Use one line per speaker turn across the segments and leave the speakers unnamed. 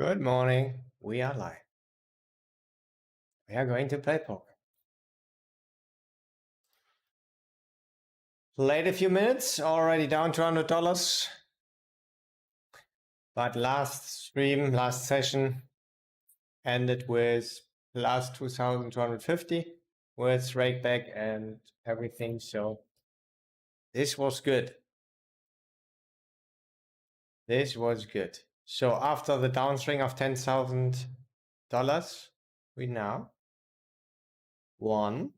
Good morning. We are live. We are going to play poker. Played a few minutes, already down $200. But last stream, last session ended with plus 2,250 with rake back and everything. So this was good. This was good. So after the downswing of $10,000, we now won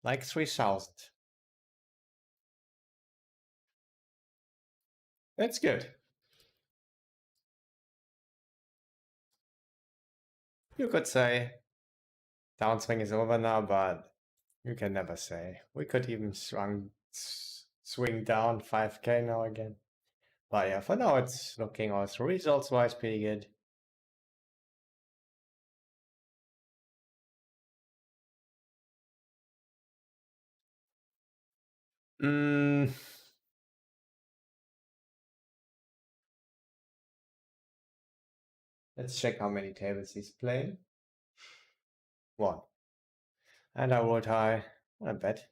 like 3,000. That's good. You could say downswing is over now, but you can never say. We could even swing down 5k now again. But yeah, for now it's looking also results-wise pretty good. Let's check how many tables he's playing. 1. And I rolled high. I bet.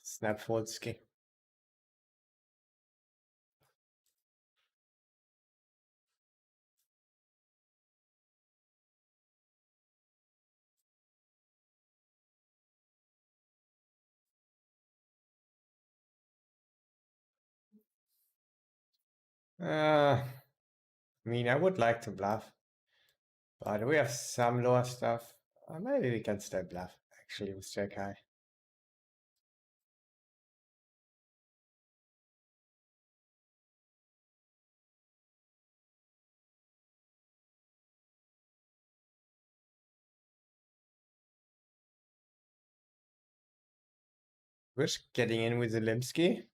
Snap Foldsky. I mean, I would like to bluff, but we have some lower stuff. Maybe we can still bluff, actually, with Jack High. Risk getting in with the Limsky.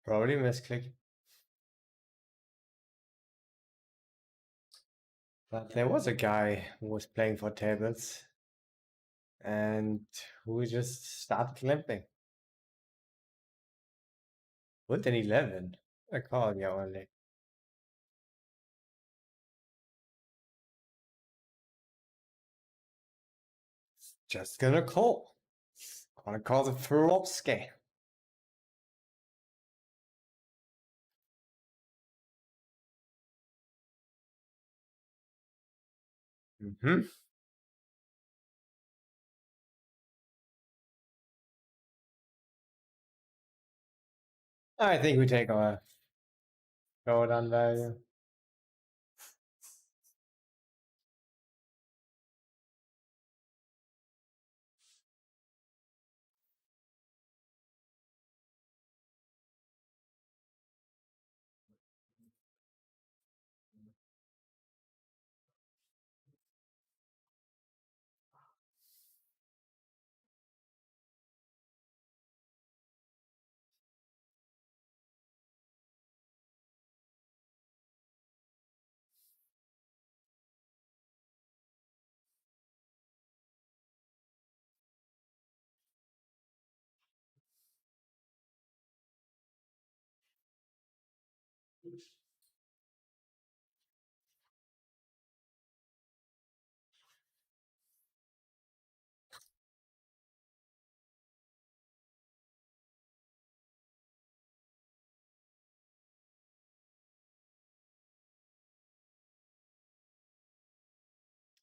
Probably misclick. But there was a guy who was playing for tables and who just started limping. With an 11. I call you only. Just gonna call. Gonna call the Furovsky. I think we take our showdown value.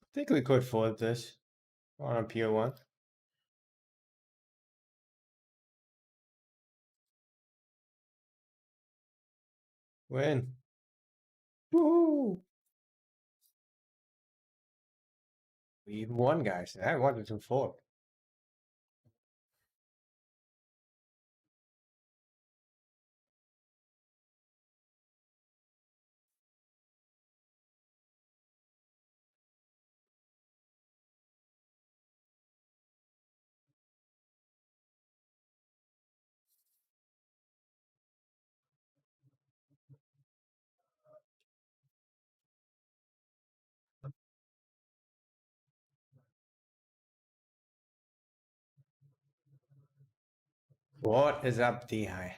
I think we could fold this on a pure one. Win. Woo! We even won, guys. I wanted to fold. What is up, D-High?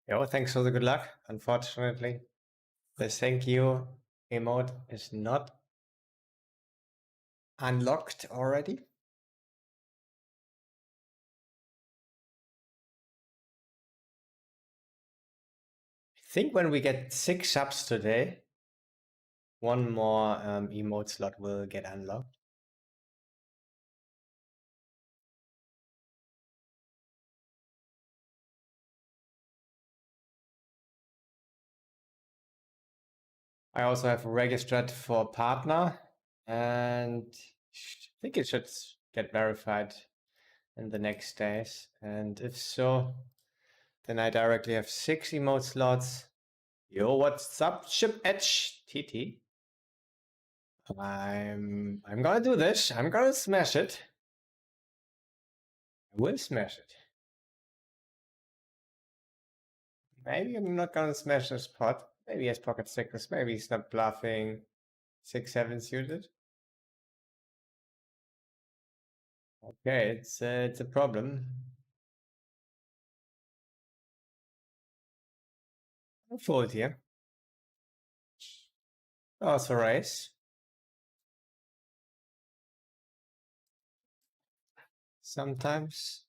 Yo, thanks for the good luck. Unfortunately, the thank you emote is not unlocked already. I think when we get 6 subs today, one more emote slot will get unlocked. I also have registered for partner, and I think it should get verified in the next days. And if so, then I directly have 6 emote slots. Yo, what's up, Ship Edge TT? I'm gonna do this. I'm gonna smash it. I will smash it. Maybe I'm not gonna smash this pot. Maybe he has pocket sixes. Maybe he's not bluffing 6-7 suited. Okay, it's a problem. I'll fold here. Also raise. Sometimes.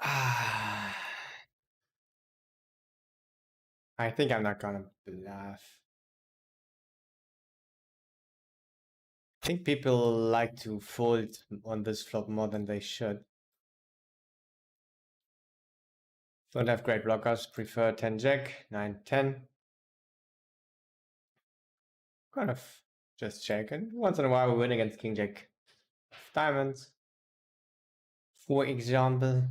Ah, I think I'm not gonna bluff. I think people like to fold on this flop more than they should. Don't have great blockers, prefer 10 jack, 9 10. Kind of just check, and once in a while we win against king jack diamonds, for example.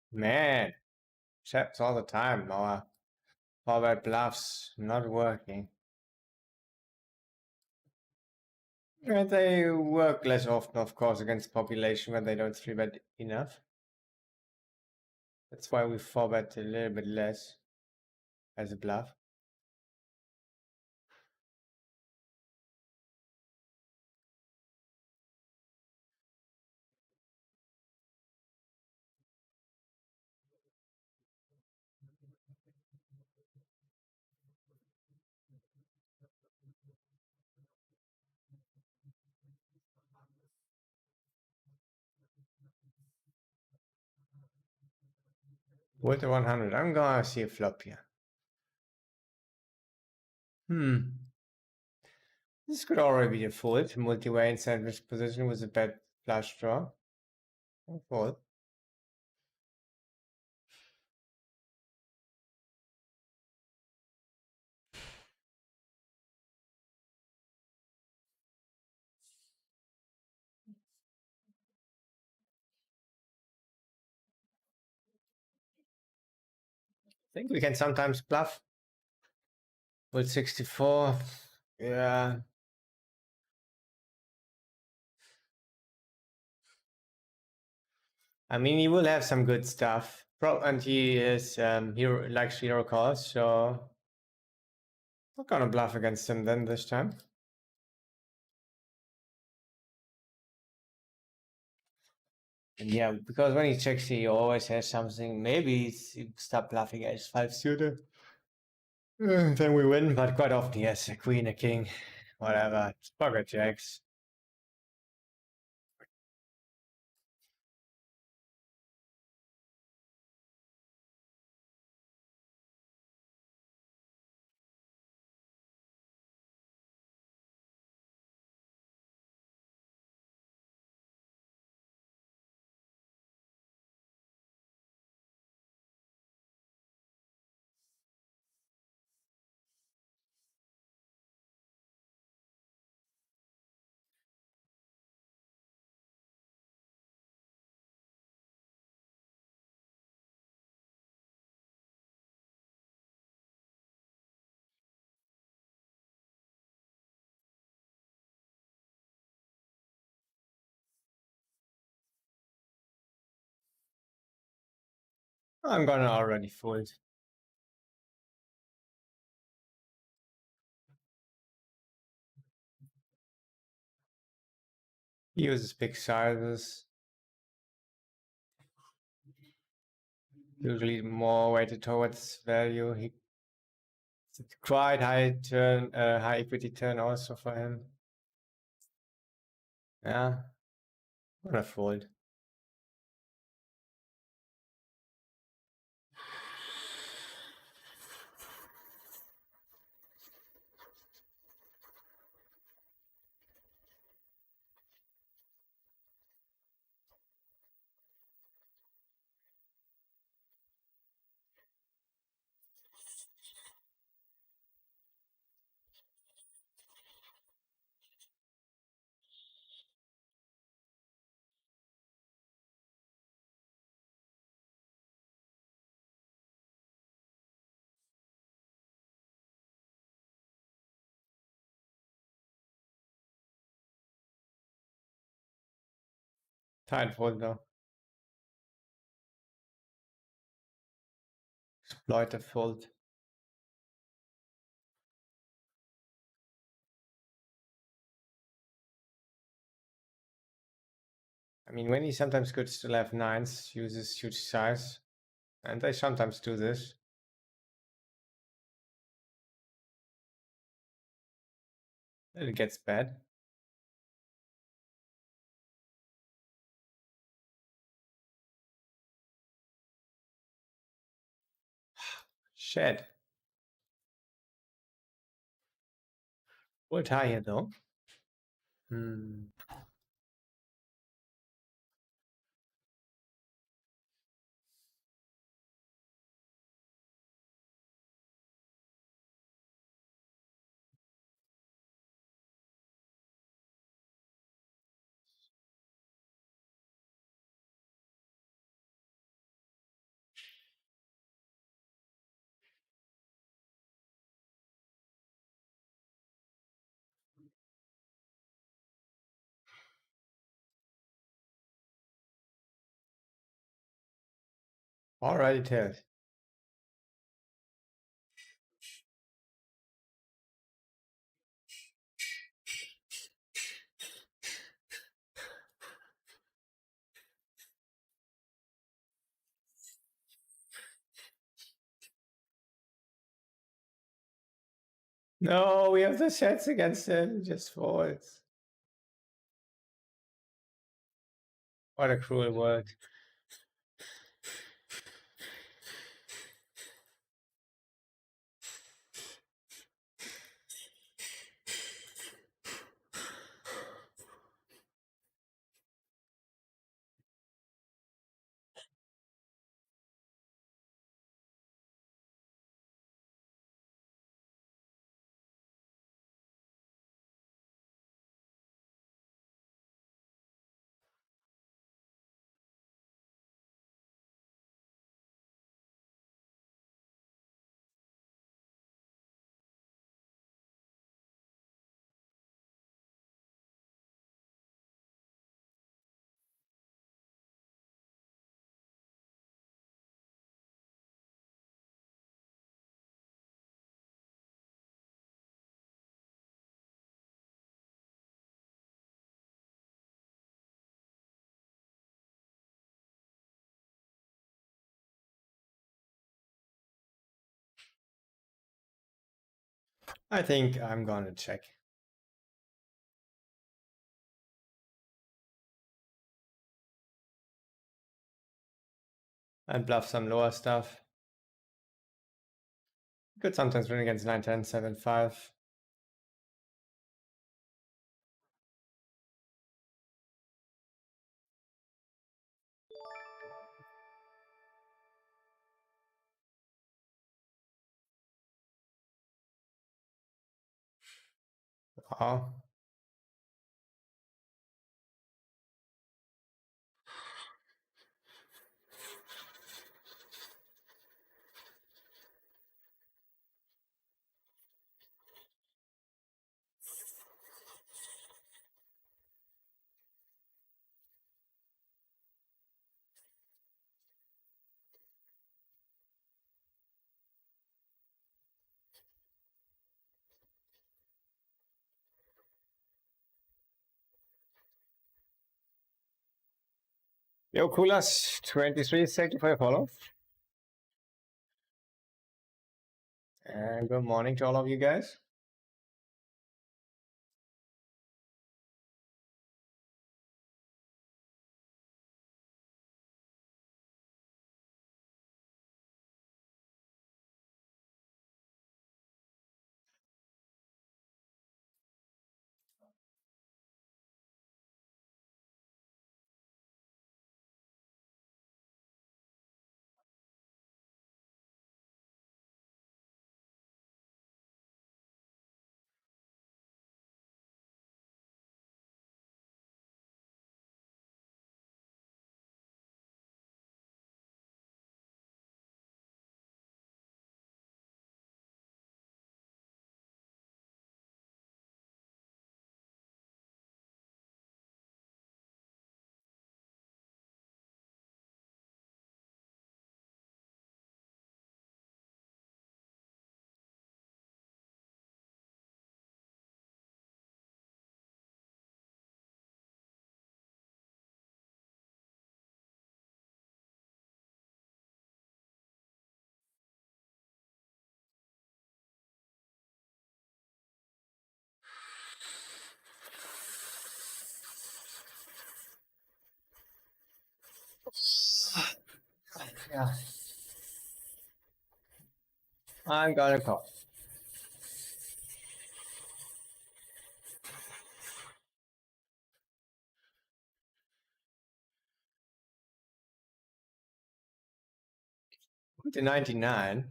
Man, chaps all the time. Our forward bluffs not working. And they work less often, of course, against population when they don't 3-bet enough. That's why we 4-bet a little bit less as a bluff. With the 100, I'm gonna see a flop here. This could already be a fold. Multi-way in sandwich position with a bad flush draw. Fold. I think we can sometimes bluff with 64. Yeah. I mean, he will have some good stuff. And he is hero likes hero calls, so not gonna bluff against him then this time. And yeah, because when he checks, he always has something. Maybe he stop bluffing ace 5 suited. Then we win, but quite often he has a queen, a king, Whatever. It's pocket jacks. I'm gonna already fold. He uses big sizes. Usually more weighted towards value. It's quite high turn, high equity turn also for him. Yeah, I'm gonna fold. Tight fold though. Exploit the fold. I mean, when he sometimes could still have nines, uses huge size. And they sometimes do this. Then it gets bad. Shit. What high here though? Hmm. Already tailed. No, we have the sets against him. Just folds. What a cruel world. I think I'm gonna check. and bluff some lower stuff. Could sometimes win against 9, 10, 7, 5. Oh. Yo, Kulas, 23, thank you for your follow. And good morning to all of you guys. Yeah, I'm gonna call. The 99.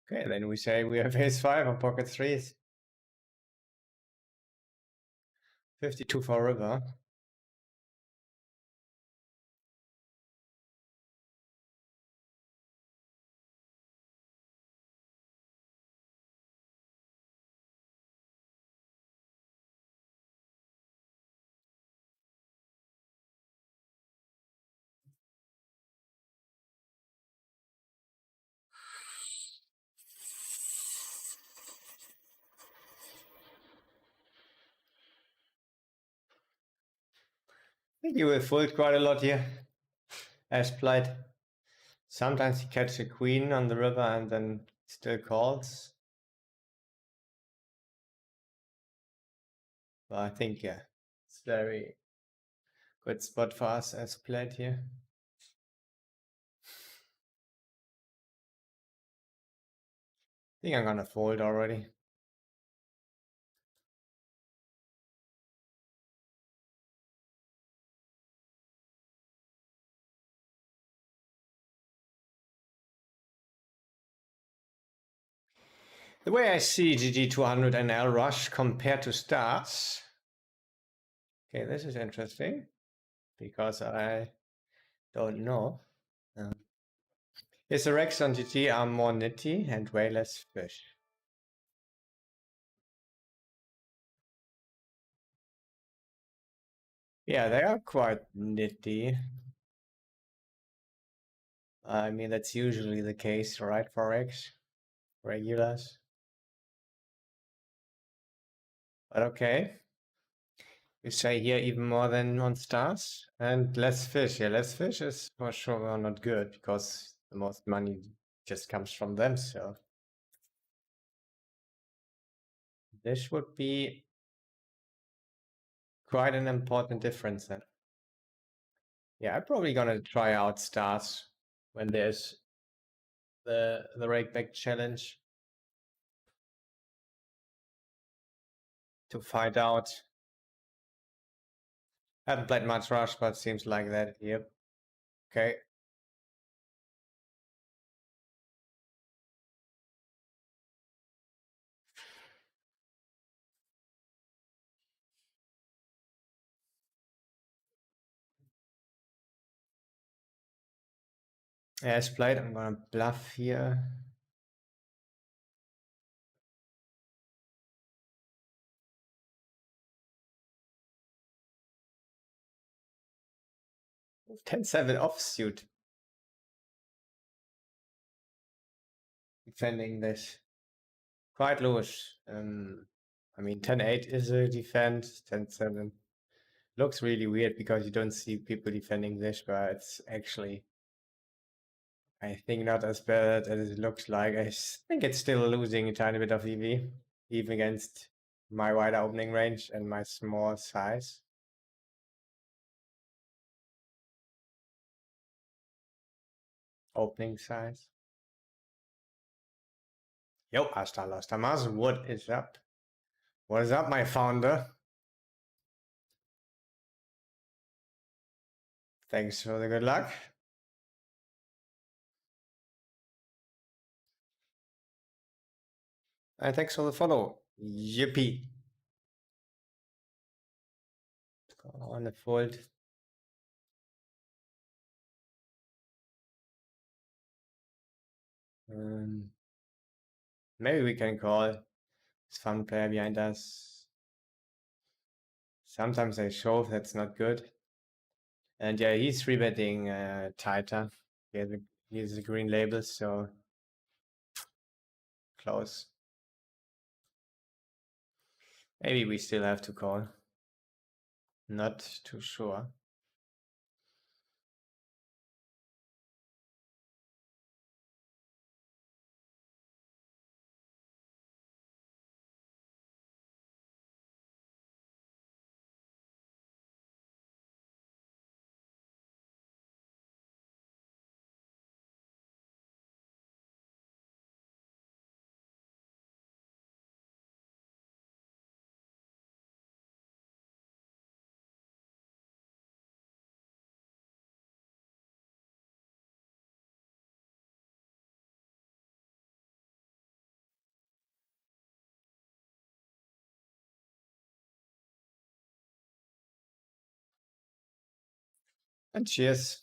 Okay, then we say we have ace 5 on pocket 3s. 52 for river. I think you will fold quite a lot here. As played. Sometimes he catches a queen on the river and then still calls. But I think, yeah, it's very good spot for us as played here. I think I'm gonna fold already. The way I see GG200 NL rush compared to stars. Okay, this is interesting because I don't know. His Rex on GG are more nitty and way less fish. Yeah, they are quite nitty. I mean, that's usually the case, right, for Rex? Regulars. But okay. You say here even more than on stars and less fish. Yeah, less fish is for sure not good because the most money just comes from them. So This would be quite an important difference then. Yeah, I'm probably gonna try out stars when there's the rakeback challenge to find out. Haven't played much Rush, but seems like that. Yep. Okay. As played, I'm gonna bluff here. Move 10-7 offsuit. Defending this. Quite loose. I mean, 10-8 is a defense. 10-7 looks really weird because you don't see people defending this, but it's actually, I think, not as bad as it looks like. I think it's still losing a tiny bit of EV, even against my wider opening range and my small size. Opening size. Yo, hasta los tamas. What is up? What is up, my founder? Thanks for the good luck. And thanks for the follow. Yippee. On the fold. Maybe we can call this fun player behind us. Sometimes they shove, that's not good. And yeah, he's 3-betting tighter. He has a green label, so close. Maybe we still have to call. Not too sure. And cheers.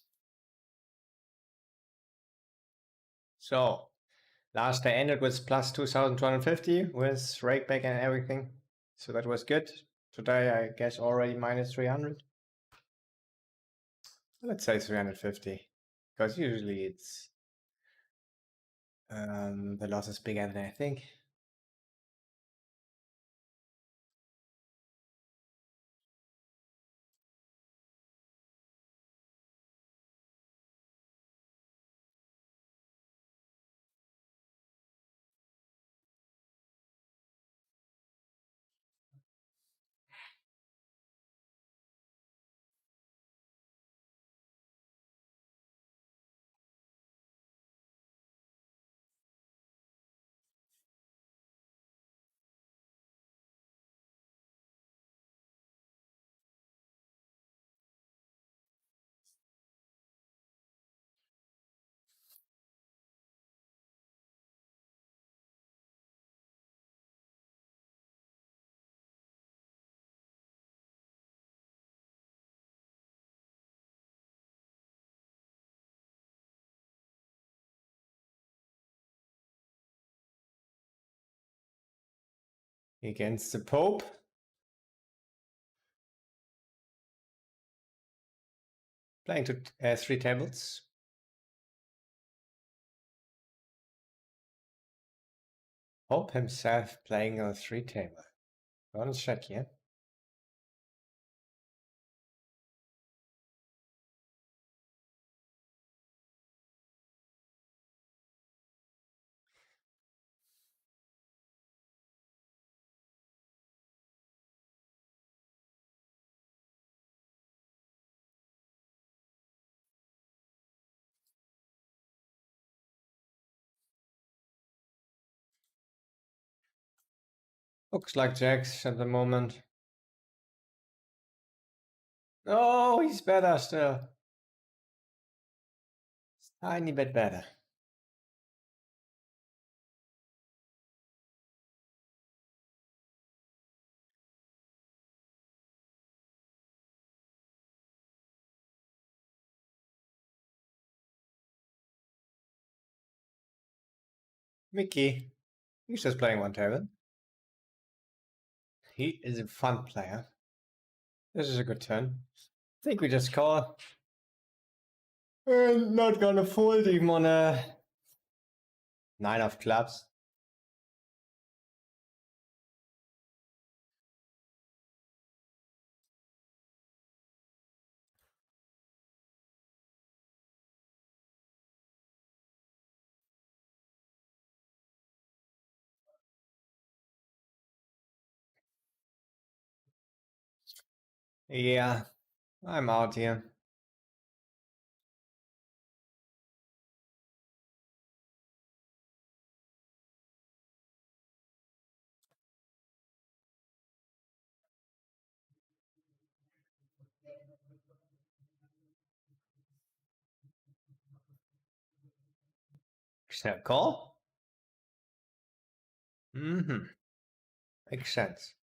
So last day ended with plus 2,250 with rakeback and everything. So that was good. Today, I guess already minus 300. Let's say 350, because usually it's the loss is bigger than I think. Against the Pope. Playing to 3 tables. Pope himself playing on a 3 table. Gonna check here. Looks like jacks at the moment. Oh, he's better still. Tiny bit better. Mickey, he's just playing one table. He is a fun player. This is a good turn. I think we just call. And not gonna fold even on a 9 of clubs. Yeah, I'm out here. Snap call? Mm-hmm. Makes sense.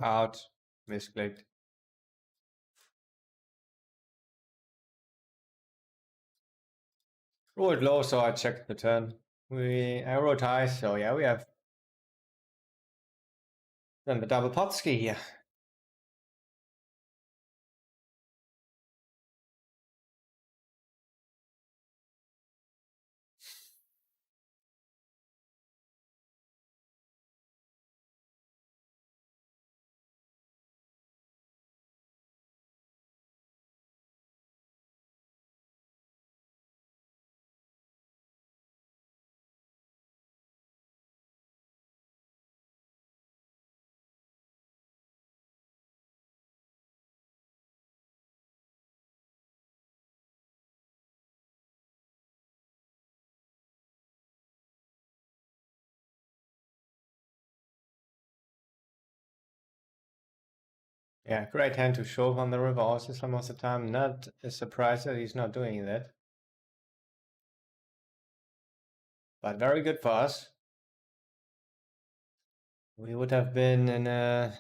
Out. Misclicked. Rolled low, so I checked the turn. I rolled high, so yeah, we have done the double potski here. Yeah, great hand to shove on the river also some of the time. Not a surprise that he's not doing that. But very good for us. We would have been in a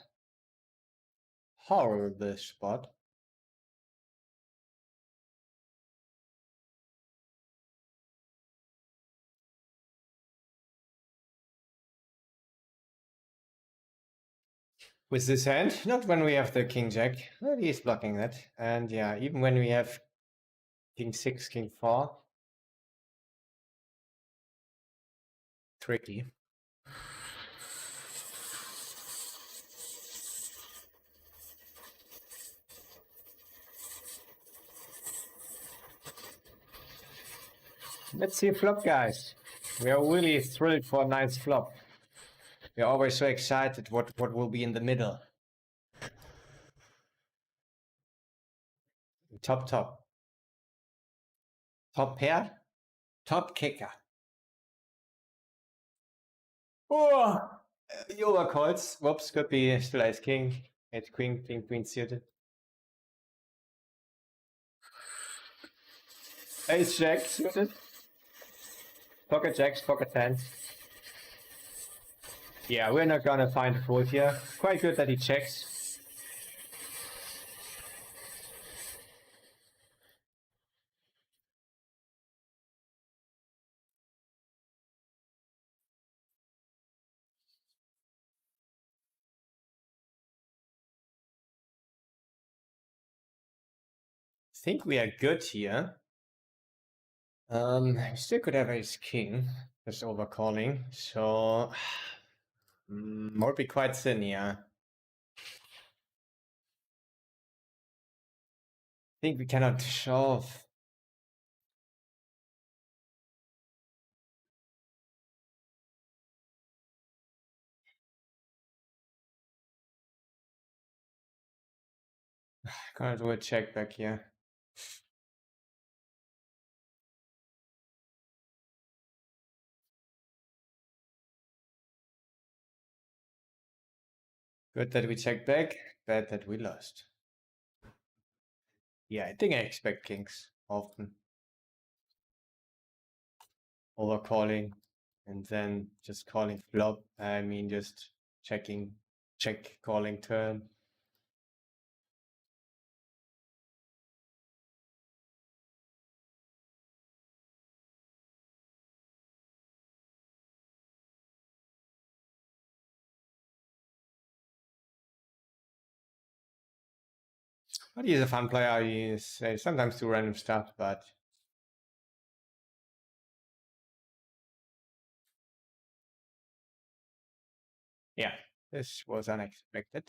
horrible spot. With this hand, not when we have the king jack. Well, he's blocking that. And yeah, even when we have king 6, king 4. Tricky. Let's see a flop, guys. We are really thrilled for a nice flop. We're always so excited what will be in the middle. Top, top. Top pair. Top kicker. Oh! You overcalls. Whoops, could be still ace king. Ace queen, king, queen suited. Ace jack suited. Pocket jacks, pocket tens. Yeah, we're not gonna find a fold here. Quite good that he checks. think we are good here. Still could have ace king, just overcalling. So would be quite thin, yeah. I think we cannot shove. Gonna do a check back here. Good that we checked back, bad that we lost. Yeah, I think I expect kings often. Overcalling and then just calling flop. I mean, just checking, check calling turn. But he's a fun player. He sometimes do random stuff, but yeah, this was unexpected.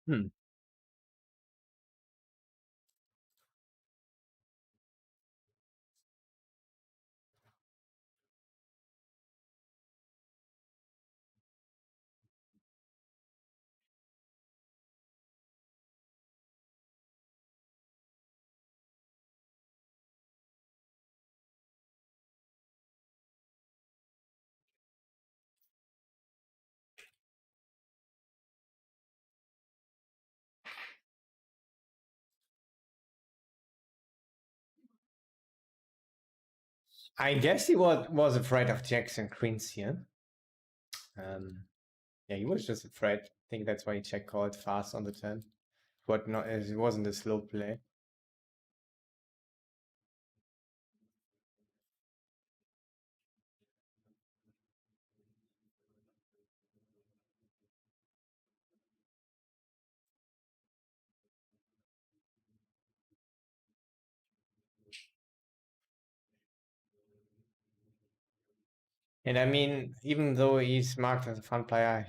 Hmm. I guess he was afraid of jacks and queens here. Yeah, he was just afraid. I think that's why he check called fast on the turn. But not, it wasn't a slow play. And I mean, even though he's marked as a fun player,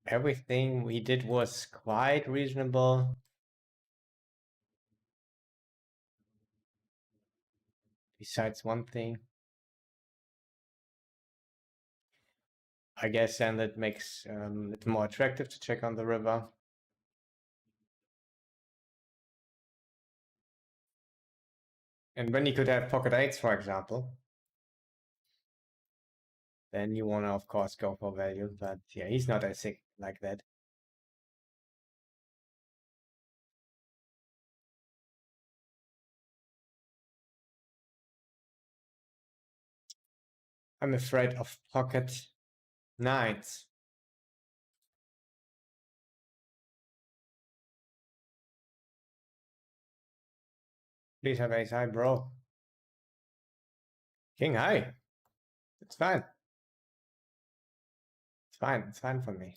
everything he did was quite reasonable. Besides one thing, I guess, and that makes it more attractive to check on the river. And when you could have pocket eights, for example, then you want to, of course, go for value. But yeah, he's not as sick like that. I'm afraid of pocket nines. Please have ace high, bro. King high. It's fine. It's fine. It's fine for me.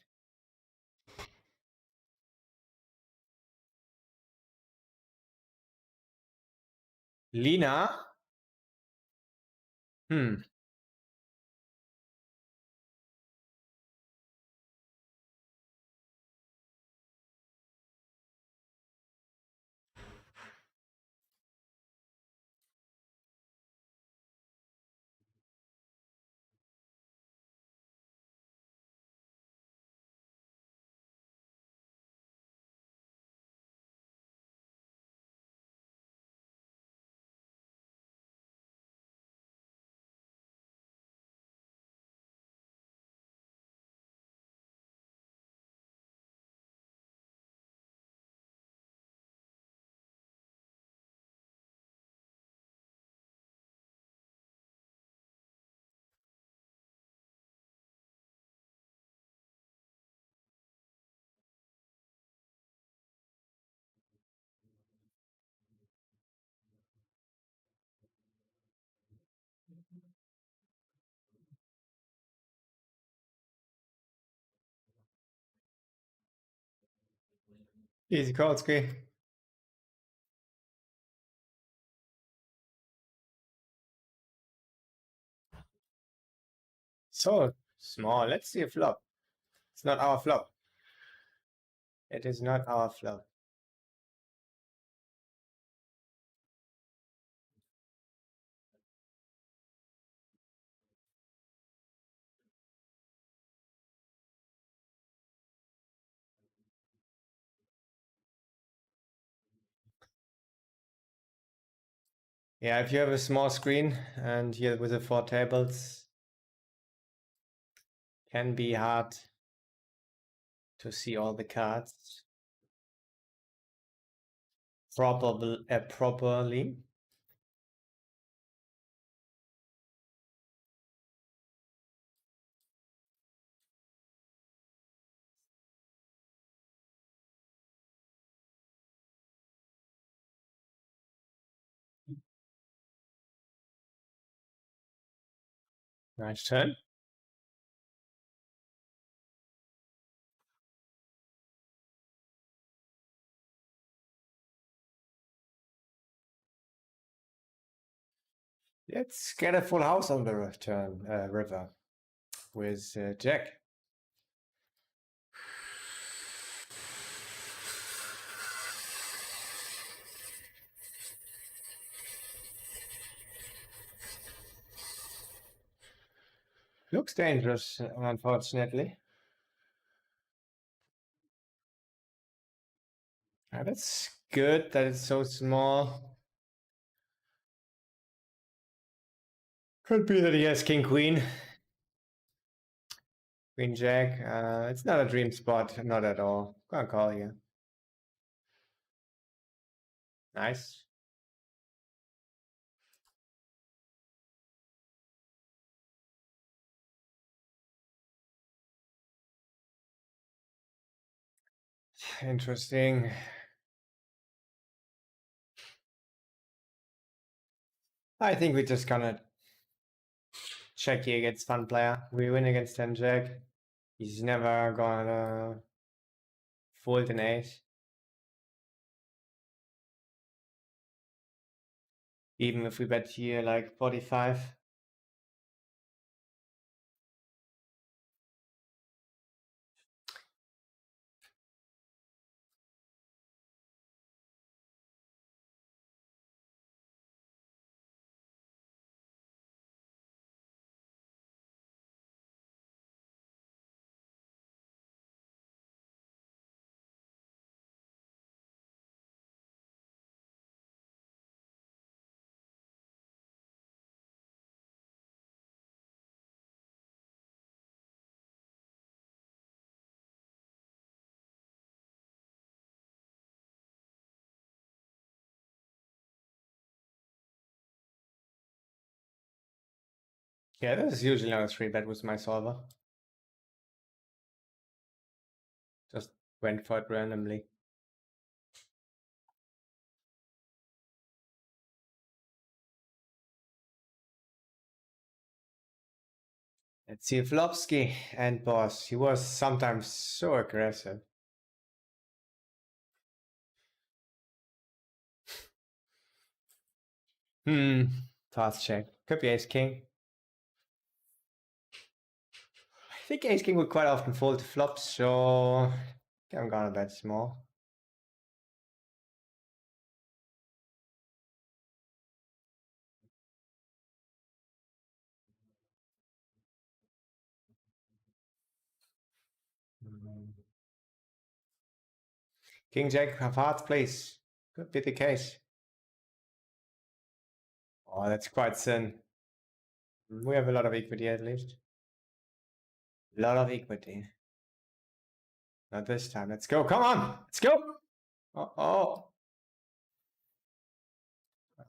Lina. Hmm. Easy Kotsky. So small. Let's see a flop. It's not our flop. It is not our flop. Yeah, if you have a small screen and here with the 4 tables, can be hard to see all the cards properly. Nice turn. Let's get a full house on the return river with Jack. Looks dangerous, unfortunately. That's good that it's so small. Could be that he has King Queen. Queen Jack. It's not a dream spot, not at all. Can't call here. Nice. Interesting. I think we're just gonna check here against Fun Player. We win against 10 Jack. He's never gonna fold an ace. Even if we bet here like 45. Yeah, this is usually not a 3-bet with my solver. Just went for it randomly. Let's see if Lopsky and boss. He was sometimes so aggressive. Fast check. Could be ace king. I think ace king would quite often fold to flops, so I'm gonna bet small. King Jack have hearts, please. Could be the case. Oh, that's quite thin. We have a lot of equity at least. A lot of equity. Not this time. Let's go. Come on. Let's go. Oh.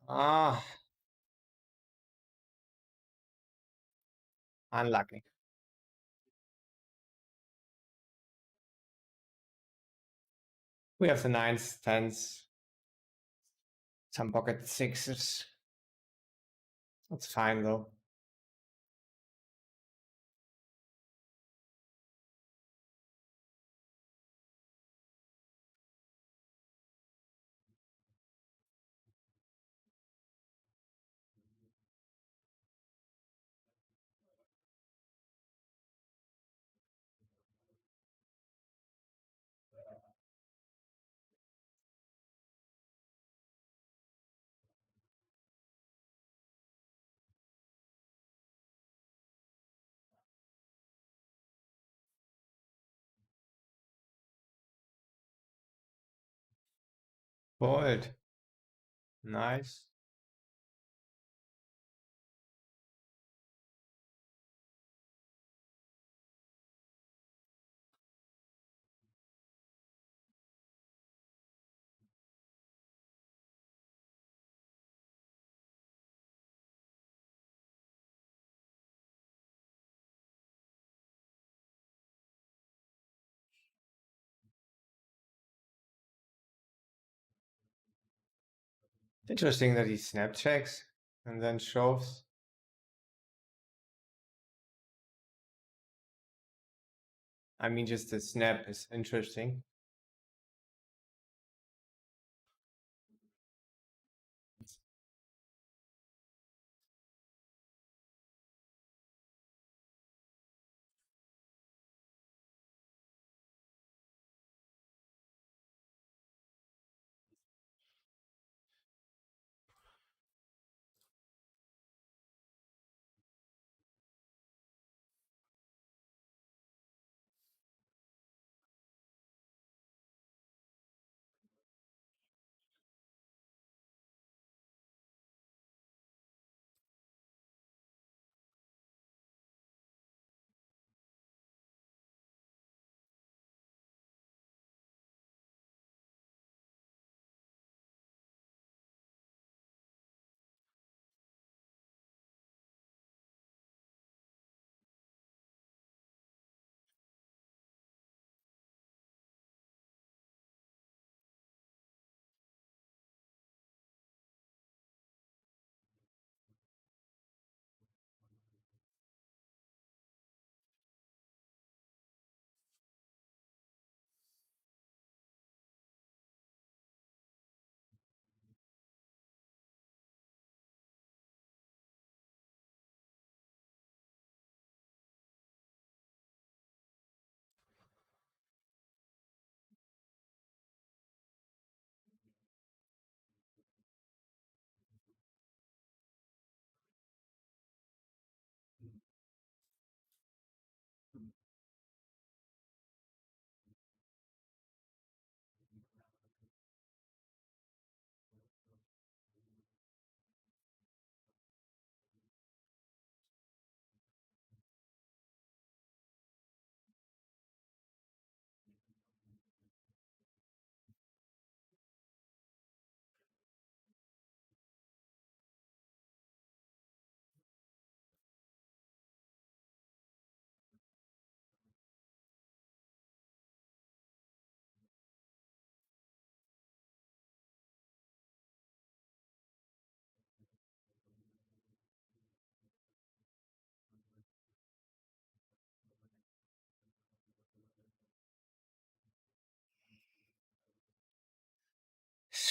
Ah. Unlucky. We have the 9s, 10s, some pocket 6s. That's fine though. Fold. Nice. Interesting that he snap checks and then shoves. I mean, just the snap is interesting.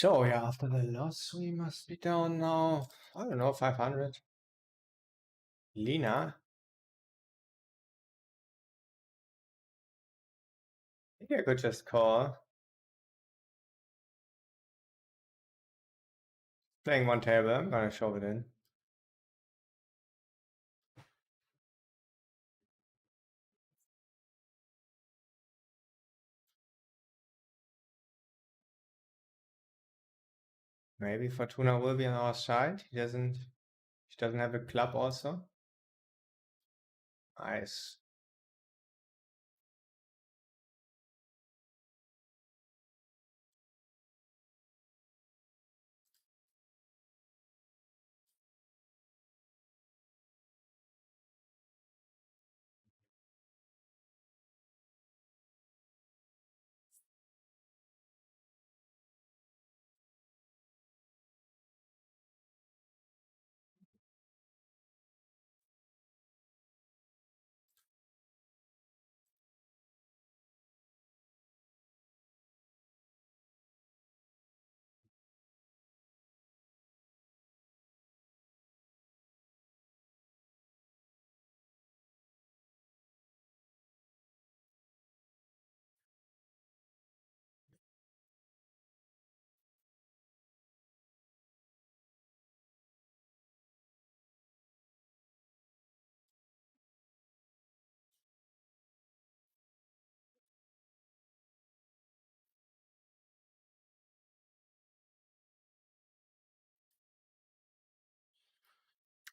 So yeah, after the loss, we must be down now. I don't know, 500. Lina, maybe I could just call. Playing one table, I'm gonna shove it in. Maybe Fortuna will be on our side. He doesn't have a club also. Nice.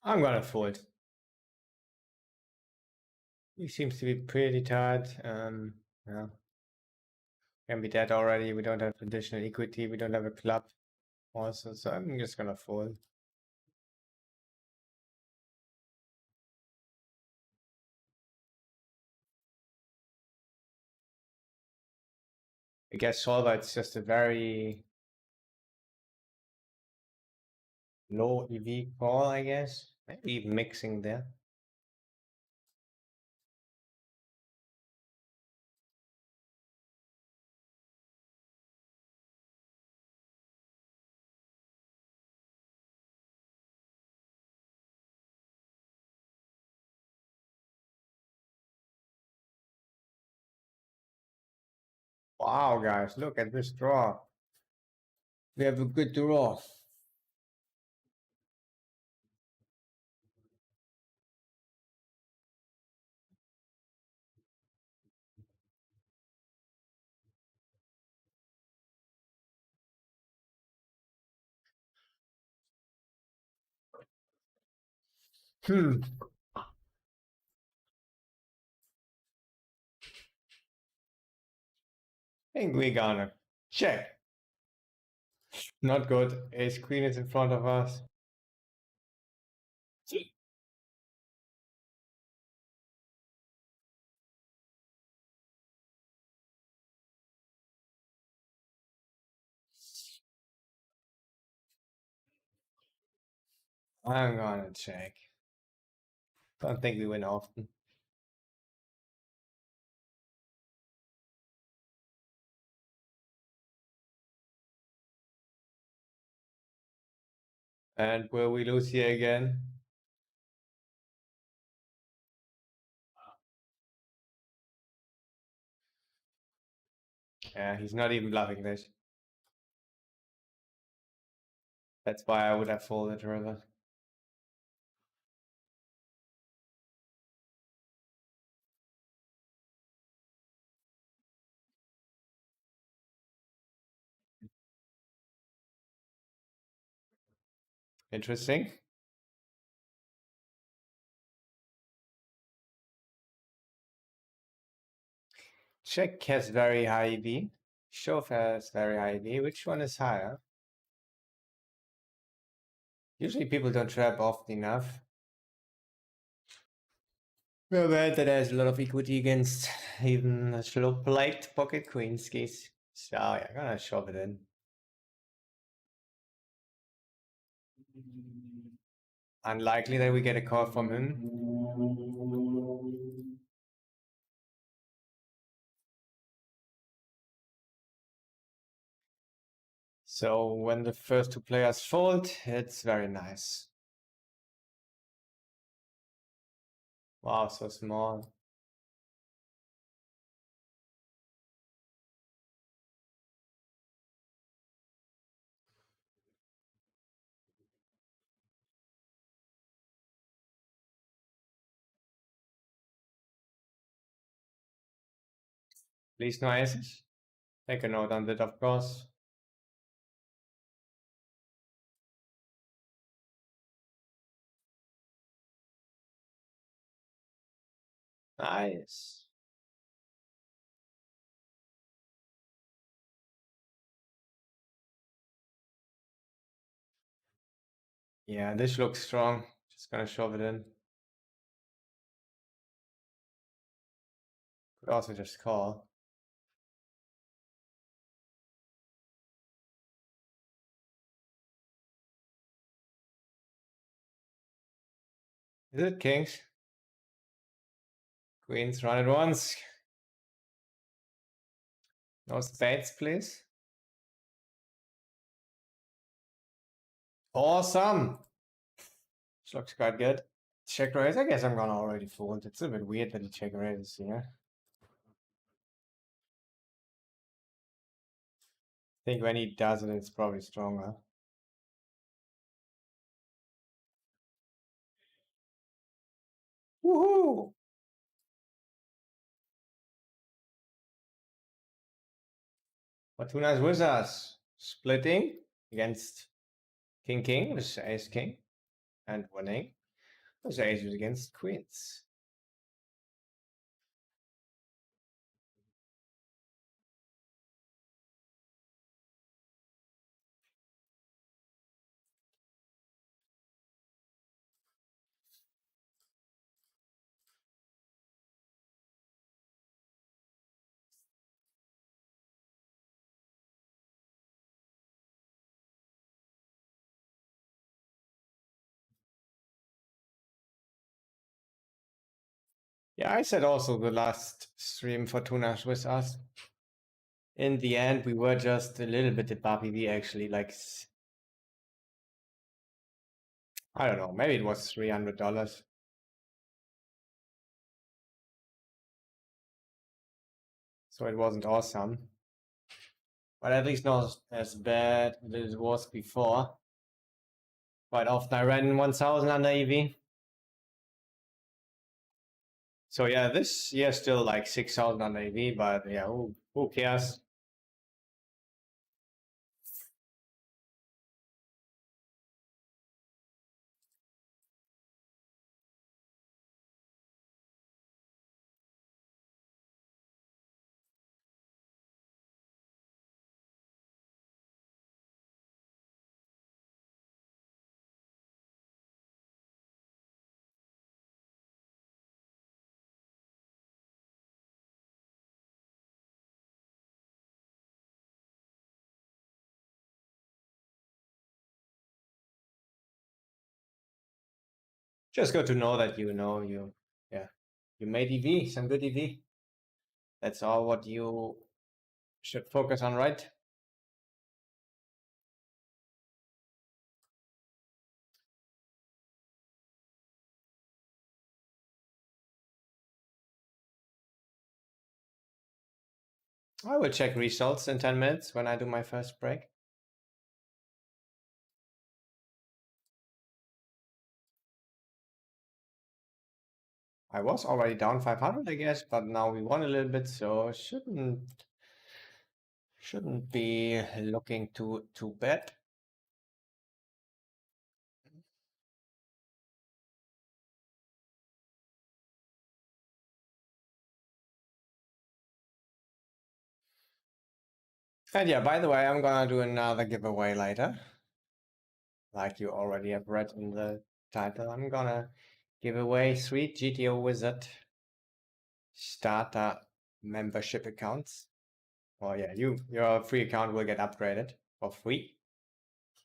I'm gonna fold. He seems to be pretty tight. Yeah, can be dead already. We don't have additional equity. We don't have a club also, so I'm just gonna fold. I guess solver it's just a very low EV call, I guess. Maybe even mixing there. Wow, guys, look at this draw. We have a good draw. I think we gonna check. Not good. Ace queen is in front of us. I'm gonna check. Don't think we win often. And will we lose here again? Yeah, he's not even bluffing this. That's why I would have folded rather. Interesting. Check has very high EV. Shove has very high EV. Which one is higher? Usually people don't trap often enough. Well, that has a lot of equity against even a slow plate pocket queen skis. So yeah, I'm gonna shove it in. Unlikely that we get a call from him. So when the first two players fold, it's very nice. Wow, so small. Please no aces. Take a note on that, of course. Nice. Yeah, this looks strong. Just gonna shove it in. Could also just call. Is it kings? Queens, run it once. No spades, please. Awesome. This looks quite good. Check raise. I guess I'm gonna already fold. It's a bit weird that he check raises here. I think when he does it, it's probably stronger. Woohoo! Fortuna's with us. Splitting against King King with Ace King and winning. Those aces against queens. Yeah, I said also the last stream Fortuna with us. In the end, we were just a little bit above EV actually, like I don't know, maybe it was $300. So it wasn't awesome. But at least not as bad as it was before. Quite often I ran 1000 under EV. So yeah, this year still like 6000 under EV, but yeah, who cares? Just good to know that yeah, you made EV, some good EV. That's all what you should focus on, right? I will check results in 10 minutes when I do my first break. I was already down 500, I guess, but now we won a little bit, so shouldn't be looking too bad. And yeah, by the way, I'm gonna do another giveaway later. Like you already have read in the title, I'm gonna give away 3 GTO Wizard starter membership accounts. Well, yeah, your free account will get upgraded for free.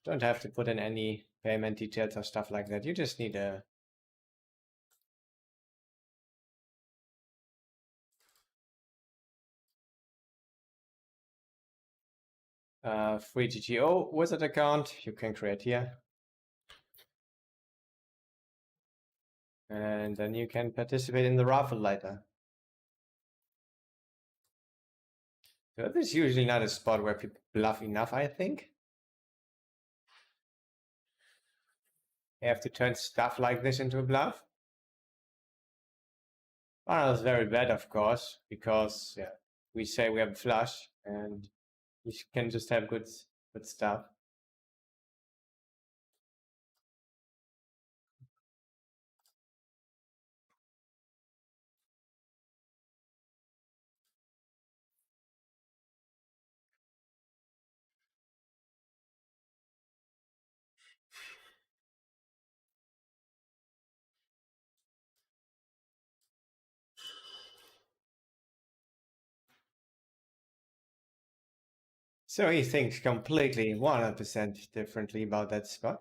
Don't have to put in any payment details or stuff like that. You just need a free GTO Wizard account you can create here. And then you can participate in the raffle later. So this is usually not a spot where people bluff enough, I think. You have to turn stuff like this into a bluff. Well, it's very bad, of course, because yeah, we say we have a flush and we can just have good stuff. So he thinks completely 100% differently about that spot.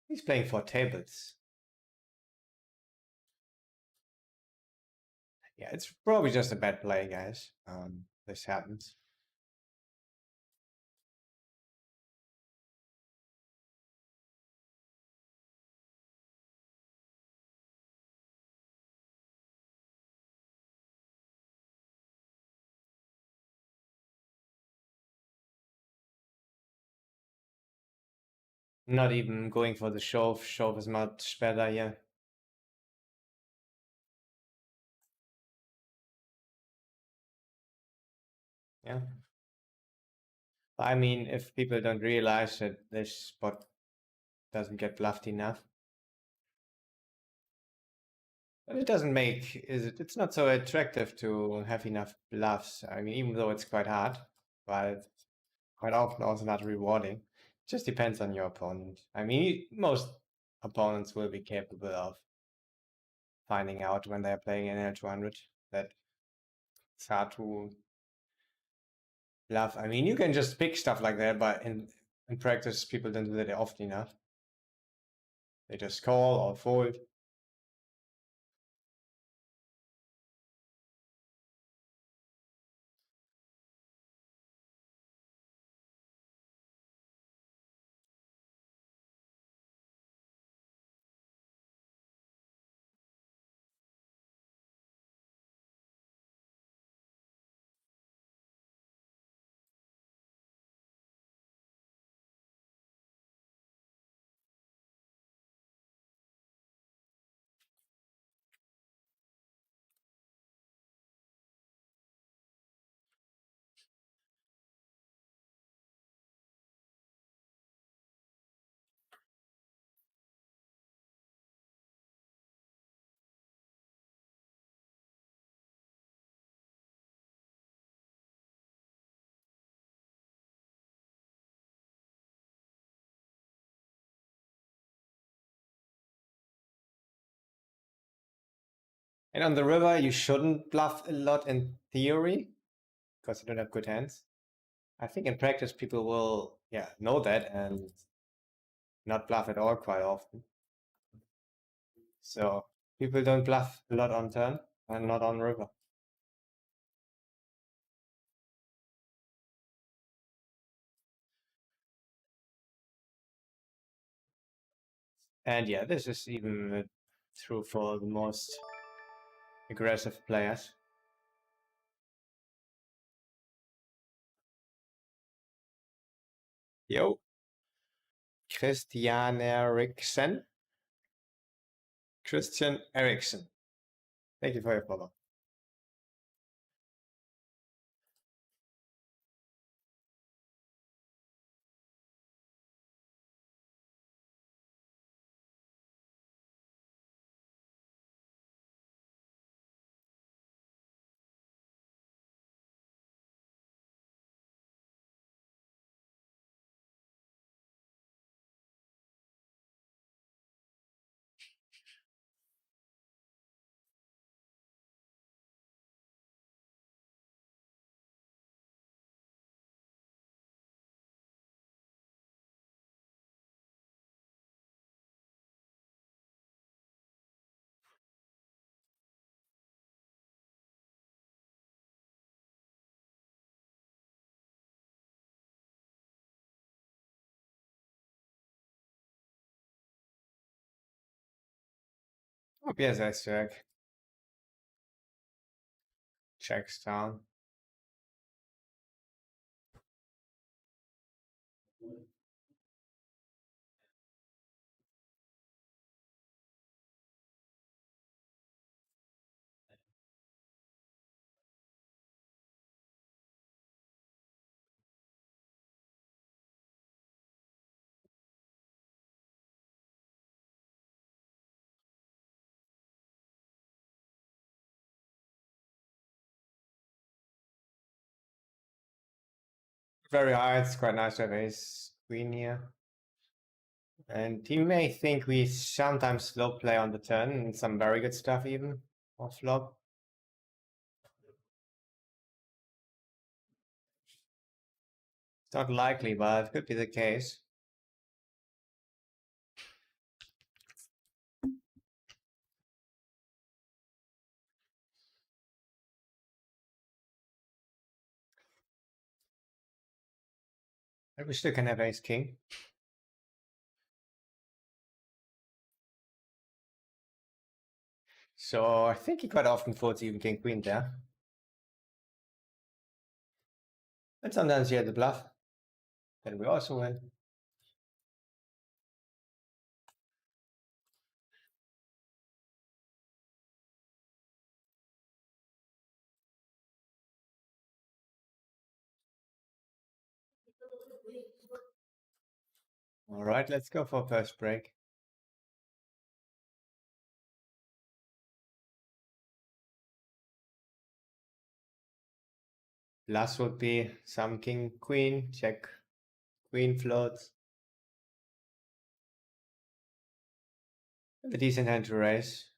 He's playing 4 tables. Yeah, it's probably just a bad play, guys. This happens. Not even going for the shove. Shove is much better here. Yeah. I mean, if people don't realize that this spot doesn't get bluffed enough, but it doesn't make it's not so attractive to have enough bluffs. I mean, even though it's quite hard, but quite often also not rewarding. Just depends on your opponent. I mean, most opponents will be capable of finding out when they're playing NL200 that it's hard to bluff. I mean, you can just pick stuff like that, but in practice, people don't do that often enough. They just call or fold. And on the river, you shouldn't bluff a lot in theory because you don't have good hands. I think in practice, people will, yeah, know that and not bluff at all quite often. So people don't bluff a lot on turn and not on river. And yeah, this is even true for the most aggressive players. Yo, Christian Eriksen. Christian Eriksen. Thank you for your follow. Oh, yes, I check. Checks down. Very high. It's quite nice to have ace queen here. And he may think we sometimes slow play on the turn and some very good stuff even off flop. It's not likely, but it could be the case. But we still can have ace king. So I think he quite often folds even king queen there. And sometimes he had the bluff. Then we also win. All right, let's go for first break. Last would be some king, queen, check, queen floats. A decent hand to raise.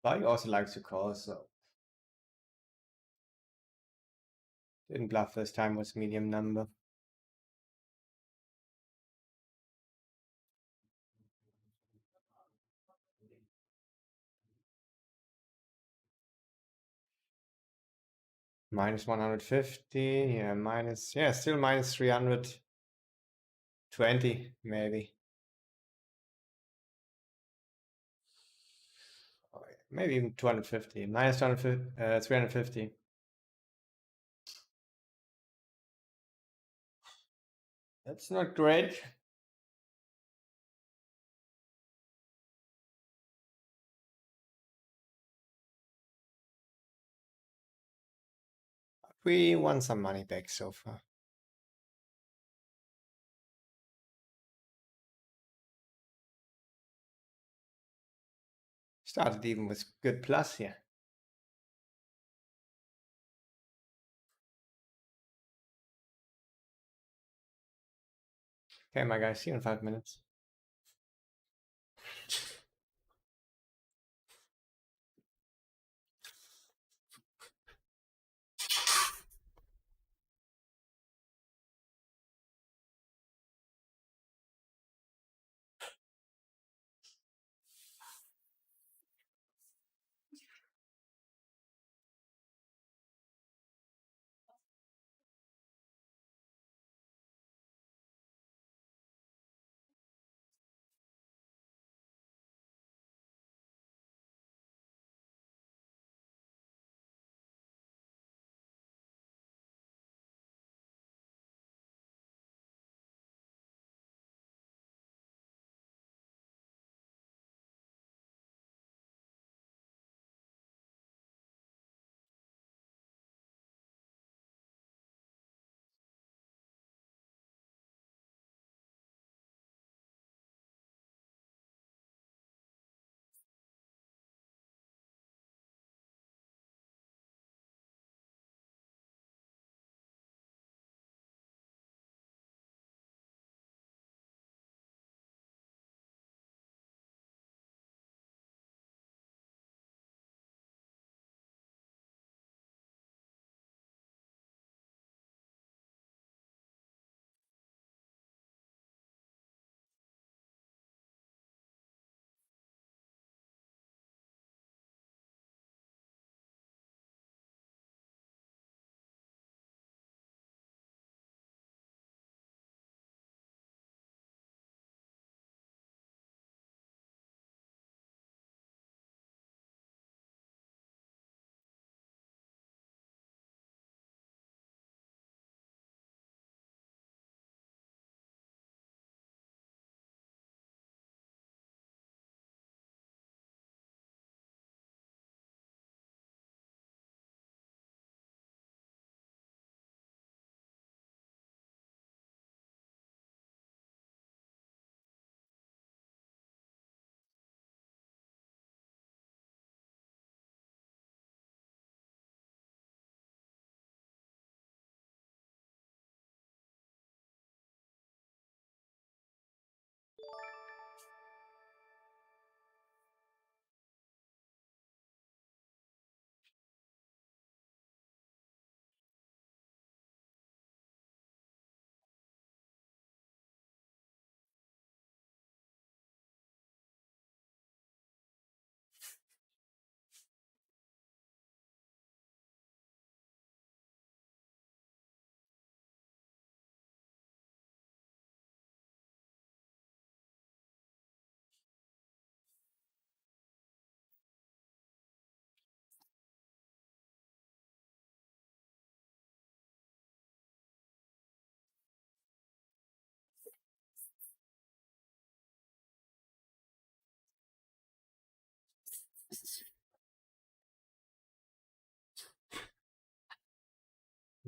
But he also likes to call, so didn't bluff this time, was medium number. Minus 150, yeah, still minus 320, maybe. Oh, yeah, maybe even 250, minus 350. That's not great. We won some money back so far. Started even with good plus here. Okay, my guys, see you in 5 minutes.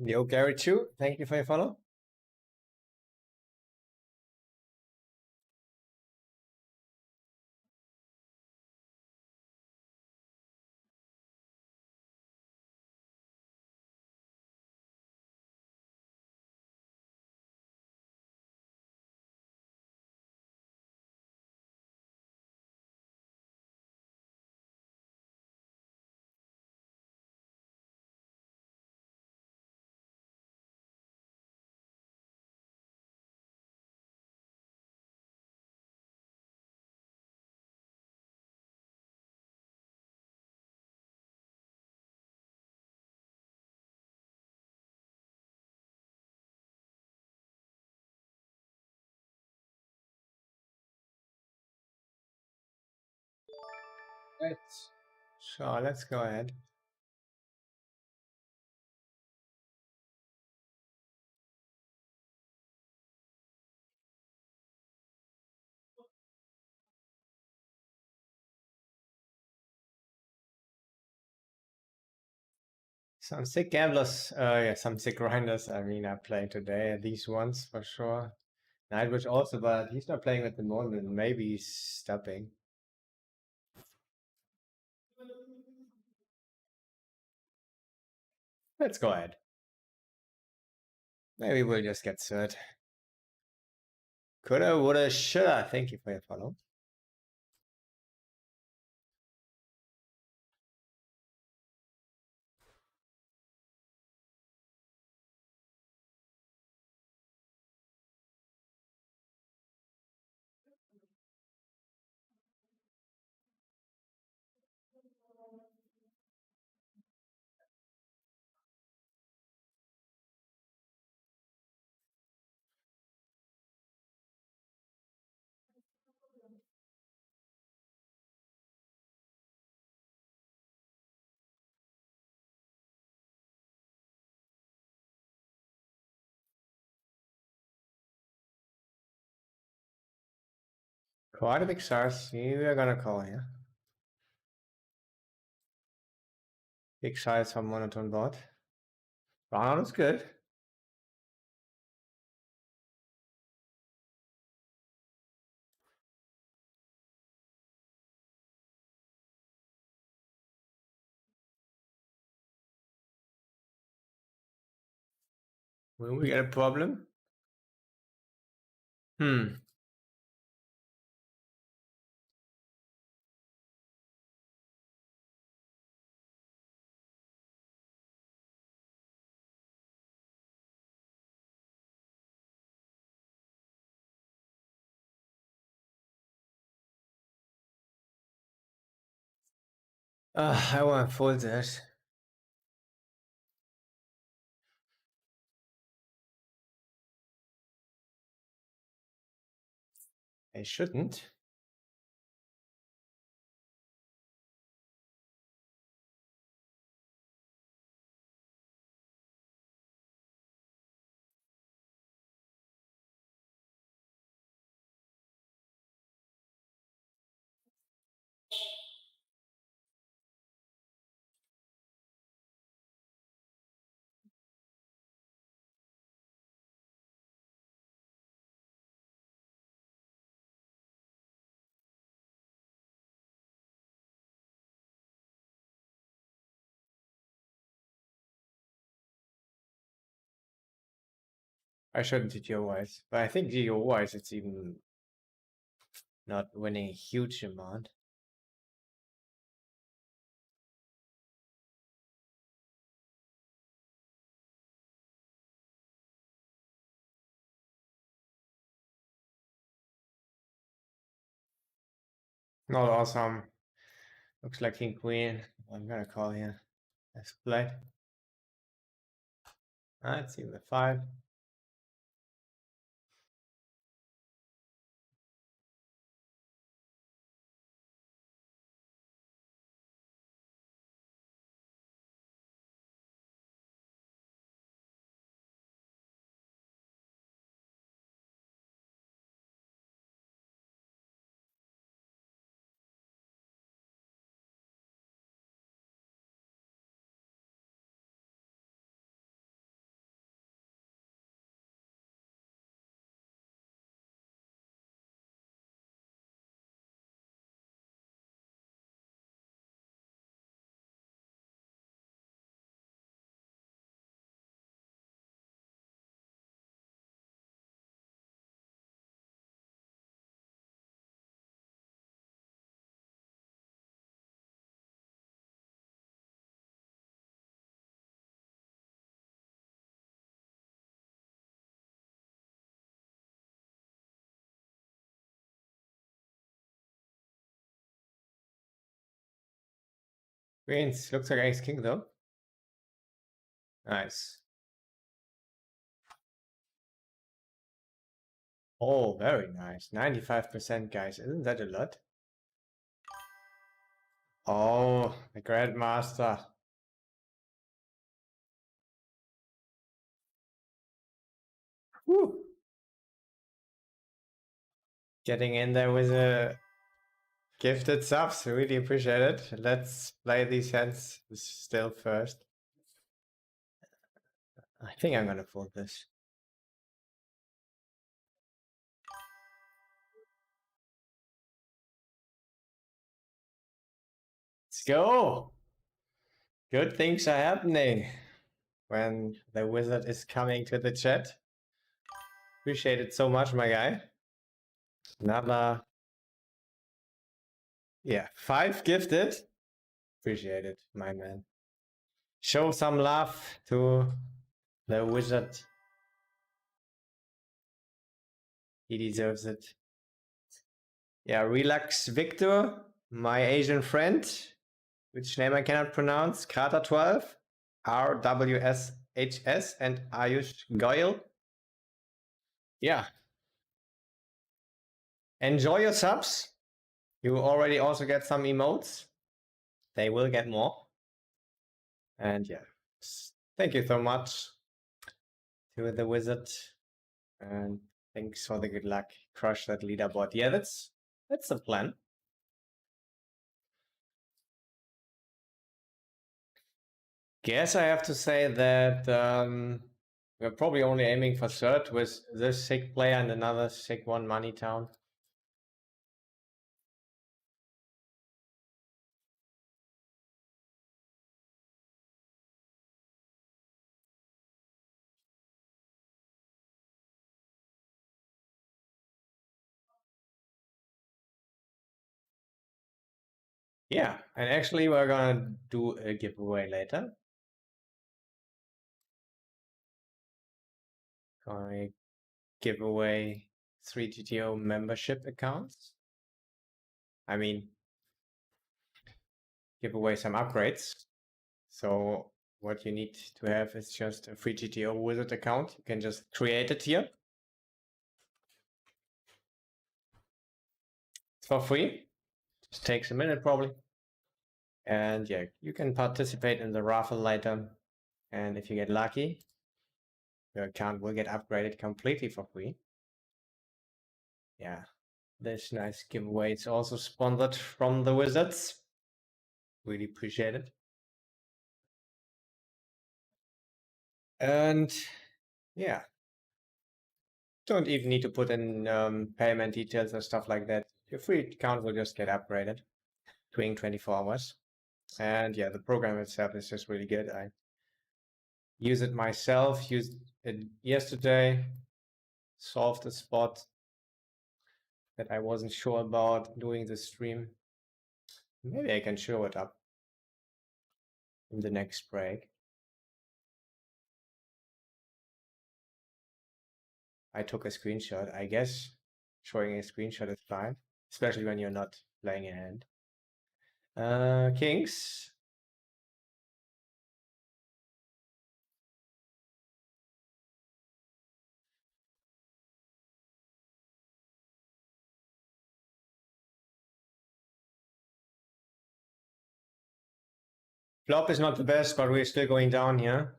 Yo, Gary too. Thank you for your follow. Right. So let's go ahead. Some sick gamblers, yeah, some sick grinders. I mean, I'm playing today, these ones for sure. Nightwish also, but he's not playing at the moment. Maybe he's stopping. Let's go ahead. Maybe we'll just get third. Coulda, woulda, shoulda. Thank you for your follow. Quite a big size. We are gonna call here. Big size from monotone board. Round is good. Will we get a problem? Hmm. I want to fold that. I shouldn't. I shouldn't GTO wise, but I think GTO wise it's even not winning a huge amount. Not awesome. Looks like king queen. I'm gonna call here. Let's play. It's even the 5. Queens. Looks like ace king though. Nice. Oh, very nice. 95%, guys. Isn't that a lot? Oh, the Grandmaster. Woo. Getting in there with a gifted subs. Really appreciate it. Let's play these hands still first. I think I'm gonna fold this. Let's go. Good things are happening when the wizard is coming to the chat. Appreciate it so much, my guy. Another, yeah, 5 gifted. Appreciate it, my man. Show some love to the wizard. He deserves it. Yeah, Relax Victor, my Asian friend, which name I cannot pronounce, Krater12, RWSHS, and Ayush Goyal. Yeah. Enjoy your subs. You already also get some emotes. They will get more. And yeah, thank you so much to the wizard. And thanks for the good luck. Crush that leaderboard. Yeah, that's the plan. Guess I have to say that we're probably only aiming for third with this sick player and another sick one, Money Town. Yeah, and actually we're gonna do a giveaway later. Gonna give away 3 GTO membership accounts. I mean, give away some upgrades. So what you need to have is just a free GTO wizard account. You can just create it here. It's for free. Just takes a minute probably. And yeah, you can participate in the raffle later. And if you get lucky, your account will get upgraded completely for free. Yeah, this nice giveaway is also sponsored from the Wizards. Really appreciate it. And yeah, don't even need to put in payment details or stuff like that. Your free account will just get upgraded during 24 hours. And yeah, the program itself is just really good. I use it myself, used it yesterday, solved a spot that I wasn't sure about doing the stream. Maybe I can show it up in the next break. I took a screenshot. I guess showing a screenshot is fine, especially when you're not playing a hand. Kings. Flop is not the best, but we're still going down here.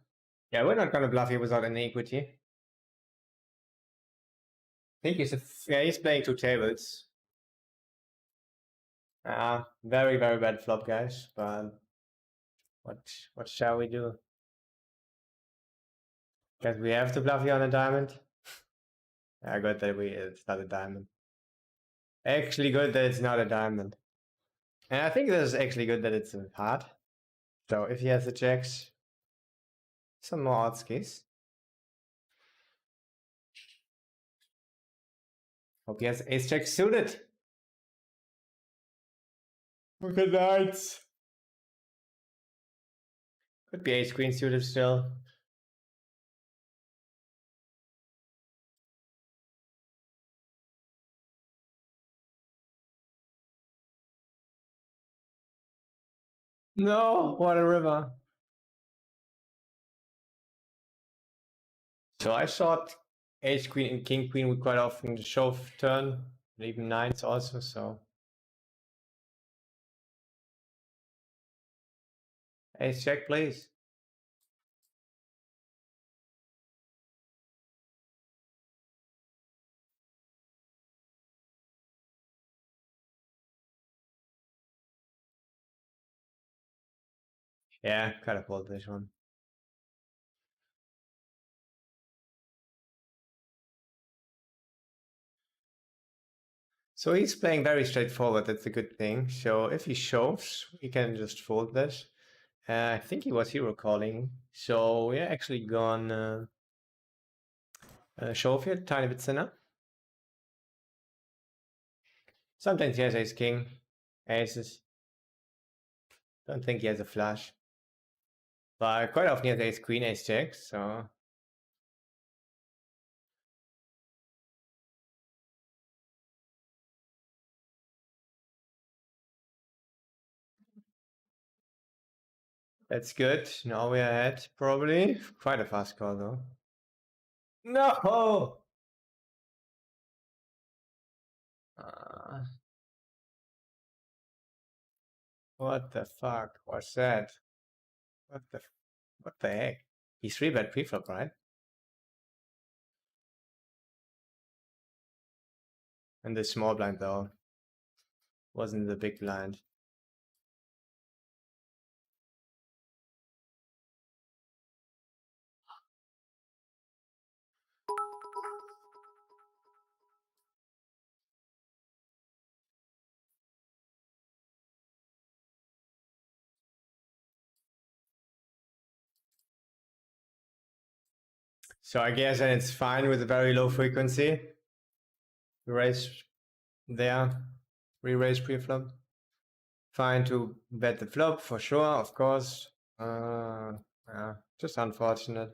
Yeah, we're not going to bluff here without any equity. I think he's playing 2 tables. Very, very bad flop, guys. But what shall we do? Guess we have to bluff here on a diamond. Yeah, good that it's not a diamond. Actually good that it's not a diamond. And I think this is actually good that it's a heart. So if he has the jacks, some more oddskis. Hope he has ace jack suited. Look at that. Could be ace queen suited still. No, what a river. So I thought ace queen and king queen would quite often shove turn, and even nines also, so. Ace check, please. Yeah, kind of fold this one. So he's playing very straightforward, that's a good thing. So if he shoves, we can just fold this. I think he was hero calling. So we're actually gonna shove here, tiny bit thinner. Sometimes he has ace king, aces. Don't think he has a flush. But quite often he has ace queen, ace jack, so. That's good. Now we're ahead, probably. Quite a fast call, though. No! Uh, what the fuck was that? What the heck? He's 3-bet preflop, right? And the small blind, though. Wasn't the big blind. So I guess then it's fine with a very low frequency. Raise there, re-raise preflop. Fine to bet the flop for sure, of course. Yeah, just unfortunate.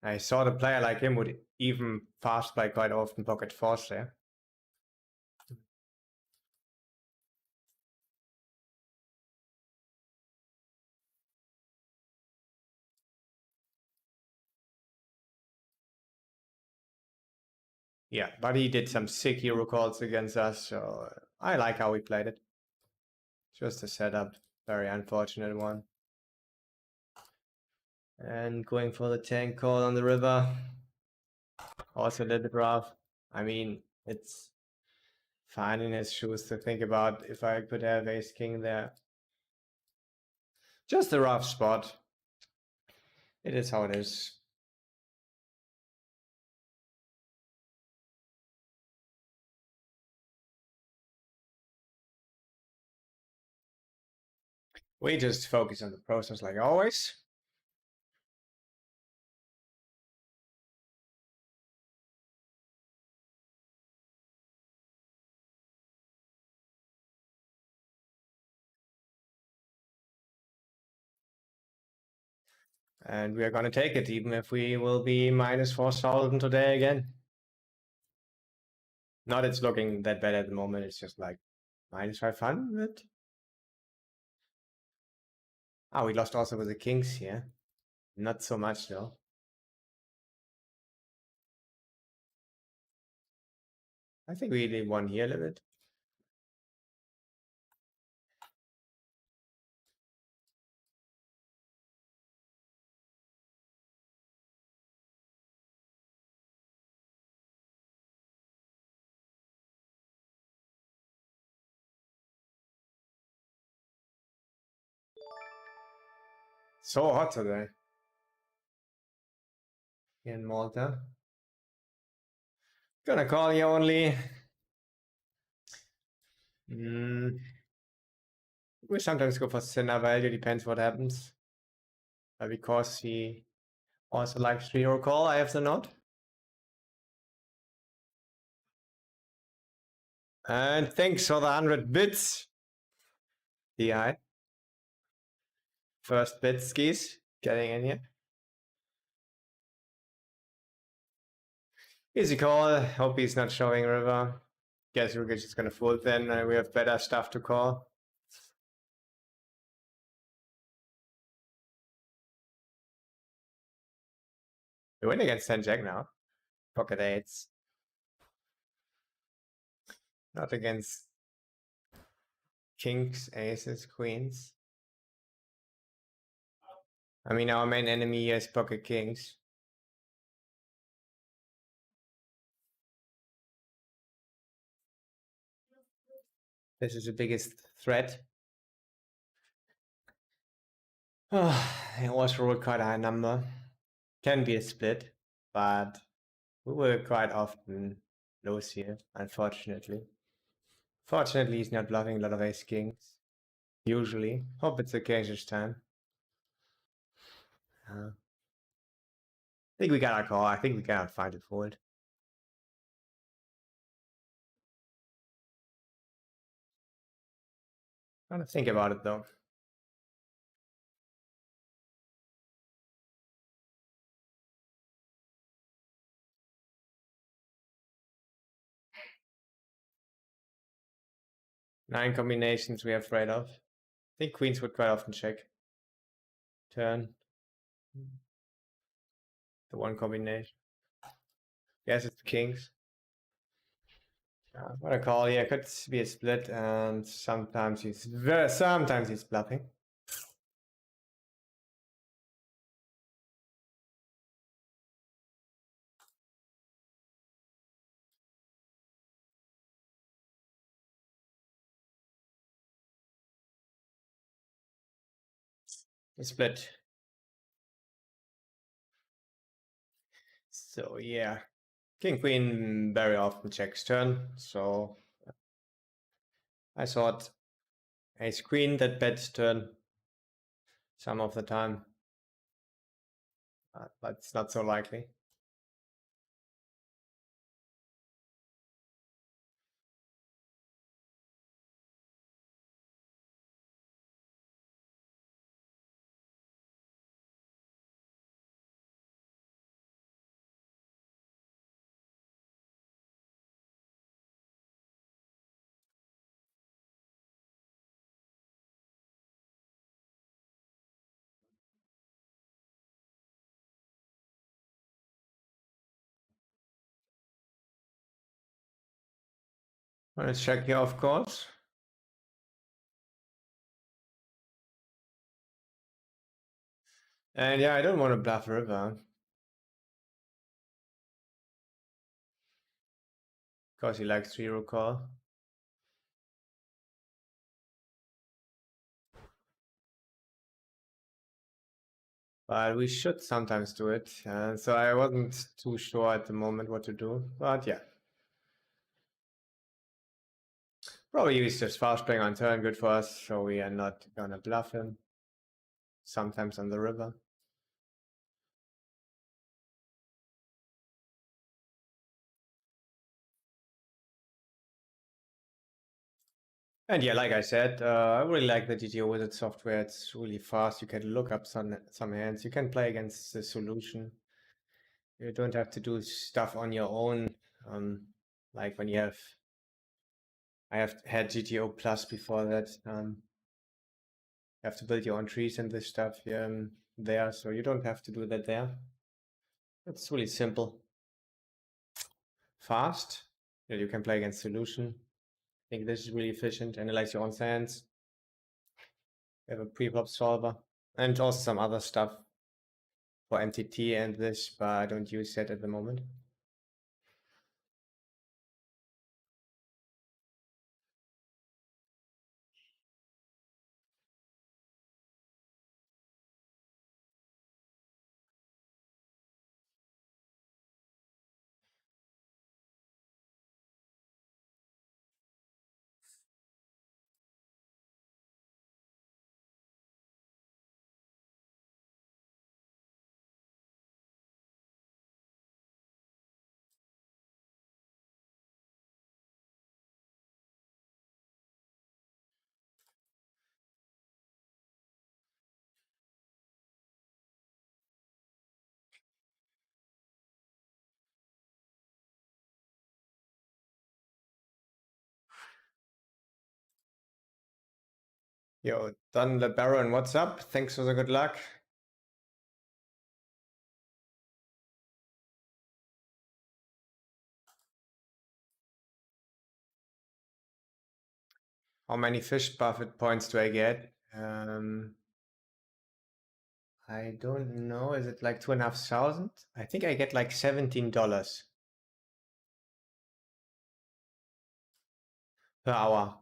I thought a player like him would even fast play quite often pocket fours there. Yeah, but he did some sick hero calls against us, so I like how he played it. Just a setup, very unfortunate one. And going for the tank call on the river. Also a little bit rough. I mean, it's fine in his shoes to think about if I could have ace king there. Just a rough spot. It is how it is. We just focus on the process like always. And we are going to take it, even if we will be minus 4,000 today again. Not it's looking that bad at the moment. It's just like minus 500. Ah, we lost also with the kings here. Not so much though. I think we really won here a little bit. So hot today in Malta. Gonna call you only. We sometimes go for thinner value, depends what happens. Because he also likes hero call, I have the note. And thanks for the 100 bits. DI. First bit skis getting in here. Easy call. Hope he's not showing river. Guess we're just gonna fold then. We have better stuff to call. We win against 10 Jack now. Pocket eights. Not against kings, aces, queens. I mean, our main enemy here is pocket kings. This is the biggest threat. It was rolled quite a high number. Can be a split, but we will quite often lose here, unfortunately. Fortunately, he's not bluffing a lot of ace kings. Usually. Hope it's the case this time. I think we got our call. I think we cannot find a fold. I'm gonna think about it though. Nine combinations we have right off. I think queens would quite often check. Turn. The one combination. Yes, it's kings. What I call here could be a split, and sometimes he's bluffing. A split. So yeah, king queen very often checks turn. So I thought ace queen that bets turn some of the time, but it's not so likely. Let's check here, of course. And yeah, I don't want to bluff river. Because he likes zero call. But we should sometimes do it. So I wasn't too sure at the moment what to do. But yeah. Probably he's just fast playing on turn, good for us. So we are not gonna bluff him. Sometimes on the river. And yeah, like I said, I really like the GTO Wizard software. It's really fast. You can look up some hands. You can play against the solution. You don't have to do stuff on your own. Like when you have, I have had GTO Plus before that. You have to build your own trees and this stuff there, so you don't have to do that there. It's really simple, fast. You can play against solution. I think this is really efficient. Analyze your own hands. You have a pre-flop solver and also some other stuff for MTT and this, but I don't use that at the moment. Yo, Don the Baron, what's up? Thanks for the good luck. How many fish buffet points do I get? I don't know. Is it like 2,500? I think I get like $17 per hour.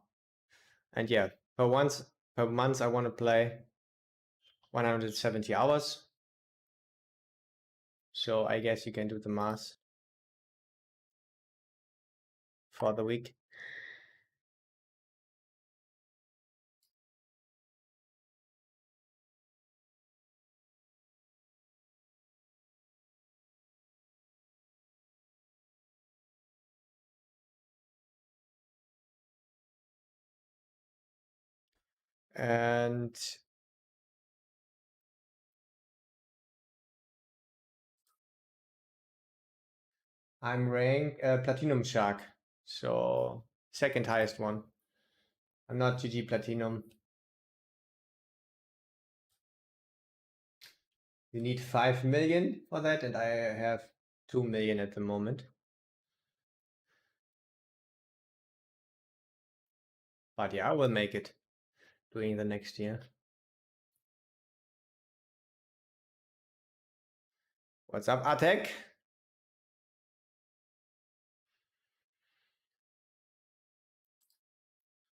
And yeah, per month I want to play 170 hours. So I guess you can do the math for the week. And I'm rank Platinum Shark. So second highest one. I'm not GG Platinum. You need 5 million for that, and I have 2 million at the moment. But yeah, I will make it during the next year. What's up, Atek?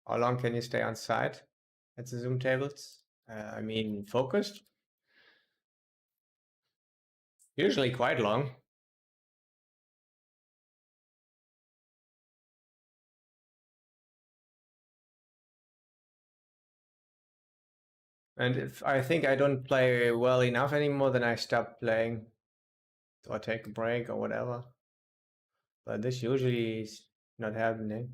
How long can you stay on site at the Zoom tables? I mean, focused? Usually quite long. And if I think I don't play well enough anymore, then I stop playing or take a break or whatever. But this usually is not happening.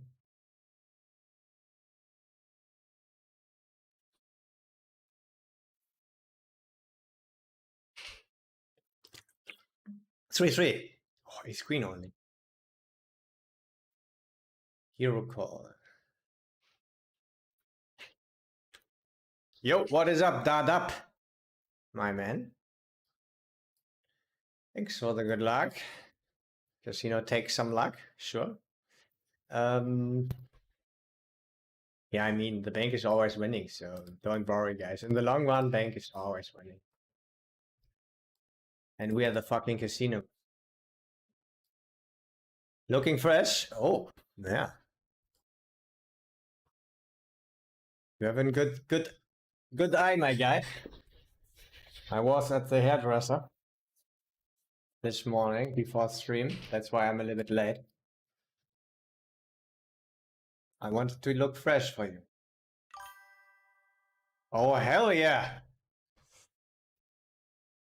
Three. Oh, he's queen only. Hero call. Yo, what is up, Dadap? My man. Thanks for the good luck. Just, take some luck, sure. Yeah, I mean, the bank is always winning, so don't worry, guys. In the long run, bank is always winning. And we are the fucking casino. Looking fresh? Oh, yeah. You have a good eye, my guy. I was at the hairdresser this morning before stream. That's why I'm a little bit late. I wanted to look fresh for you. Oh, hell yeah.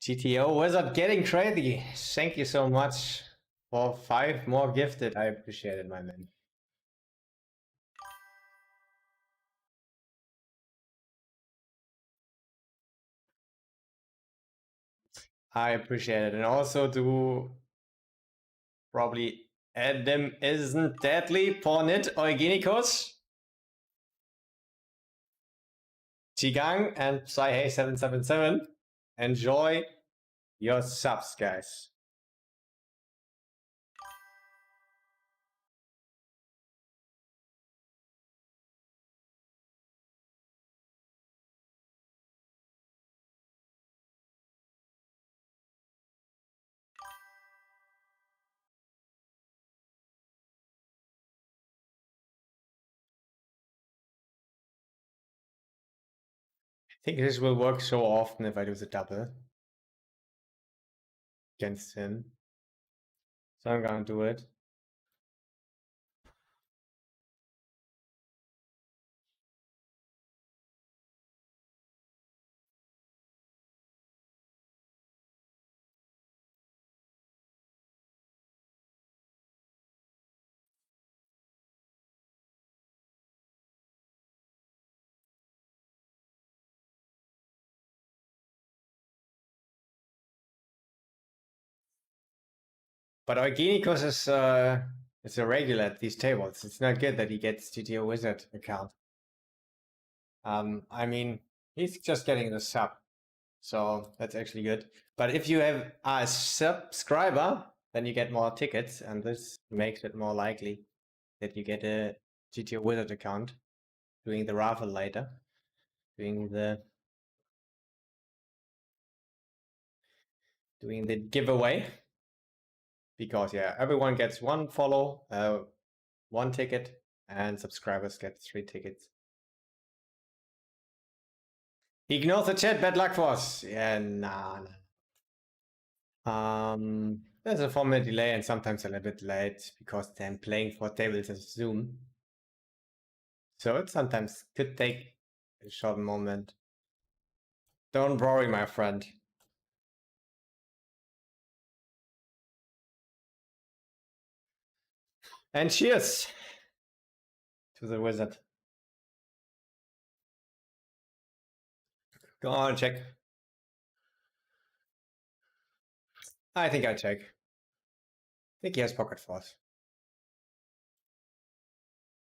GTO Wizard getting crazy. Thank you so much for 5 more gifted. I appreciate it, my man. I appreciate it. And also to probably Adam isn't deadly, Pornit, Eugenicus, Chigang, and Psyhey777. Enjoy your subs, guys. I think this will work so often if I do the double against him. So I'm gonna do it. But Eugenicus is a regular at these tables. It's not good that he gets GTO Wizard account. I mean, he's just getting the sub, so that's actually good. But if you have a subscriber, then you get more tickets, and this makes it more likely that you get a GTO Wizard account doing the raffle later, doing the giveaway. Because yeah, everyone gets one follow, one ticket, and subscribers get 3 tickets. Ignore the chat, bad luck for us. Yeah, nah. There's a 4-minute delay and sometimes a little bit late because I'm playing 4 tables as Zoom. So it sometimes could take a short moment. Don't worry, my friend. And cheers to the wizard. Go on, check. I think I check. I think he has pocket fours.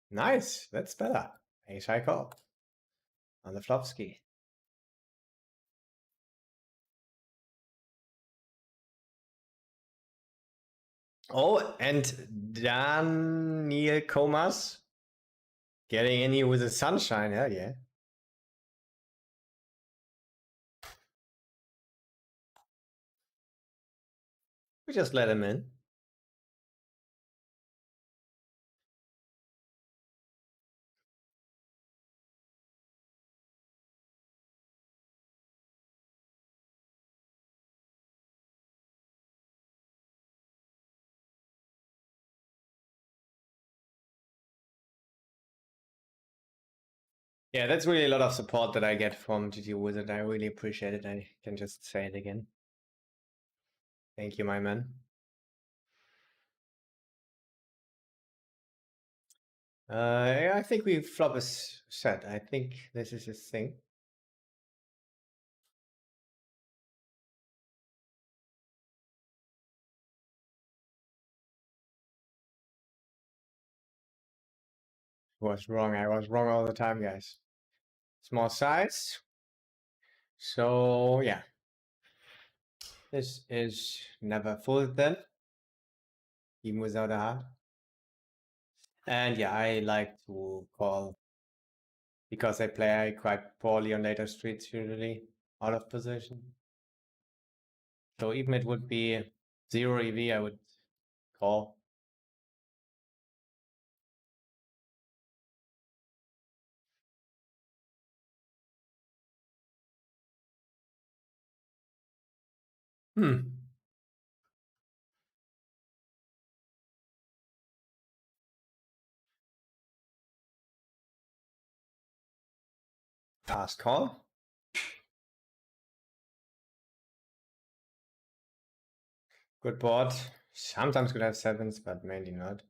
Nice, that's better. Ace high call on the flop ski. Oh, and Daniel Comas getting in here with the sunshine. Hell yeah. We just let him in. Yeah, that's really a lot of support that I get from GT Wizard. I really appreciate it. I can just say it again. Thank you, my man. I think we flop is set. I think this is his thing. Was wrong. I was wrong all the time, guys. Small size. So yeah. This is never full then. Even without a heart. And yeah, I like to call because I play quite poorly on later streets usually, out of position. So even it would be 0 EV, I would call. Fast call. Good board. Sometimes could have sevens, but mainly not.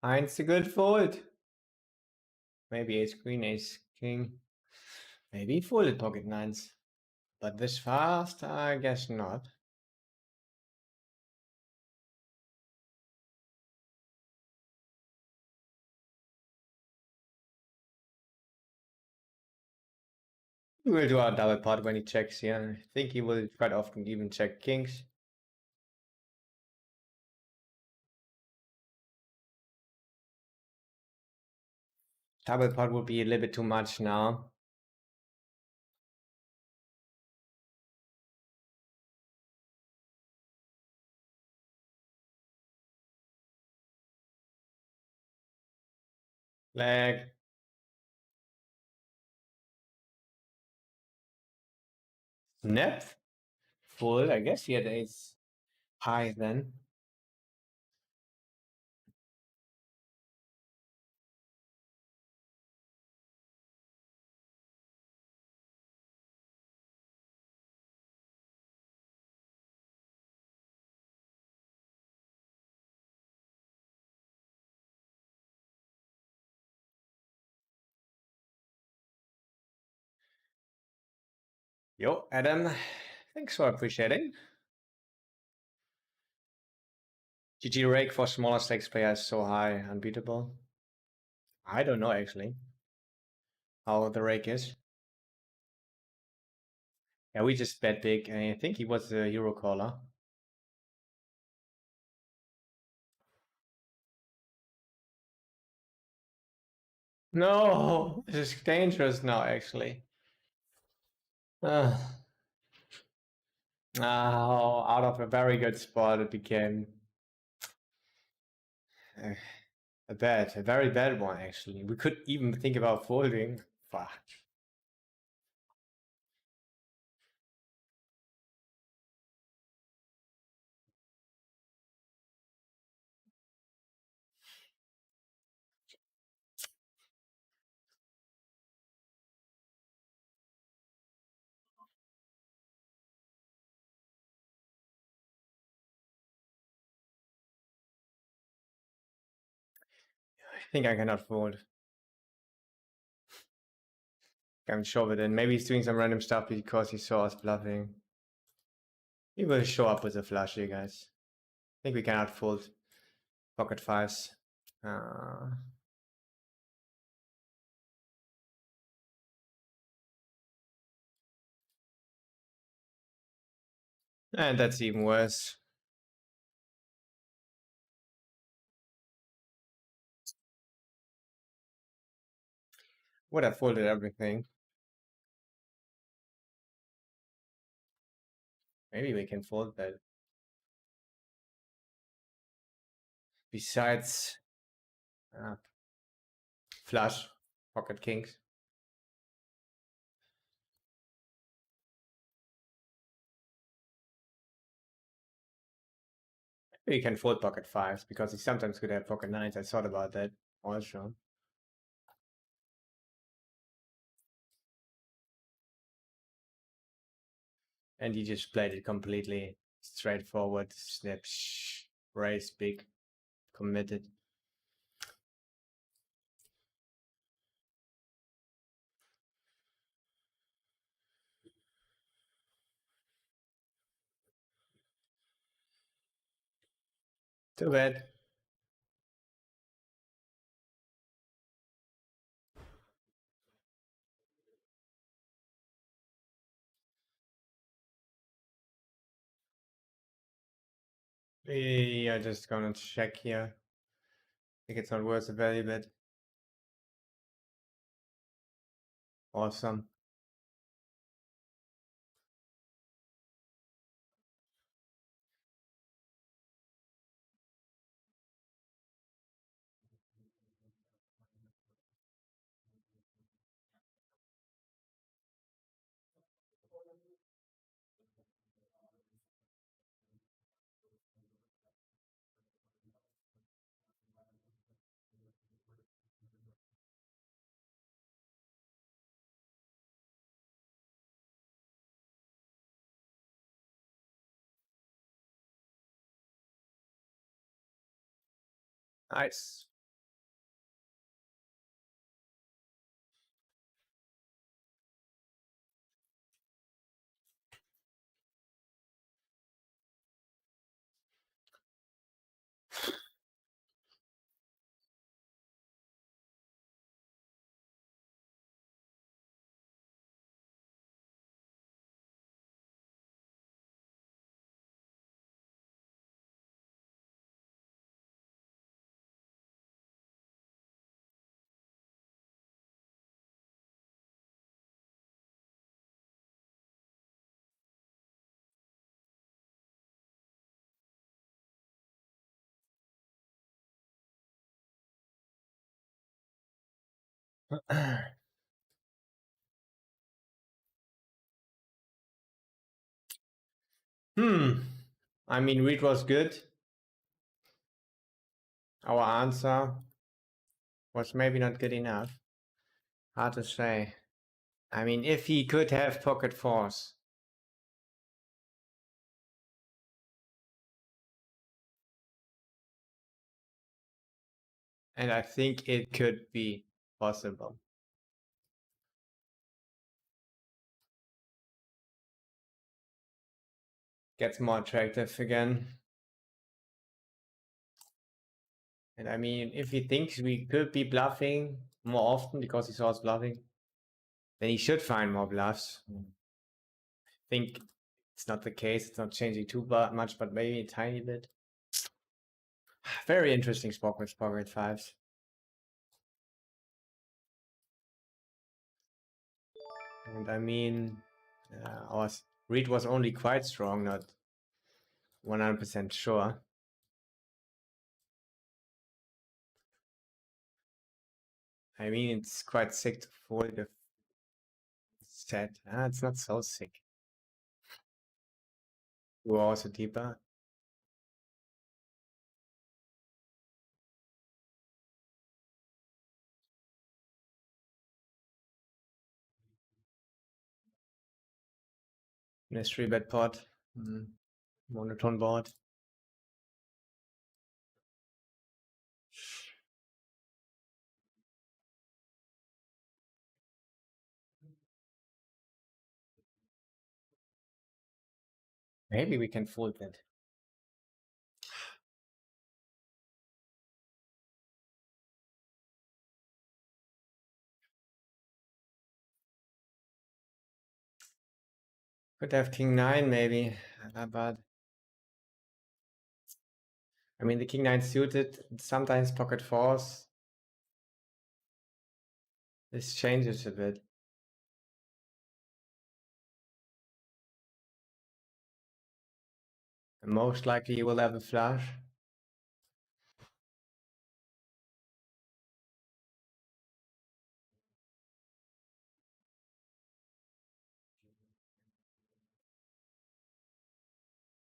Eins a good fold. Maybe ace queen, ace king. Maybe folded pocket nines. But this fast, I guess not. We will do our double pot when he checks here. I think he will quite often even check kings. Double pot would be a little bit too much now. Leg. Snap. Full. I guess he had ace high then. Yo, Adam, thanks for appreciating. GG rake for smaller stakes players so high, unbeatable. I don't know actually how the rake is. Yeah, we just bet big, and I think he was the Euro caller. No, this is dangerous now actually. Uh, now, out of a very good spot, it became uh, a very bad one actually. We could even think about folding. Fuck. I think I cannot fold. Can shove it in. Maybe he's doing some random stuff because he saw us bluffing. He will show up with a flush here, guys. I think we cannot fold pocket fives. Uh, and that's even worse. Would have folded everything. Maybe we can fold that. Besides flush, pocket kings. We can fold pocket fives because he sometimes could have pocket nines. I thought about that also. And he just played it completely straightforward. Snap, raise big, committed. Too bad. We are just gonna check here. I think it's not worth a value bet. Awesome. Nice. I mean, read was good. Our answer was maybe not good enough. Hard to say. I mean, if he could have pocket fours. And I think it could be possible. gets more attractive again. And I mean, if he thinks we could be bluffing more often because he saw us bluffing, then he should find more bluffs. I think it's not the case. It's not changing too much, but maybe a tiny bit. Very interesting spot with pocket fives. And I mean, our read was only quite strong, not 100% sure. I mean, it's quite sick to fold a set. It's not so sick. We're also deeper. Mystery bet pot. Monotone board. Maybe we can fold that. Could have king nine maybe, but I mean the king nine suited. Sometimes pocket fours. This changes a bit. And most likely you will have a flush.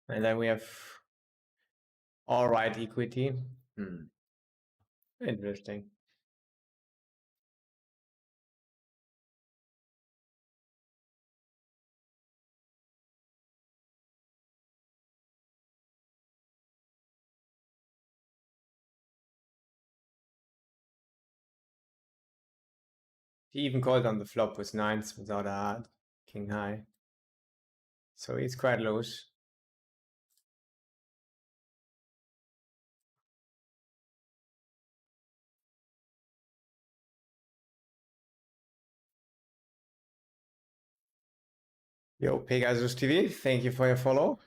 And then we have all right equity. Interesting. He even called on the flop with nines without a heart, king high. So he's quite loose. Yo, Pegasus TV, thank you for your follow.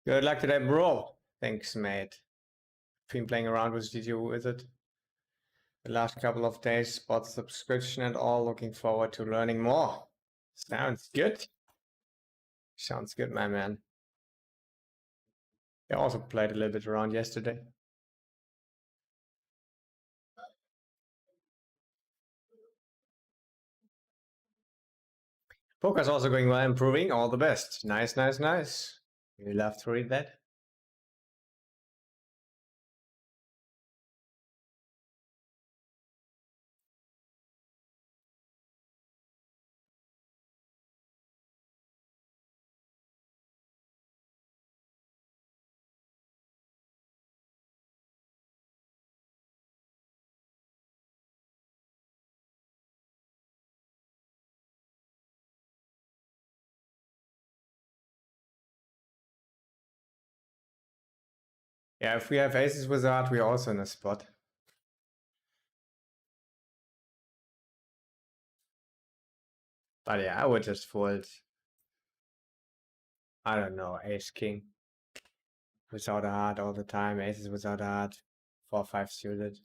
Good luck today, bro. Thanks, mate. Been playing around with GTO with it the last couple of days, bought subscription and all. Looking forward to learning more. Sounds good. Sounds good, my man. I also played a little bit around yesterday. Poker's also going well, improving. All the best. Nice, nice, nice. You love to read that. Yeah, if we have aces with heart, we're also in a spot. But yeah, I would just fold. I don't know, ace king without a heart all the time, aces without a heart, 4-5 suited.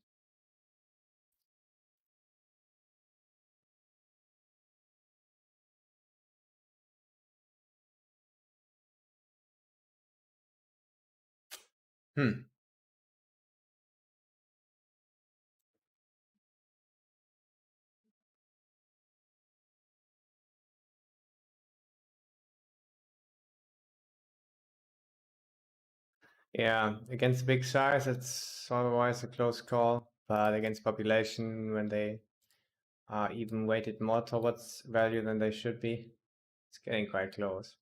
Yeah, against big size, it's otherwise a close call. But against population, when they are even weighted more towards value than they should be, it's getting quite close.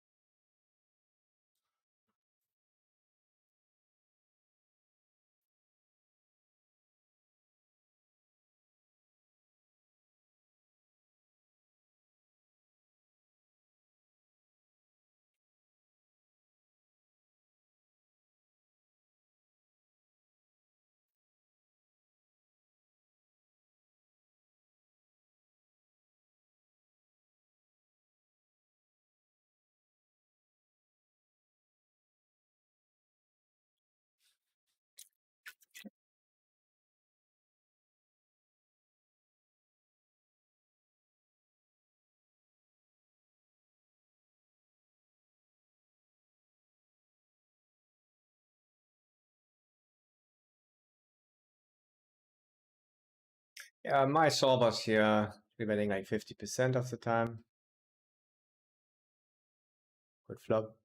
Yeah, my solvers here betting like 50% of the time. Good flop.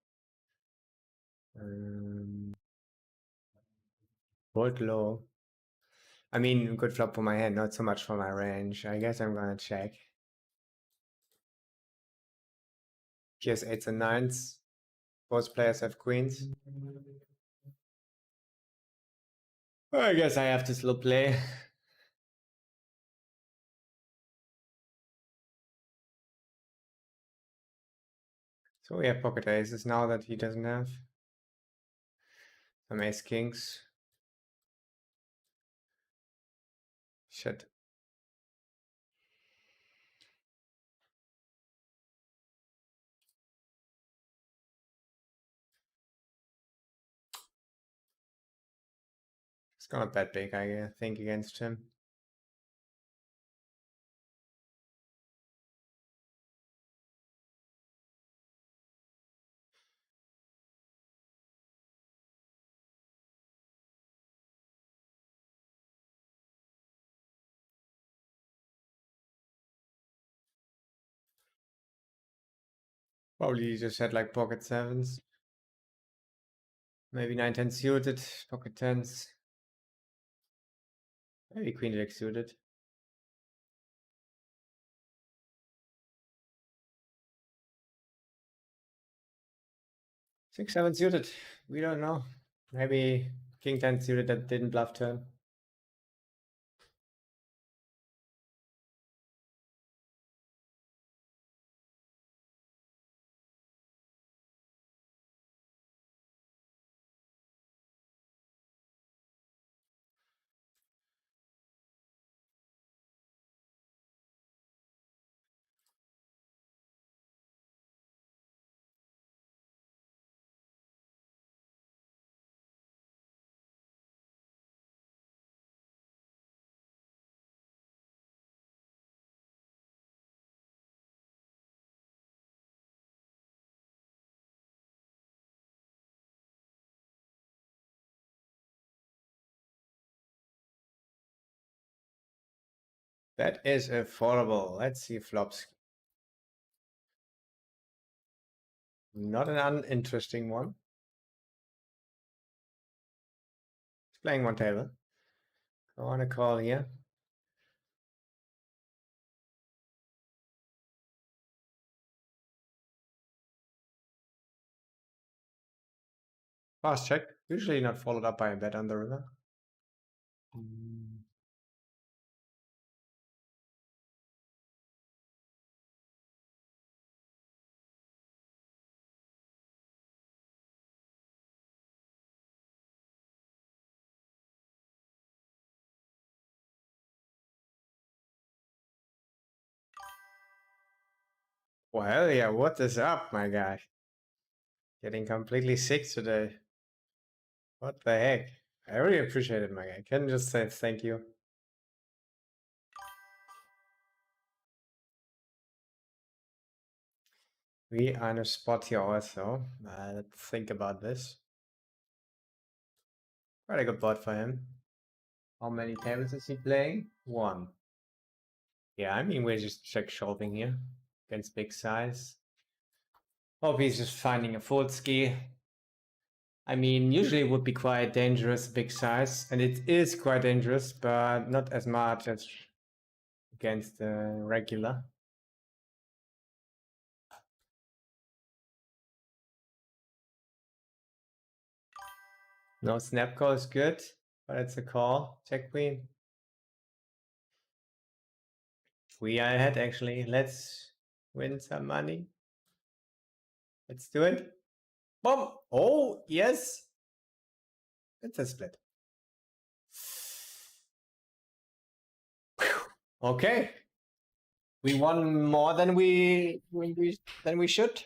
Fold low. I mean, good flop for my hand, not so much for my range. I guess I'm gonna check. He has 8s and 9s. Both players have queens. Well, I guess I have to slow play. So we have pocket aces now that he doesn't have. Some ace kings. Shit. It's gonna bet big, I think, against him. Probably just had like pocket sevens. Maybe 9-10 suited, pocket tens. Maybe queen jack suited. 6-7 suited. We don't know. Maybe king 10 suited that didn't bluff turn. That is affordable. Let's see flops. Not an uninteresting one. He's playing one table. I want to call here. Fast check. Usually not followed up by a bet on the river. Well, yeah, what is up, my guy? Getting completely sick today. What the heck? I really appreciate it, my guy. Can just say thank you. We are in a spot here also. Let's think about this. Quite a good board for him. How many tables is he playing? One. Yeah, I mean, we're just check shoving here against big size. Hope he's just finding a fold ski. I mean, usually it would be quite dangerous, big size, and it is quite dangerous, but not as much as against the regular. No snap call is good, but it's a call. Check queen. We are ahead actually. Let's win some money. Let's do it. Boom! Oh, yes! It's a split. Okay. We won more than we should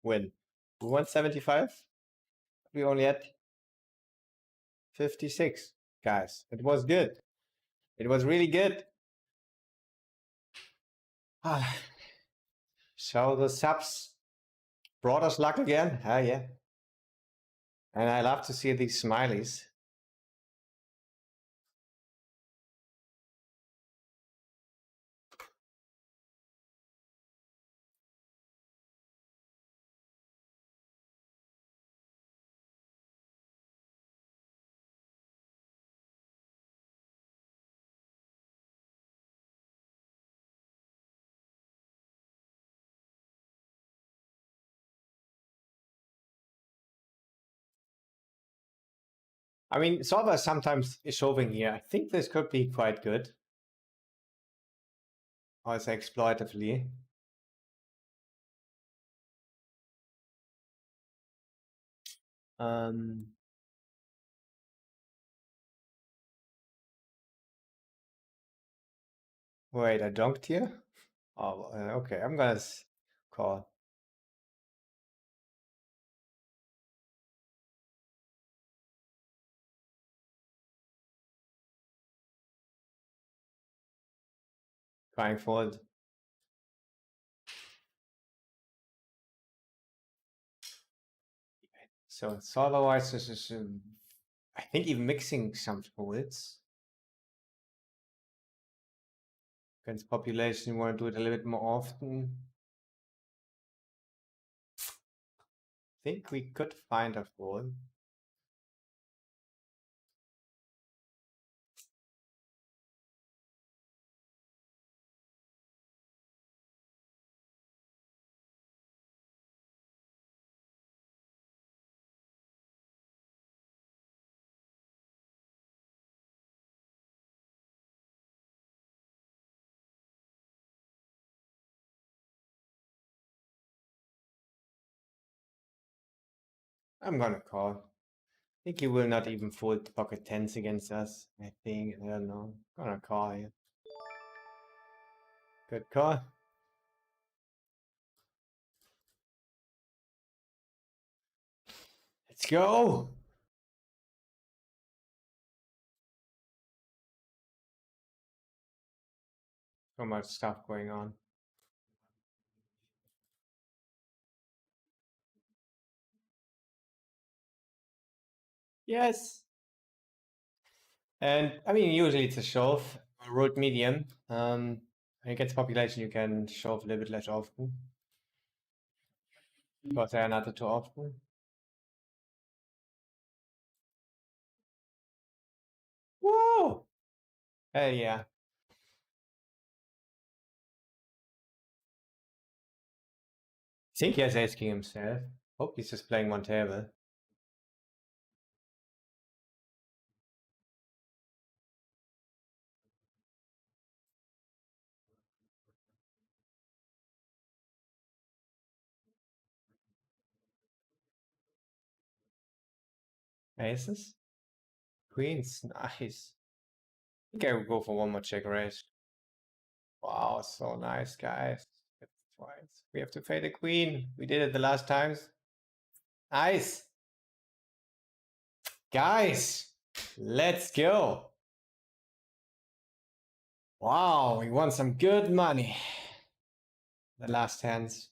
win. We won 75. We only had 56. Guys, it was good. It was really good. So the subs brought us luck again. Yeah. And I love to see these smileys. I mean, solver sometimes is shoving here. I think this could be quite good. Also exploitatively. Wait, I donked here? Oh, okay, I'm gonna call. Going forward. So solver-wise, this is, I think even mixing some folds. Against population, you want to do it a little bit more often. I think we could find a fold. I'm gonna call. I think he will not even fold pocket tens against us. I think, I don't know. Gonna call here. Good call. Let's go. So much stuff going on. Yes. And I mean, usually it's a shove, root medium. Against population, you can shove a little bit less often. Because they are not too often. Whoa! Hell yeah. I think he has ace king himself. Hope he's just playing one table. Aces? Queens? Nice. I think I will go for one more check raise. Wow, so nice, guys. Twice. We have to fade a queen. We did it the last times. Nice. Guys, let's go. Wow, we won some good money. The last hands.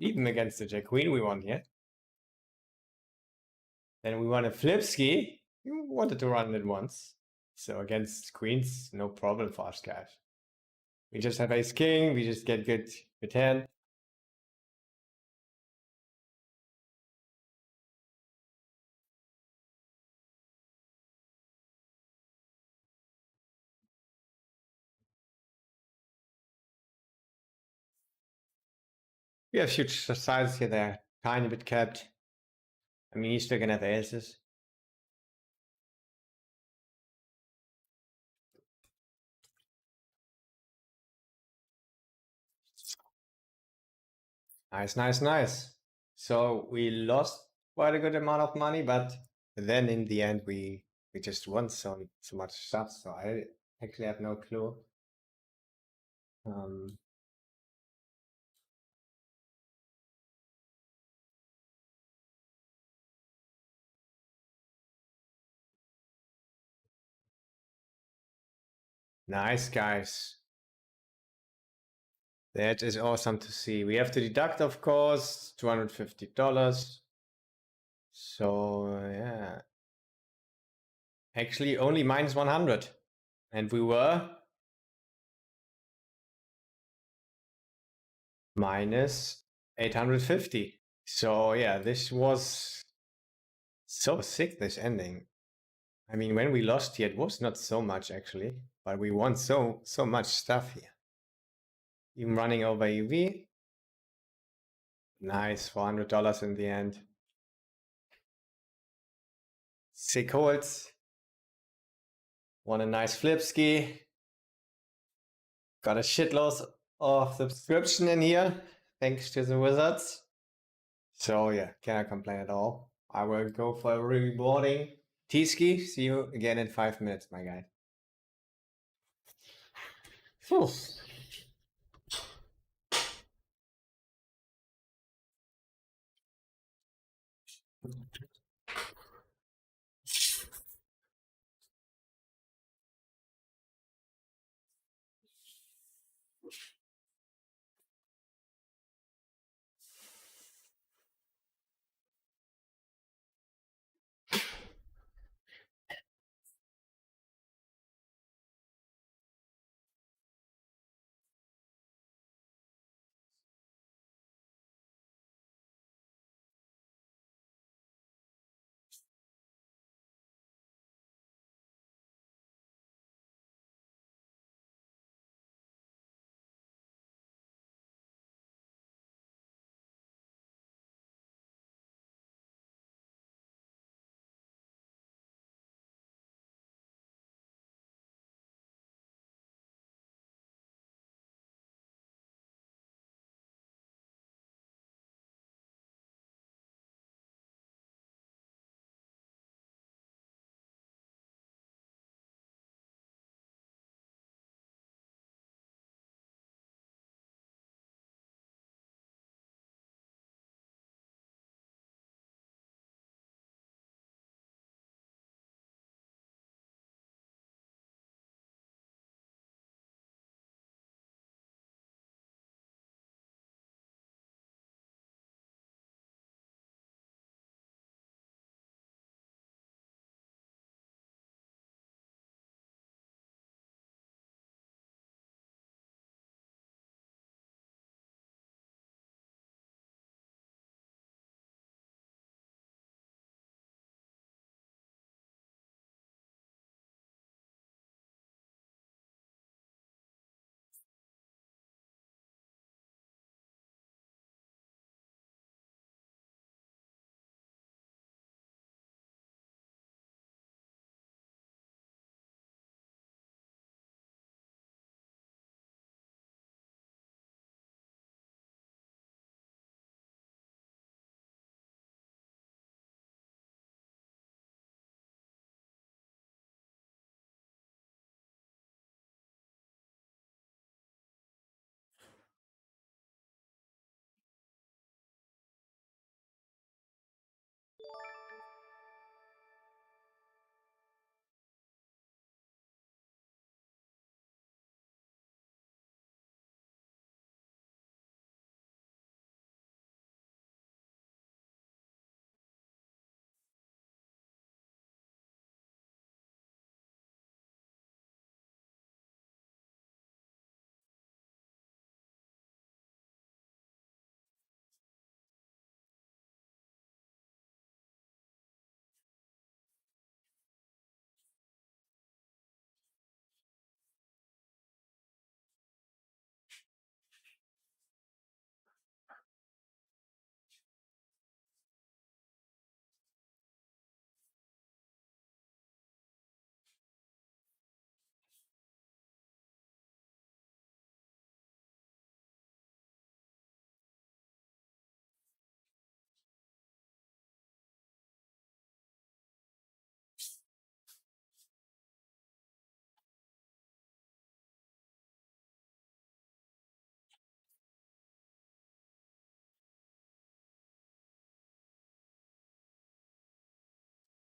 Even against the Jack Queen we won here. Then we won a flip ski. We wanted to run it once. So against queens, no problem for us, guys. We just have ace king. We just get good hand. We have huge sizes here. They're tiny bit capped. I mean, he's still gonna have aces. Nice, nice, nice. So we lost quite a good amount of money, but then in the end we just won so much stuff. So I actually have no clue. Nice, guys. That is awesome to see. We have to deduct, of course, $250. So yeah, actually only minus 100, and we were minus 850. So yeah, this was so sick, this ending. I mean, when we lost here, it was not so much actually, but we won so much stuff here. Even running over EV. Nice, $400 in the end. Sick holds. Want a nice flip ski. Got a shitload of subscription in here, thanks to the wizards. So yeah, cannot complain at all. I will go for a rewarding T-ski. See you again in 5 minutes, my guy. Phew.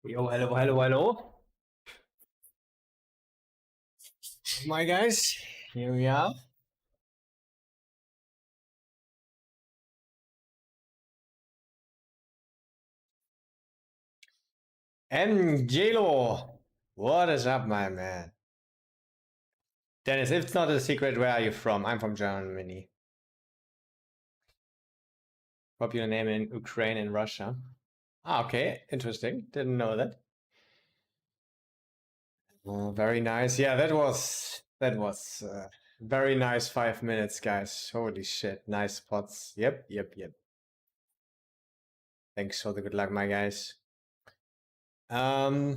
Yo, hello, hello, hello. My guys, here we are. And JLo, what is up, my man? Dennis, if it's not a secret, where are you from? I'm from Germany. Popular name in Ukraine and Russia. Ah, okay, interesting. Didn't know that. Oh, very nice. Yeah, that was very nice 5 minutes, guys. Holy shit, nice spots. Yep, yep, yep. Thanks for the good luck, my guys. Yeah.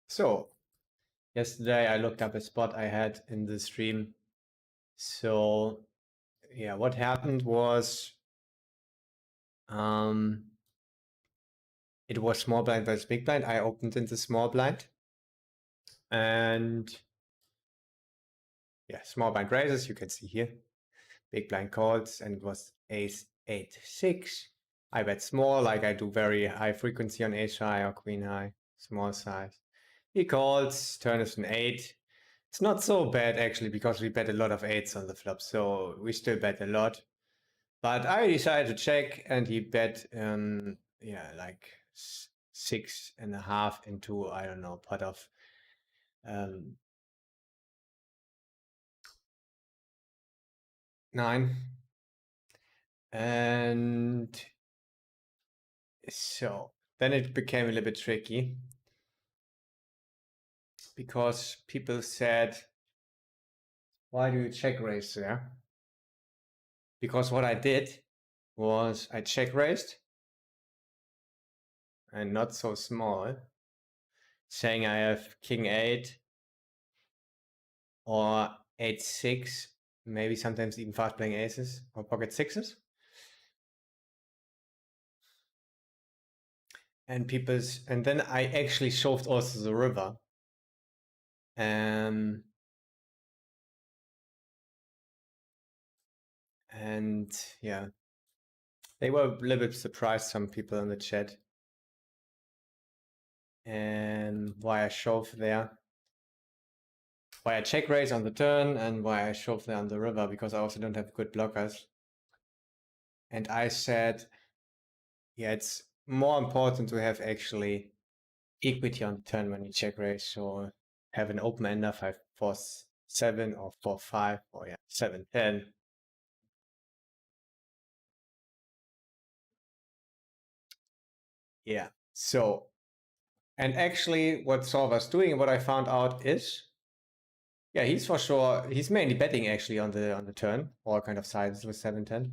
So yesterday I looked up a spot I had in the stream. So yeah, what happened was it was small blind versus big blind. I opened in the small blind, and yeah, small blind raises, you can see here. Big blind calls, and it was ace 8-6. I bet small, like I do very high frequency on ace high or queen high, small size. He calls, turn is an 8. It's not so bad actually, because we bet a lot of 8s on the flop, so we still bet a lot. But I decided to check, and he bet yeah, like 6.5 into, I don't know, pot of 9. And so then it became a little bit tricky, because people said, why do you check raise there? Because what I did was I check raised, and not so small, saying I have king 8 or 8-6, maybe sometimes even fast playing aces or pocket sixes. And then I actually shoved also the river. And yeah, they were a little bit surprised, some people in the chat, and why I shove there, why I check raise on the turn, and why I shove there on the river, because I also don't have good blockers. And I said, yeah, it's more important to have actually equity on the turn when you check raise. So have an open ender 5-4-7 or 4-5 or yeah 7-10. Yeah. So, and actually what Solver's doing and what I found out is, yeah, he's for sure, he's mainly betting actually on the turn, all kind of sizes with 7-10.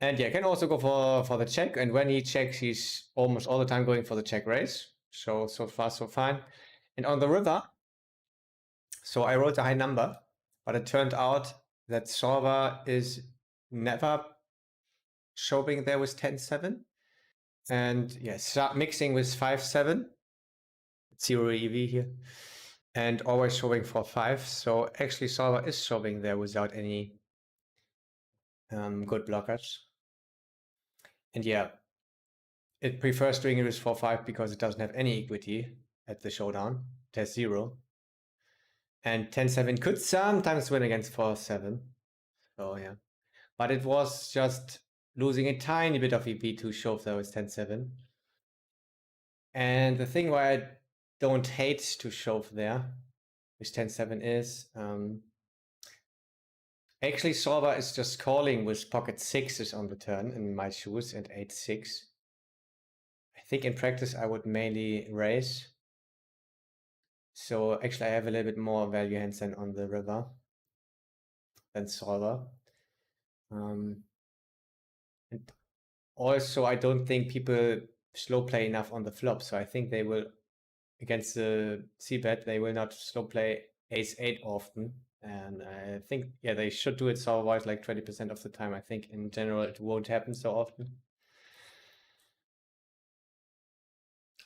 And yeah, can also go for the check. And when he checks, he's almost all the time going for the check raise. So far so fine. And on the river, so I wrote a high number, but it turned out that Solver is never shoving there with 10-7. And yes, mixing with 5-7, 0 EV here, and always shoving for 5. So actually Solver is shoving there without any good blockers. And yeah, it prefers doing it with 4-5 because it doesn't have any equity at the showdown. It has 0. And 10-7 could sometimes win against 4-7. So yeah. But it was just losing a tiny bit of EP to shove there with 10-7. And the thing why I don't hate to shove there with 10-7 is actually Solver is just calling with pocket sixes on the turn in my shoes and 8-6. I think in practice I would mainly raise. So actually I have a little bit more value hands than on the river than Solver. And also I don't think people slow play enough on the flop. So I think they will, against the c-bet, they will not slow play ace-8 often. And I think, yeah, they should do it solver-wise like 20% of the time. I think in general it won't happen so often.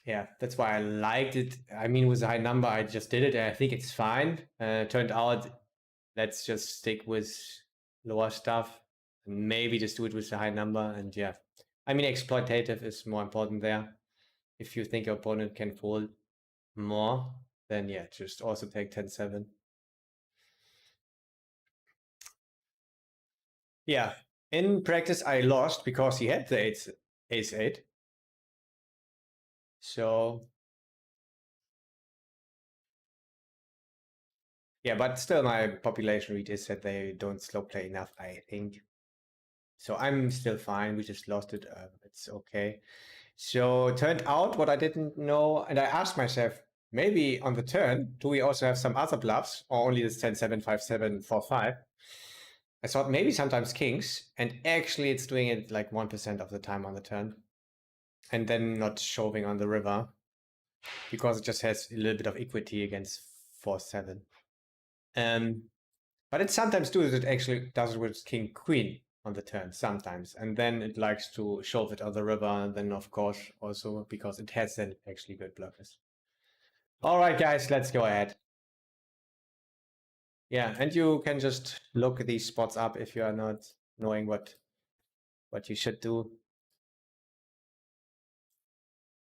Yeah, that's why I liked it. I mean, with a high number, I just did it, and I think it's fine. Turned out, let's just stick with lower stuff, and maybe just do it with a high number. And yeah, I mean, exploitative is more important there. If you think your opponent can fold more, then yeah, just also take 10-7. Yeah, in practice, I lost because he had the ace-8. So yeah, but still my population read is that they don't slow play enough, I think. So I'm still fine. We just lost it. It's okay. So it turned out what I didn't know, and I asked myself, maybe on the turn, do we also have some other bluffs, or only this 10-7, 5-7, 4-5? I thought maybe sometimes kings, and actually it's doing it like 1% of the time on the turn. and then not shoving on the river, because it just has a little bit of equity against 4-7. But it sometimes does it with king queen on the turn sometimes, and then it likes to shove it on the river, and then of course also because it has then actually good blockers. All right, guys, let's go ahead. Yeah, and you can just look these spots up if you are not knowing what you should do.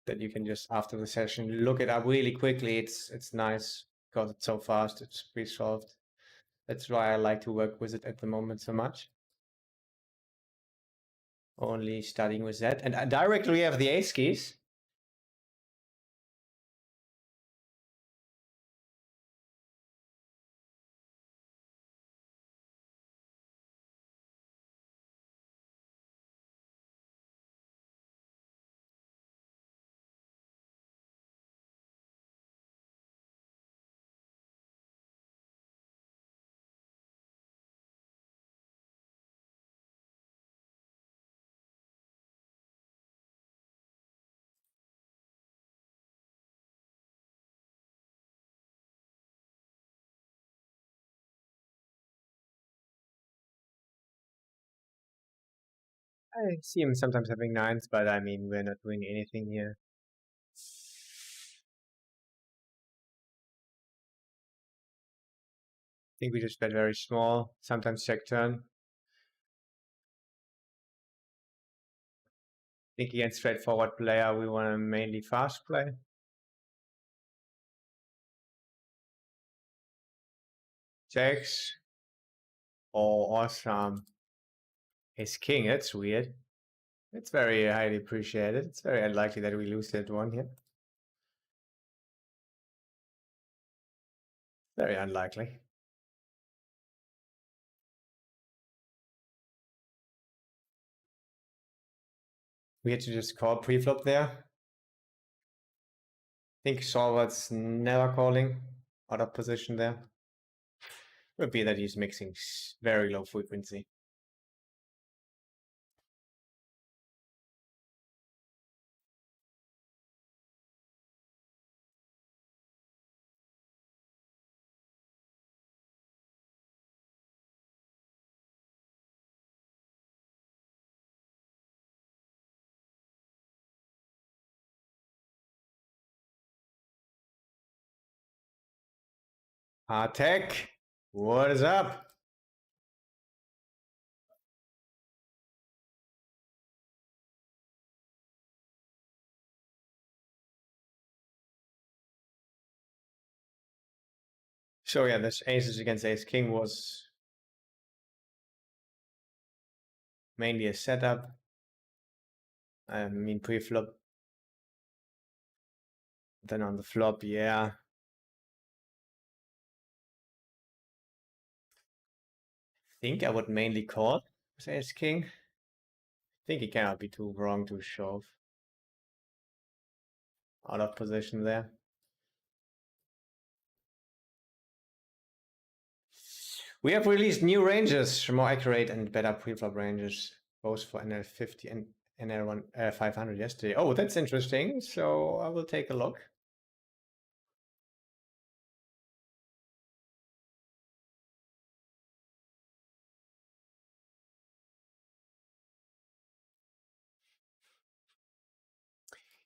Then you can just after the session look it up really quickly. It's nice because it's so fast. It's pre-solved. That's why I like to work with it at the moment so much. Only studying with that, and directly we have the ace keys. I see him sometimes having nines, but I mean, we're not doing anything here. I think we just bet very small, sometimes check turn. I think against straightforward player, we want to mainly fast play. Checks. Oh, awesome. Ace king, that's weird. It's very highly appreciated. It's very unlikely that we lose that one here. Very unlikely. We had to just call pre-flop there. I think Solver's never calling out of position there. Would be that he's mixing very low frequency. Tech, what is up? So yeah, this aces against ace king was mainly a setup. I mean pre-flop. Then on the flop, yeah. I think I would mainly call with ace king. I think he cannot be too wrong to shove. Out of position there. We have released new ranges, more accurate and better pre-flop ranges, both for NL50 and NL 500 yesterday. Oh, that's interesting. So I will take a look.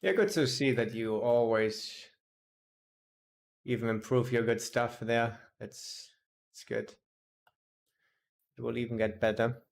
Yeah, good to see that you always even improve your good stuff there. It's good. It will even get better.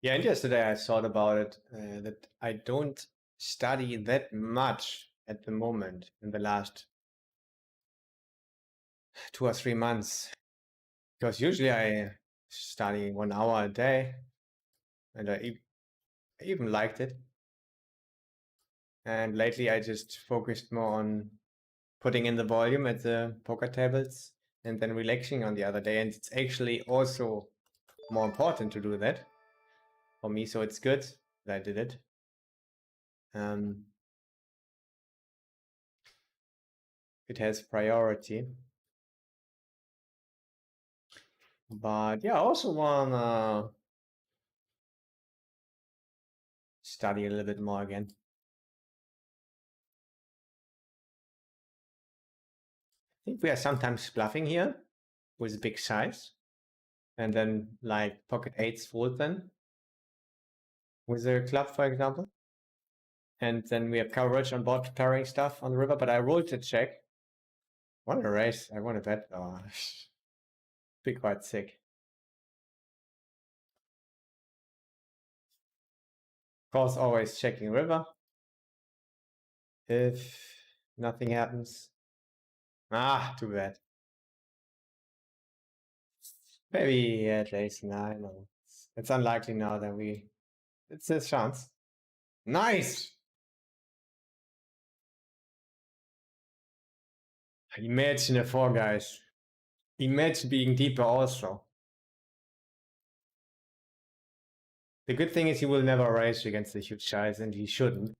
Yeah, and yesterday I thought about it that I don't study that much at the moment in the last 2 or 3 months because usually I study 1 hour a day, and I even liked it. And lately I just focused more on putting in the volume at the poker tables and then relaxing on the other day. And it's actually also more important to do that for me, so it's good that I did it. Um, it has priority. But yeah, I also wanna study a little bit more again. I think we are sometimes bluffing here with a big size, and then like pocket eights fold then with a club, for example. And then we have coverage on board pairing stuff on the river, but I rolled a check. What a race. I won a bet. Oh, be quite sick. Of course, always checking river. If nothing happens. Ah, too bad. Maybe at ace nine. Or it's unlikely now that it's a chance. Nice! Imagine a four, guys. Imagine being deeper also. The good thing is he will never raise against the huge size, and he shouldn't.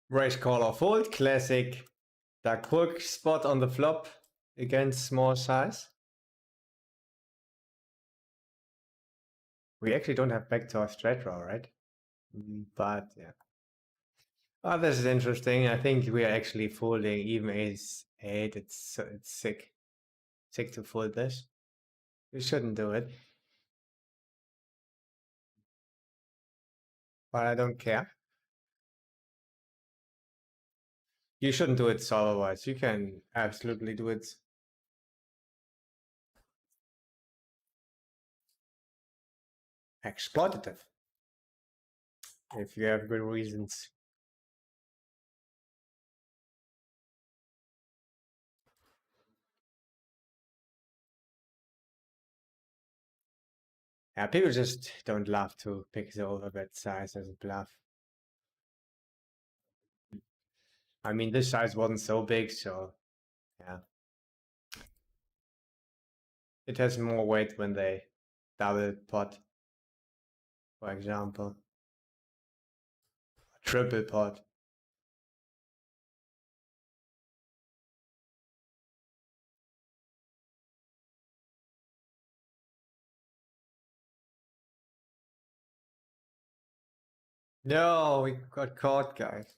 Raise, call, or fold. Classic dark hook spot on the flop against small size. We actually don't have backdoor straight draw, right? But yeah. Oh, this is interesting. I think we are actually folding even ace eight. It's sick. Sick to fold this. You shouldn't do it. But I don't care. You shouldn't do it solo wise. You can absolutely do it exploitative if you have good reasons. Yeah, people just don't love to pick the overbet size as a bluff. I mean, this size wasn't so big, so yeah. It has more weight when they double pot, for example. Triple pot. No, we got caught, guys.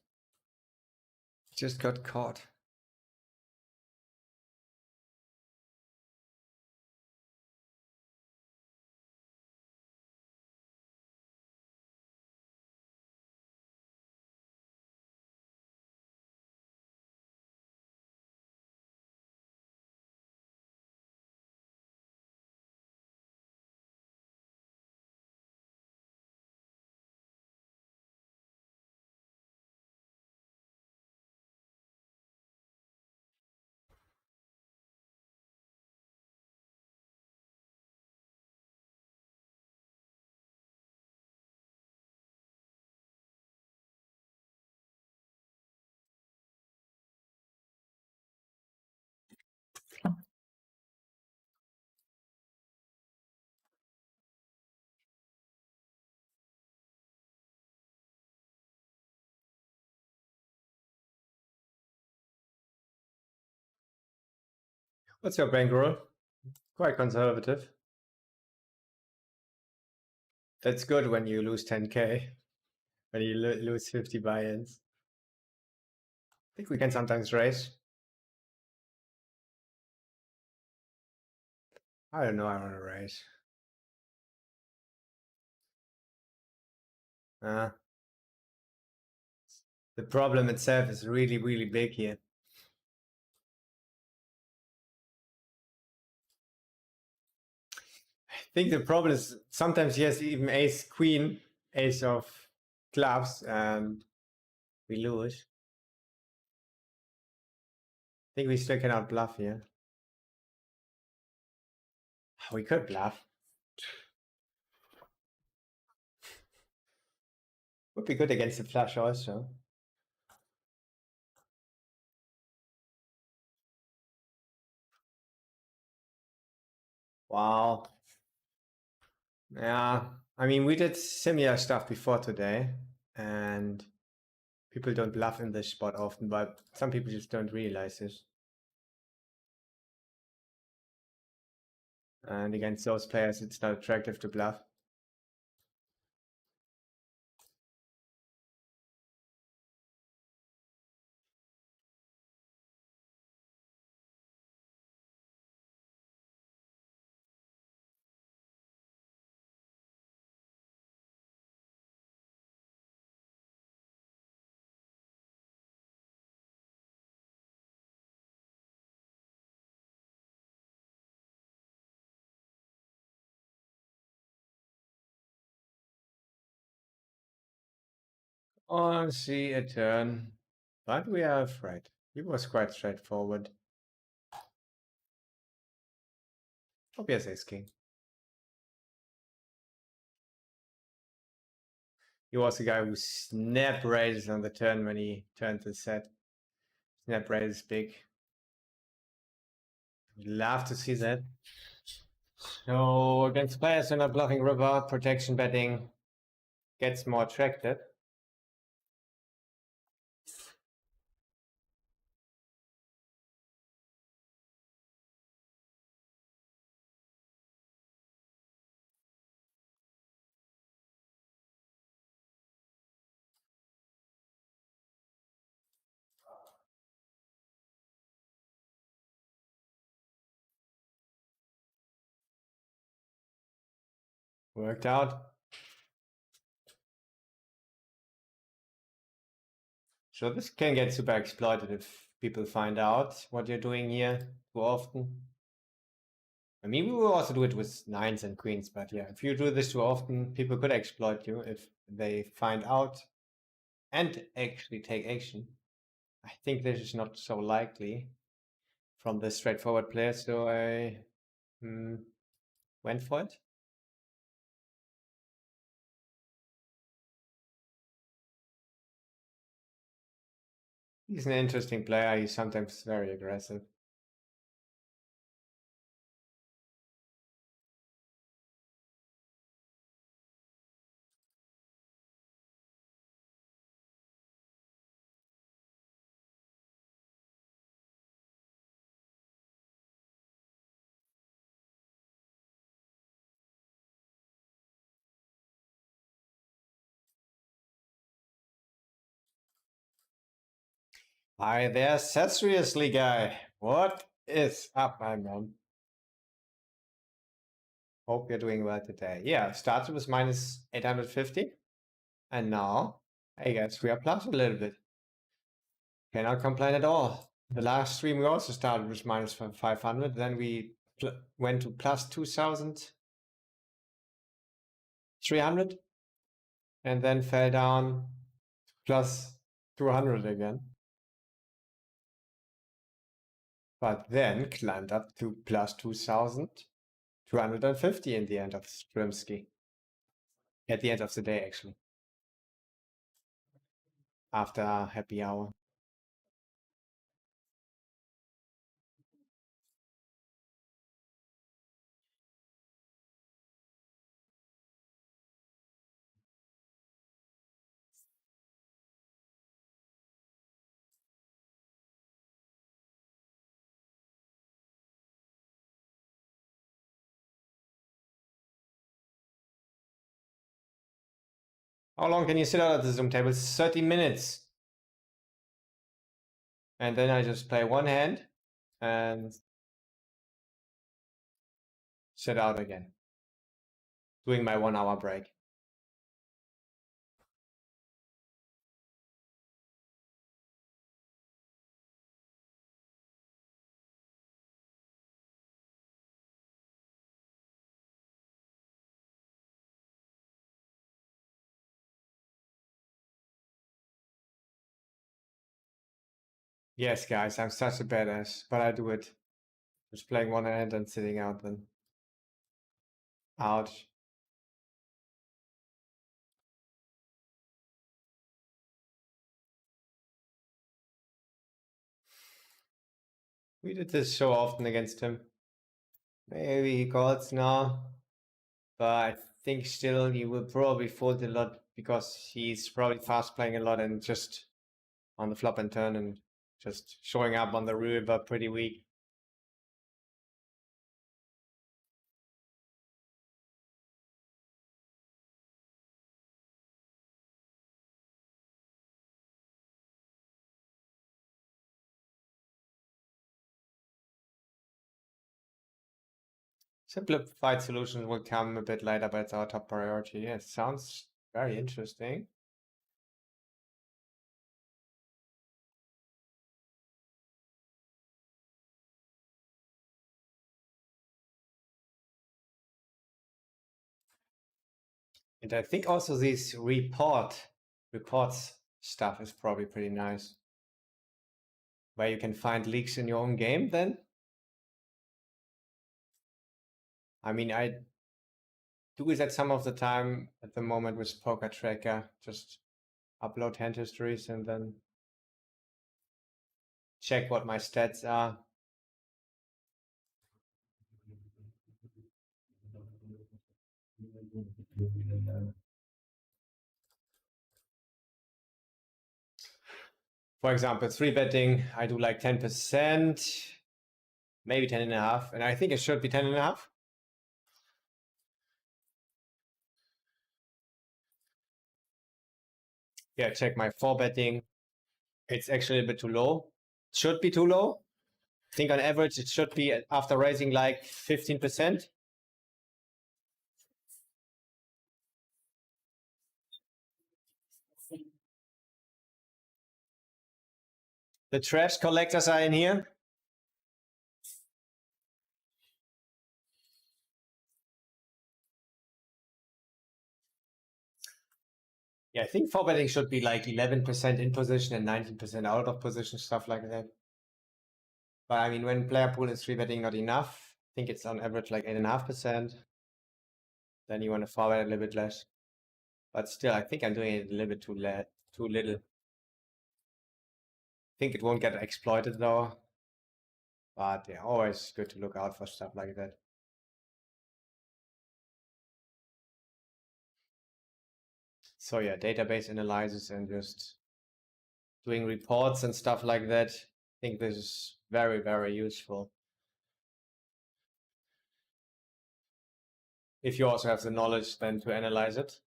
Just got caught. What's your bankroll? Quite conservative. That's good when you lose 10K, when you lose 50 buy-ins. I think we can sometimes raise. I don't know, I want to raise. Uh, the problem itself is really, really big here. I think the problem is sometimes he has even ace queen, ace of clubs, and we lose. I think we still cannot bluff here. We could bluff. Would be good against the flush also. Wow. Yeah, I mean, we did similar stuff before today, and people don't bluff in this spot often, but some people just don't realize this. And against those players, it's not attractive to bluff. Oh, see a turn. But we are afraid. It was quite straightforward. Hope he has ace king. He was the guy who snap raises on the turn when he turned the set. Snap raise big. Love to see that. So against players who are not bluffing river, protection betting gets more attracted. Worked out. So this can get super exploited if people find out what you're doing here too often. I mean, we will also do it with nines and queens, but yeah, if you do this too often, people could exploit you if they find out and actually take action. I think this is not so likely from the straightforward player, so I went for it. He's an interesting player. He's sometimes very aggressive. Hi there, said seriously, guy. What is up, my man? Hope you're doing well today. Yeah, started with minus 850, and now I guess we are plus a little bit. Cannot complain at all. The last stream we also started with minus 500, then we went to plus 2,300, and then fell down plus 200 again. But then climbed up to plus 2,250 in the end of Strimsky. At the end of the day, actually, after happy hour. How long can you sit out at the Zoom table? 30 minutes. And then I just play one hand and sit out again, doing my 1 hour break. Yes, guys, I'm such a badass, but I do it. Just playing one hand and sitting out then. Ouch. We did this so often against him. Maybe he calls now, but I think still he will probably fold a lot because he's probably fast playing a lot and just on the flop and turn and just showing up on the river pretty weak. Simplified solution will come a bit later, but it's our top priority. Yeah, it sounds very interesting. And I think also this reports stuff is probably pretty nice. Where you can find leaks in your own game then. I mean, I do that some of the time at the moment with Poker Tracker. Just upload hand histories and then check what my stats are. For example, 3-betting, I do like 10%, maybe 10.5, and I think it should be 10.5. Yeah, check my 4-betting. It's actually a bit too low. Should be too low. I think on average it should be after raising like 15%. The trash collectors are in here. Yeah, I think 4-betting should be like 11% in position and 19% out of position, stuff like that. But I mean, when player pool is 3-betting not enough, I think it's on average like 8.5%. Then you want to 4-bet a little bit less. But still, I think I'm doing it a little bit too little. I think it won't get exploited though. But yeah, always good to look out for stuff like that. So yeah, database analysis and just doing reports and stuff like that. I think this is very, very useful. If you also have the knowledge then to analyze it.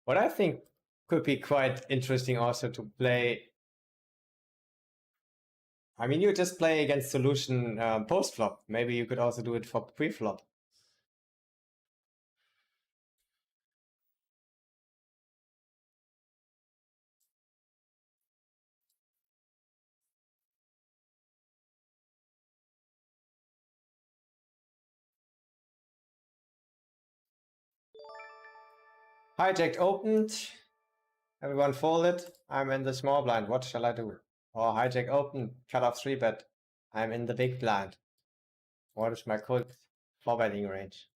What I think could be quite interesting also to play. I mean, you just play against solution post-flop. Maybe you could also do it for pre-flop. Hijacked opened. Everyone folded. I'm in the small blind. What shall I do? Or hijack open, cut off 3-bet. I'm in the big blind. What is my quick 4-betting range?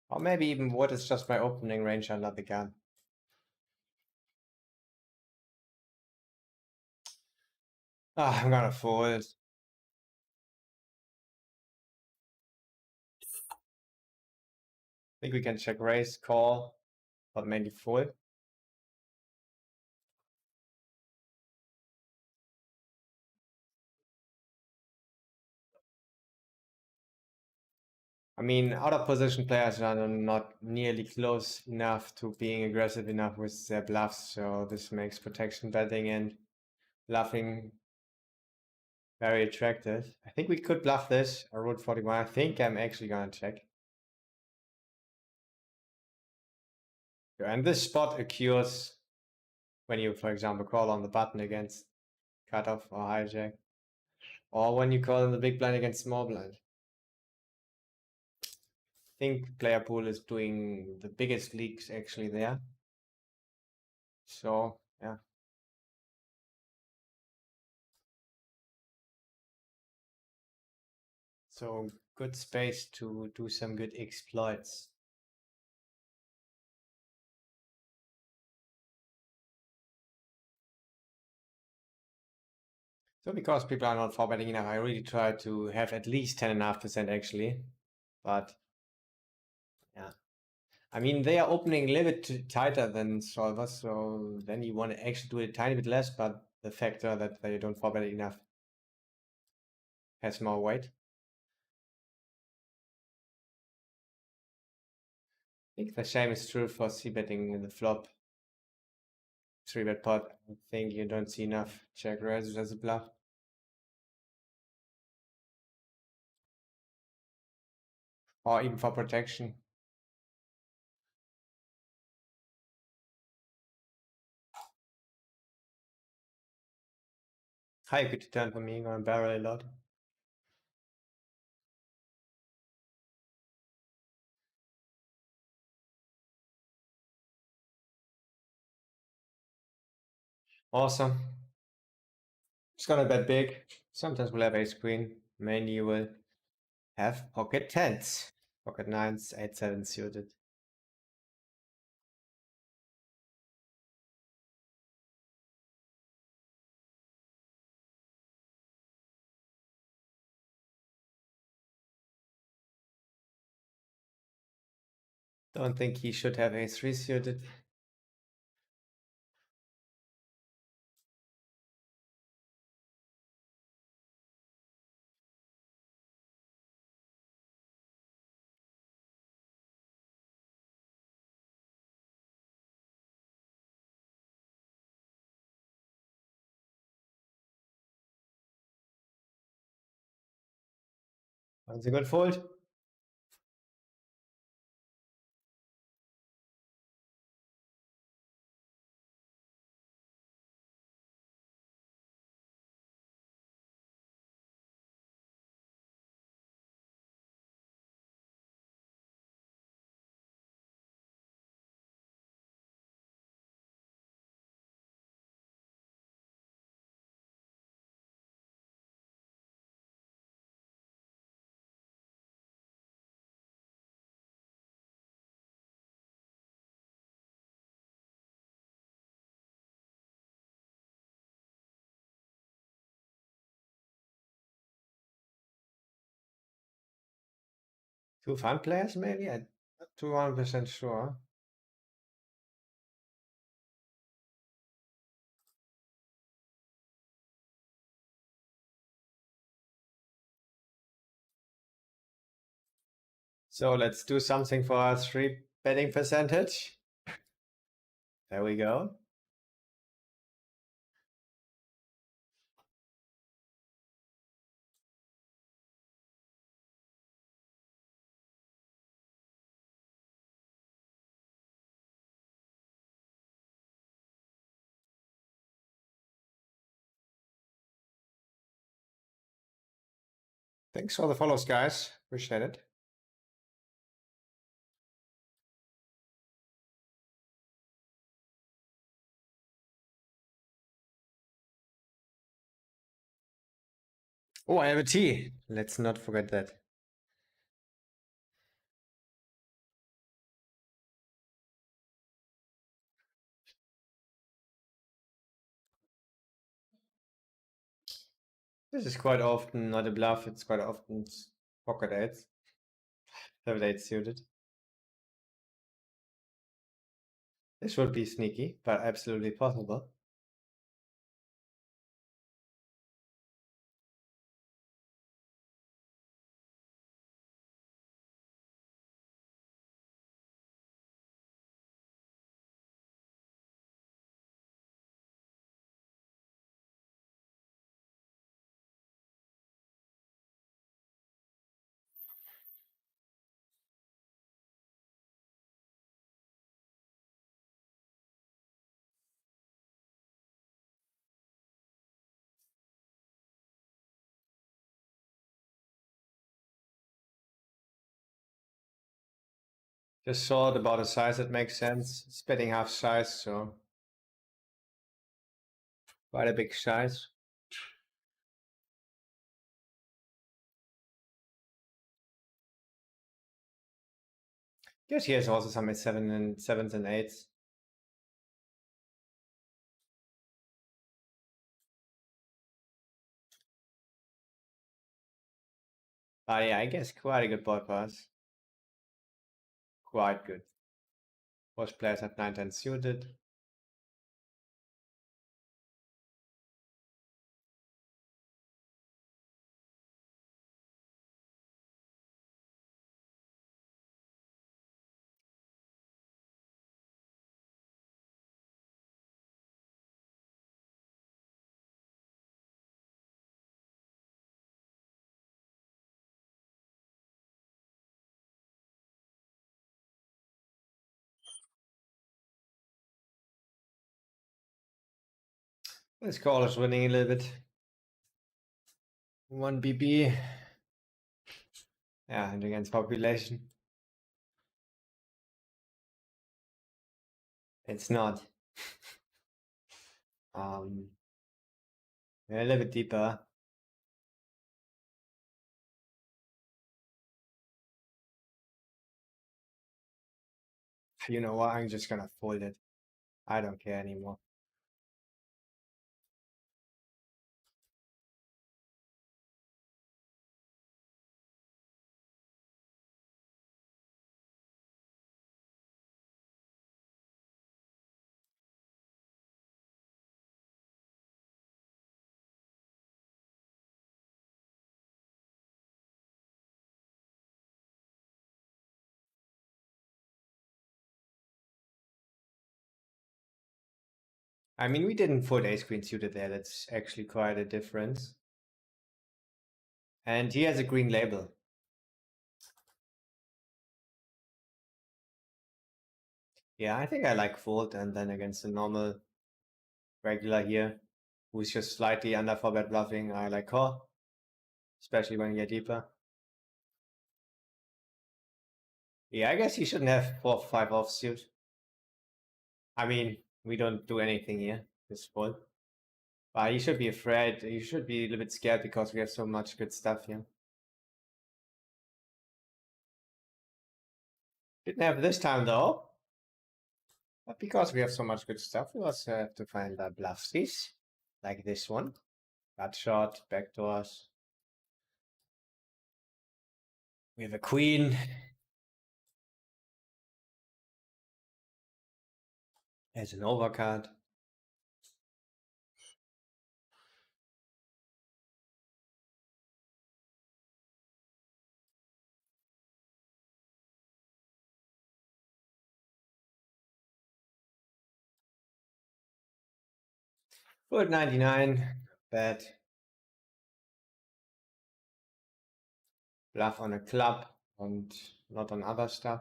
Or maybe even what is just my opening range under the gun? Ah, I'm gonna fold. I think we can check raise, call, but mainly fold. I mean, out of position players are not nearly close enough to being aggressive enough with their bluffs, so this makes protection betting and bluffing very attractive. I think we could bluff this. I wrote 41. I think I'm actually gonna check. And this spot occurs when you, for example, call on the button against cutoff or hijack, or when you call in the big blind against small blind. I think player pool is doing the biggest leaks actually there. So yeah. So good space to do some good exploits. So because people are not 4-betting enough, I really try to have at least 10.5% actually. But yeah. I mean, they are opening a little bit tighter than solvers, so then you want to actually do it a tiny bit less, but the factor that they don't 4-bet enough has more weight. I think the same is true for c-betting in the flop. 3-bet pot, I think you don't see enough check raise as a bluff. Or even for protection. High equity turn for me, gonna barrel a lot. Awesome. It's gonna bet big. Sometimes we'll have ace queen. Mainly you will have pocket tens. Pocket nines, 8-7 suited. Don't think he should have ace-3 suited. That's a good fold. Two fun players maybe? I'm not 200% sure. So let's do something for our 3 betting percentage. There we go. Thanks for the follows, guys. Appreciate it. Oh, I have a T. Let's not forget that. This is quite often not a bluff, it's quite often pocket eights. 7-8 suited. This would be sneaky, but absolutely possible. Just thought about a size that makes sense. It's betting half size, so quite a big size. Guess he has also some sevens and eights. But yeah, I guess quite a good ball pass. Quite good. Most players have 9-10 suited. This call is winning a little bit. 1 BB. Yeah, and against population. It's not. Yeah, a little bit deeper. You know what? I'm just gonna fold it. I don't care anymore. I mean, we didn't fold ace queen suited there. That's actually quite a difference. And he has a green label. Yeah, I think I like fold, and then against the normal regular here, who's just slightly under for bet bluffing, I like call, especially when you get deeper. Yeah, I guess he shouldn't have 4-5 offsuit. I mean, we don't do anything here, just fold. But you should be afraid. You should be a little bit scared because we have so much good stuff here. Didn't have this time though. But because we have so much good stuff, we also have to find bluffsies. Like this one. Gut shot, backdoors. We have a queen. There's an overcard. Foot 99. Bad. Bluff on a club and not on other stuff.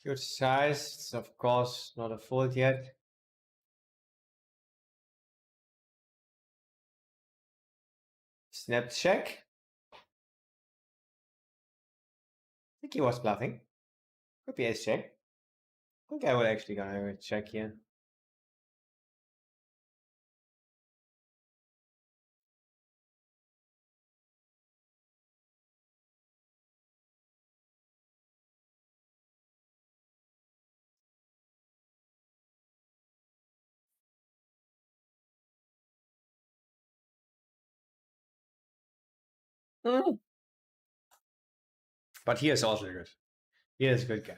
Huge size. It's of course not a fold yet. Snap check. I think he was bluffing. Could be ace check. I think I will actually gonna check here. Mm. But he is also good. He is a good guy.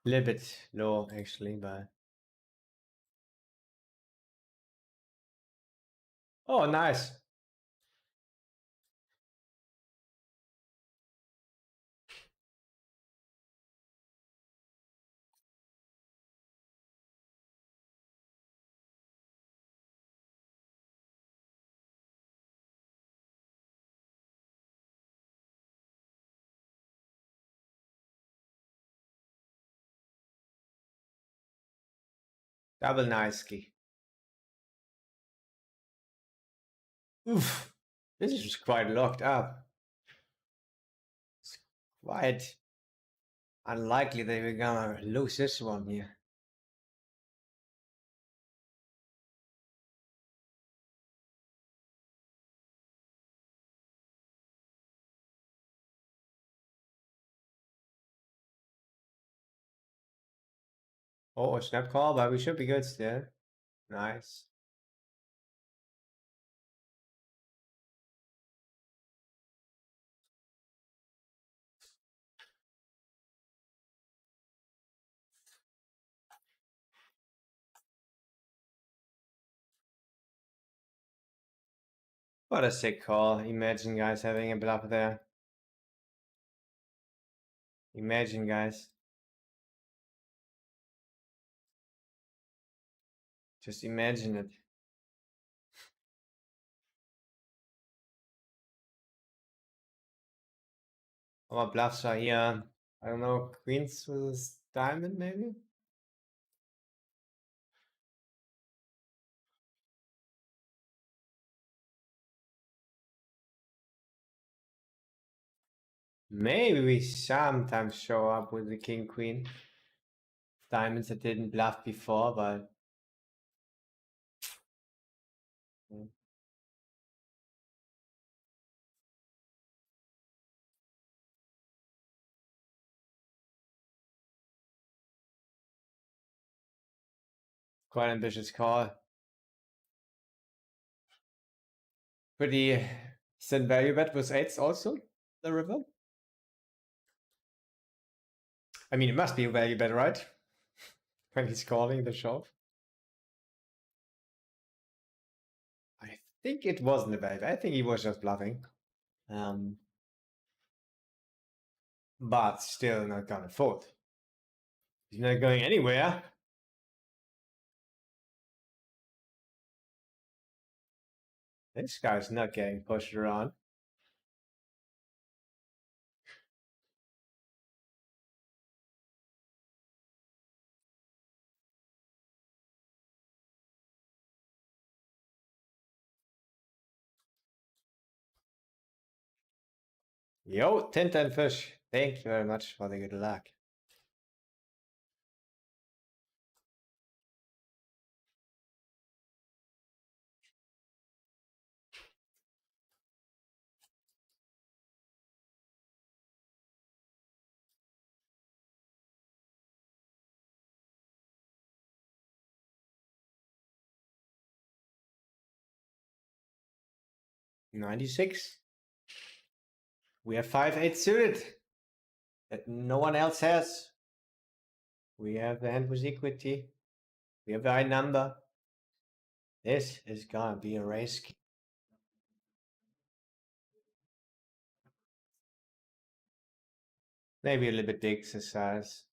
A little bit low actually, but oh, nice. Double nicely. Oof, this is quite locked up. It's quite unlikely that we're gonna lose this one here. Oh, snap call, but we should be good still. Nice. What a sick call. Imagine guys having a bluff there. Imagine guys. Just imagine it. Our bluffs are here. I don't know, queens with diamond maybe? Maybe we sometimes show up with the king queen. Diamonds that didn't bluff before, but quite ambitious call. Pretty thin value bet with eights also, the river. I mean, it must be a value bet, right? When he's calling the shove. I think it wasn't a value bet. I think he was just bluffing. But still not gonna fold. He's not going anywhere. This guy's not getting pushed around. Yo, Tintin Fish, thank you very much for the good luck. $96. We have 5-8 suited that no one else has. We have the hand with equity. We have the high number. This is gonna be a race. Maybe a little bit the exercise.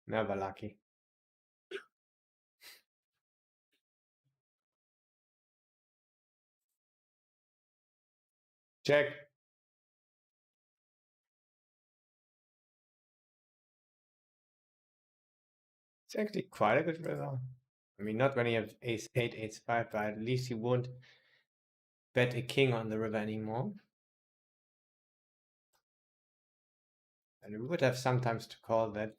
Never lucky. Check. It's actually quite a good river. I mean, not when you have ace 8, ace 5, but at least you won't bet a king on the river anymore. And we would have sometimes to call that.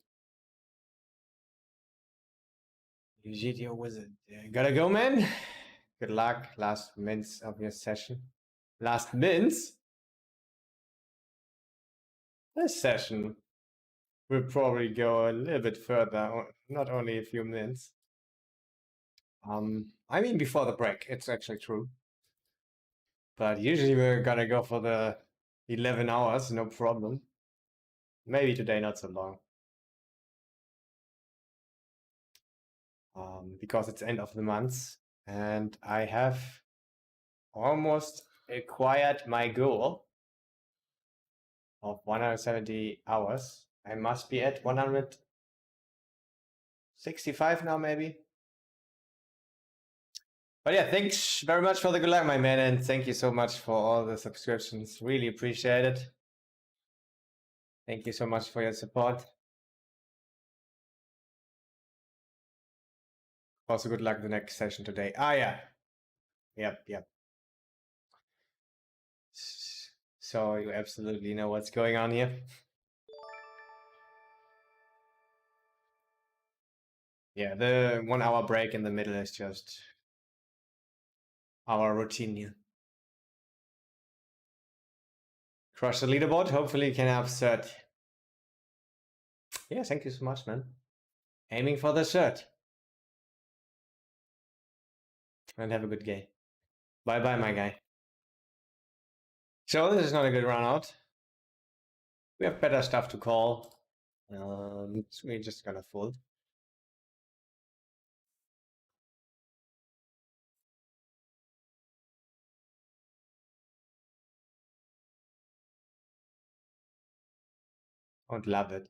GTO wizard. Gotta go, man. Good luck. Last minutes of your session. Last minutes? This session will probably go a little bit further, not only a few minutes. I mean, before the break, it's actually true. But usually we're gonna go for the 11 hours, no problem. Maybe today not so long. Because it's end of the month and I have almost acquired my goal of 170 hours. I must be at 165 now, maybe. But yeah, thanks very much for the good luck, my man, and thank you so much for all the subscriptions. Really appreciate it. Thank you so much for your support. Also, good luck the next session today. Ah, yeah. Yep. So you absolutely know what's going on here. Yeah, the 1 hour break in the middle is just our routine here. Crush the leaderboard. Hopefully you can have third. Yeah, thank you so much, man. Aiming for the third. And have a good game. Bye-bye, my guy. So this is not a good run out. We have better stuff to call. We're just gonna fold. Don't love it.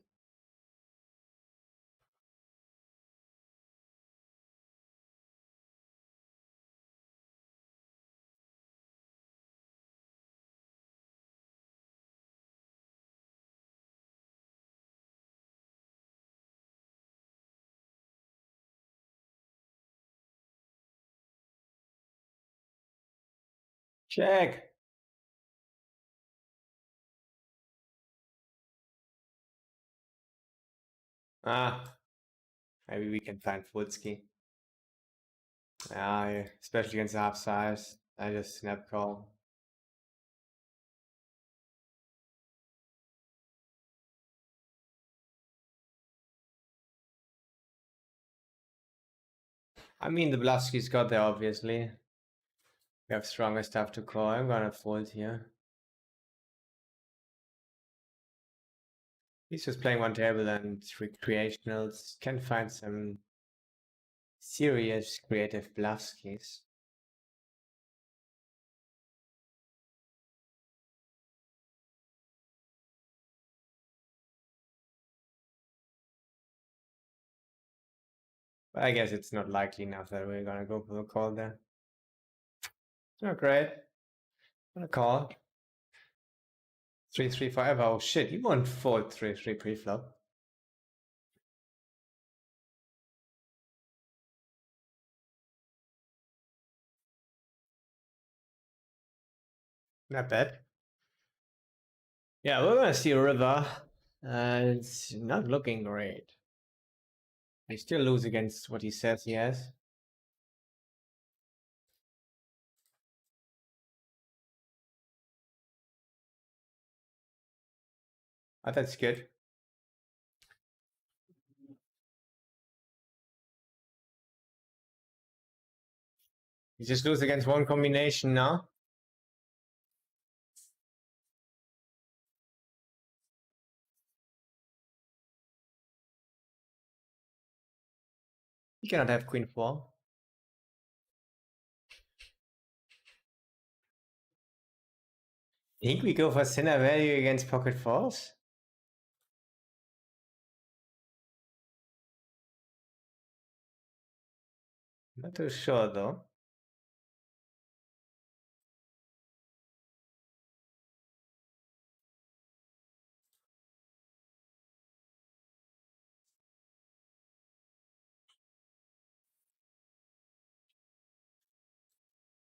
Check. Ah, maybe we can find Fulski. Yeah, especially against the half size. I just snap call. I mean, the Blasky's got there, obviously. We have stronger stuff to call. I'm gonna fold here. He's just playing one table and recreationals. Can find some serious creative Blasky's. But I guess it's not likely enough that we're gonna go for the call there. Oh, great. Gonna call. 3-3 forever. Oh shit, you won't fold 3-3 pre-flop. Not bad. Yeah, we're gonna see a river. It's not looking great. I still lose against what he says he has. But that's good. You just lose against one combination now. You cannot have queen 4. I think we go for center value against pocket 4s. Not too sure though.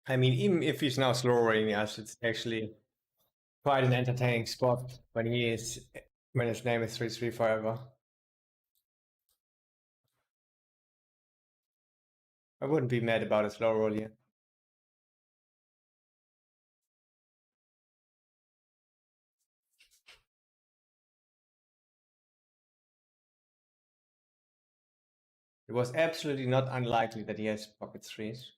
I mean, even if he's now slow rolling us, it's actually quite an entertaining spot when his name is 3-3 forever. I wouldn't be mad about a slow roll here. It was absolutely not unlikely that he has pocket 3s,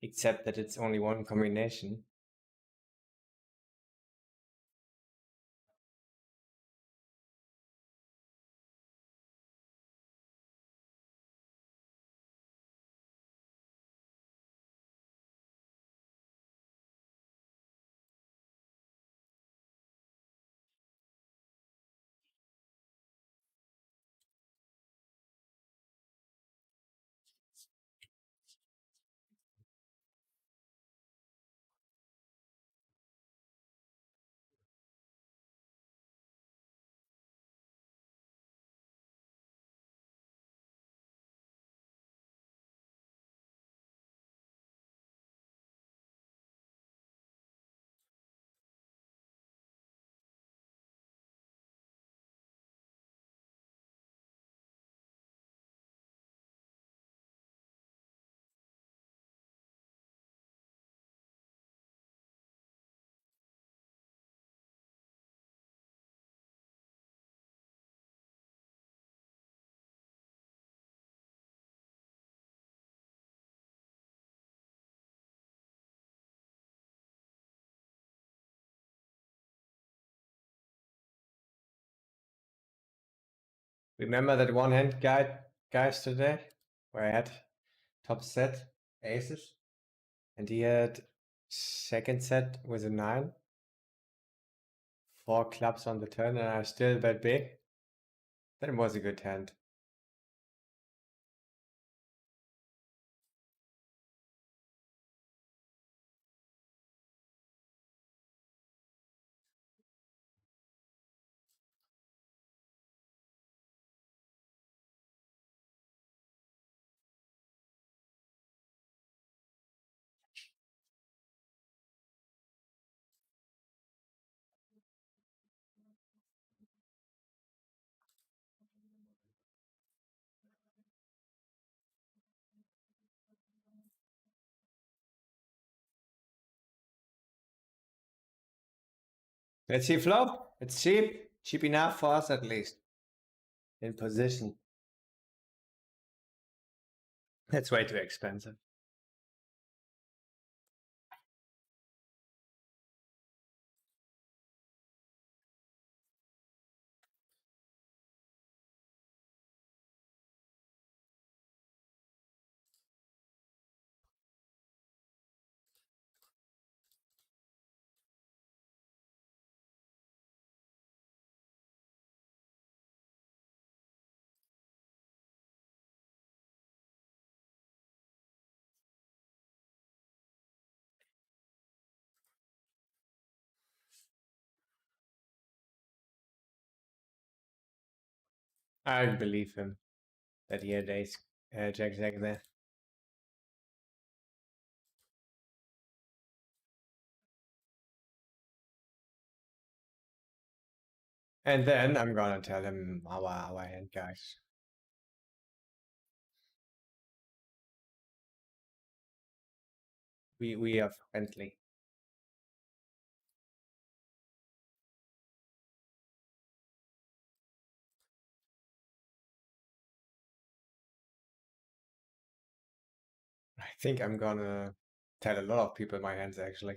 except that it's only one combination. Remember that one hand guys today, where I had top set aces, and he had second set with a 9, 4 clubs on the turn, and I still bet big. That was a good hand. Let's see flop. It's cheap. Cheap enough for us at least. In position. That's way too expensive. I believe him that he had ace jack there. And then I'm gonna tell him our hand guys. We are friendly. I think I'm gonna tell a lot of people my hands actually.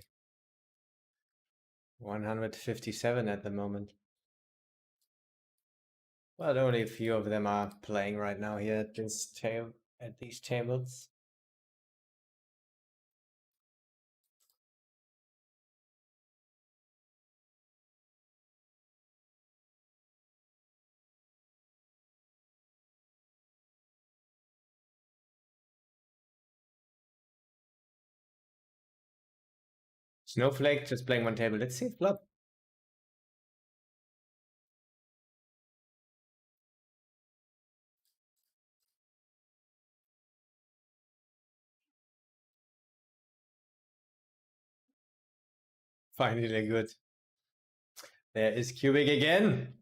157 at the moment. Well, only a few of them are playing right now here at this at these tables. Snowflake just playing one table. Let's see flop. Finally good. There is cubic again.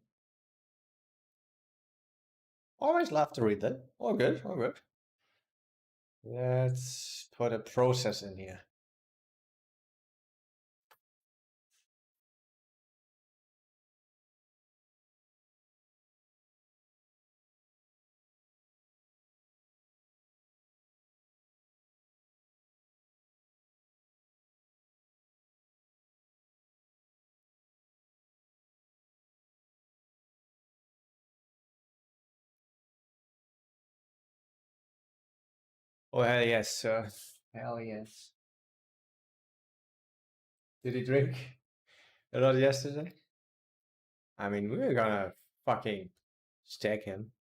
Always love to read that. All good, all good. Let's put a process in here. Oh, hell yes, sir. Hell yes. Did he drink a lot yesterday? I mean, we were gonna fucking stack him.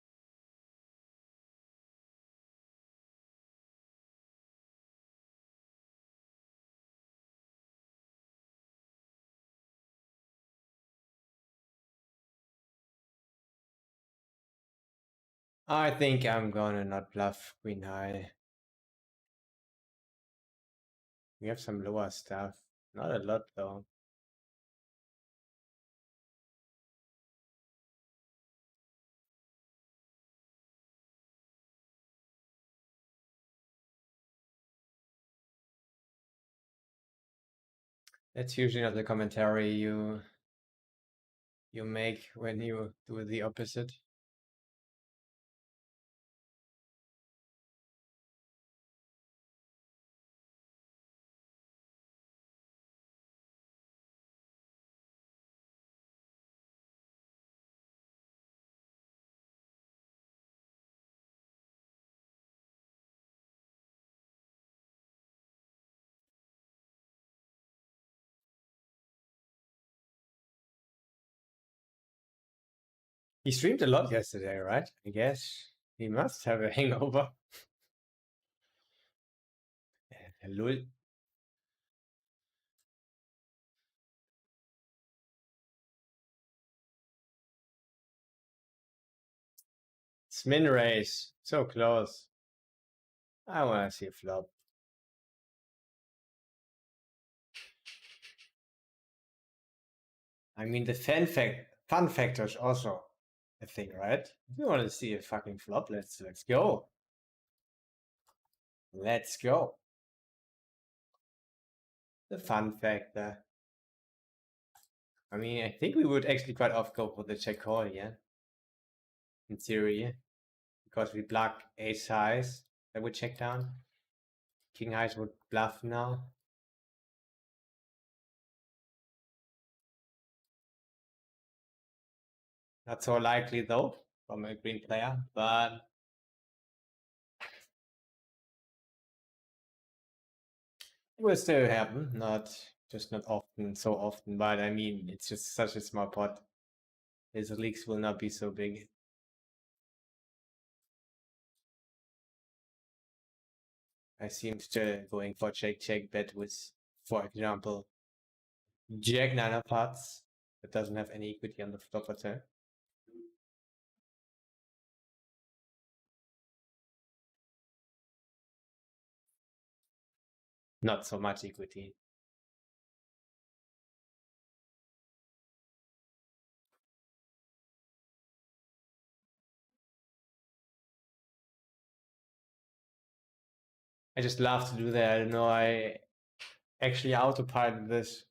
I think I'm gonna not bluff queen high. We have some lower stuff. Not a lot though. That's usually not the commentary you make when you do the opposite. He streamed a lot yesterday, right? I guess he must have a hangover. Lul. It's min race. So close. I want to see a flop. I mean, the fun factor is also a thing, right? If you want to see a fucking flop, let's go. Let's go. The fun factor. I mean, I think we would actually quite often go for the check call, yeah. In theory, because we block ace highs that would check down. King highs would bluff now. Not so likely though from a green player, but it will still happen. Not often, so often, but I mean, it's just such a small pot. His leaks will not be so big. I seem still going for check bet with, for example, Jack 9 of hearts that doesn't have any equity on the flop or turn. Not so much equity. I just love to do that. I don't know, I actually autopilot this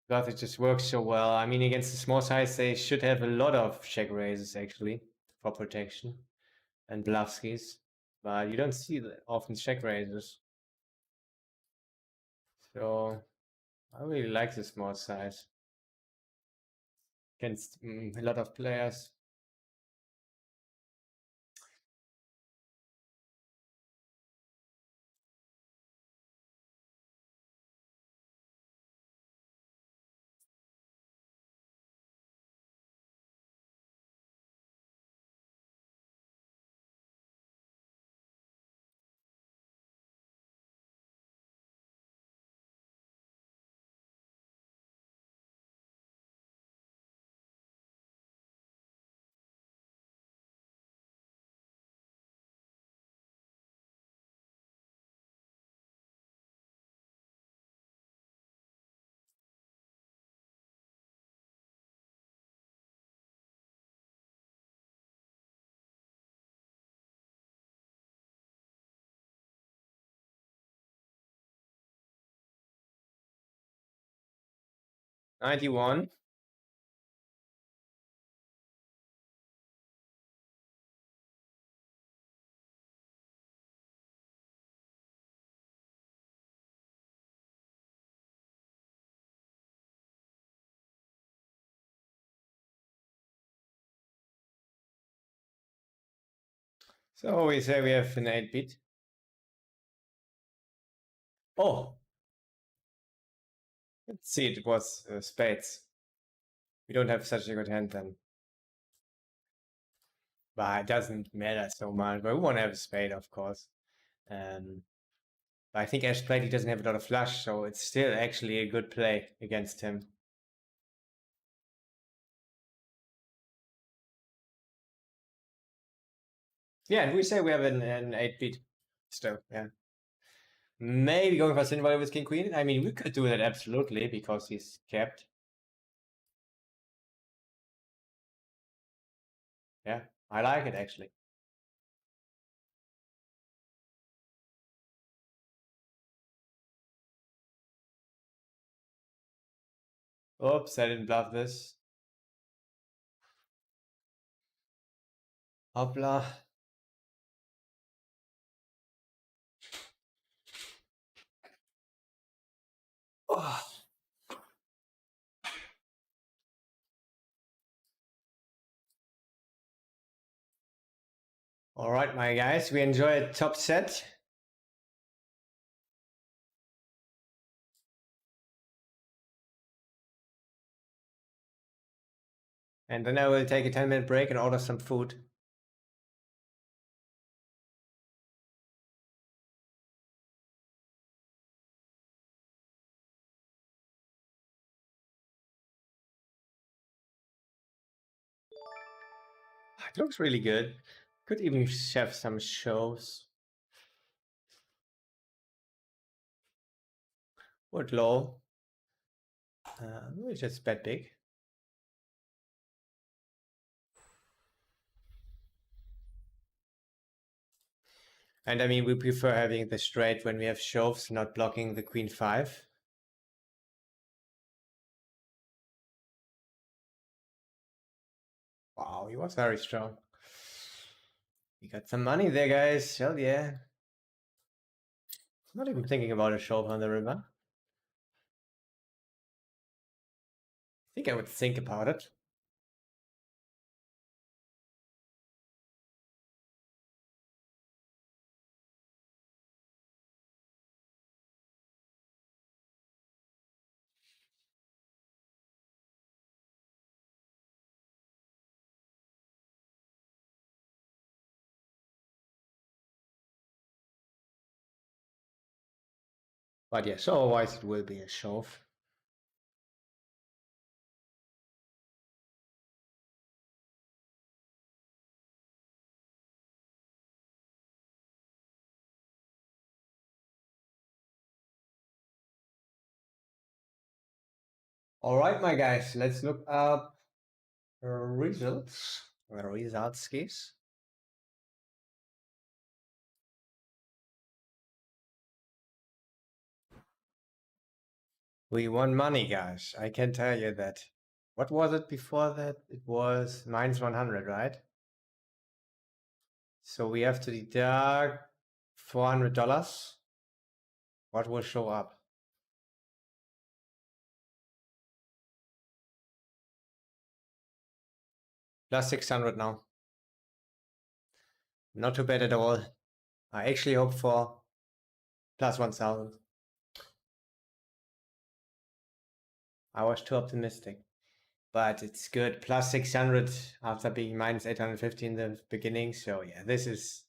because it just works so well. I mean, against the small size, they should have a lot of check raises actually for protection and bluffskis, but you don't see often check raises. So I really like the small size against a lot of players. $91. So we say we have an 8-bit. Oh, let's see, it was spades. We don't have such a good hand then. But it doesn't matter so much. But we want to have a spade, of course. But I think Ash played, he doesn't have a lot of flush, so it's still actually a good play against him. Yeah, and we say we have an 8-bit still, yeah. Maybe going for Cinderella with King Queen. I mean, we could do that absolutely because he's capped. Yeah, I like it actually. Oops, I didn't bluff this. Hopla. Oh. All right, my guys, we enjoyed top set. And then I will take a 10-minute break and order some food. It looks really good. Could even have some shows. Wood low. It's just that big. And I mean, we prefer having the straight when we have shoves, not blocking the queen 5. Wow, he was very strong. We got some money there, guys. Hell yeah. Not even thinking about a shove on the river. I think I would think about it. But yeah, so otherwise it will be a shove. All right, my guys, let's look up results. The results case. We won money, guys. I can tell you that. What was it before that? It was minus 100, right? So we have to deduct $400. What will show up? Plus 600 now. Not too bad at all. I actually hope for plus 1000. I was too optimistic. But it's good. Plus 600 after being minus 850 in the beginning. So yeah, this is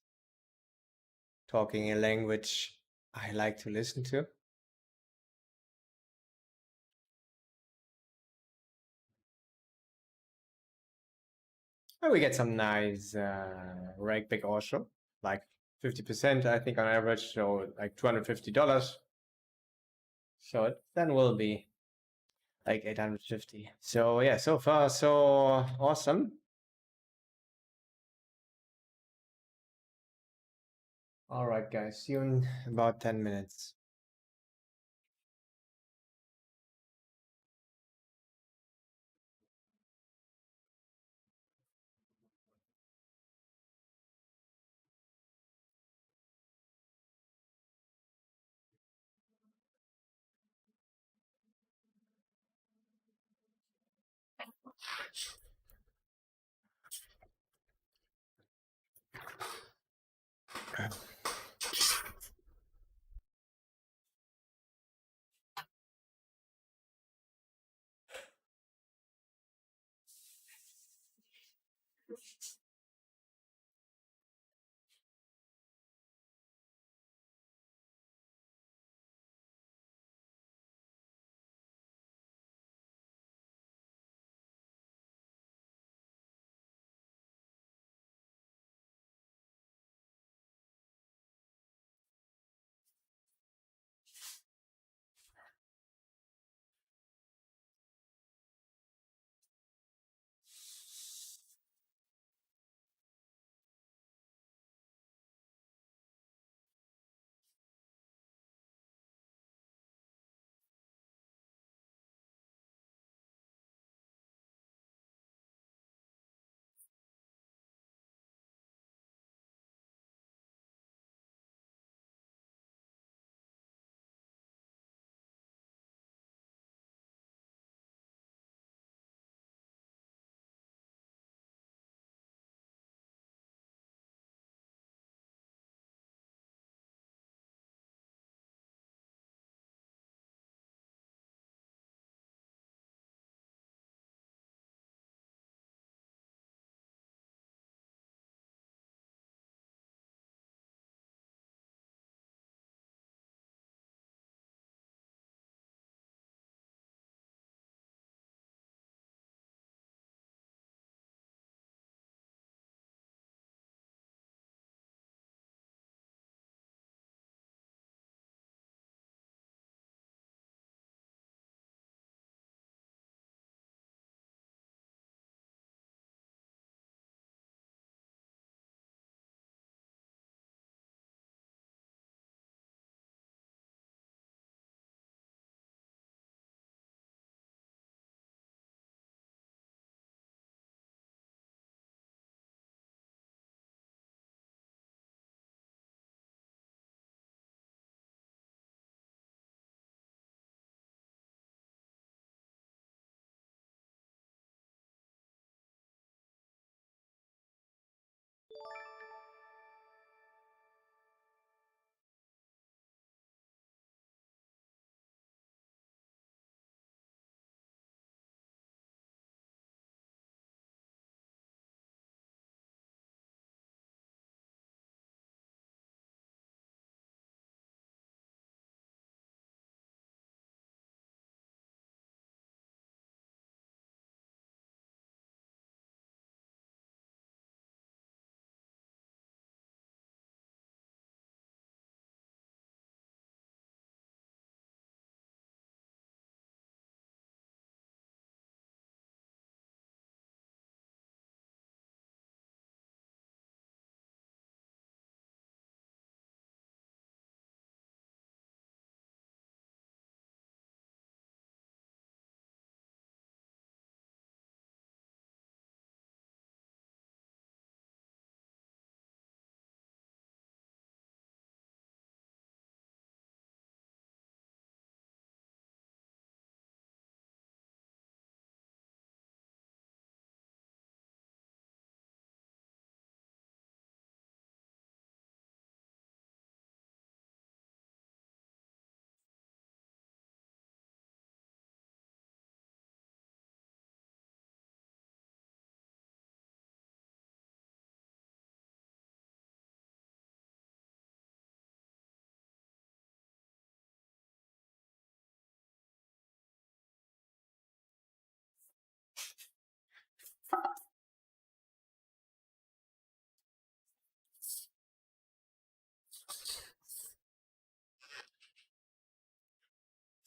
talking a language I like to listen to. And we get some nice rank back also, like 50%, I think on average, so like $250. So it then will be like 850. So yeah, so far so awesome. All right, guys, see you in about 10 minutes.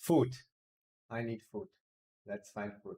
Food. I need food. Let's find food.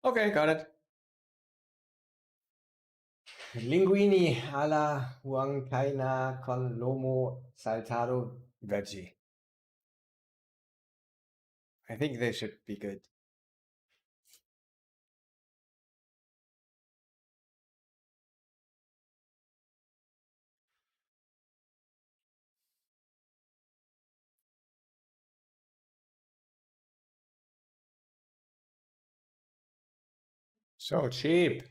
Okay, got it. Linguini alla huancaina con lomo saltado veggie. I think they should be good. So cheap.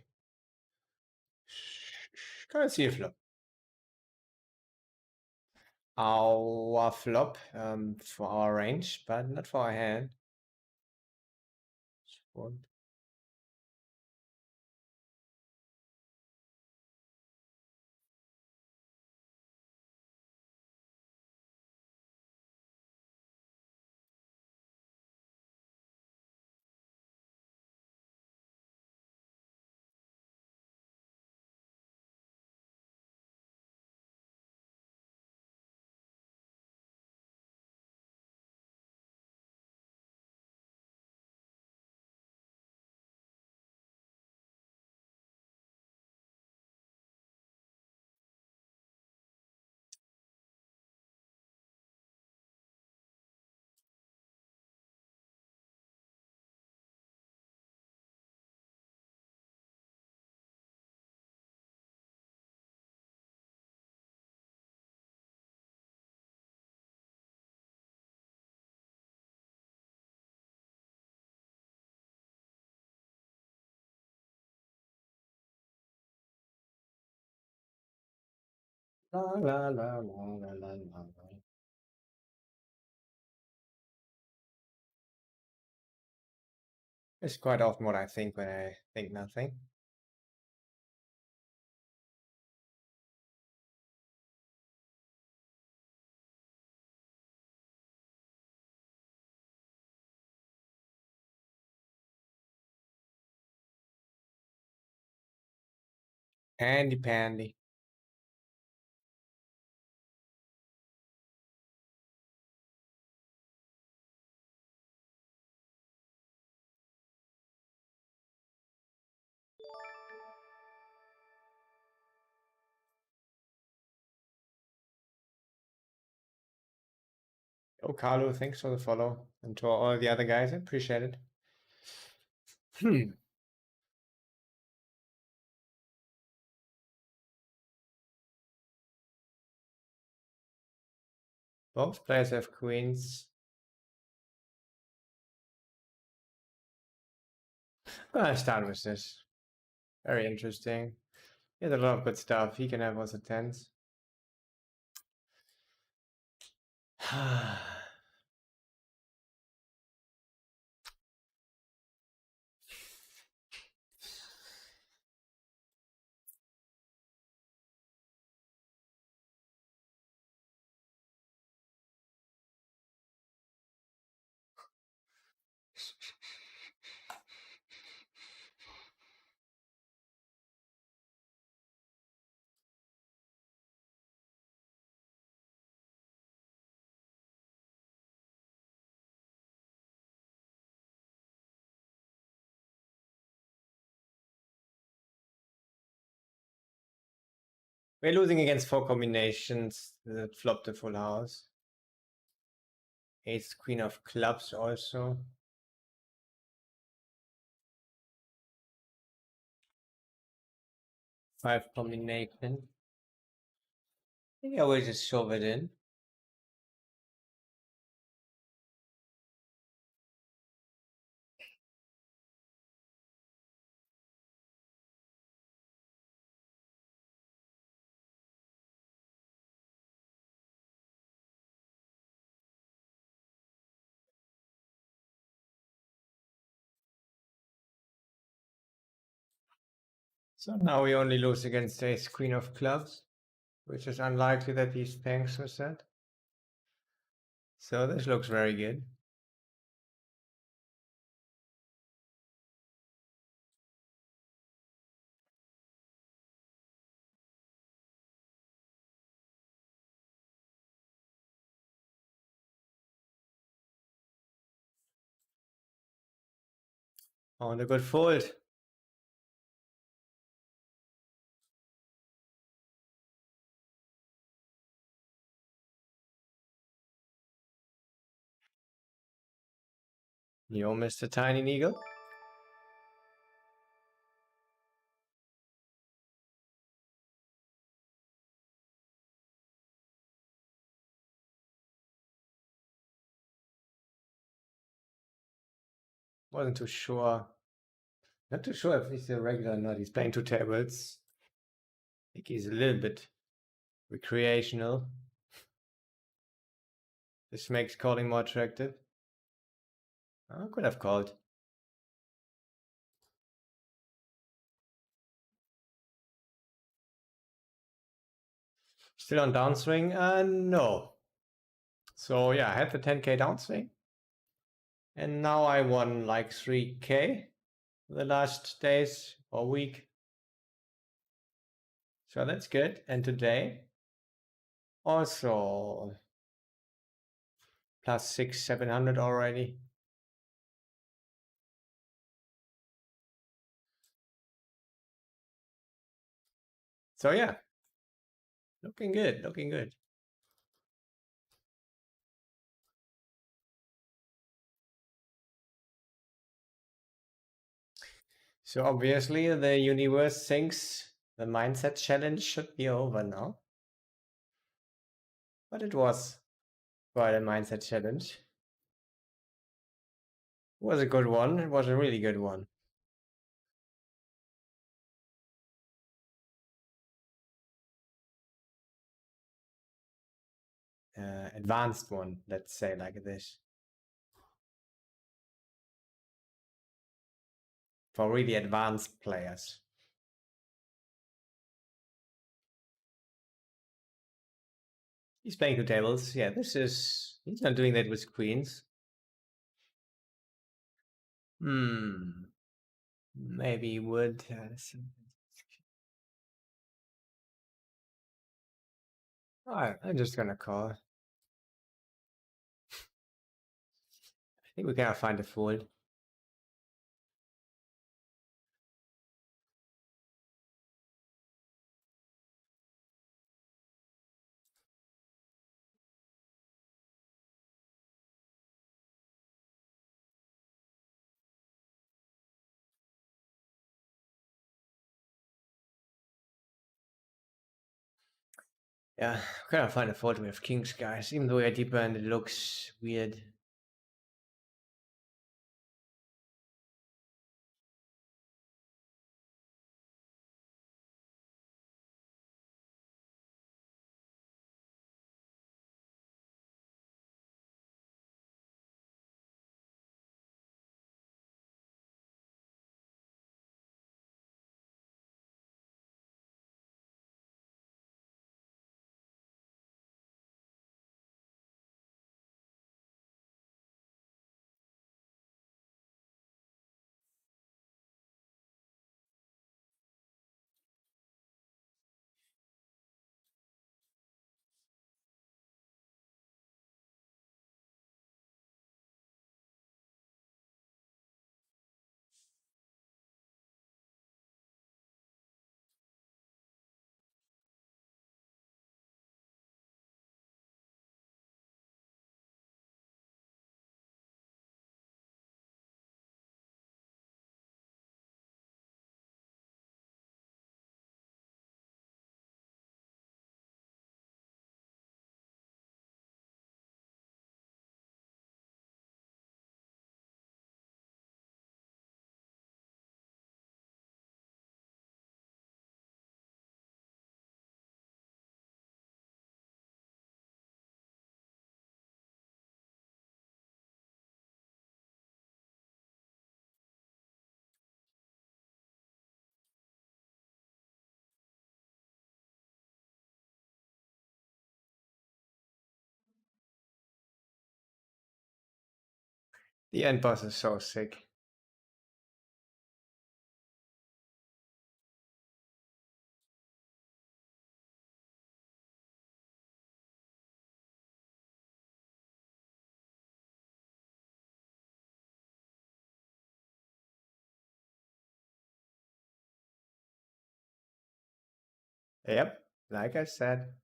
Kann jetzt hier flop. Our flop for our range, but not for our hand. One. La la la la la la la. It's quite often what I think when I think nothing. Handy pandy. Oh, Carlo, thanks for the follow. And to all the other guys, I appreciate it. Both players have queens. I start with this. Very interesting. He has a lot of good stuff. He can have also tens. We're losing against 4 combinations that flop the full house. Ace, queen of clubs also. Five combination. I think I will just shove it in. So now we only lose against ace, queen of clubs, which is unlikely that he's thanks with that. So this looks very good. Oh, and a good fold. You missed a tiny eagle. Wasn't too sure. Not too sure if he's a regular or not. He's playing 2 tables. I think he's a little bit recreational. This makes calling more attractive. I could have called. Still on downswing? No. So yeah, I had the 10k downswing. And now I won like 3k the last days or week. So that's good. And today also plus 700 already. So yeah, looking good, looking good. So obviously the universe thinks the mindset challenge should be over now. But it was quite a mindset challenge. It was a good one. It was a really good one. Advanced one, let's say like this. For really advanced players. He's playing 2 tables. Yeah, he's not doing that with queens. Maybe he would. Alright, I'm just gonna call. I think we gotta find a fold. Yeah, I kind find a fault with kings, guys. Even though we're deeper and it looks weird. The end boss is so sick. Yep, like I said.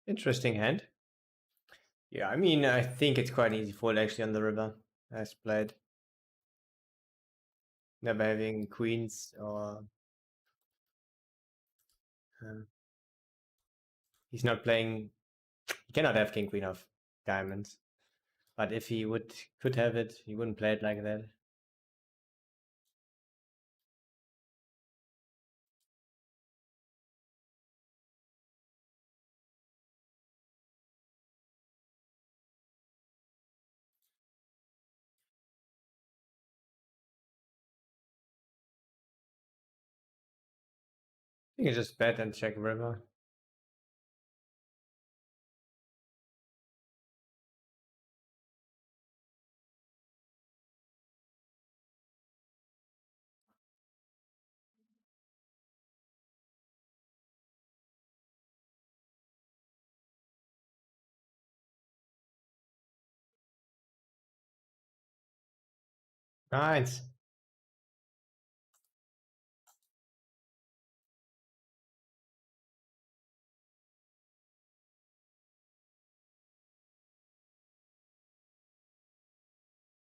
Interesting hand. Yeah, I mean, I think it's quite easy fold actually on the river. As played. Never having queens or um, he's not playing. He cannot have king queen of diamonds. But if he could have it, he wouldn't play it like that. I think it's just bet and check river. Nice.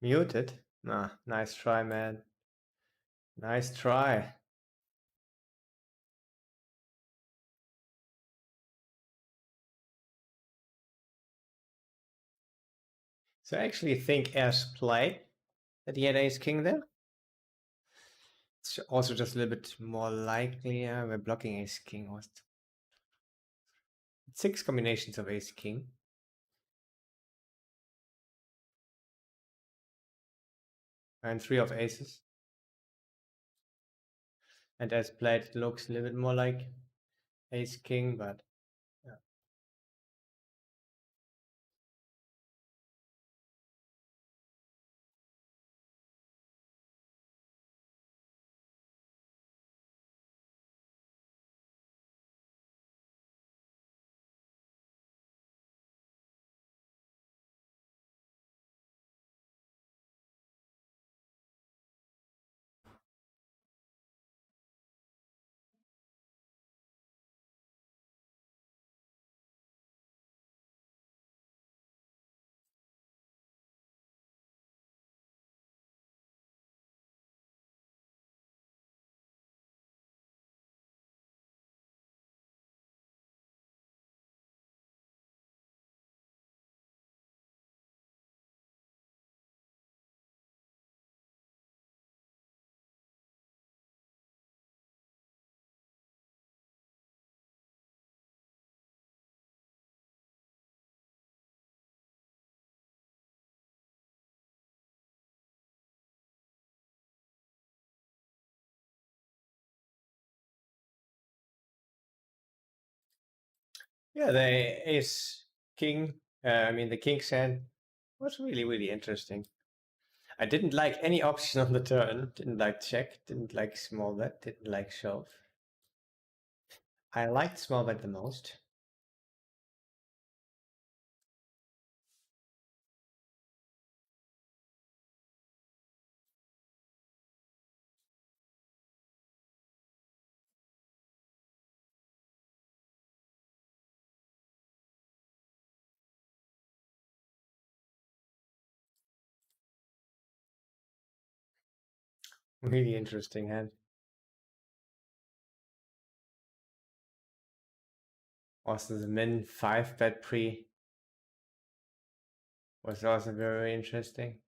Muted. Ah, nice try, man. Nice try. So I actually think as played that he had ace king there. It's also just a little bit more likely. We're blocking ace king. Six combinations of ace king. And three of aces. And as played, it looks a little bit more like ace king, but yeah. Yeah, the ace king, the king's hand was really, really interesting. I didn't like any option on the turn. Didn't like check, didn't like small bet, didn't like shove. I liked small bet the most. Really interesting hand. Also, the min 5 bet pre was also very interesting.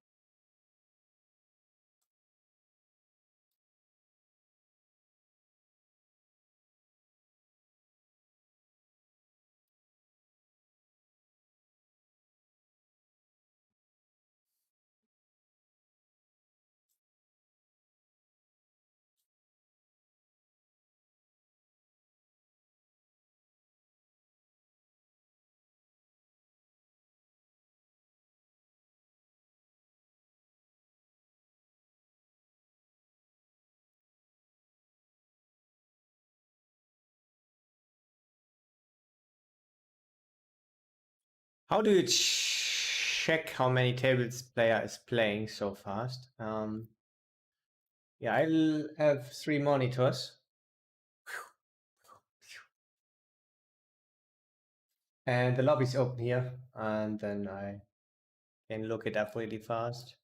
How do you check how many tables player is playing so fast? Yeah, I'll have 3 monitors. And the lobby's open here, and then I can look it up really fast.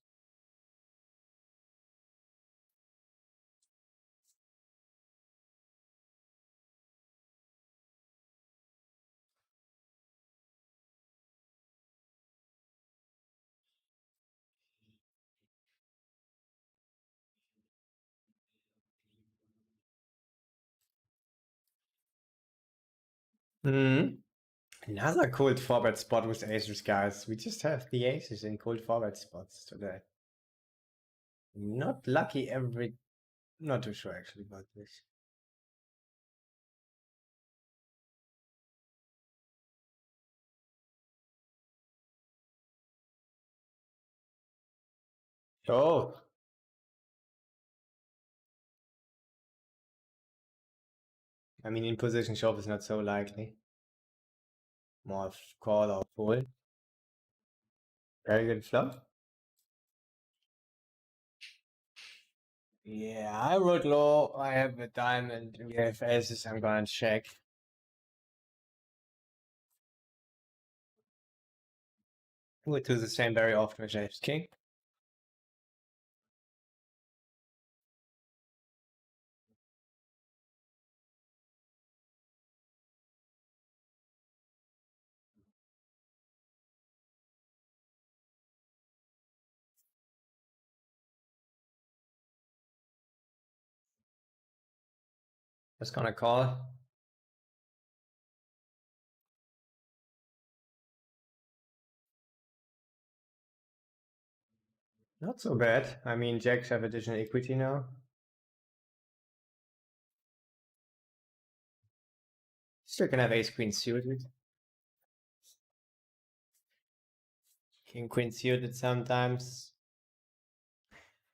Hmm. Another cold forward spot with aces, guys. We just have the aces in cold forward spots today. Not lucky every... Not too sure actually about this. Oh, I mean, in position shove is not so likely. More of call or fold. Very good flop. Yeah, I wrote low. I have a diamond. We have aces. I'm going to check. We do the same very often with ace king. Just gonna call. Not so bad. I mean, jacks have additional equity now. Still can have ace queen suited. King queen suited sometimes.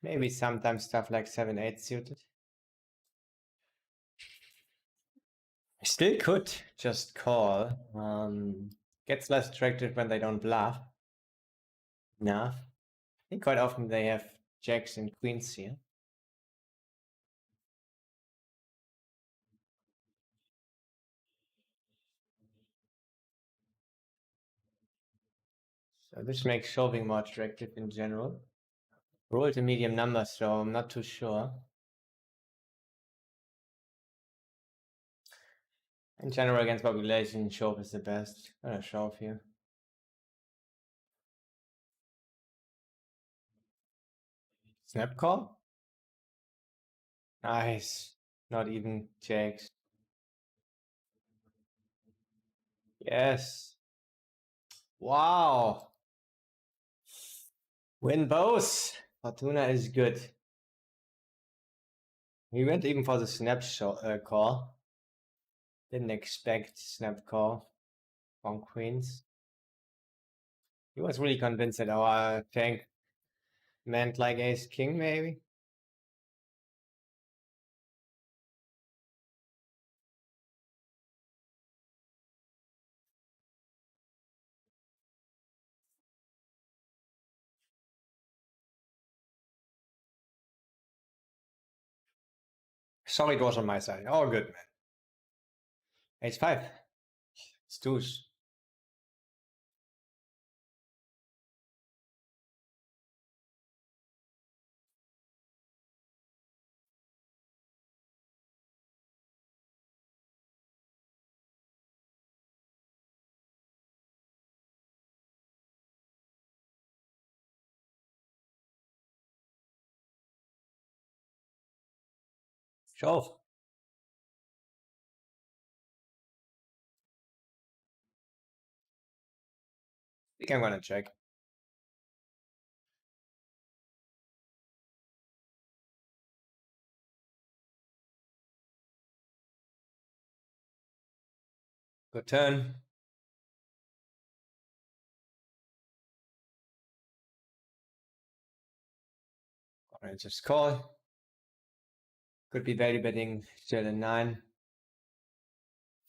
Maybe sometimes stuff like 7-8 suited. I still could just call. Gets less attractive when they don't bluff enough. I think quite often they have jacks and queens here. So this makes shoving more attractive in general. Rolled a medium number, so I'm not too sure. In general, against population, shove is the best. I'm gonna shove here. Snap call? Nice. Not even jacks. Yes. Wow. Win both. Fortuna is good. We went even for the snap call. Didn't expect snap call. on queens. He was really convinced that our tank meant like ace king, maybe. Sorry, it was on my side. Oh, good, man. Ace five. It's deuce. Shove. I think I'm gonna check. Good turn. I just call. Could be value betting still a 9.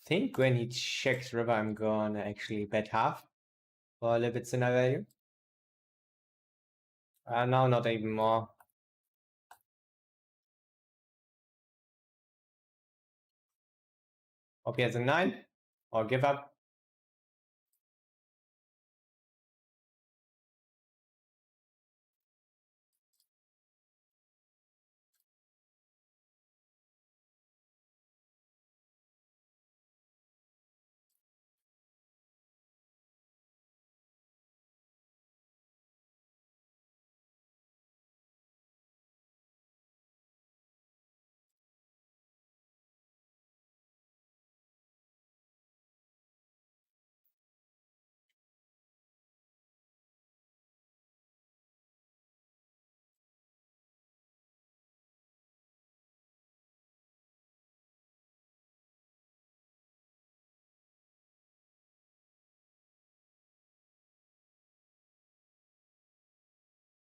Think when he checks river, I'm gonna actually bet half or a little bit thinner value. Now not even more. Hope he has a 9 or give up.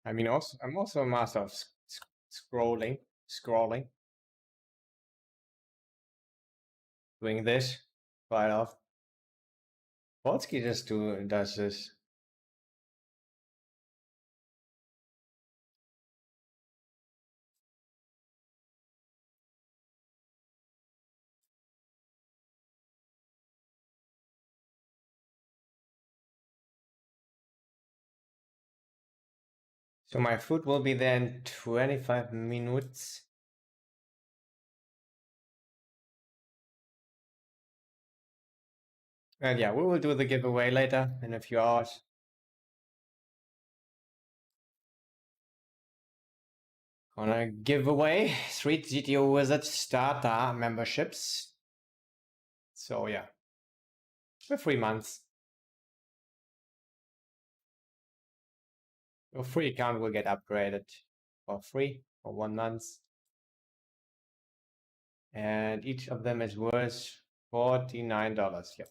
I mean, also I'm also a master of scrolling, doing this quite often. Polsky just does this. So my food will be there in 25 minutes. And yeah, we will do the giveaway later in a few hours. Gonna give away 3 GTO Wizard starter memberships. So yeah, for 3 months. Your free account will get upgraded for free for 1 month. And each of them is worth $49. Yep.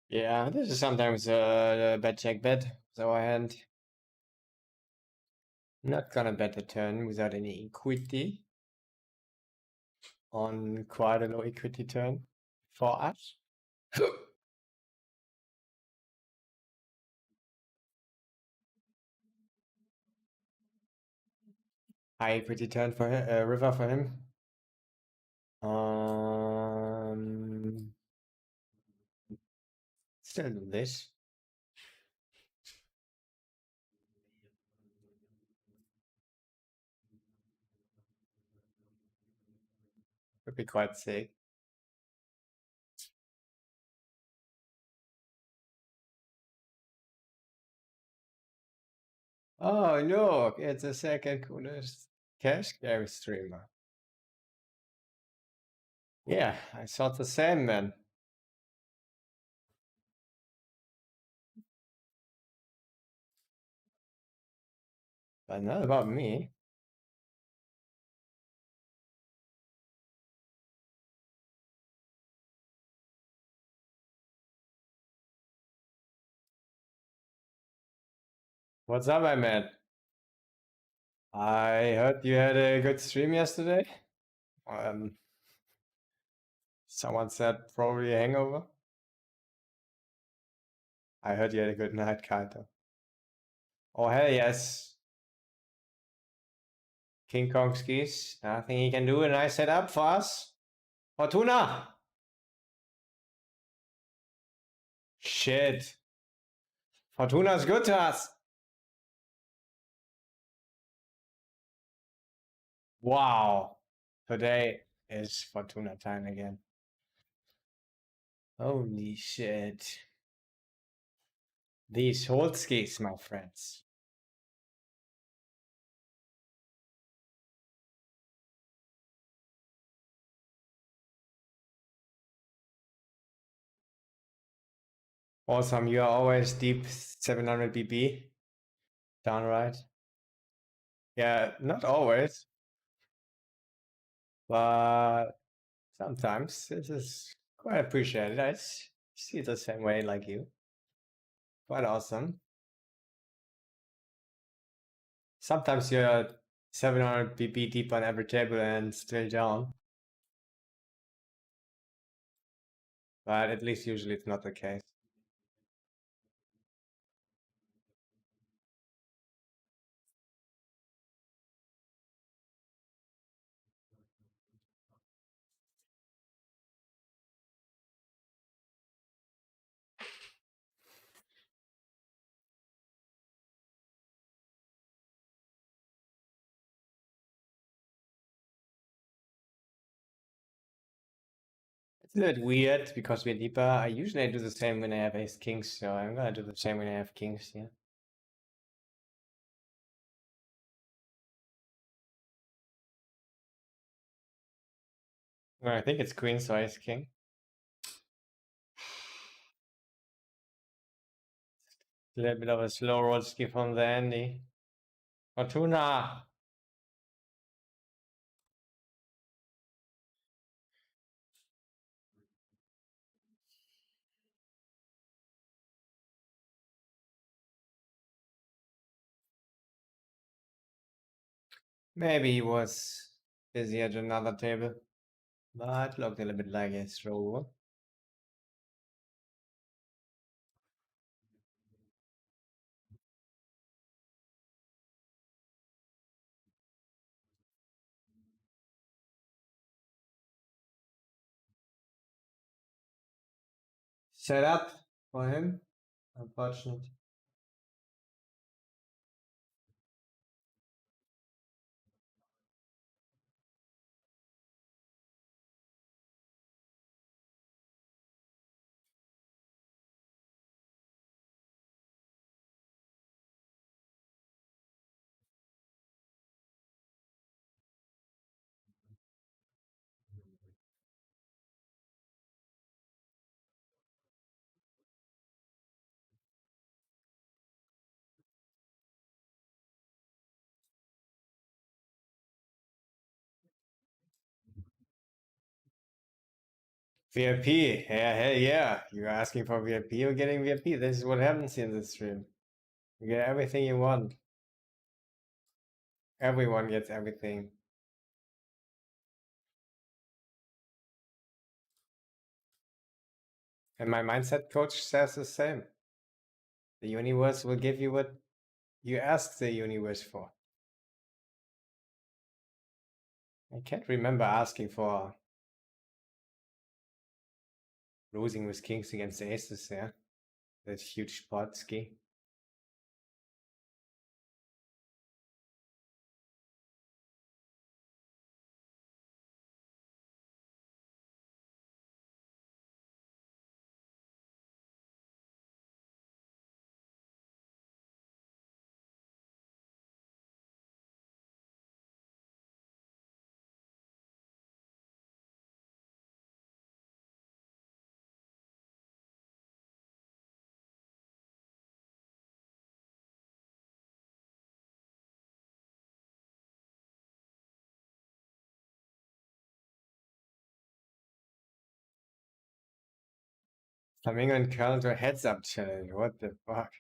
Yeah, this is sometimes a bad check bet with our hand. Not gonna bet the turn without any equity on quite a low equity turn for us. High equity turn for river for him. Still do this. Would be quite sick. Oh, look, it's the second coolest cash carry streamer. Yeah, I thought the same, man. But not about me. What's up, my man? I heard you had a good stream yesterday. Um, Someone said probably a hangover. I heard you had a good night, kind of. Oh, hell yes. King Kong skis. Nothing he can do, and I set up for us. Fortuna! Shit. Fortuna's good to us. Wow. Today is Fortuna time again. Holy shit. These hold skis, my friends. Awesome. You are always deep 700 BB. Down right. Yeah, not always, but sometimes this is quite appreciated. I see it the same way like you. Quite awesome. Sometimes you're 700 BB deep on every table and still down, but at least usually it's not the case. It's a bit weird because we're deeper. I usually do the same when I have ace kings, so I'm gonna do the same when I have kings, yeah. Well, I think it's queen, so ace king. A little bit of a slow roll ski from the Andy. Fortuna! Maybe he was busy at another table, but looked a little bit like a slow. Set up for him. Unfortunate. VIP. Yeah, hell yeah. You're asking for VIP, you're getting VIP. This is what happens in this stream. You get everything you want. Everyone gets everything. And my mindset coach says the same. The universe will give you what you ask the universe for. I can't remember asking for losing with kings against aces, yeah. That huge pot ski. Flamingo and Colonel to a heads-up challenge. What the fuck?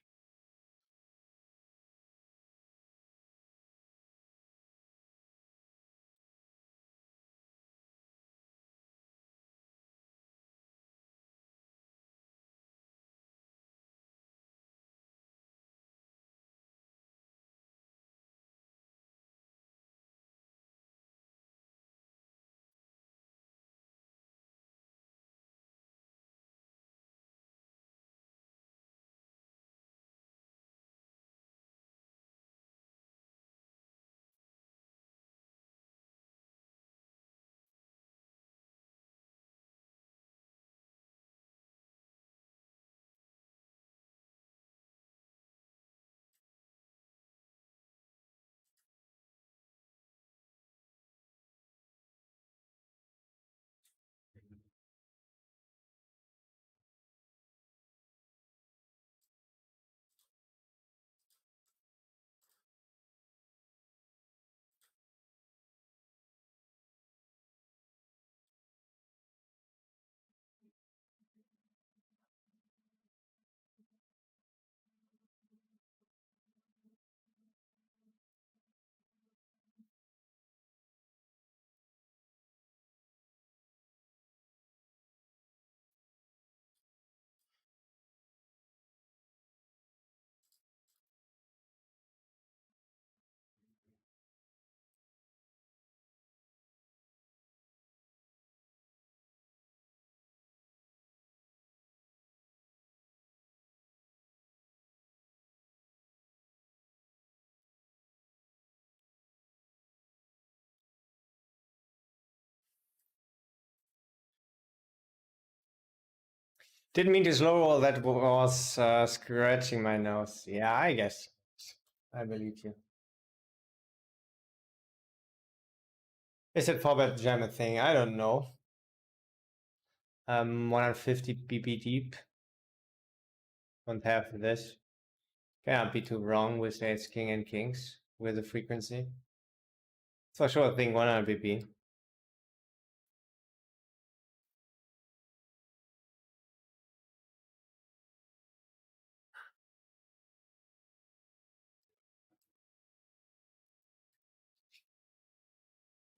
Didn't mean to slow roll. That was scratching my nose. Yeah, I guess. I believe you. Is it for that jam thing? I don't know. 150 BB deep. Don't have this. Can't be too wrong with ace king and kings with the frequency. For sure, I think 100 BB.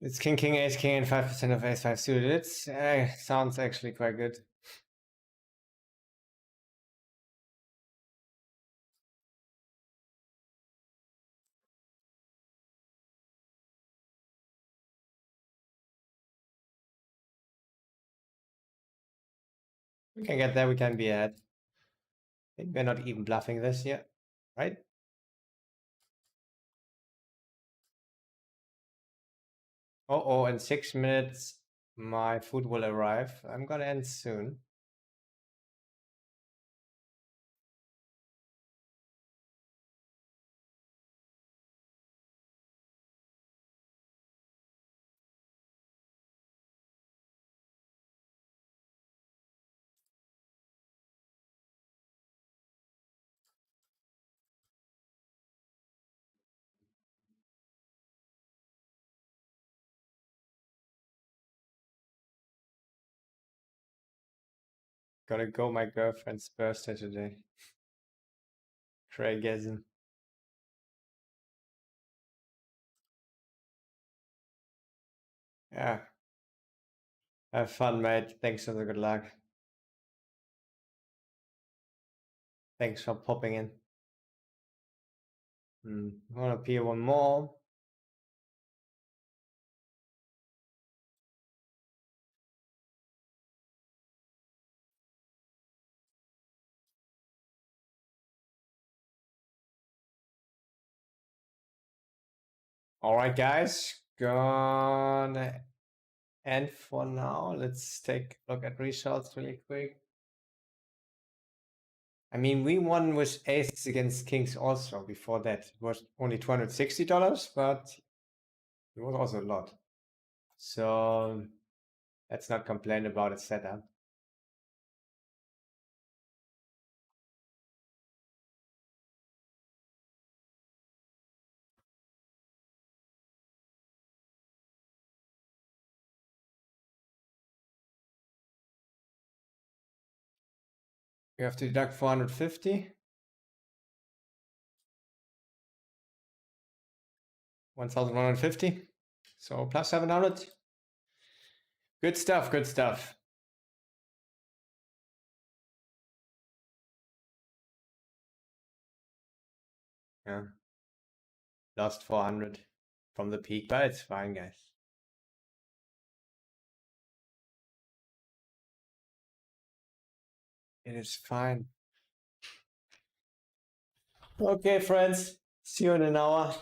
It's king, king, ace, king, and 5% of ace 5 suited. It sounds actually quite good. We can get there, we can be ahead. I think we're not even bluffing this yet, right? Oh, in 6 minutes, my food will arrive. I'm gonna end soon. Gotta go my girlfriend's birthday today. Craigism. Yeah. Have fun, mate. Thanks for the good luck. Thanks for popping in. Wanna appear one more? Alright, guys. Gonna end for now. Let's take a look at results really quick. I mean, we won with aces against kings also before that. It was only $260, but it was also a lot. So let's not complain about its setup. You have to deduct 450. 1150. So plus 700. Good stuff, good stuff. Yeah. Lost 400 from the peak, but it's fine, guys. It is fine. Okay, friends. See you in an hour.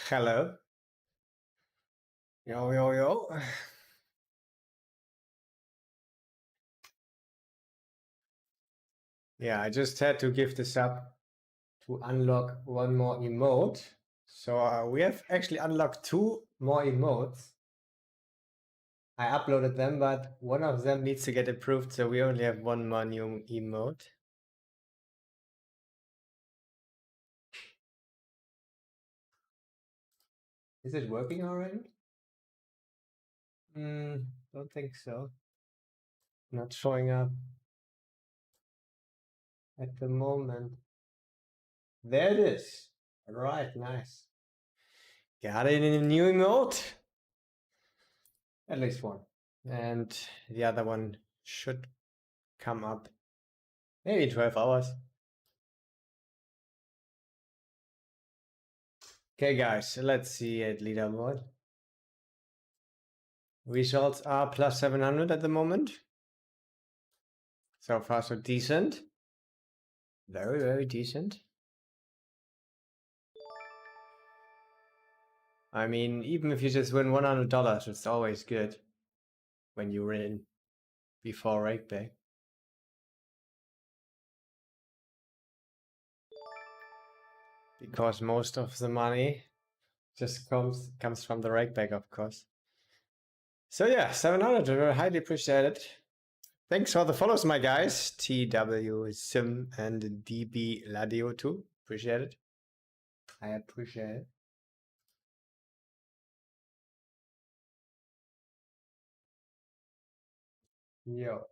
Hello. Yo, yo, yo. Yeah, I just had to give this up to unlock one more emote. So we have actually unlocked two more emotes. I uploaded them, but one of them needs to get approved, so we only have one more new emote. Is it working already? Don't think so. Not showing up at the moment. There it is. All right, nice. Got it in a new emote. At least one. And the other one should come up maybe 12 hours. Okay, guys, let's see at leaderboard. Results are plus 700 at the moment. So far, so decent. Very, very decent. I mean, even if you just win $100, it's always good when you win before rake back. Because most of the money just comes from the rake back, of course. So yeah, 700, highly appreciated. Thanks for the follows, my guys. TW Sim and DB Ladio too. Appreciate it. I appreciate it. Yo.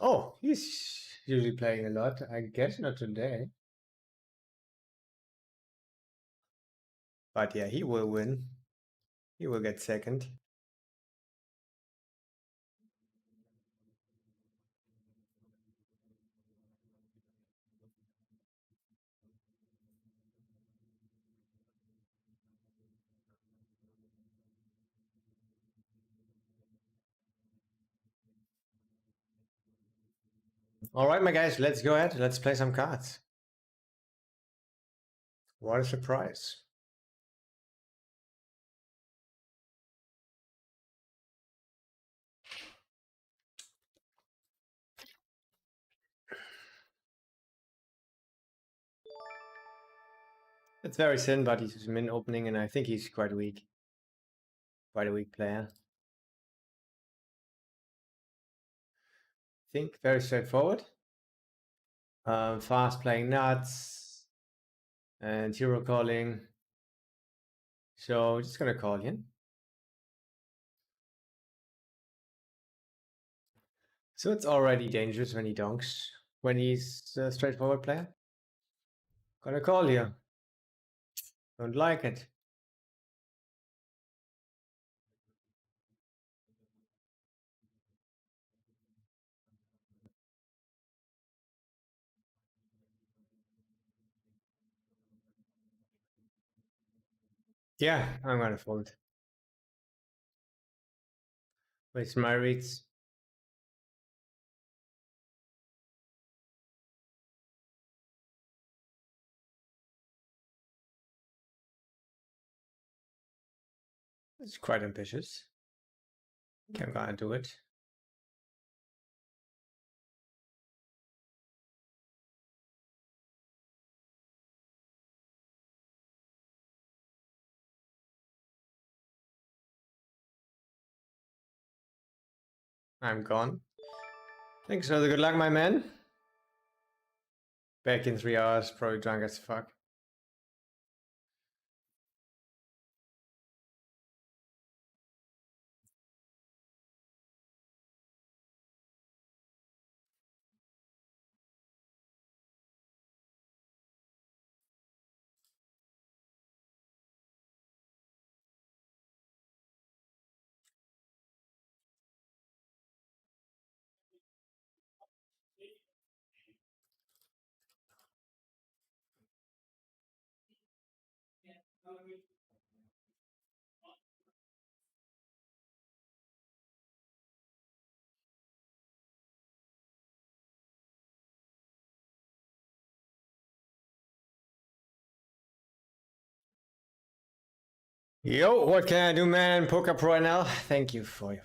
Oh, he's usually playing a lot. I guess not today. But yeah, he will win. He will get second. All right, my guys, let's go ahead. Let's play some cards. What a surprise. It's very thin, but he's min opening, and I think he's quite weak. Quite a weak player. I think very straightforward. Fast playing nuts and hero calling. So we're just gonna call him. So it's already dangerous when he donks, when he's a straightforward player. Gonna call here. Don't like it. Yeah, I'm gonna fold. With my reads. It's quite ambitious. Okay, I'm gonna do it. I'm gone. Thanks for the good luck, my man. Back in 3 hours, probably drunk as fuck. Yo, what can I do, man? Poker Pro NL. Thank you for your.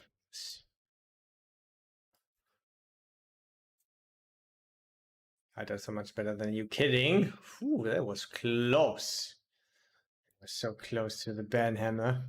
I did so much better than you. Kidding? Ooh, that was close. It was so close to the banhammer.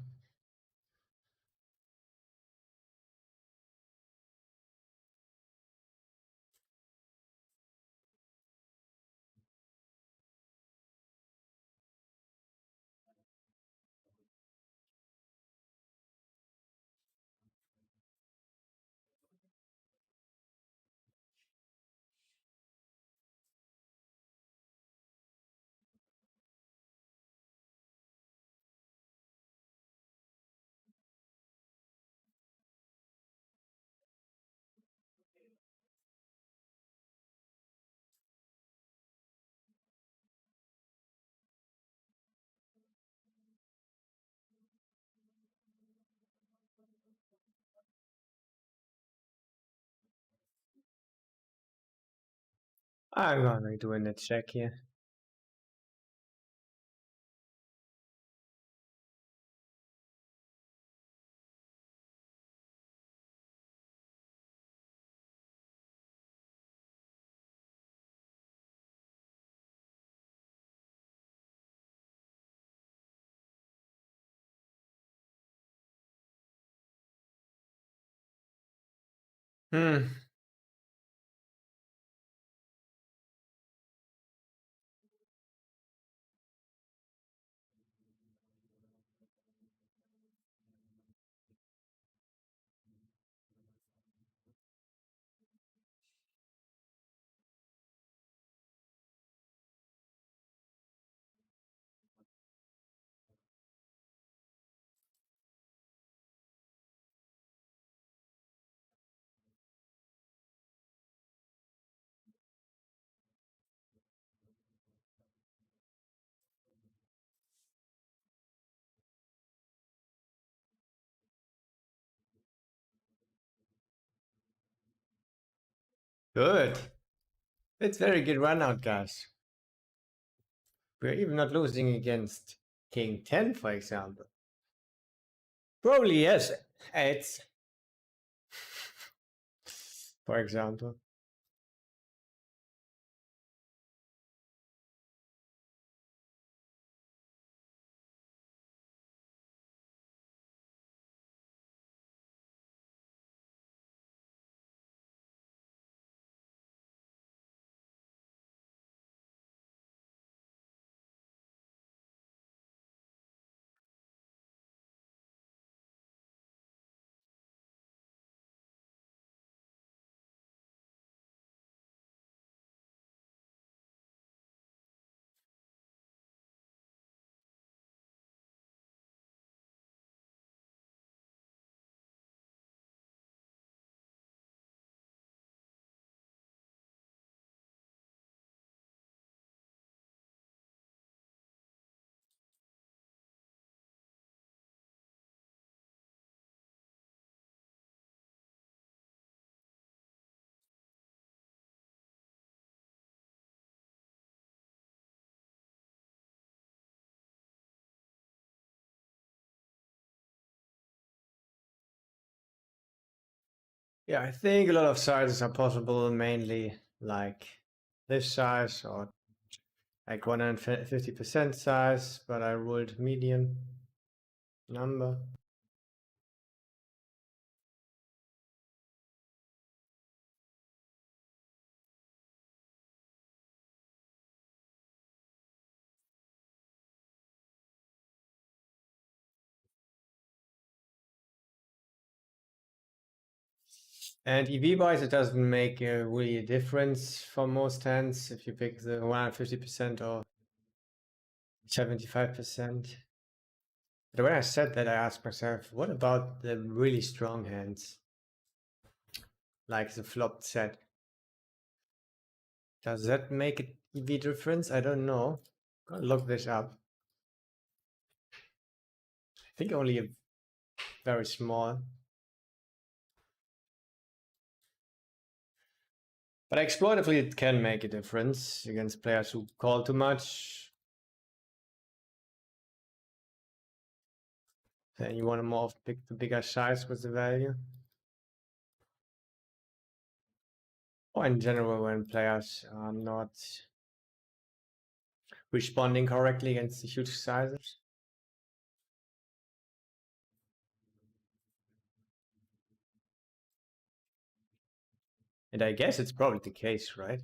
I'm gonna do a check here. Hmm. Good. It's very good run out, guys. We're even not losing against King 10, for example. Probably yes. It's for example. Yeah, I think a lot of sizes are possible, mainly like this size or like 150% size, but I ruled medium number. And EV wise, it doesn't make really a difference for most hands if you pick the 150% or 75%. But when I said that, I asked myself, what about the really strong hands, like the flopped set? Does that make an EV difference? I don't know. Gotta look this up. I think only a very small. But exploitively, it can make a difference against players who call too much. Then you want to more pick the bigger size with the value. Or in general, when players are not responding correctly against the huge sizes. And I guess it's probably the case, right?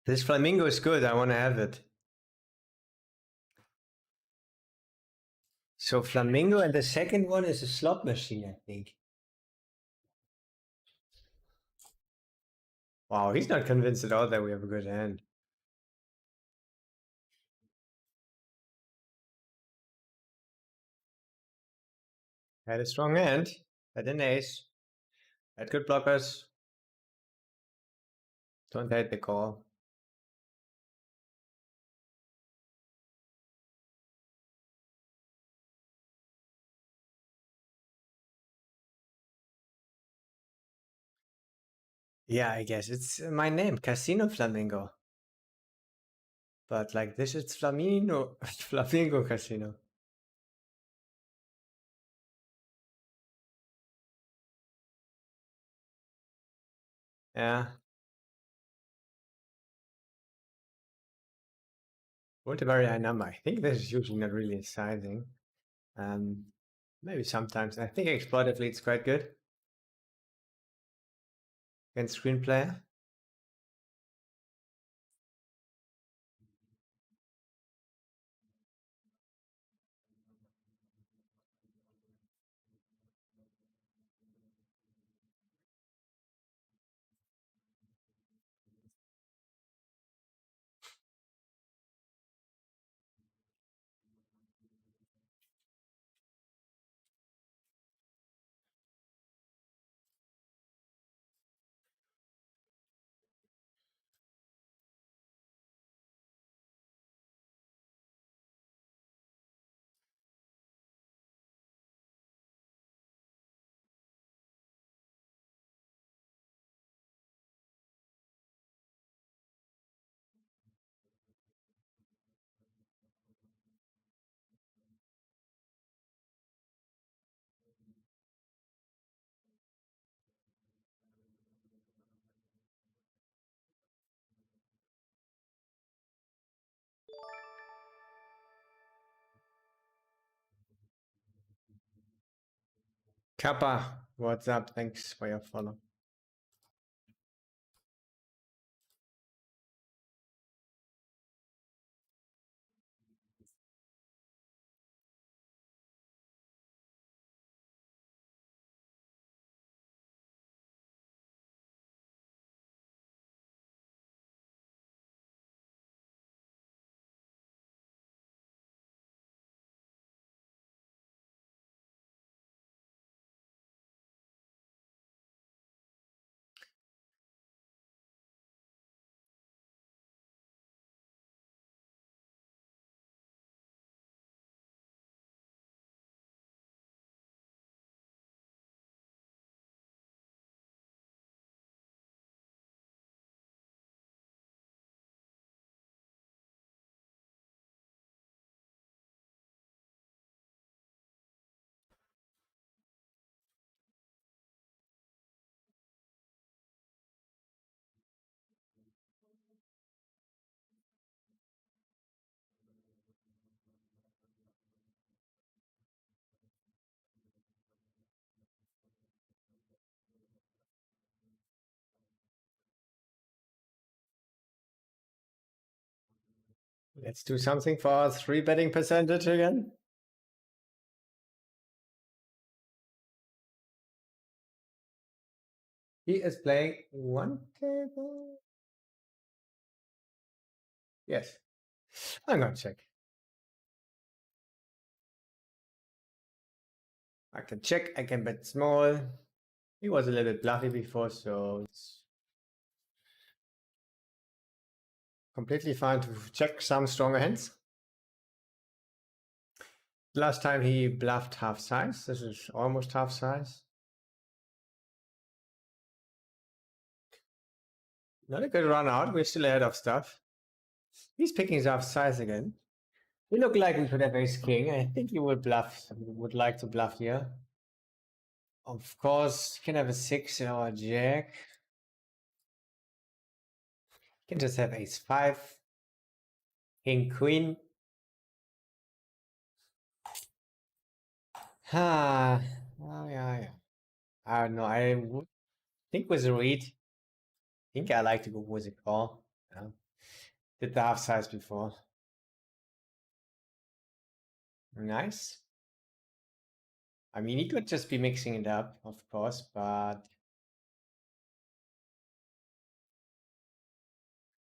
This flamingo is good. I want to have it. So flamingo, and the second one is a slot machine, I think. Wow, he's not convinced at all that we have a good hand. Had a strong hand. Had an ace. Had good blockers. Don't hate the call. Yeah, I guess it's my name, Casino Flamingo. But like this, it's Flamingo, Flamingo Casino. Yeah. What a very high number. I think this is usually not really a sizing. Um, maybe sometimes. I think exploitively it's quite good against screen player. Kappa, what's up? Thanks for your follow. Let's do something for our 3 betting percentage again. He is playing 1 table. Yes. I'm gonna check. I can check, I can bet small. He was a little bit bluffy before, so it's completely fine to check some stronger hands. Last time he bluffed half size. This is almost half size. Not a good run out. We're still ahead of stuff. He's picking up size again. We look like we could have ace king. I think you would bluff. Would like to bluff here. Of course, you can have a 6 or a jack. You can just have ace 5. King, queen. Ah, oh, yeah. I don't know. I would think with a read. I think I like to go with a call. Yeah. Did the half size before. Nice. I mean, he could just be mixing it up, of course, but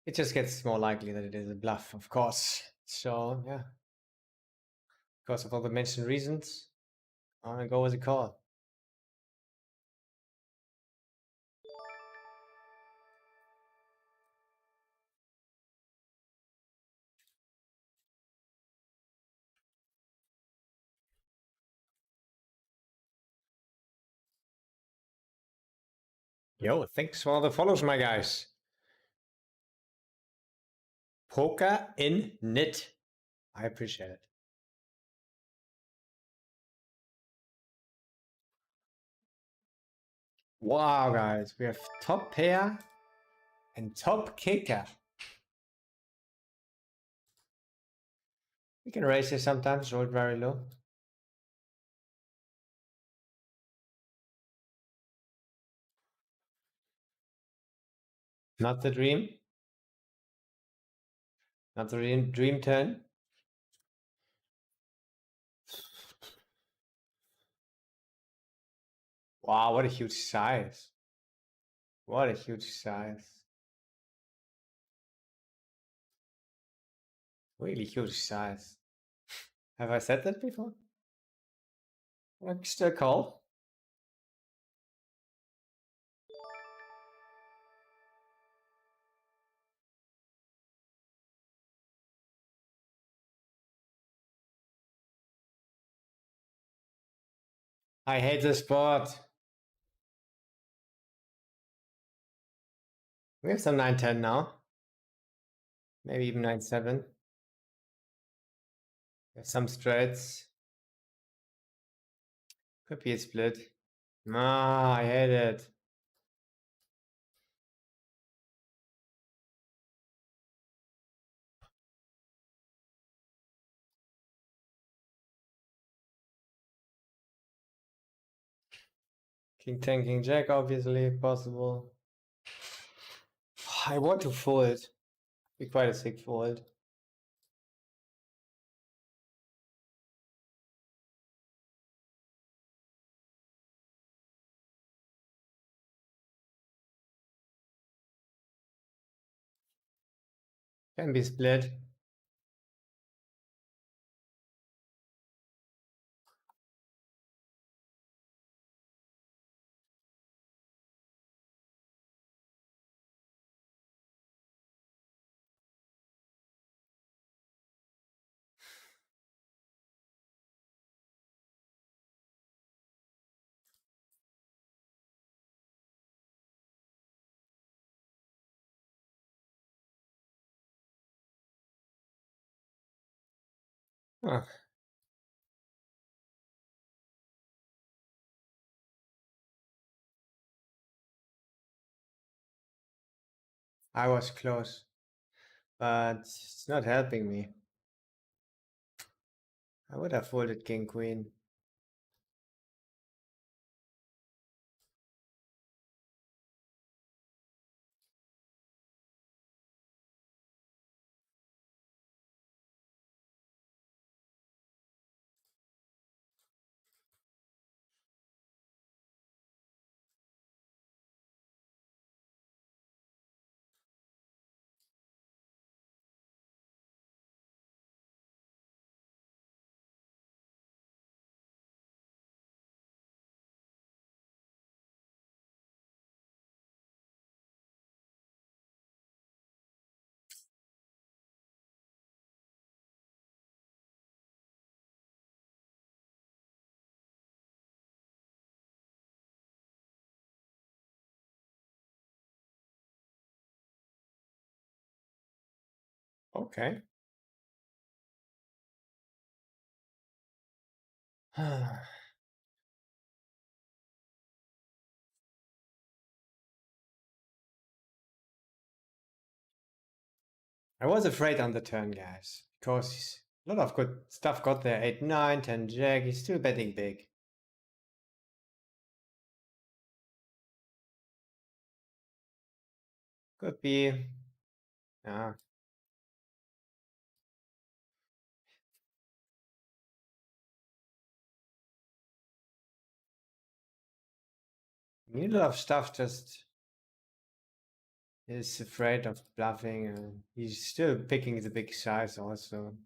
it just gets more likely that it is a bluff, of course. So, yeah. Because of all the mentioned reasons, I'm gonna go with a call. Yo, thanks for all the follows, my guys. Poker in knit. I appreciate it. Wow, guys, we have top pair and top kicker. We can raise here sometimes, roll it very low. Not the dream. Not the dream turn. Wow, what a huge size. What a huge size. Really huge size. Have I said that before? Extra call. I hate this spot. We have some 9-10 now. Maybe even 9-7. There's some straights. Could be a split. Ah, I hate it. King 10, King Jack, obviously possible. I want to fold. Be quite a sick fold. Can be split. Huh. I was close, but it's not helping me. I would have folded King Queen. Okay. I was afraid on the turn, guys, because a lot of good stuff got there. 8, 9, 10 jack. He's still betting big. Could be. Yeah. I mean, a lot of stuff just is afraid of bluffing, and he's still picking the big size also.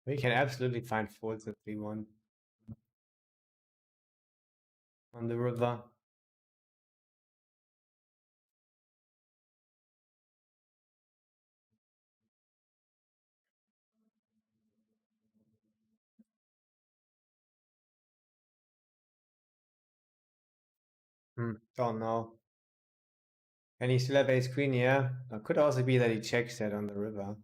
We can absolutely find folds if we want on the river. Don't know. And he still have ace queen here. It could also be that he checks that on the river.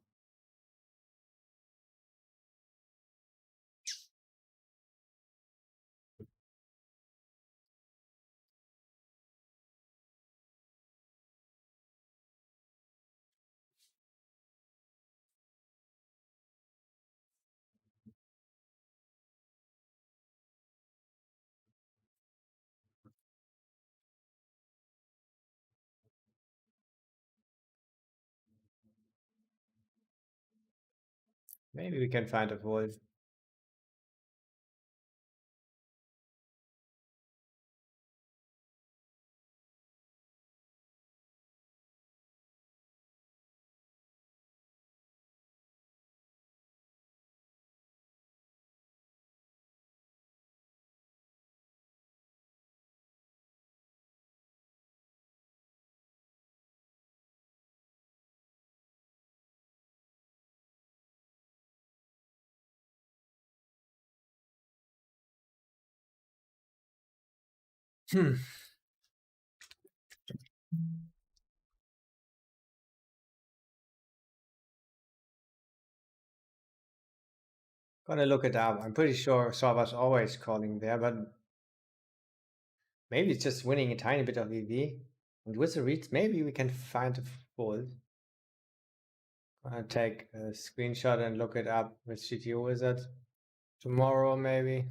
Maybe we can find a fold. Hmm. Gonna look it up. I'm pretty sure Sorba's always calling there, but maybe it's just winning a tiny bit of EV. And with the reads, maybe we can find a fold. Gonna take a screenshot and look it up with GTO Wizard tomorrow, maybe.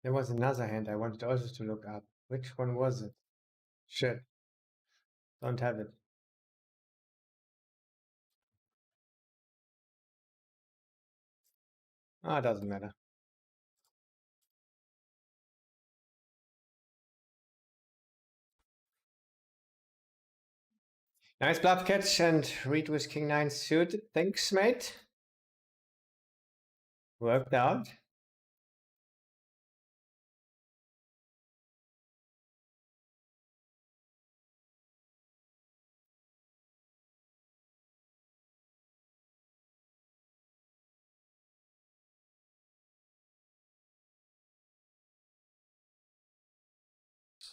There was another hand I wanted also to look up. Which one was it? Shit. Don't have it. Ah, doesn't matter. Nice bluff catch and read with king 9 suited. Thanks, mate. Worked out.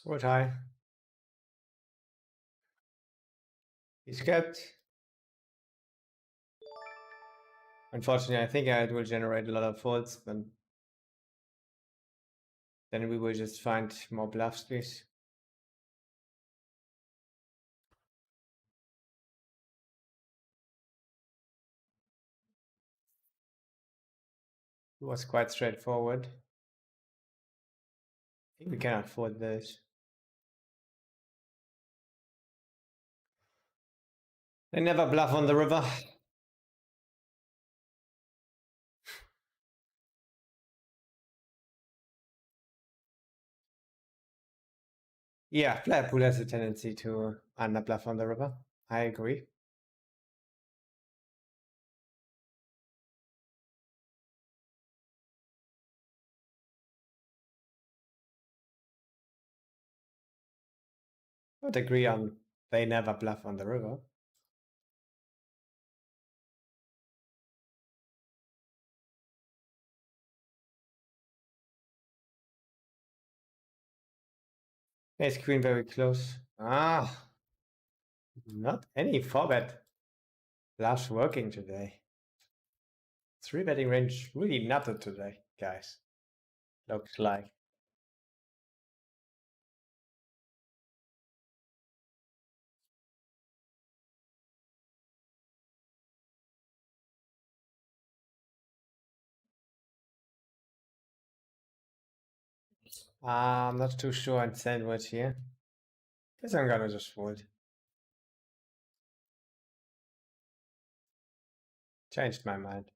What high? He's kept. Unfortunately, I think it will generate a lot of folds, but then we will just find more bluff squeeze. It was quite straightforward. I think we can afford this. They never bluff on the river. Yeah, player pool has a tendency to underbluff on the river. I agree. Would agree on they never bluff on the river. Ace queen very close. Ah, not any 4-bet bluffs working today. 3-betting range really nutted today, guys. Looks like. I'm not too sure on sandwich here. Guess I'm gonna just fold. Changed my mind.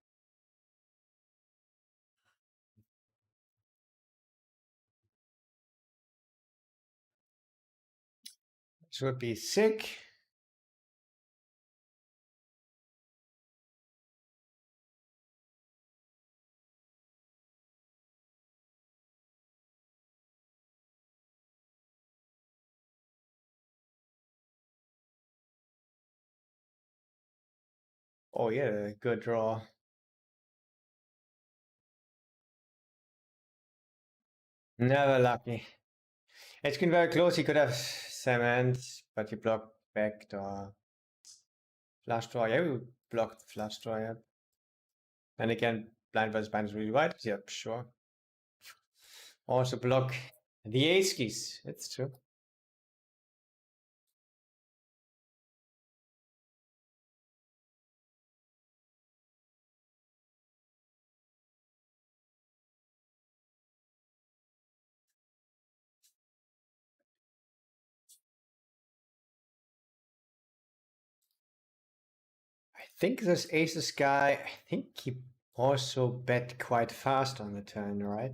Should be sick. Oh yeah, good draw. Never lucky. It's been very close. He could have cement, but he blocked backdoor. Flush draw. Yeah, we blocked the flush draw. Yeah. And again, blind versus blind is really wide. Yep, sure. Also block the ace keys. It's true. I think this aces guy, I think he also bet quite fast on the turn, right?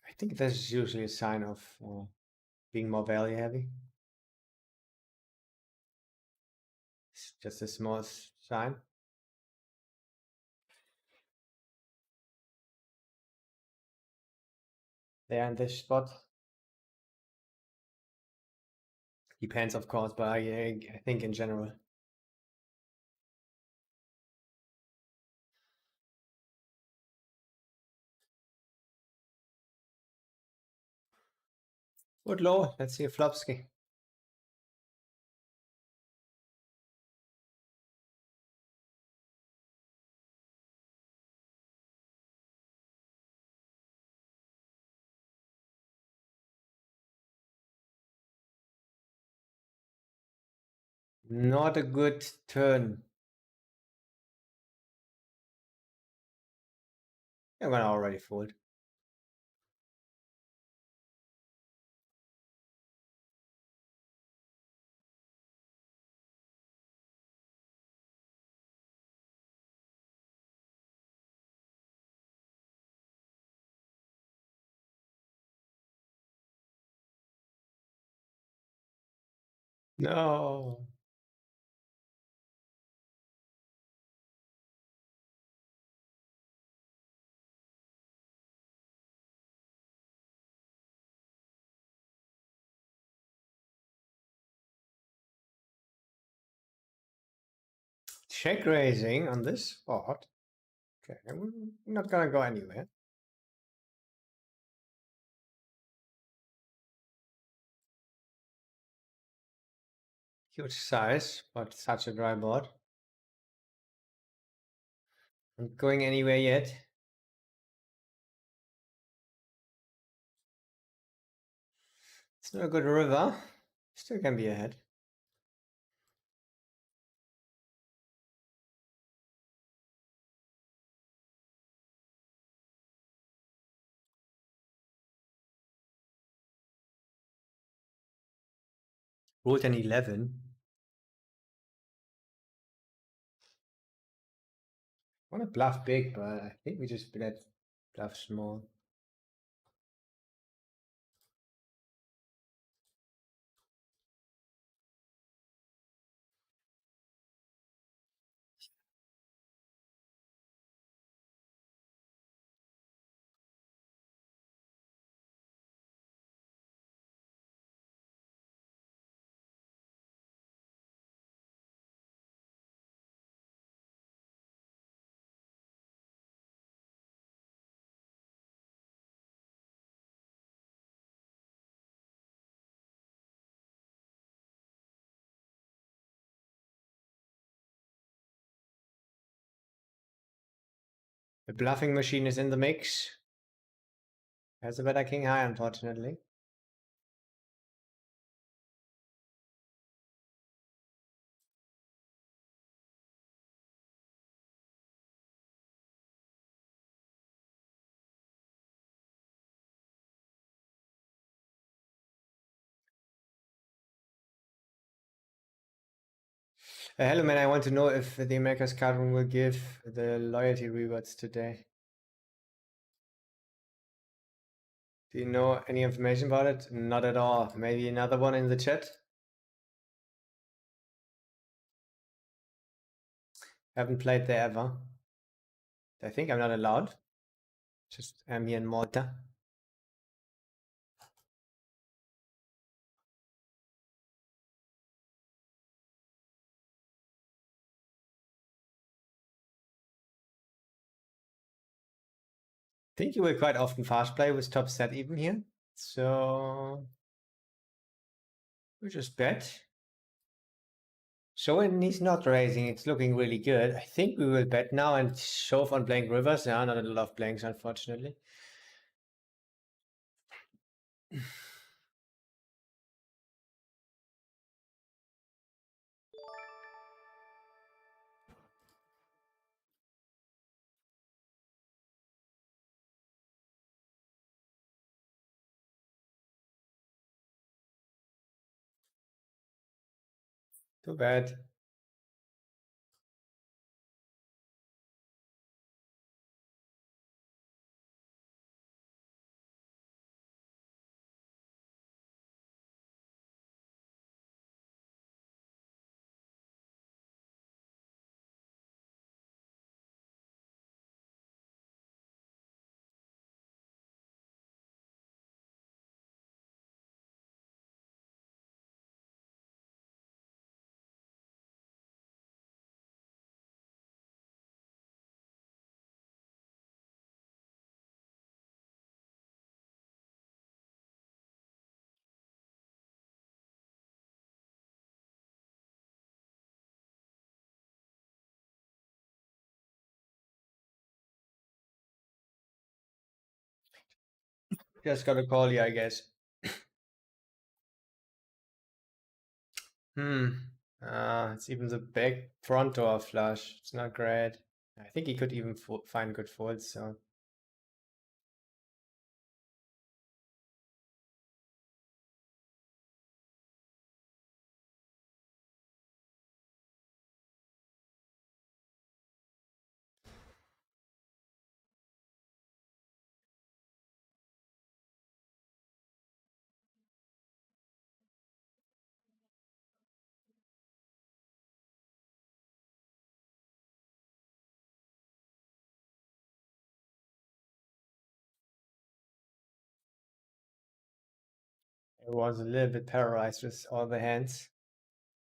I think this is usually a sign of being more value heavy. It's just a small sign. There in this spot. Depends, of course, but I think in general. Good low. Let's see a Flopsky. Not a good turn. I'm gonna already fold. No. Check raising on this spot. Okay, we're not gonna go anywhere. Huge size, but such a dry board. Not going anywhere yet. It's not a good river. Still can be ahead. Rolled an 11. Want to bluff big, but I think we just bet bluff small. The bluffing machine is in the mix. Has a better king high, unfortunately. Hello, man. I want to know if the America's card room will give the loyalty rewards today. Do you know any information about it? Not at all. Maybe another one in the chat? Haven't played there ever. I think I'm not allowed. Just am here in Malta. I think you will quite often fast play with top set even here. So we just bet. So when he's not raising, it's looking really good. I think we will bet now and shove on blank rivers. Yeah, not a lot of blanks, unfortunately. Too bad. Just gotta call you, I guess. It's even the back front door flush. It's not great. I think he could even find good folds, so. It was a little bit paralyzed with all the hands.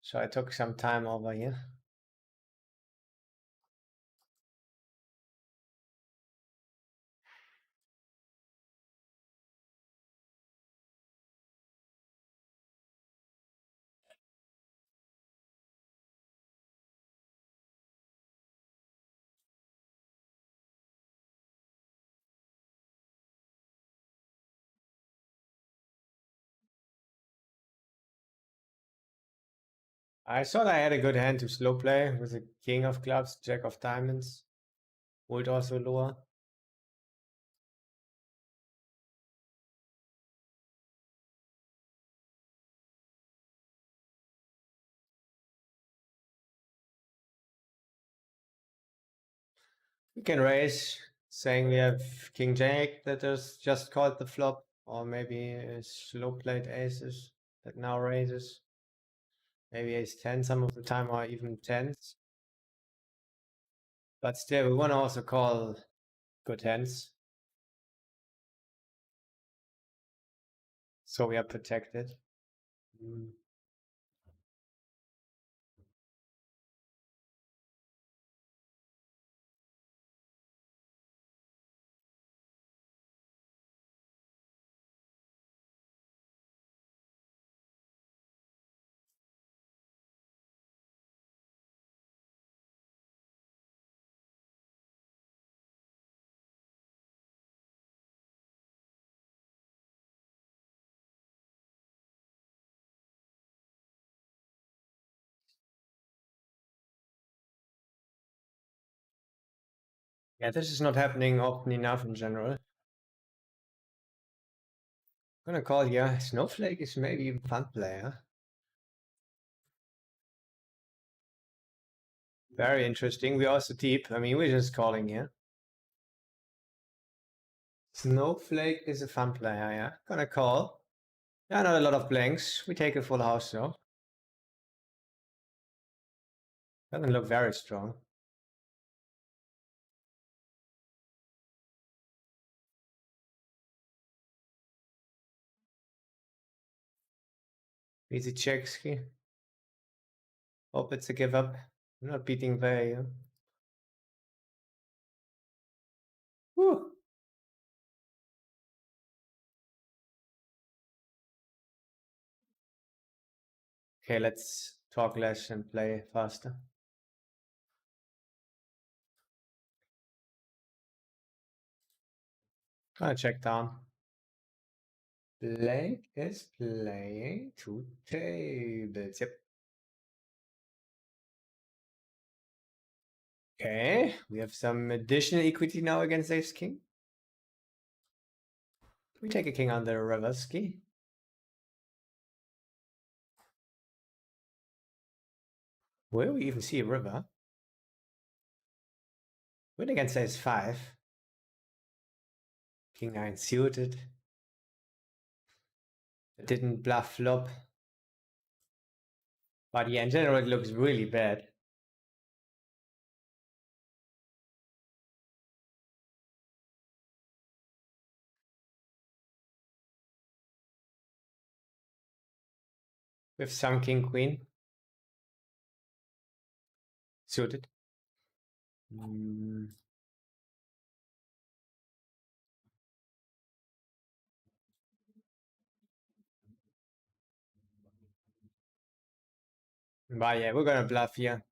So I took some time over here. I thought I had a good hand to slow play with the king of clubs, jack of diamonds, would also lower. We can raise. saying we have King Jack that is just called the flop, or maybe a slow played aces that now raises. Maybe ace 10 some of the time, or even tens. But still, we want to also call good hands. So we are protected. Mm. Yeah, this is not happening often enough in general. I'm gonna call here. Snowflake is maybe even fun player. Very interesting. We're also deep. I mean, we're just calling here. Snowflake is a fun player, yeah. Gonna call. Yeah, not a lot of blanks. We take a full house though. Doesn't look very strong. Easy checks here. Hope it's a give up. I'm not beating value. Whew. Okay, let's talk less and play faster. Gonna check down. Blake is playing two tables. Yep. Okay, we have some additional equity now against ace king. We take a king on the reverse ski. Will we even see a river? Win against ace 5. King 9 suited. It didn't bluff flop. But yeah, in general, it looks really bad. With some king queen. Suited. But yeah, we're gonna bluff here.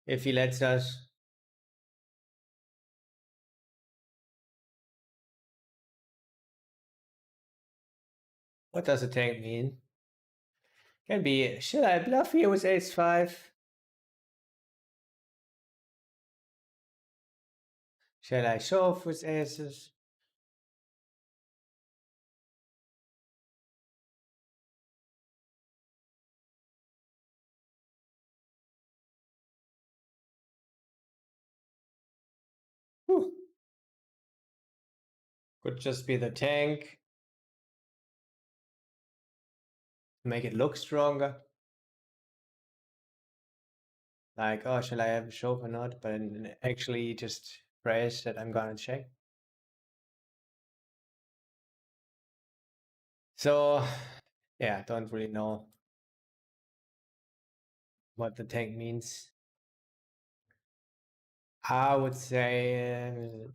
If he lets us. What does a tank mean? Can be, should I bluff here with ace 5? Shall I shove with aces? Whew. Could just be the tank. Make it look stronger. Like, oh, shall I have a shove or not? But actually just praise that I'm gonna check. So, yeah, don't really know what the tank means. I would say a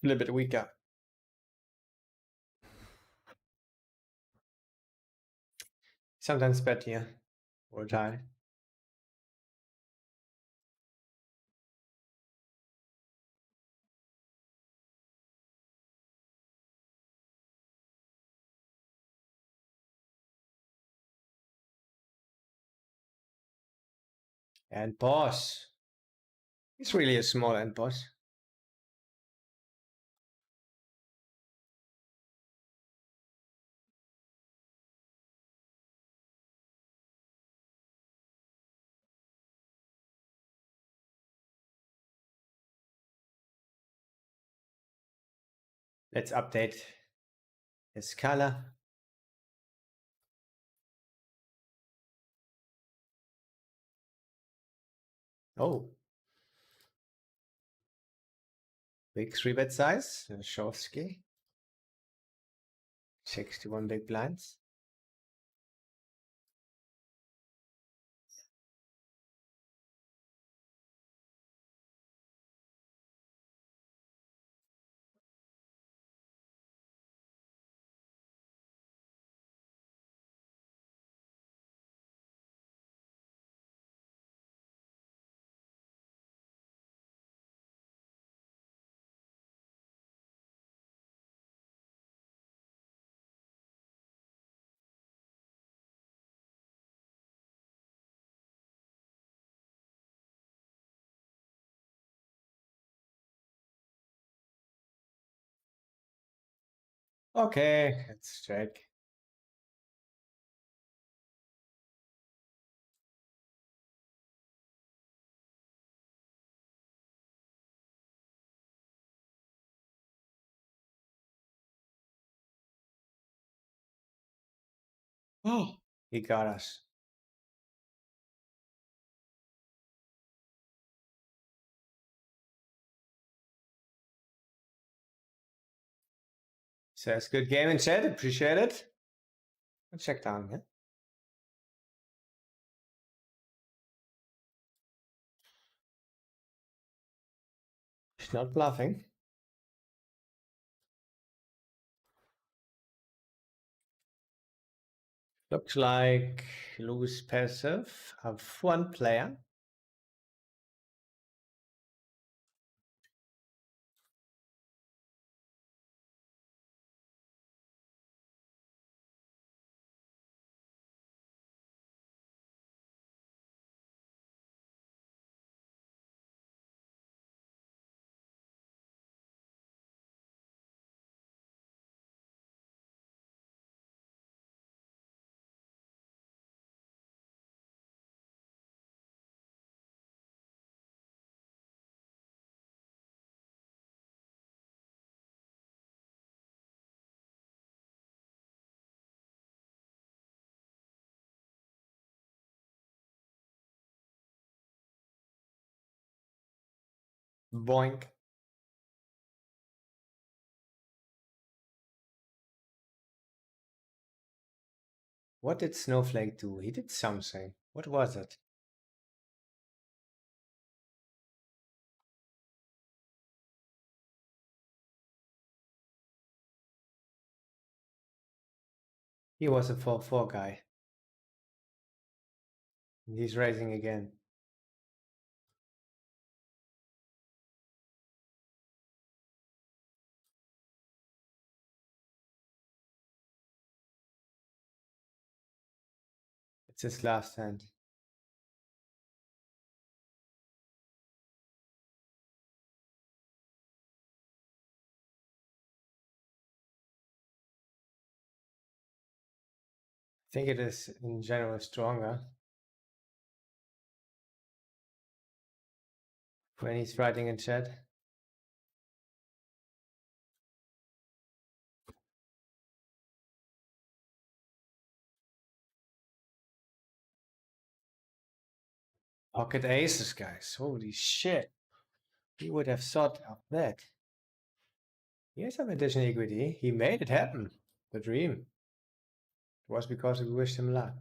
little bit weaker. Sometimes bet here or tie. And boss. It's really a small end boss. Let's update his color. Oh, big 3-bet size. Shovsky. 61 big blinds. Okay, let's check. Oh, he got us. Says good game in chat. Appreciate it. I'll check down. Yeah? He's not bluffing. Looks like loose passive. Have one player. Boink. What did Snowflake do? He did something. What was it? He was a 4-4 guy. He's raising again. It's his last hand. I think it is in general stronger when he's writing in chat. Pocket aces, guys. Holy shit. He would have thought of that. He has some additional equity. He made it happen. The dream. It was because we wished him luck.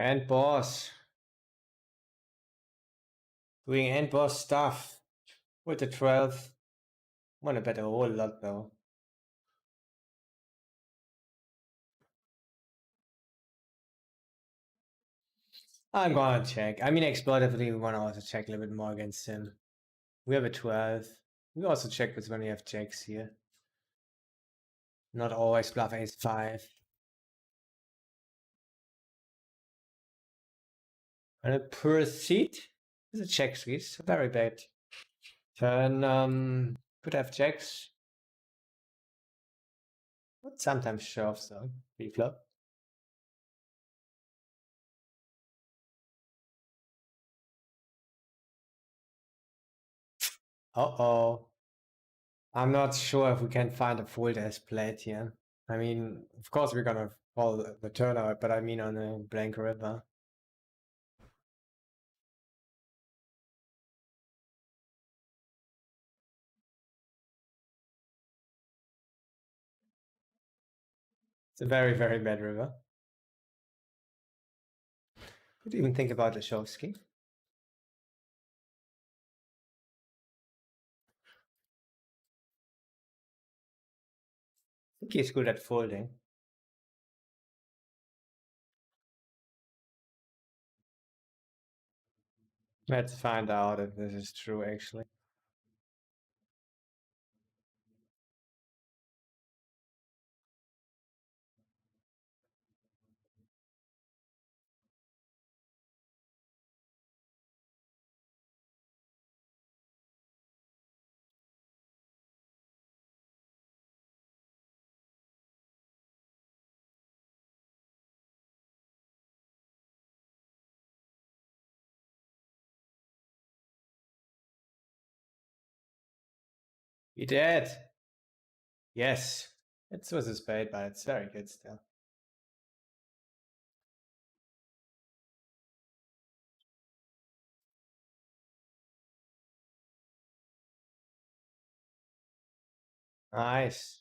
And boss. Doing end boss stuff. With the 12th. Wanna bet a whole lot though. I'm gonna check. I mean, exploitively, we wanna also check a little bit more against him. We have a 12. We also check this when we have jacks here. Not always bluff ace 5. And a proceed is a check squeeze. Very bad. Turn could have jacks. But sometimes shoves though. Pre-flop. Uh-oh. I'm not sure if we can find a fold as played here. I mean, of course we're gonna call the turnout, but I mean on a blank river. It's a very, very bad river. Could even think about the Shovsky. I think he's good at folding. Let's find out if this is true actually. He did. Yes. It was a spade, but it's very good still. Nice.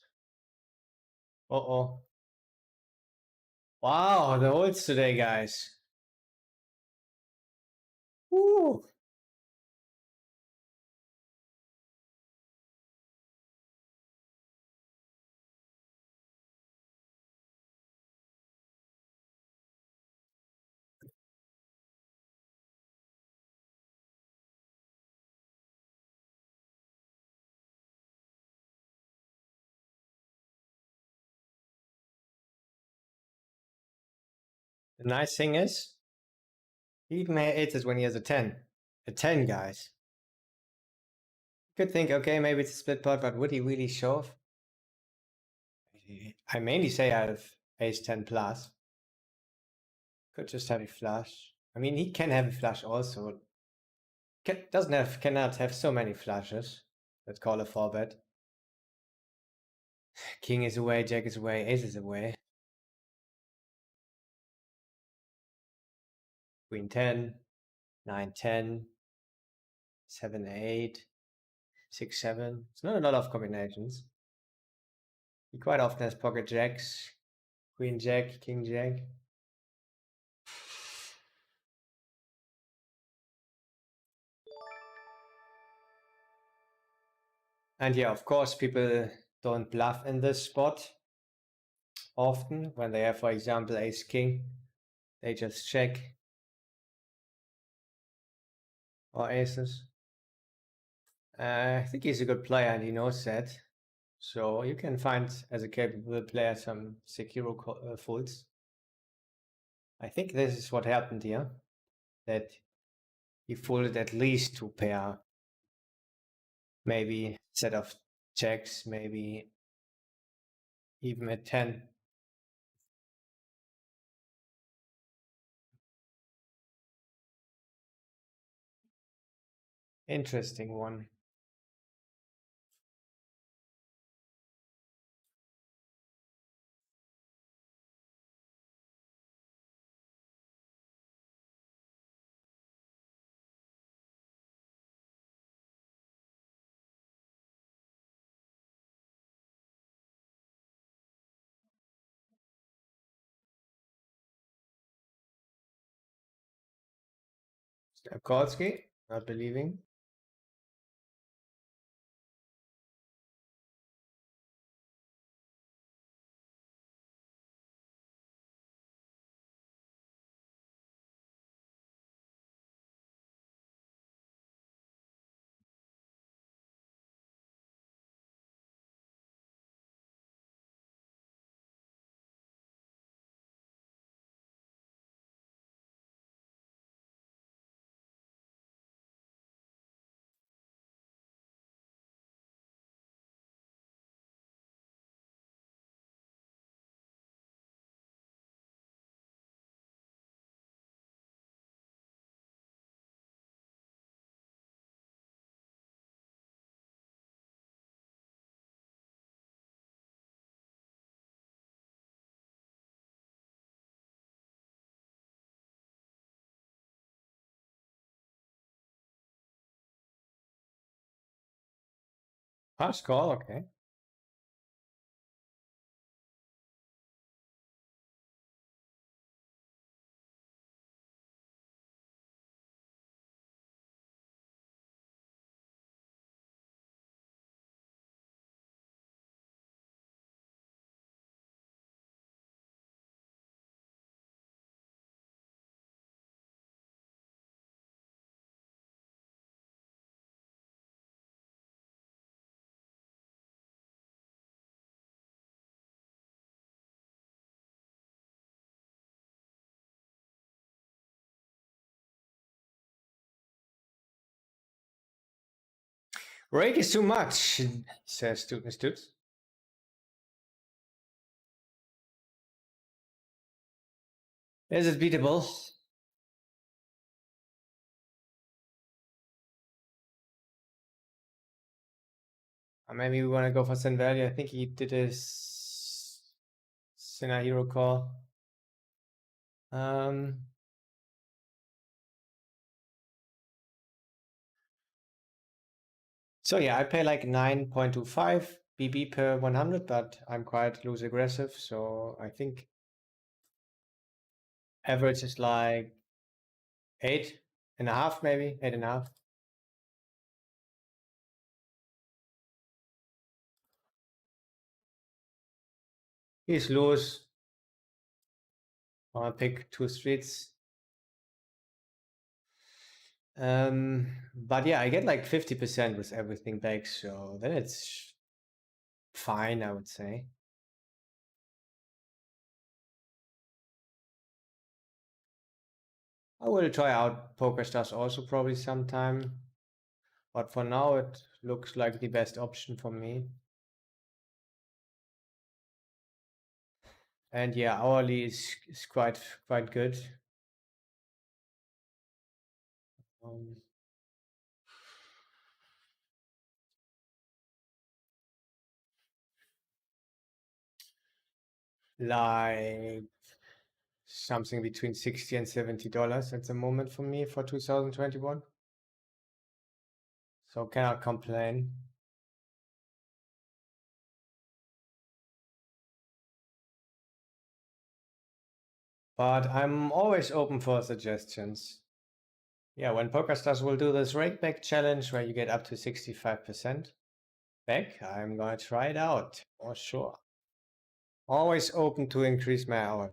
Uh-oh. Wow, the holds today, guys. Woo! The nice thing is, he even hits it when he has a 10. A 10, guys. You could think, okay, maybe it's a split pot, but would he really shove? I mainly say I have ace 10 plus. Could just have a flush. I mean, he can have a flush also. Cannot have so many flushes. Let's call a 4-bet. King is away, jack is away, ace is away. Queen 10, 9 10, 7 8, 6 7. It's not a lot of combinations. He quite often has pocket jacks, queen jack, king jack. And yeah, of course, people don't bluff in this spot often. When they have, for example, ace king, they just check. Or aces. I think he's a good player and he knows that. So you can find, as a capable player, some secure folds. I think this is what happened here. That he folded at least 2 pair. Maybe set of checks, maybe even a 10. Interesting one. Skolski, not believing. Pass call, okay. Rake is too much, says Student Stutes. Is it beatable? Maybe we want to go for Sin Value. I think he did his Sinner Hero call. So yeah, I pay like 9.25 BB per 100, but I'm quite loose aggressive, so I think average is like 8.5, maybe 8.5. He's loose. I'll pick two streets. But yeah, I get like 50% with everything back, so then it's fine, I would say. I will try out PokerStars also probably sometime, but for now it looks like the best option for me. And yeah, hourly is quite good. Like something between $60 and $70 at the moment for me for 2021. So cannot complain. But I'm always open for suggestions. Yeah, when PokerStars will do this rake back challenge where you get up to 65% back, I'm gonna try it out for sure. Always open to increase my hour.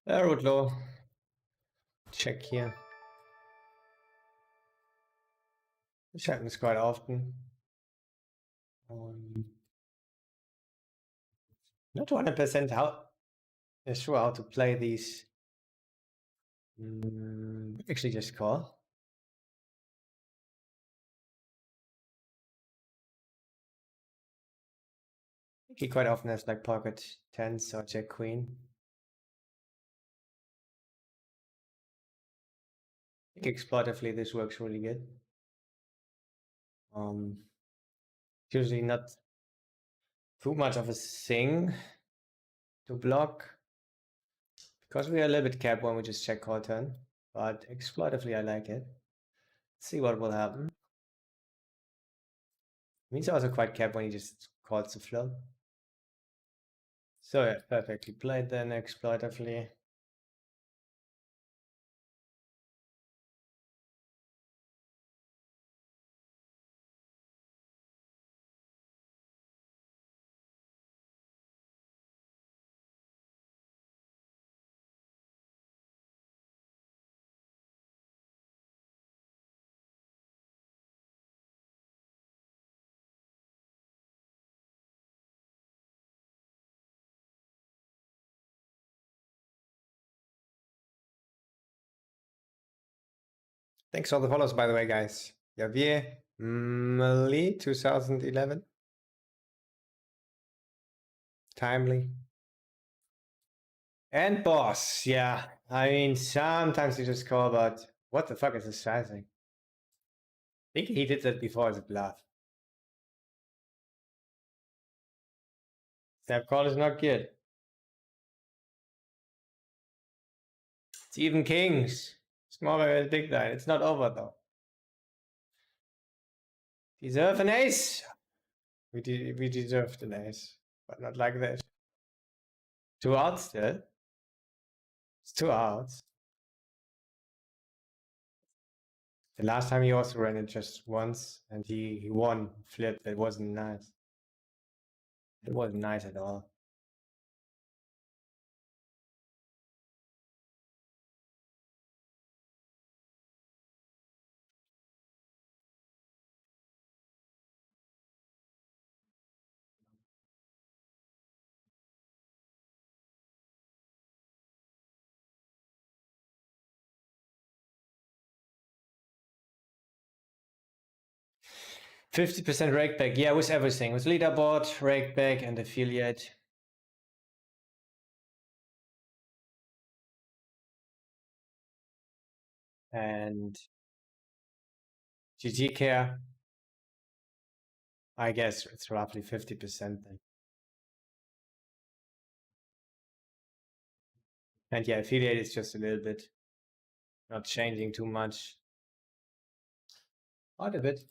Root low. Check here. This happens quite often. Not 100% how sure how to play these. Actually, just call. He quite often has like pocket tens or jack queen. I think exploitively this works really good. Usually not too much of a thing to block because we are a little bit capped when we just check call turn, but exploitively I like it. Let's see what will happen. He's also quite capped when he just calls the flop. So yeah, perfectly played then exploitively. Thanks for the follows, by the way, guys. Javier Mali 2011. Timely. And boss, yeah. I mean, sometimes you just call, but what the fuck is this sizing? I think he did that before as a bluff. Snap call is not good. It's even kings. Smaller than big line. It's not over though. Deserve an ace. We deserved an ace, but not like this. 2 outs still. It's 2 outs. The last time he also ran it just once, and he won flip. It wasn't nice. It wasn't nice at all. %50 rake back. Yeah, with everything. With leaderboard, rake back, and affiliate. And GG care. I guess it's roughly 50% then. And yeah, affiliate is just a little bit. Not changing too much. Quite a bit.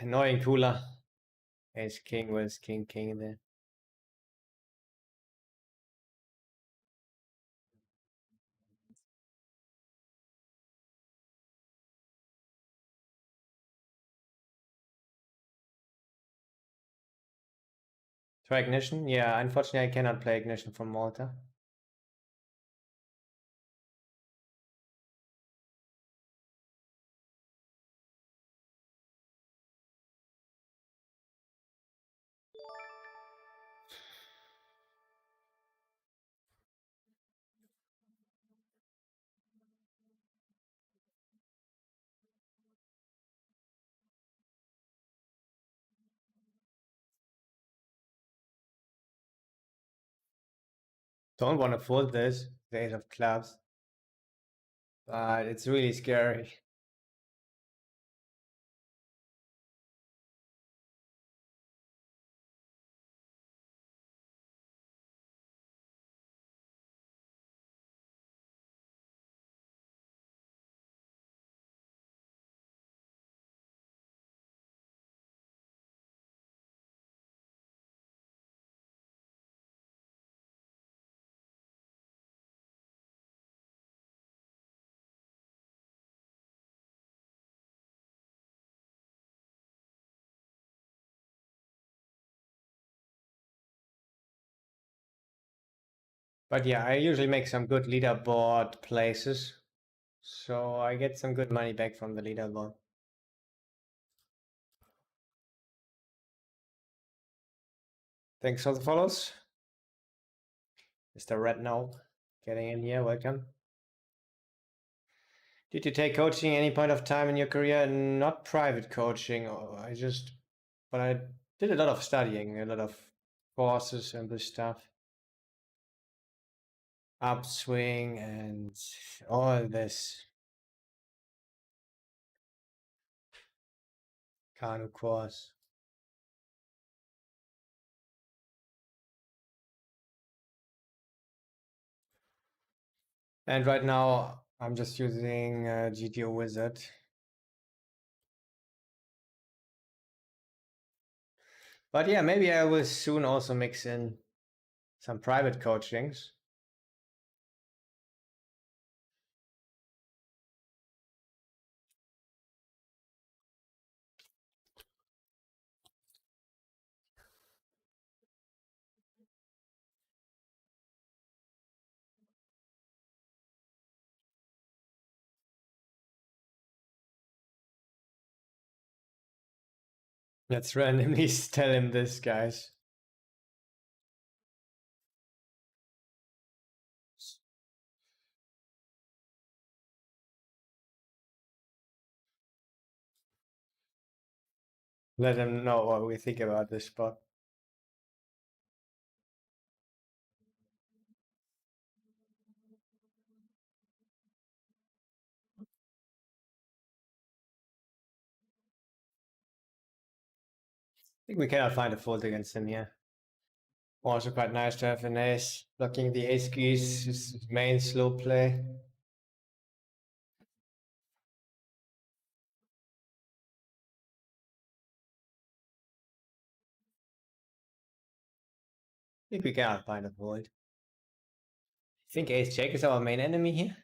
Annoying cooler. Ace king with king king there. Try ignition? Yeah, unfortunately I cannot play ignition from Malta. Don't want to fold this, the ace of clubs. But it's really scary. But yeah, I usually make some good leaderboard places. So I get some good money back from the leaderboard. Thanks for the follows. Mr. Red now. getting in here. Welcome. Did you take coaching any point of time in your career? Not private coaching. But I did a lot of studying, a lot of courses and this stuff. Upswing and all this kind of course. And right now I'm just using GTO Wizard. But yeah, maybe I will soon also mix in some private coachings. Let's randomly tell him this, guys. Let him know what we think about this spot. I think we cannot find a fold against him here. Also quite nice to have an ace. Blocking the ace keys, his main slow play. I think we cannot find a fold. I think ace check is our main enemy here.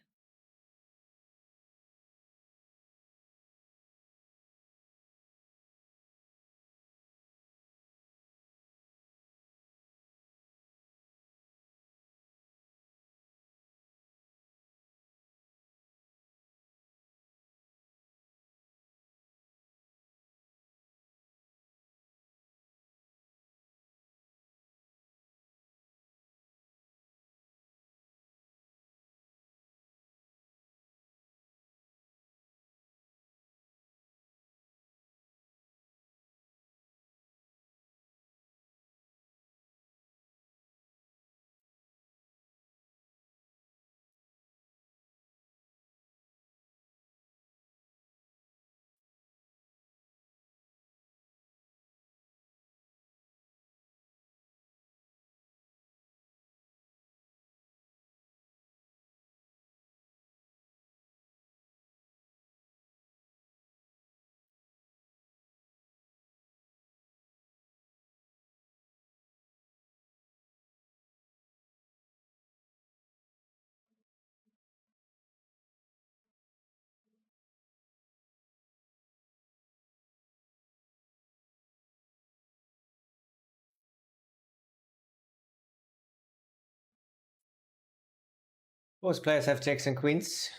Most players have jacks and queens.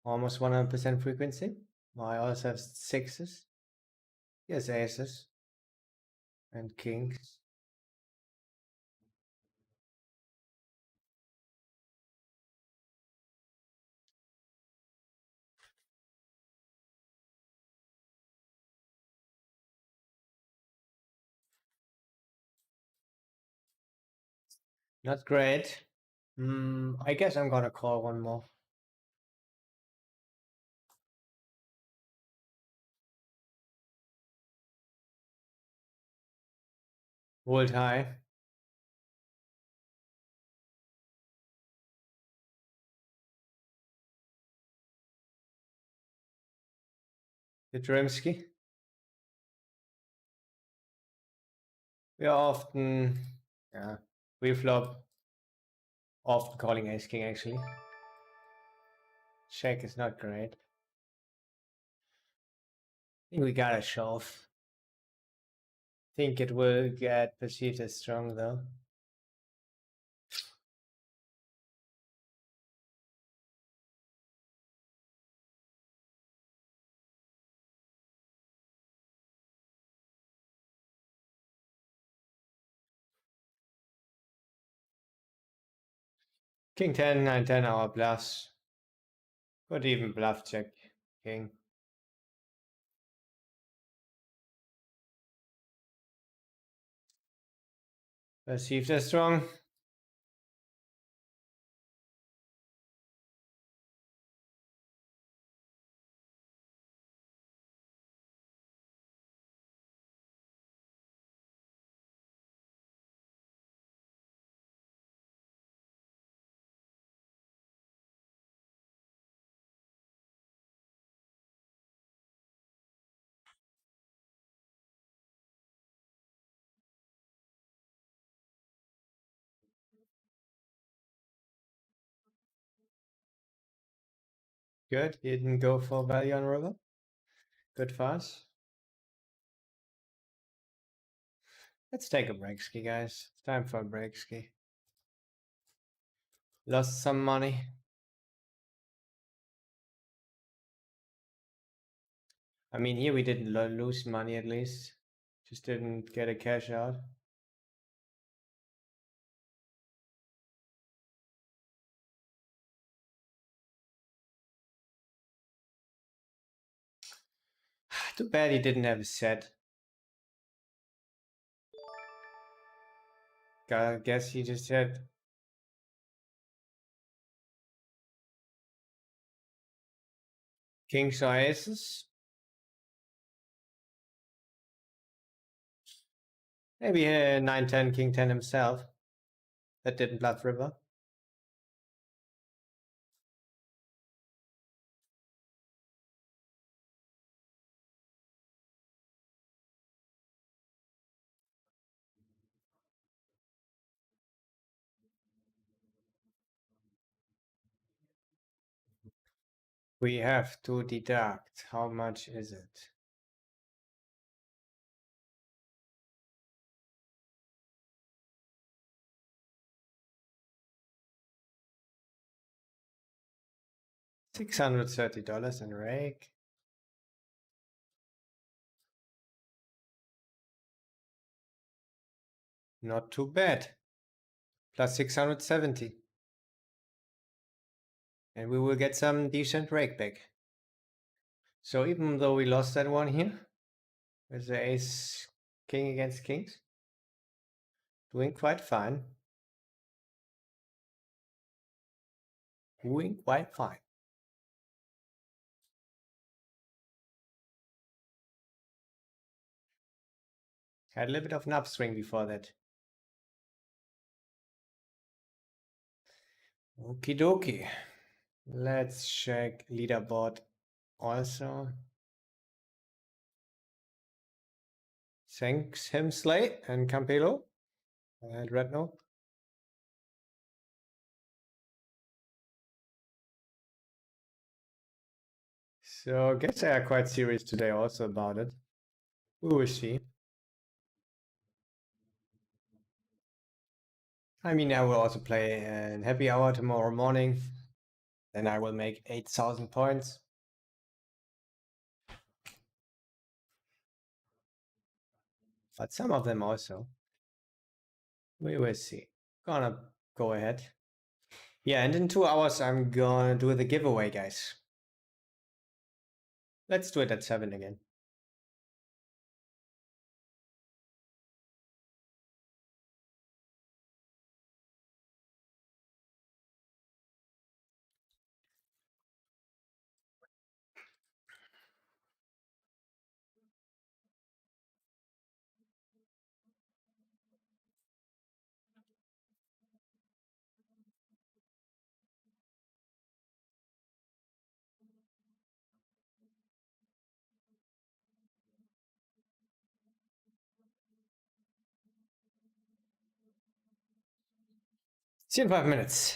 Almost 100% frequency. I also have sixes. Yes, aces. And kings. Not great. I guess I'm gonna call one more. Hold high. Petrimsky. We are often, yeah, pre-flop, often calling ace king actually. Check is not great. I think we gotta shove. Think it will get perceived as strong though. King 10, 9, 10, our bluffs. Could even bluff check king. Let's see if they're strong. Good, he didn't go for value on river. Good for us. Let's take a break ski, guys. It's time for a break ski. Lost some money. I mean, here we didn't lose money at least. Just didn't get a cash out. Too bad he didn't have a set. I guess he just had kings or aces. Maybe 9, 10, king 10 himself. That didn't bluff river. We have to deduct. How much is it? $630 in rake. Not too bad. Plus 670. And we will get some decent rake back. So even though we lost that one here, with the ace king against kings, doing quite fine. Doing quite fine. Had a little bit of an upswing before that. Okie dokie. Let's check leaderboard also. Thanks him, Slay and Campello and Redno. So I guess they are quite serious today also about it. We will see. I mean, I will also play an happy hour tomorrow morning. Then I will make 8,000 points. But some of them also. We will see. Gonna go ahead. Yeah, and in 2 hours I'm gonna do the giveaway, guys. Let's do it at 7 again. See you in 5 minutes.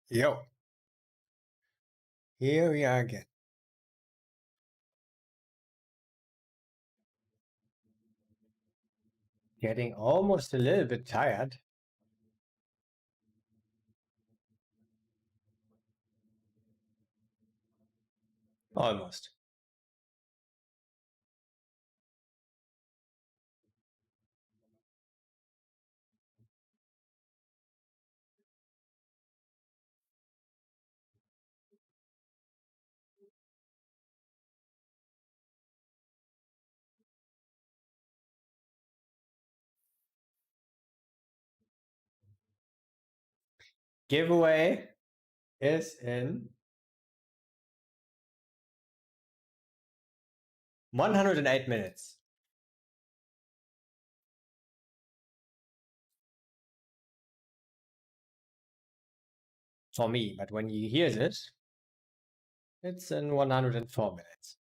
Yo, here we are again. Getting almost a little bit tired. Almost. Giveaway is in 108 minutes for me, but when you hear this, it's in 104 minutes.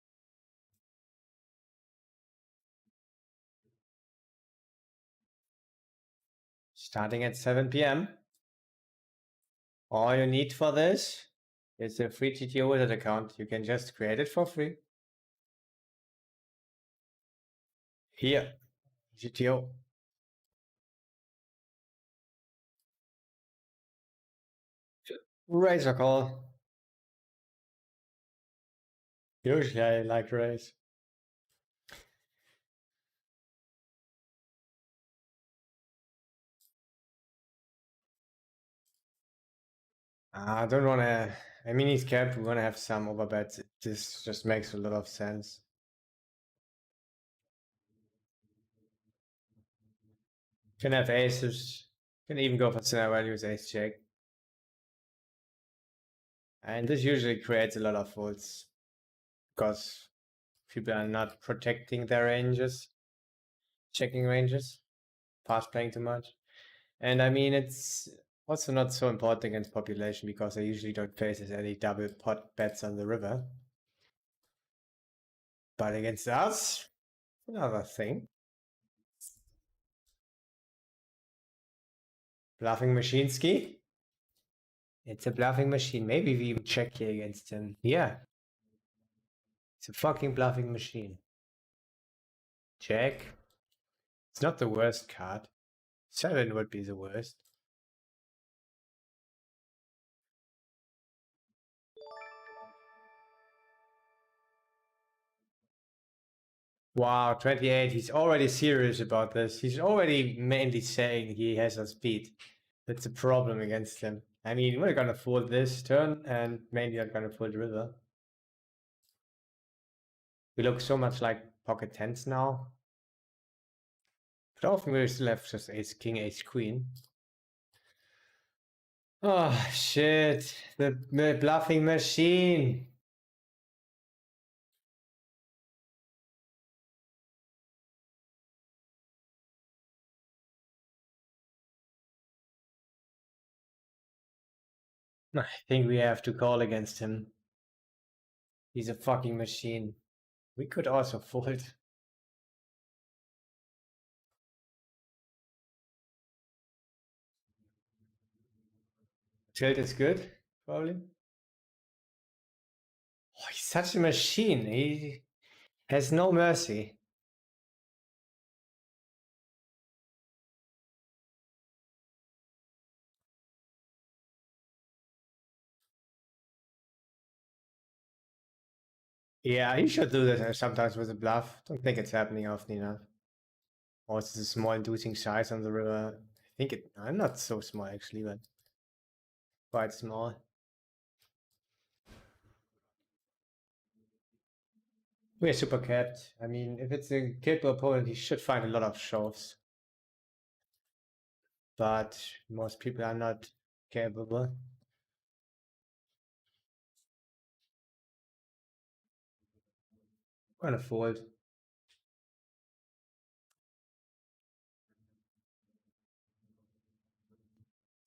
Starting at 7 p.m. All you need for this is a free GTO wizard account. You can just create it for free. Here, GTO. Razor call. Usually I like raise. I don't want to. I mean, he's capped. We want to have some overbets. This just makes a lot of sense. Can have aces. Can even go for center value with ace jack. And this usually creates a lot of folds because people are not protecting their ranges, checking ranges, fast playing too much. And I mean, it's also not so important against population because I usually don't face any double pot bets on the river. But against us, another thing. Bluffing Machinsky. It's a bluffing machine. Maybe we even check here against him. Yeah. It's a fucking bluffing machine. Check. It's not the worst card. 7 would be the worst. Wow, 28. He's already serious about this. He's already mainly saying he has a speed. That's a problem against him. I mean, we're gonna fold this turn and mainly not gonna fold river. We look so much like pocket tens now. But often we still have just ace king, ace queen. Oh shit, the bluffing machine. I think we have to call against him. He's a fucking machine. We could also fold. Tilt is good, probably. Oh, he's such a machine. He has no mercy. Yeah, he should do that sometimes with a bluff. Don't think it's happening often enough. Also, the small inducing size on the river. I think it. I'm not so small actually, but quite small. We're super capped. I mean, if it's a capable opponent, he should find a lot of shoves. But most people are not capable. I'm gonna fold.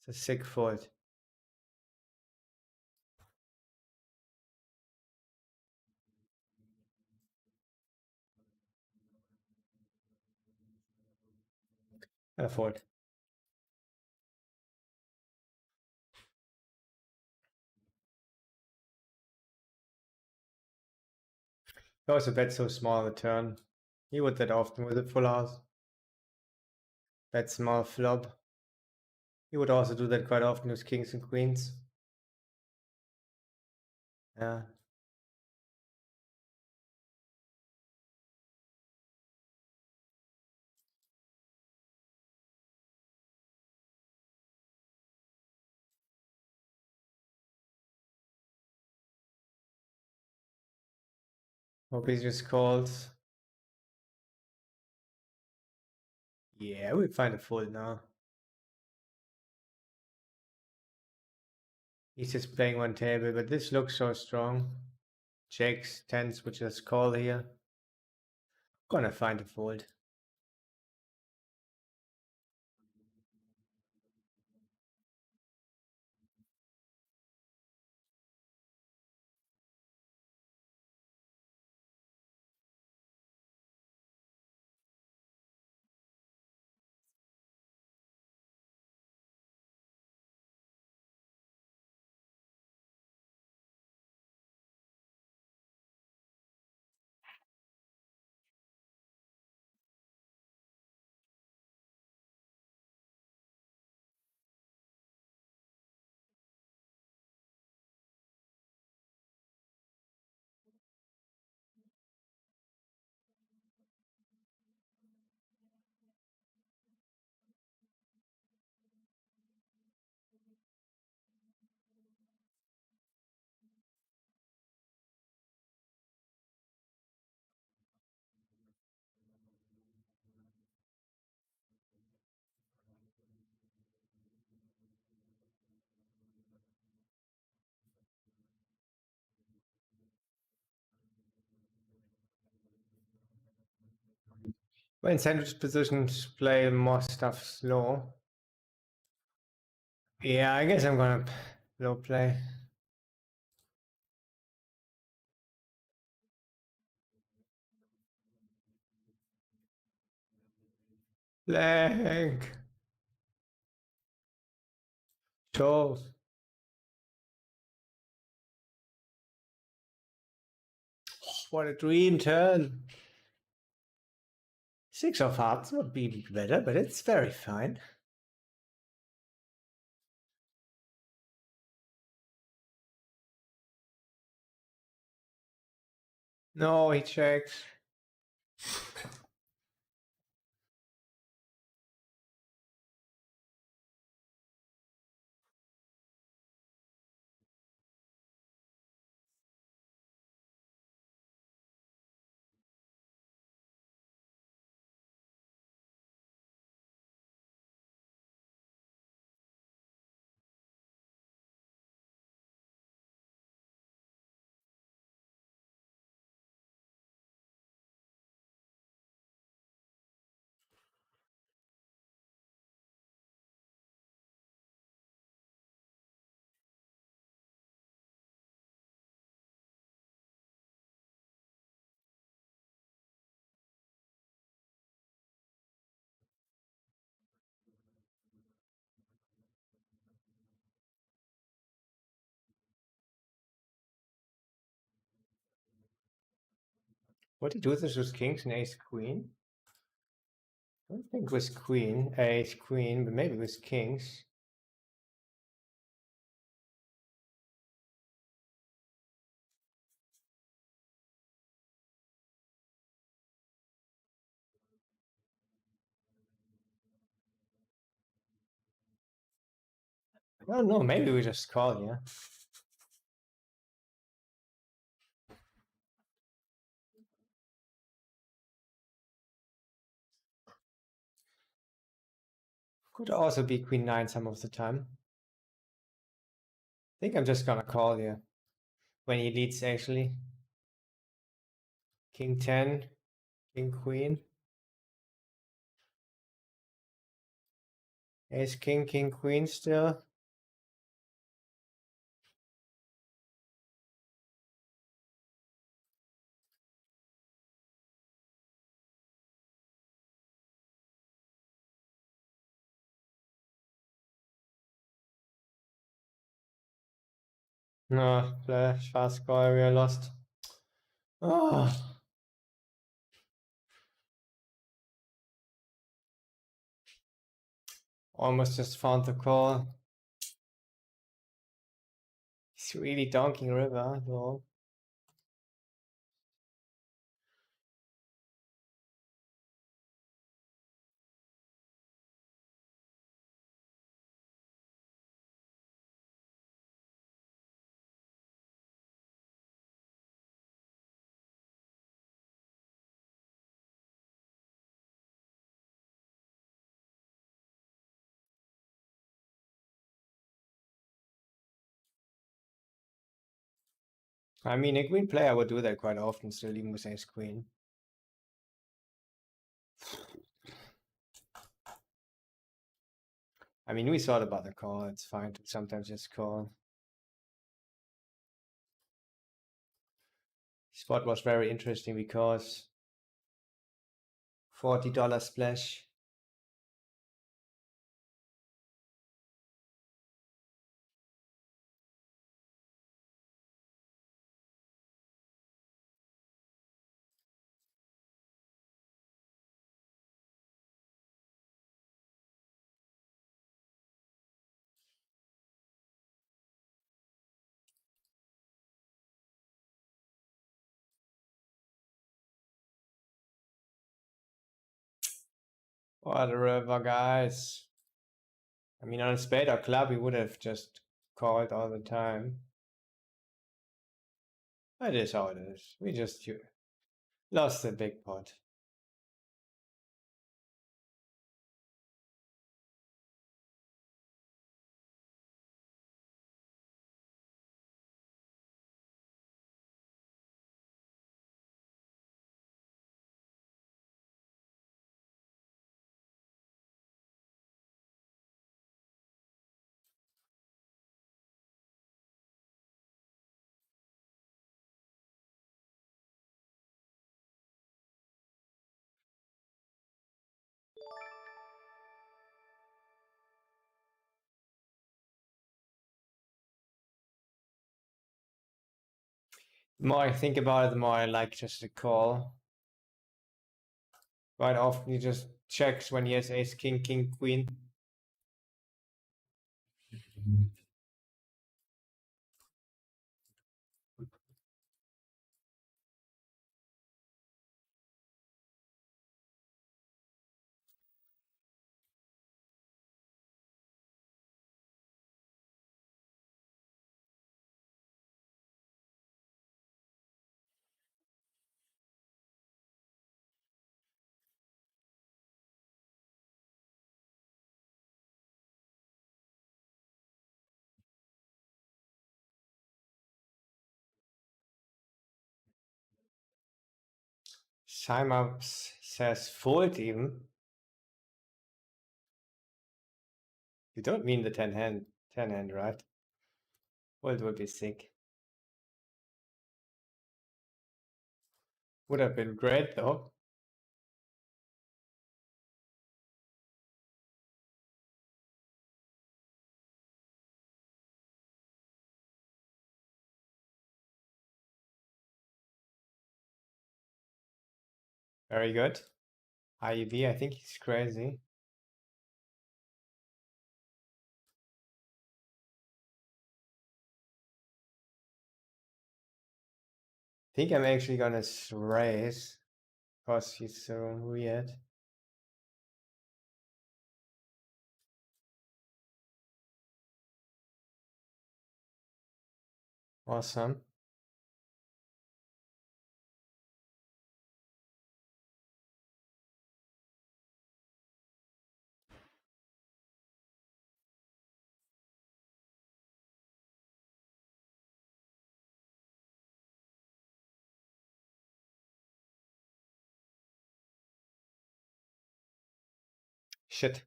It's a sick fold. Gonna fold. He also bet so small on the turn. He would that often with a full house. Bet small flop. He would also do that quite often with kings and queens. Yeah. Hope he just calls. Yeah, we find a fold now. He's just playing one table, but this looks so strong. Jacks, tens, which is call here. Gonna find a fold. When sandwich positions play more stuff slow. Yeah, I guess I'm gonna low play. Blank. Shows. What a dream turn. Six of hearts would be better, but it's very fine. No, he checks. What do you do this with kings and ace queen? I don't think with queen, ace queen, but maybe with kings. I don't know, maybe we just call, yeah. Could also be queen nine some of the time. I think I'm just gonna call here. When he leads actually. King 10, king queen. Ace king, king queen still. No, flash, fast call, we are lost. Oh. Almost just found the call. He's really donking river, though. I mean, a queen player would do that quite often, still even with ace queen. I mean, we thought about the call. It's fine to sometimes just call. Spot was very interesting because $40 splash. What a river, guys. I mean, on a spade or club, we would have just called all the time. It is how it is. We just lost the big pot. The more I think about it, the more I like just a call. Quite often he just checks when he has ace, king, king, queen. Simeups says fold even. You don't mean the 10 hand, right? Fold would be sick. Would have been great though. Very good. IEV, I think he's crazy. I think I'm actually gonna raise because he's so weird. Awesome. Shit.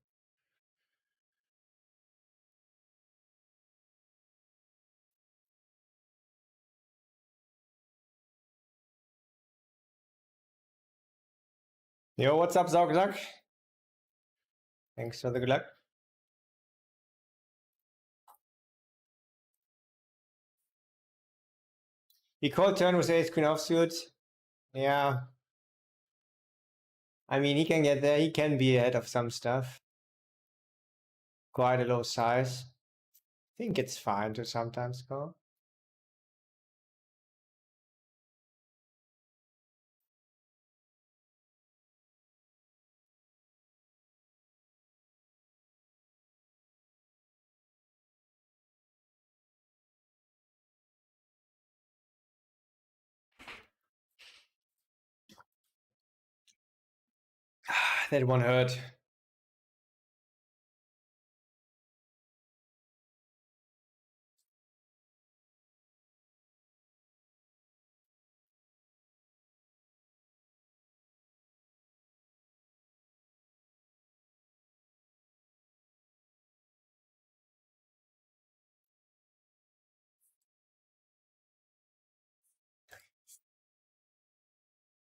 Yo, what's up, Saugsack? Thanks for the good luck. He called turn with ace queen offsuit. Yeah. I mean, he can get there. He can be ahead of some stuff. quite a low size. I think it's fine to sometimes call. That one hurt.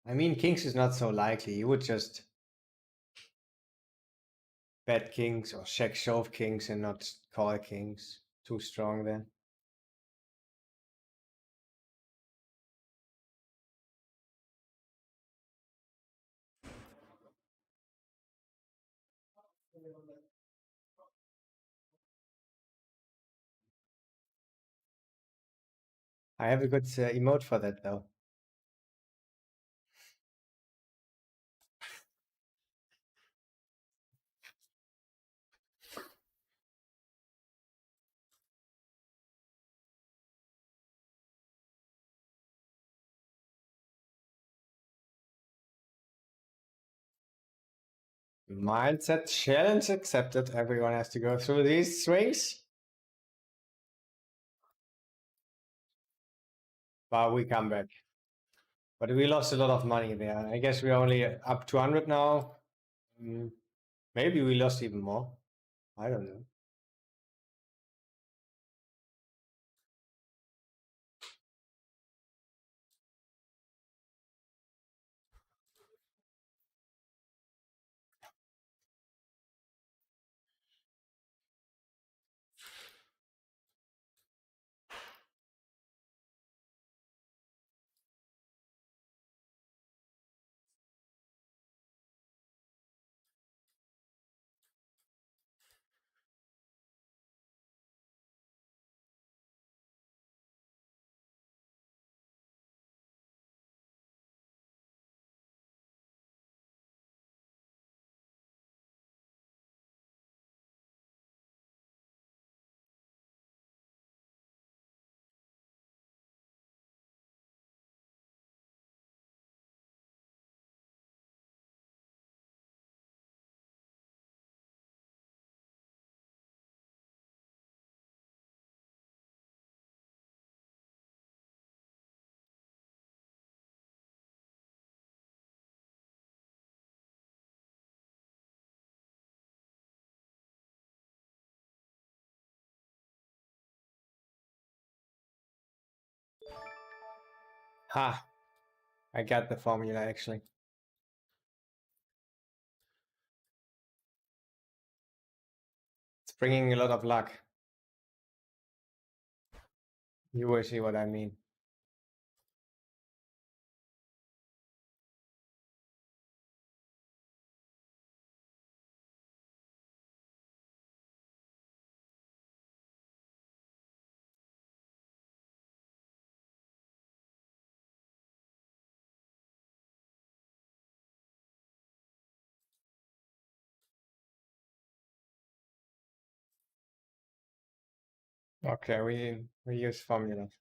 I mean, kings is not so likely. You would just bet kings or check shove kings and not call kings. Too strong then. I have a good emote for that though. Mindset challenge accepted. Everyone has to go through these swings. But we come back. But we lost a lot of money there. I guess we're only up 200 now. Maybe we lost even more. I don't know. Ha! I got the formula actually. It's bringing a lot of luck. You will see what I mean. Okay, we use formulas.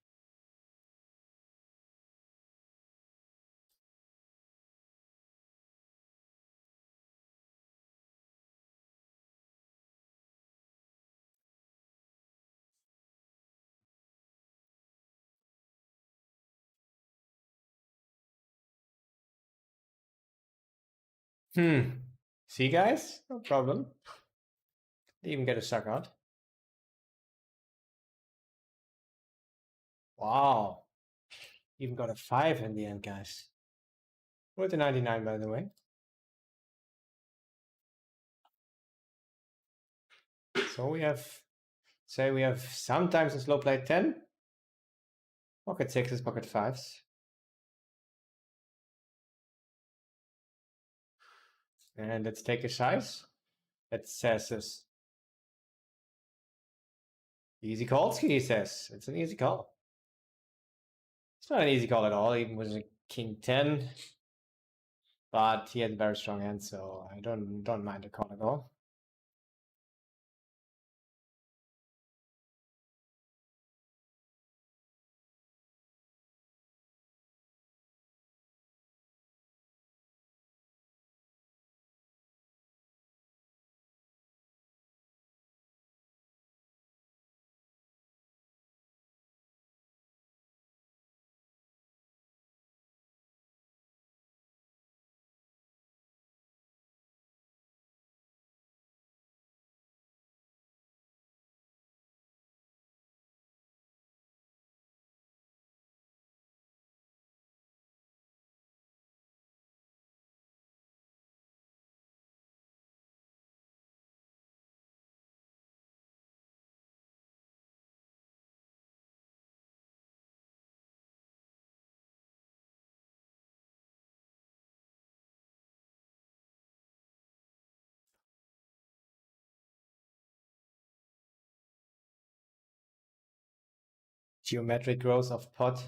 See guys? No problem. Didn't even get a suck out. Wow. Even got a 5 in the end, guys. With a 99, by the way. So we have, say we have sometimes a slow play 10. Pocket 6s, pocket 5s. And let's take a size. That says us Easy call, he says. It's an easy call. It's not an easy call at all, even with a king 10. But he had a very strong hand, so I don't mind the call at all. Geometric growth of pot.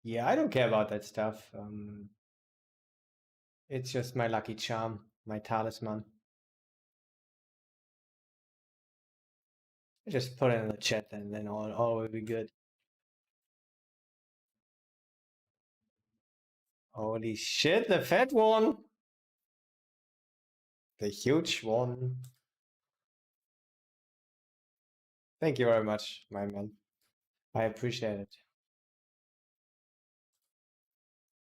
Yeah, I don't care about that stuff. It's just my lucky charm, my talisman. I just put it in the chat and then all will be good. Holy shit, the fat one! The huge one. Thank you very much, my man. I appreciate it.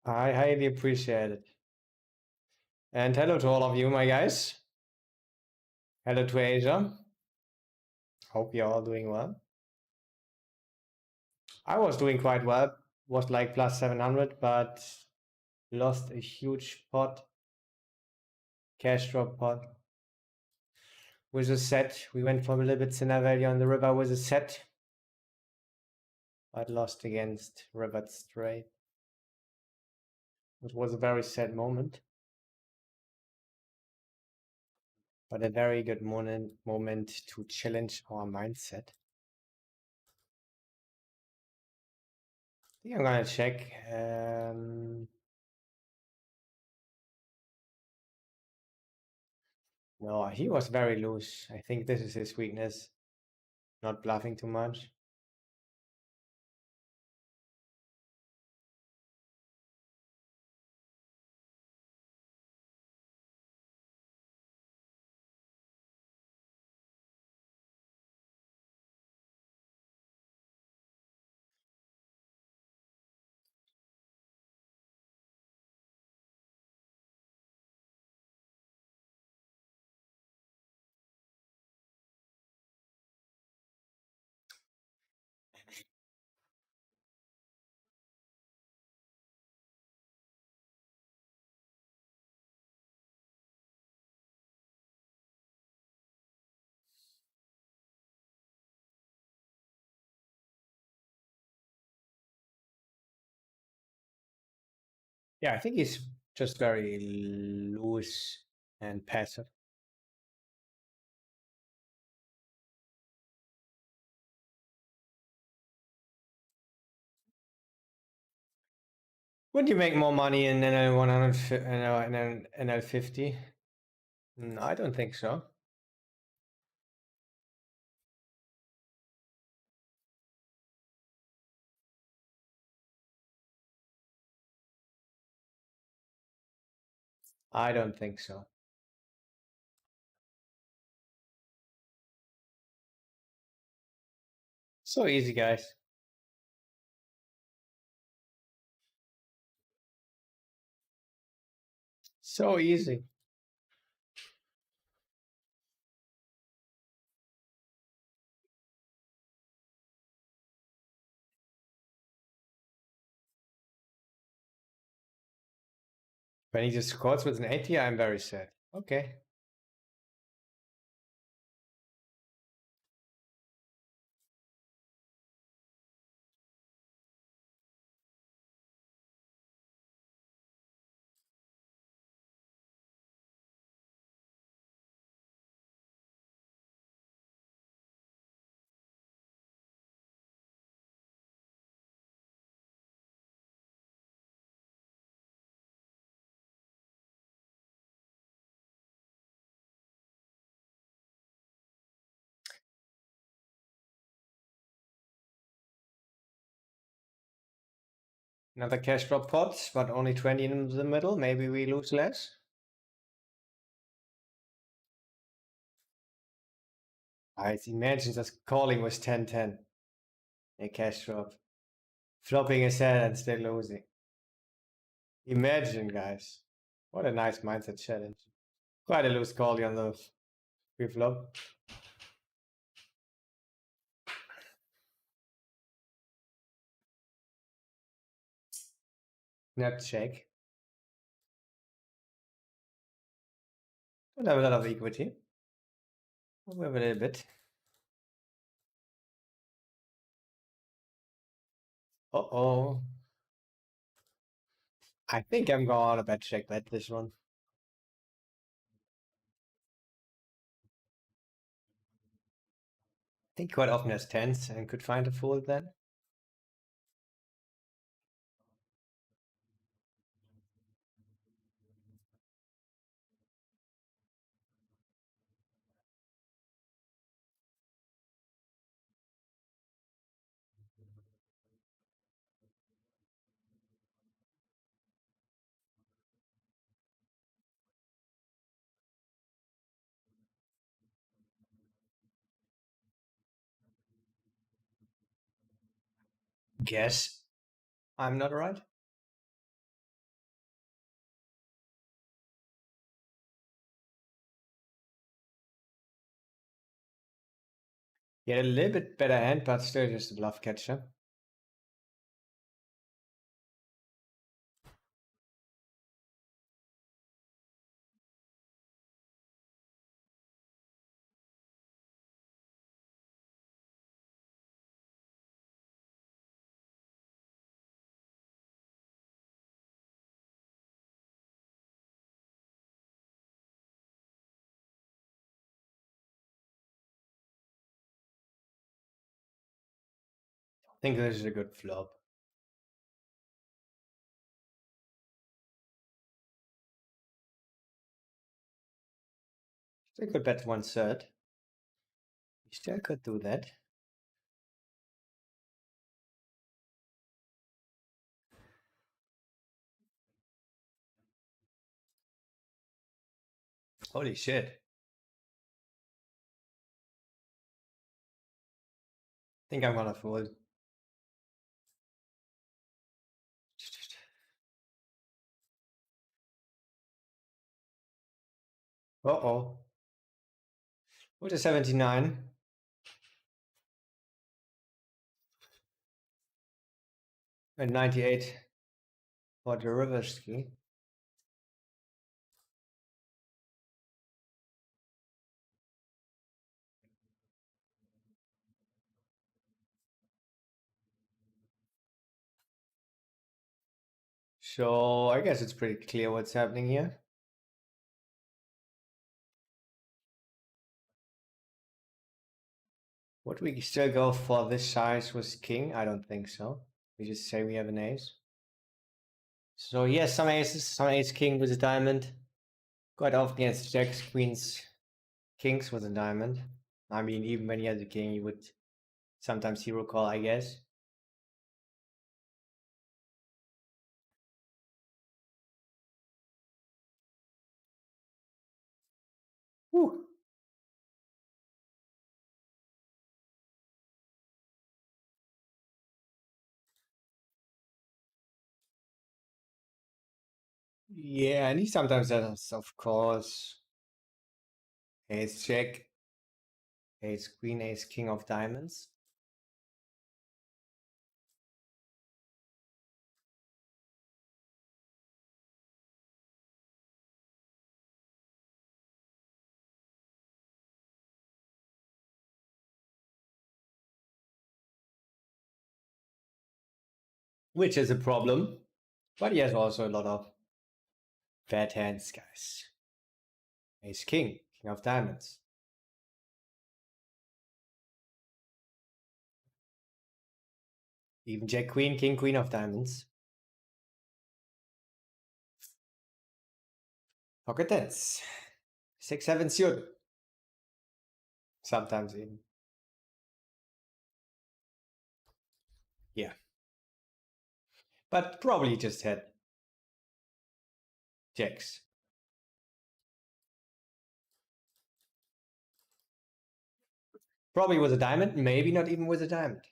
I highly appreciate it. And hello to all of you, my guys. Hello to Asia. Hope you're all doing well. I was doing quite well. Was like plus 700, but lost a huge pot. Cash drop pot. With a set. We went for a little bit thinner value on the river with a set. But lost against River Straight. It was a very sad moment. But a very good moment to challenge our mindset. I think I'm gonna check. No, he was very loose. I think this is his weakness. Not bluffing too much. Yeah, I think he's just very loose and passive. Would you make more money in NL100 and NL50? I don't think so. I don't think so. So easy, guys. So easy. When he just scores with an 80, I'm very sad. Okay. Another cash drop pot, but only 20 in the middle. Maybe we lose less. I imagine just calling was 10-10. A cash drop. Flopping his head and still losing. Imagine, guys. What a nice mindset challenge. Quite a loose call on the pre-flop. Not check. Don't have a lot of equity. We have a little bit. Uh-oh. I think I'm going to bet check bet this one. I think quite often has tens and could find a fold then. Guess I'm not right. He had a little bit better hand, but still just a bluff catcher. I think this is a good flop. Still could bet 1/3. You still could do that. Holy shit. I think I'm gonna fold. Uh-oh. What is 79? And 98 for the river ski. So I guess it's pretty clear what's happening here. Would we still go for this size with king? I don't think so. We just say we have an ace. So yes, some aces, some ace king with a diamond. Quite often against jacks, queens, kings with a diamond. I mean, even when he has a king, he would sometimes hero call, I guess. Whew. Yeah, and he sometimes has, of course, ace jack, ace queen, ace king of diamonds. Which is a problem. But he has also a lot of bad hands, guys. Ace king, king of diamonds. Even jack queen, king, queen of diamonds. Pocket tens. 6-7 suit. Sometimes even. Yeah. But probably just had jacks. Probably with a diamond, maybe not even with a diamond.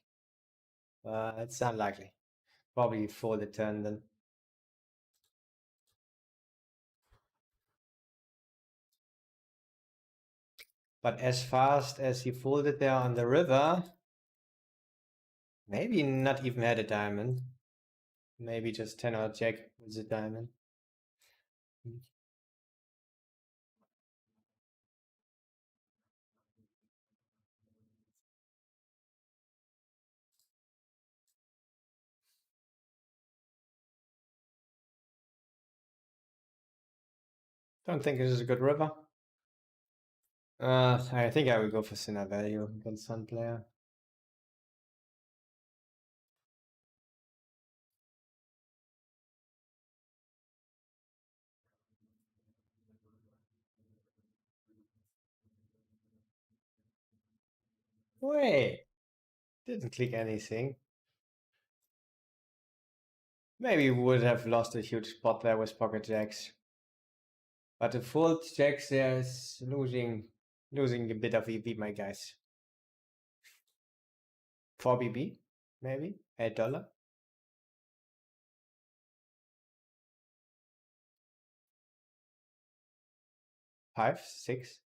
It's unlikely. Probably for the turn then. But as fast as he folded there on the river, maybe not even had a diamond. Maybe just 10 or jack with a diamond. Don't think this is a good river. I think I will go for sinner value against one player. Wait, didn't click anything. Maybe we would have lost a huge spot there with pocket jacks. But the fold jacks there is losing a bit of EV, my guys. 4 BB, maybe $8. 5, 6.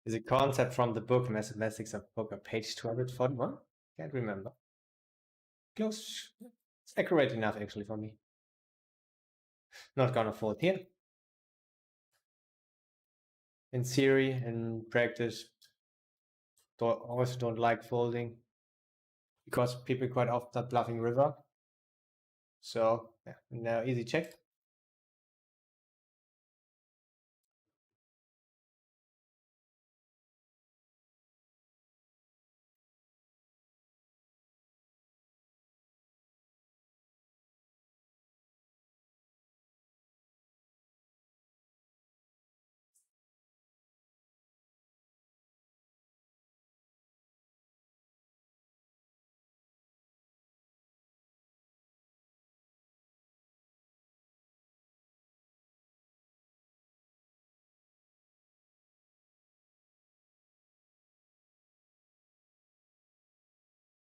Is a concept from the book Mathematics of Poker, page 241? Can't remember. Close. It's accurate enough actually for me. Not gonna fold here. In theory, in practice, also don't like folding because people quite often are bluffing river. So yeah, now easy check.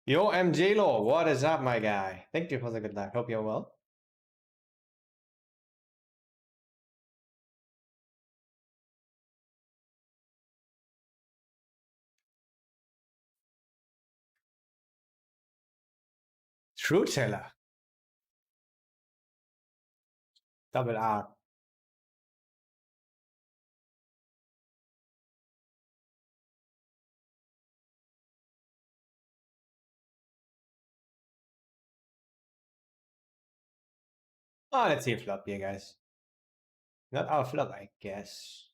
Yo, MJ Law, what is up, my guy? Thank you for the good luck. Hope you're well. True teller. Double R. Oh, let's see a flop here, guys. Not our flop, I guess.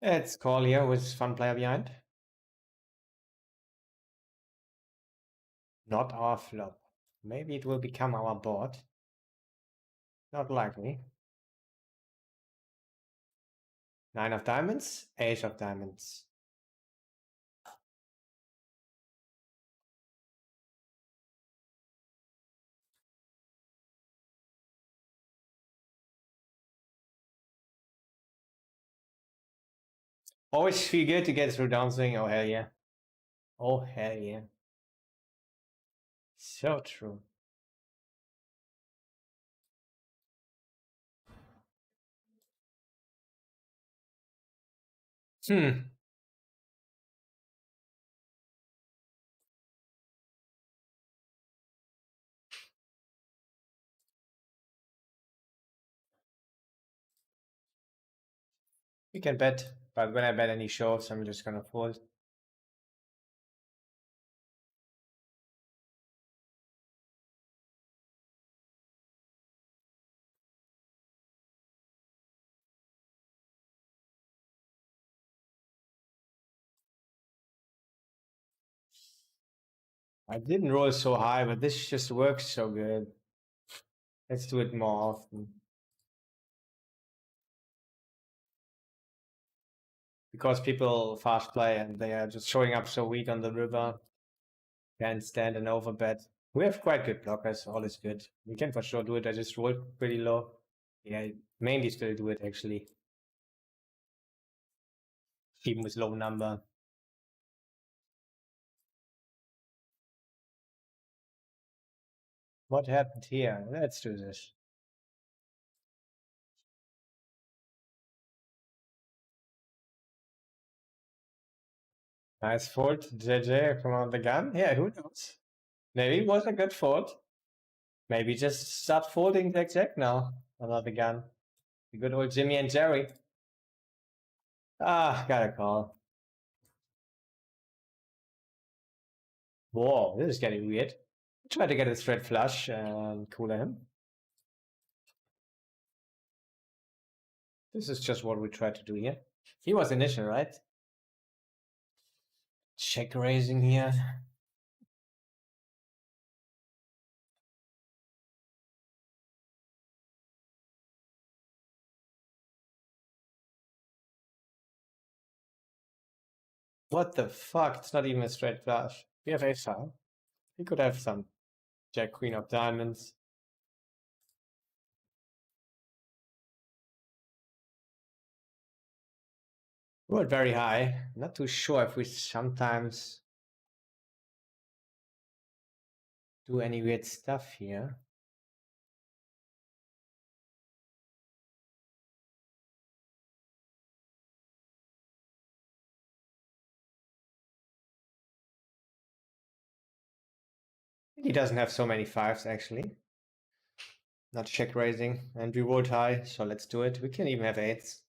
Let's call here with fun player behind. Not our flop. Maybe it will become our board. Not likely. 9 of diamonds, ace of diamonds. Always feel good to get through downswing. Oh, hell yeah. Oh, hell yeah. So true. Hmm. We can bet, but when I bet any shows, I'm just gonna fold. I didn't roll so high, but this just works so good. Let's do it more often. Because people fast play and they are just showing up so weak on the river. Can't stand an overbet. We have quite good blockers, all is good. We can for sure do it. I just rolled pretty low. Yeah, mainly still do it actually. Even with low number. What happened here? Let's do this. Nice fold, JJ from out the gun. Yeah, who knows? Maybe it was a good fold. Maybe just start folding Jack Jack now. Another gun. The good old Jimmy and Jerry. Ah, got a call. Whoa, this is getting weird. Try to get a straight flush and cooler him. This is just what we tried to do here. He was initial, right? Check raising here. What the fuck? It's not even a straight flush. We have ace high. He could have some jack queen of diamonds. We were very high. Not too sure if we sometimes do any weird stuff here. He doesn't have so many fives actually. Not check raising, and we rolled high, so let's do it. We can even have eights.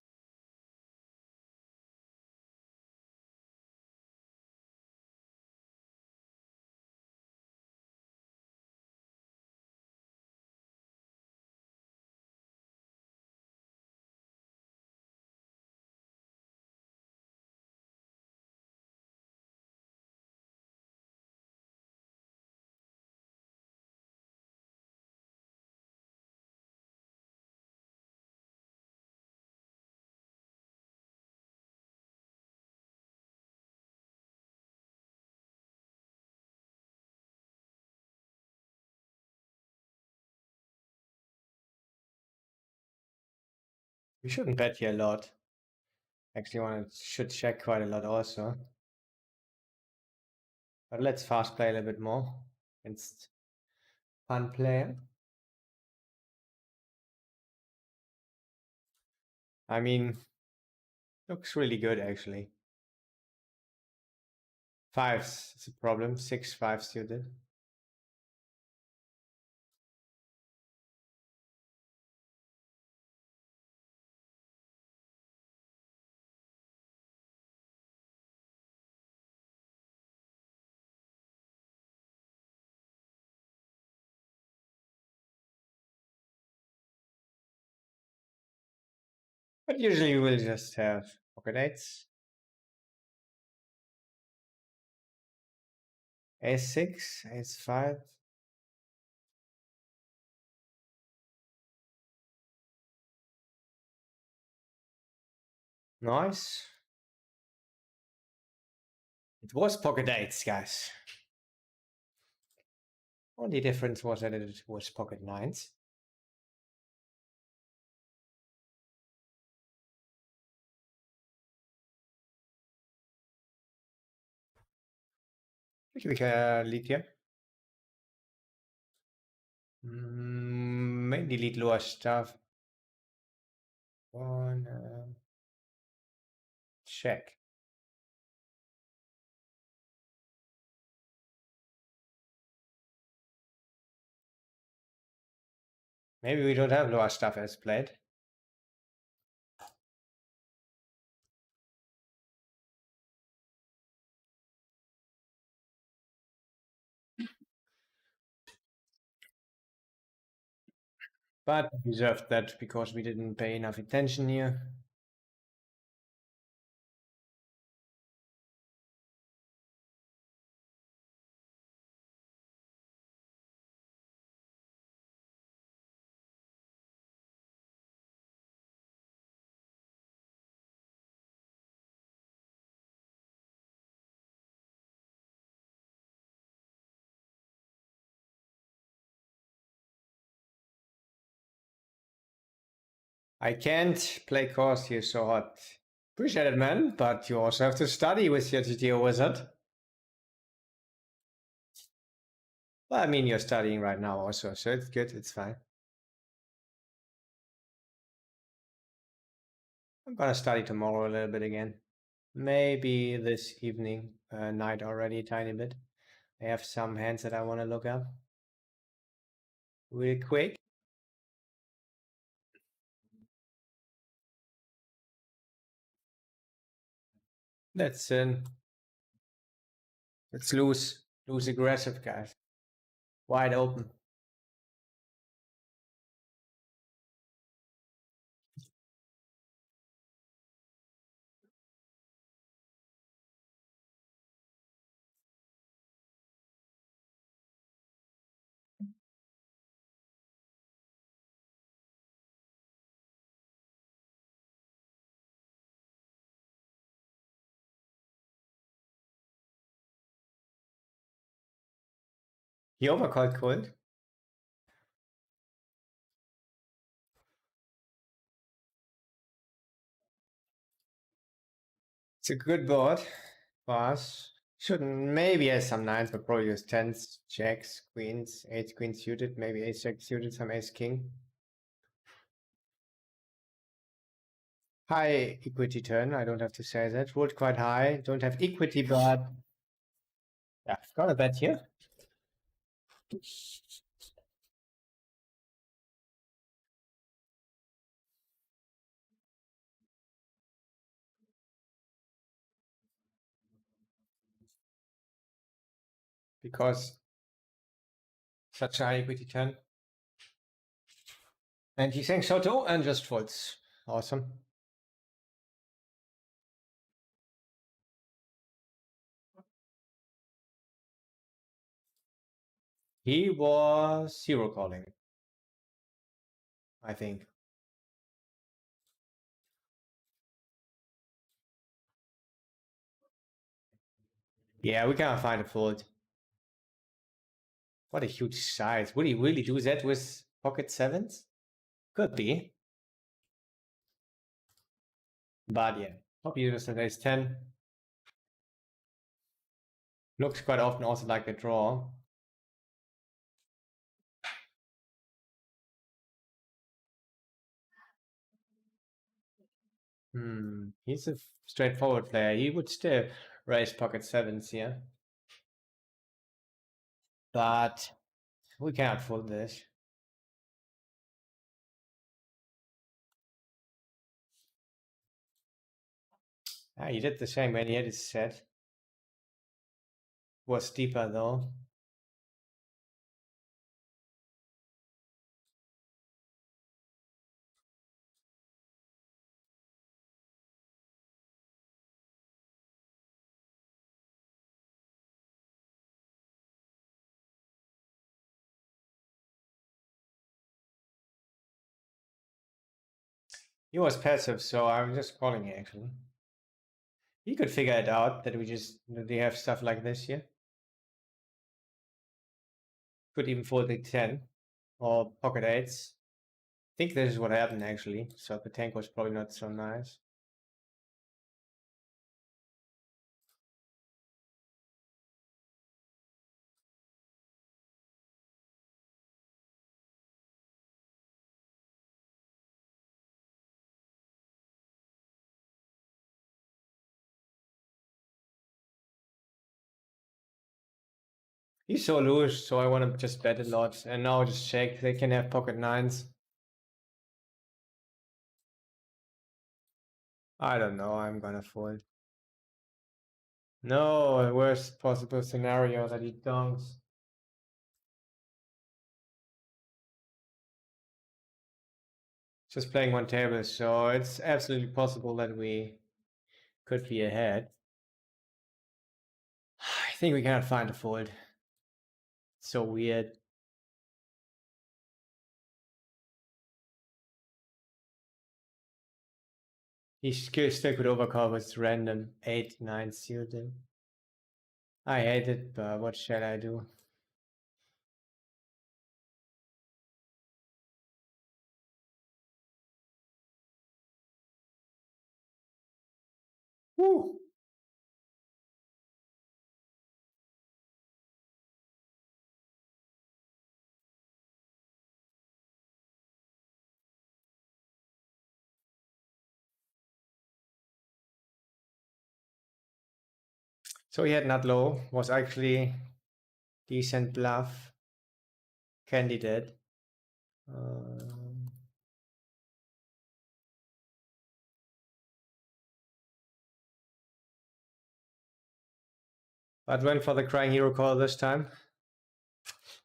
We shouldn't bet here a lot. Actually, should check quite a lot also. But let's fast play a little bit more. It's fun player. I mean, looks really good actually. Fives is a problem. 6 5 suited. But usually we'll just have pocket eights. A6, Ace5. Nice. It was pocket eights, guys. Only difference was that it was pocket nines. We can lead here. Maybe lead lower stuff. One, check. Maybe we don't have lower stuff as played. But we deserved that because we didn't pay enough attention here. I can't play course here so hot. Appreciate it, man, but you also have to study with your GTO wizard. Well, I mean, you're studying right now also, so it's good, it's fine. I'm gonna study tomorrow a little bit again. Maybe this evening, night already a tiny bit. I have some hands that I want to look up real quick. Let's let's lose aggressive, guys. Wide open. He overcalled cold. It's a good board for us. Shouldn't maybe has some nines, but probably use tens, jacks, queens, eight queen suited, maybe ace jack suited, some ace king. High equity turn. I don't have to say that. Rolled quite high. Don't have equity, but yeah, I've got a bet here. Because such a high equity turn. And he thinks so too, and just folds. Awesome. He was zero calling, I think. Yeah, we can't find a fold. What a huge size. Would he really do that with pocket sevens? Could be. But yeah, top users at ace 10. Looks quite often also like a draw. He's a straightforward player. He would still raise pocket sevens here. But we cannot fold this. Ah, he did the same when he had his set. Was deeper though. He was passive, so I'm just calling it actually. He could figure it out that they have stuff like this here. Could even fold the 10 or pocket eights. I think this is what happened actually. So the tank was probably not so nice. He's so loose, so I want to just bet a lot and now just check. They can have pocket nines. I don't know. I'm gonna fold. No, worst possible scenario that he dunks. Just playing one table, so it's absolutely possible that we could be ahead. I think we cannot find a fold. It's so weird. He still could overcall with random 8-9 sealed in. I hate it, but what shall I do? Woo! So he had not low, was actually decent bluff candidate. But went for the crying hero call this time.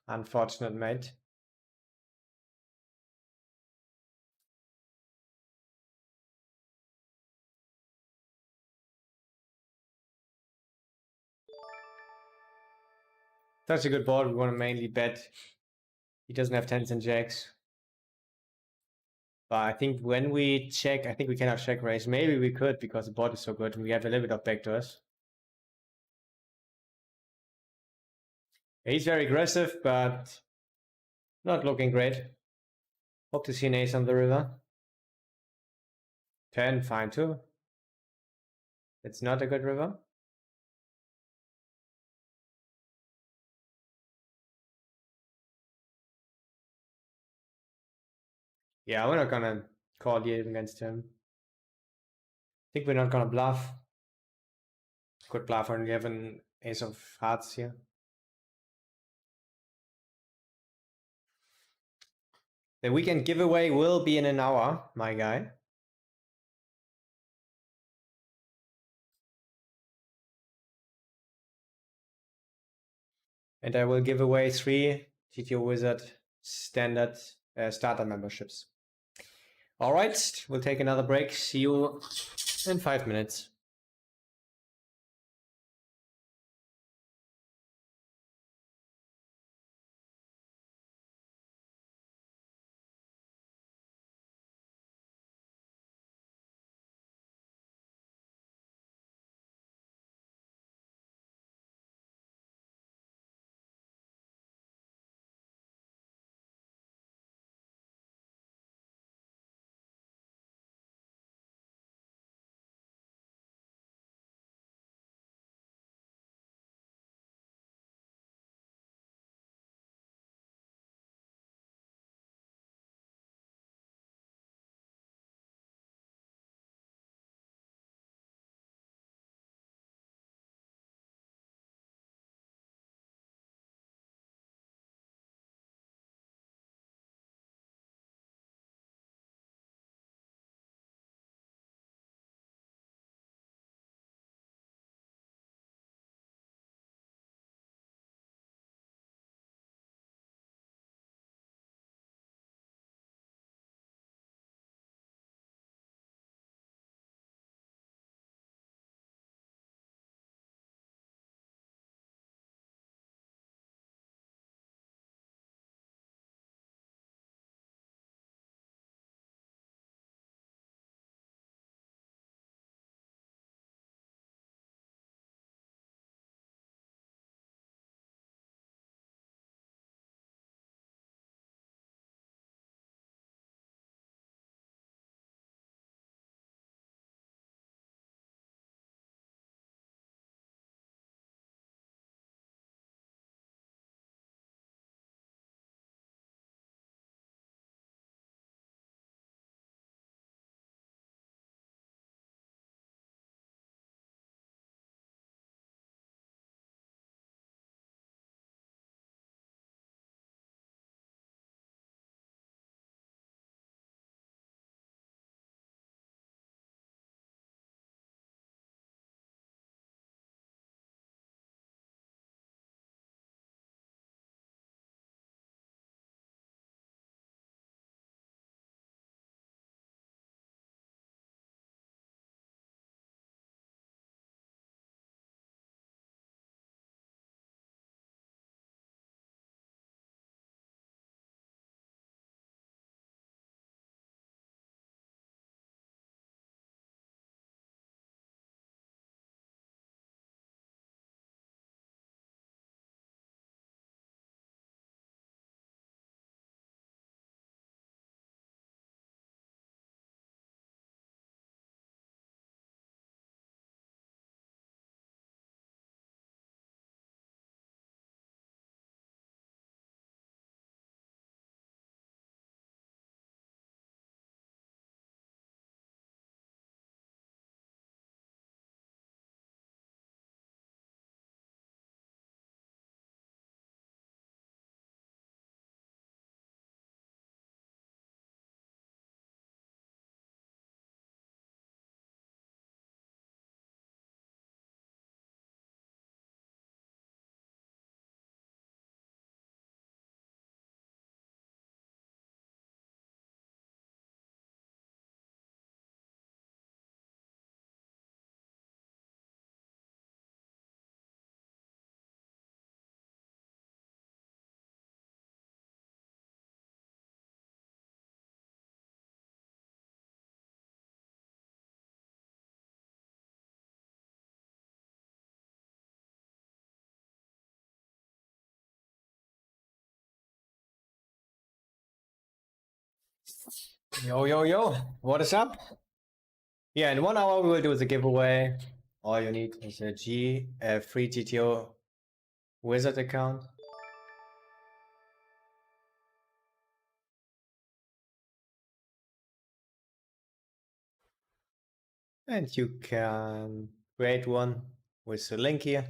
Unfortunate, mate. That's a good board. We want to mainly bet. He doesn't have tens and jacks. But I think when we check, I think we cannot check raise. Maybe we could because the board is so good and we have a little bit of backdoors. He's very aggressive, but not looking great. Hope to see an ace on the river. 10, fine too. It's not a good river. Yeah, we're not gonna call the against him. I think we're not gonna bluff. Could bluff when we have an ace of hearts here. The weekend giveaway will be in an hour, my guy. And I will give away 3 GTO Wizard standard starter memberships. All right, we'll take another break. See you in 5 minutes. Yo, yo, yo. What is up? Yeah, in 1 hour we will do the giveaway. All you need is a free GTO wizard account. And you can create one with the link here.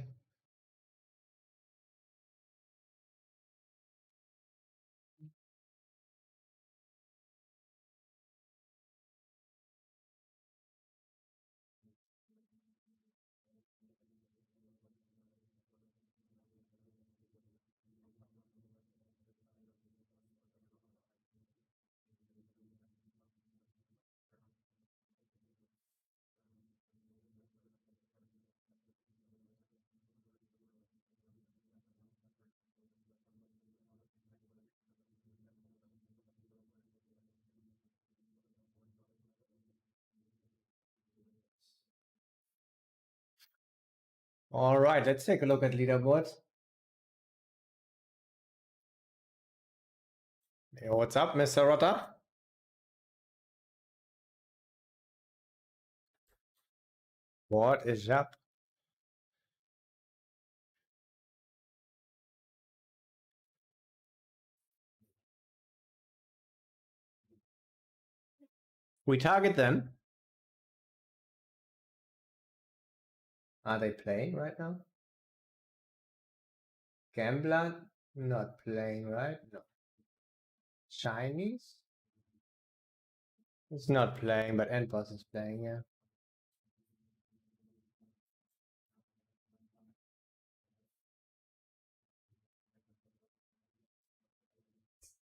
All right, let's take a look at leaderboard. Hey, what's up, Mr. Rotter? What is up? We target them. Are they playing right now? Gambler? Not playing, right? No. Chinese? It's not playing, but NPOS is playing, yeah.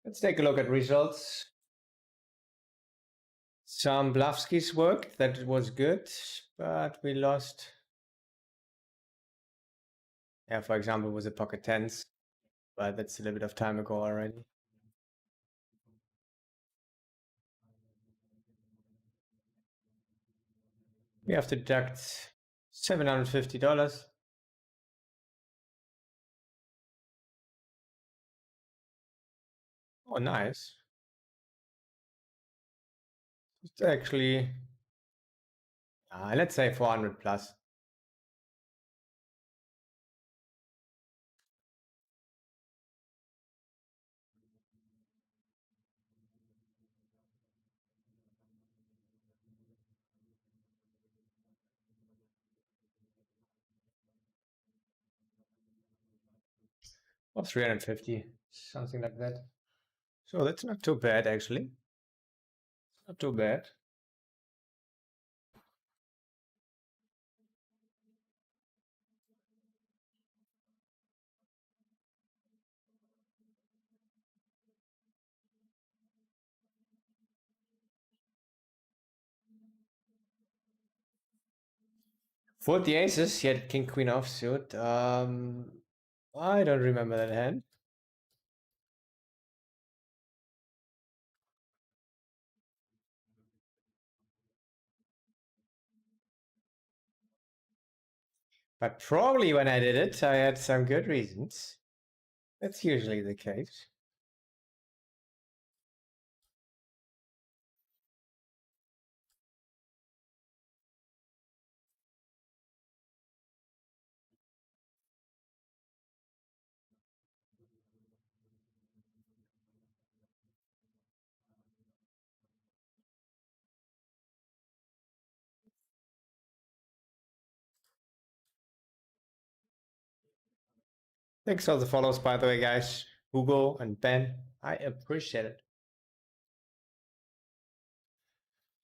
Let's take a look at results. Some Blavskis worked, that was good, but we lost. Yeah, for example, with the pocket tens, but that's a little bit of time ago already. We have to deduct $750. Oh, nice. It's actually, let's say 400 plus. Or 350, something like that. So that's not too bad, actually. Not too bad. For the aces, he had king queen offsuit. I don't remember that hand. But probably when I did it, I had some good reasons. That's usually the case. Thanks for the follows, by the way, guys. Hugo and Ben, I appreciate it.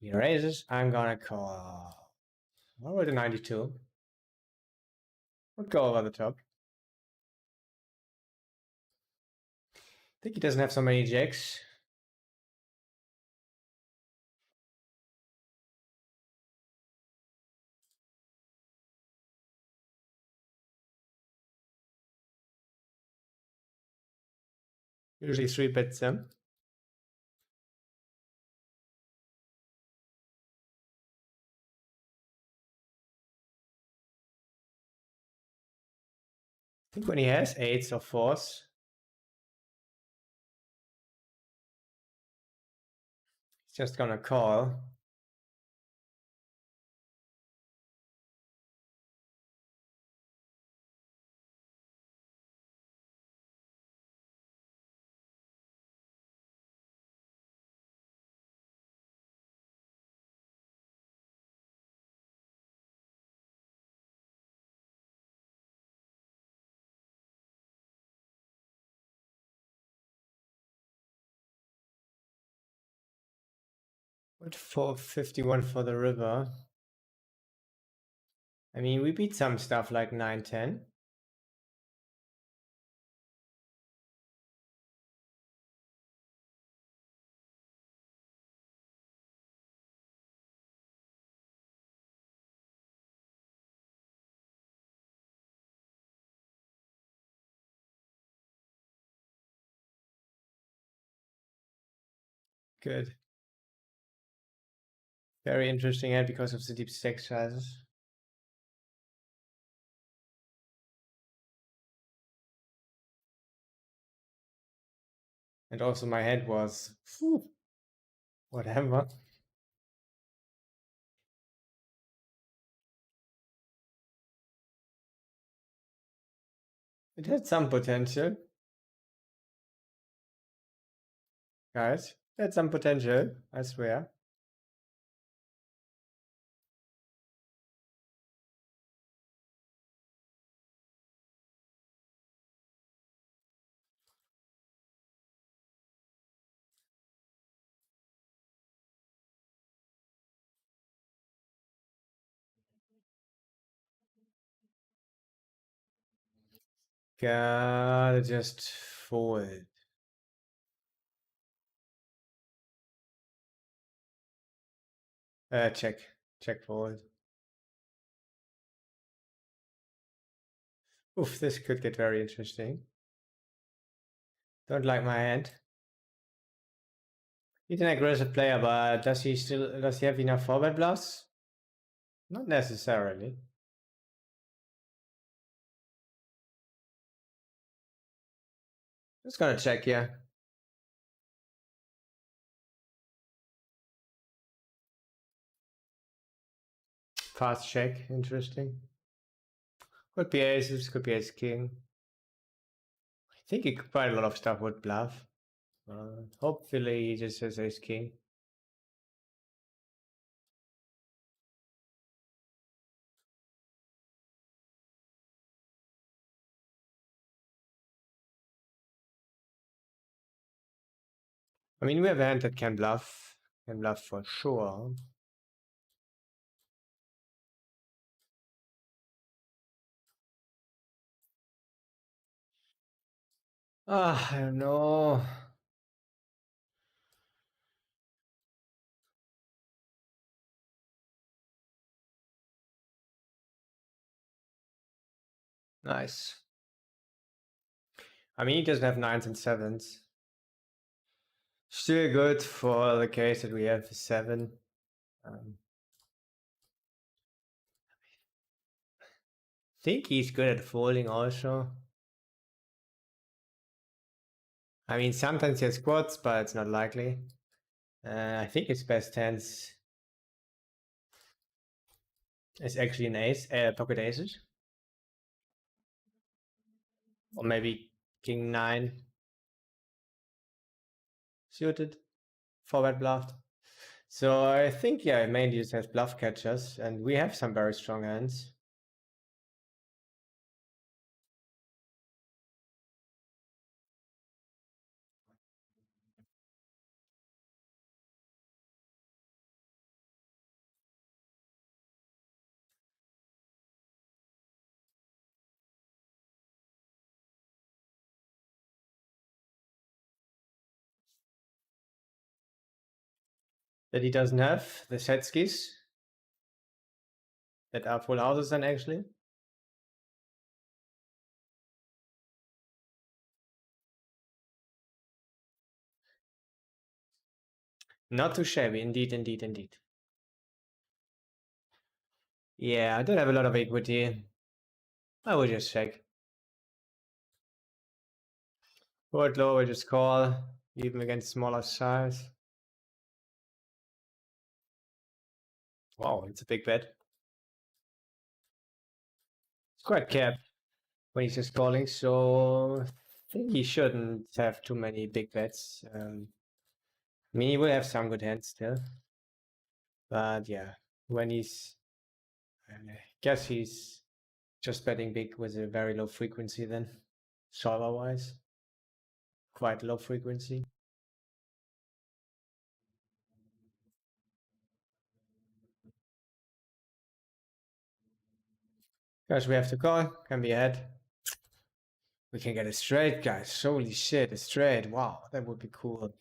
The raises, I'm gonna call. What about the 92? Would go over the top. I think he doesn't have so many jacks. Usually 3-bets them. I think when he has eights or fours, Just gonna call. What 451 for the river? I mean, we beat some stuff like 910. Good. Very interesting hand because of the deep stack sizes. And also my hand was whatever. It had some potential. Guys, it had some potential, I swear. Gotta just fold. Check. Check fold. Oof, this could get very interesting. Don't like my hand. He's an aggressive player, but does he have enough forward bluffs? Not necessarily. Just gonna check here. Fast check, interesting. Could be aces, could be ace king. I think quite a lot of stuff would bluff. Hopefully he just has ace king. I mean, we have a hand that can bluff for sure. Ah, I don't know. Nice. I mean, he doesn't have nines and sevens. Still good for the case that we have a seven. Think he's good at folding also. I mean, sometimes he has quads, but it's not likely. I think his best hands is actually an ace, pocket aces. Or maybe king nine suited, forward bluffed. So I think, yeah, mainly just has bluff catchers, and we have some very strong hands. That he doesn't have the set skis that are full houses then actually. Not too shabby, indeed, indeed, indeed. Yeah, I don't have a lot of equity. I will just check. Board low, I just call, even against smaller size. Wow, it's a big bet. It's quite capped when he's just calling, so I think he shouldn't have too many big bets. I mean, he will have some good hands still, but yeah, when I guess he's just betting big with a very low frequency then, solver wise, quite low frequency. Guys, we have to call, can be ahead. We can get it straight, guys. Holy shit, a straight. Wow, that would be cool.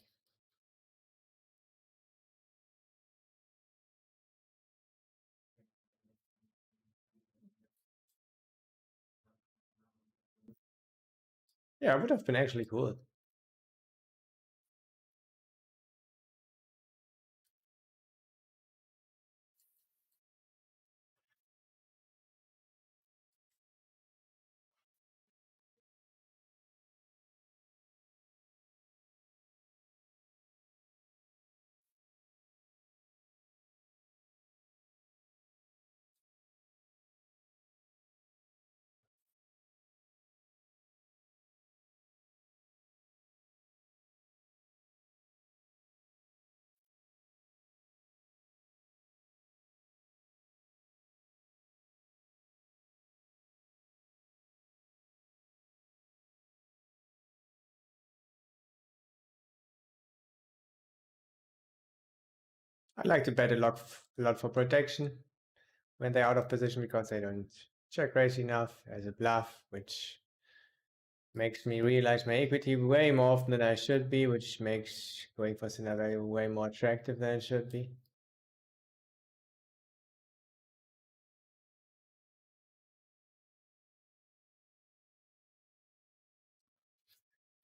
Yeah, it would have been actually cool. I like to bet a lot for protection when they're out of position because they don't check raise enough as a bluff, which makes me realize my equity way more often than I should be, which makes going for scenario way more attractive than it should be.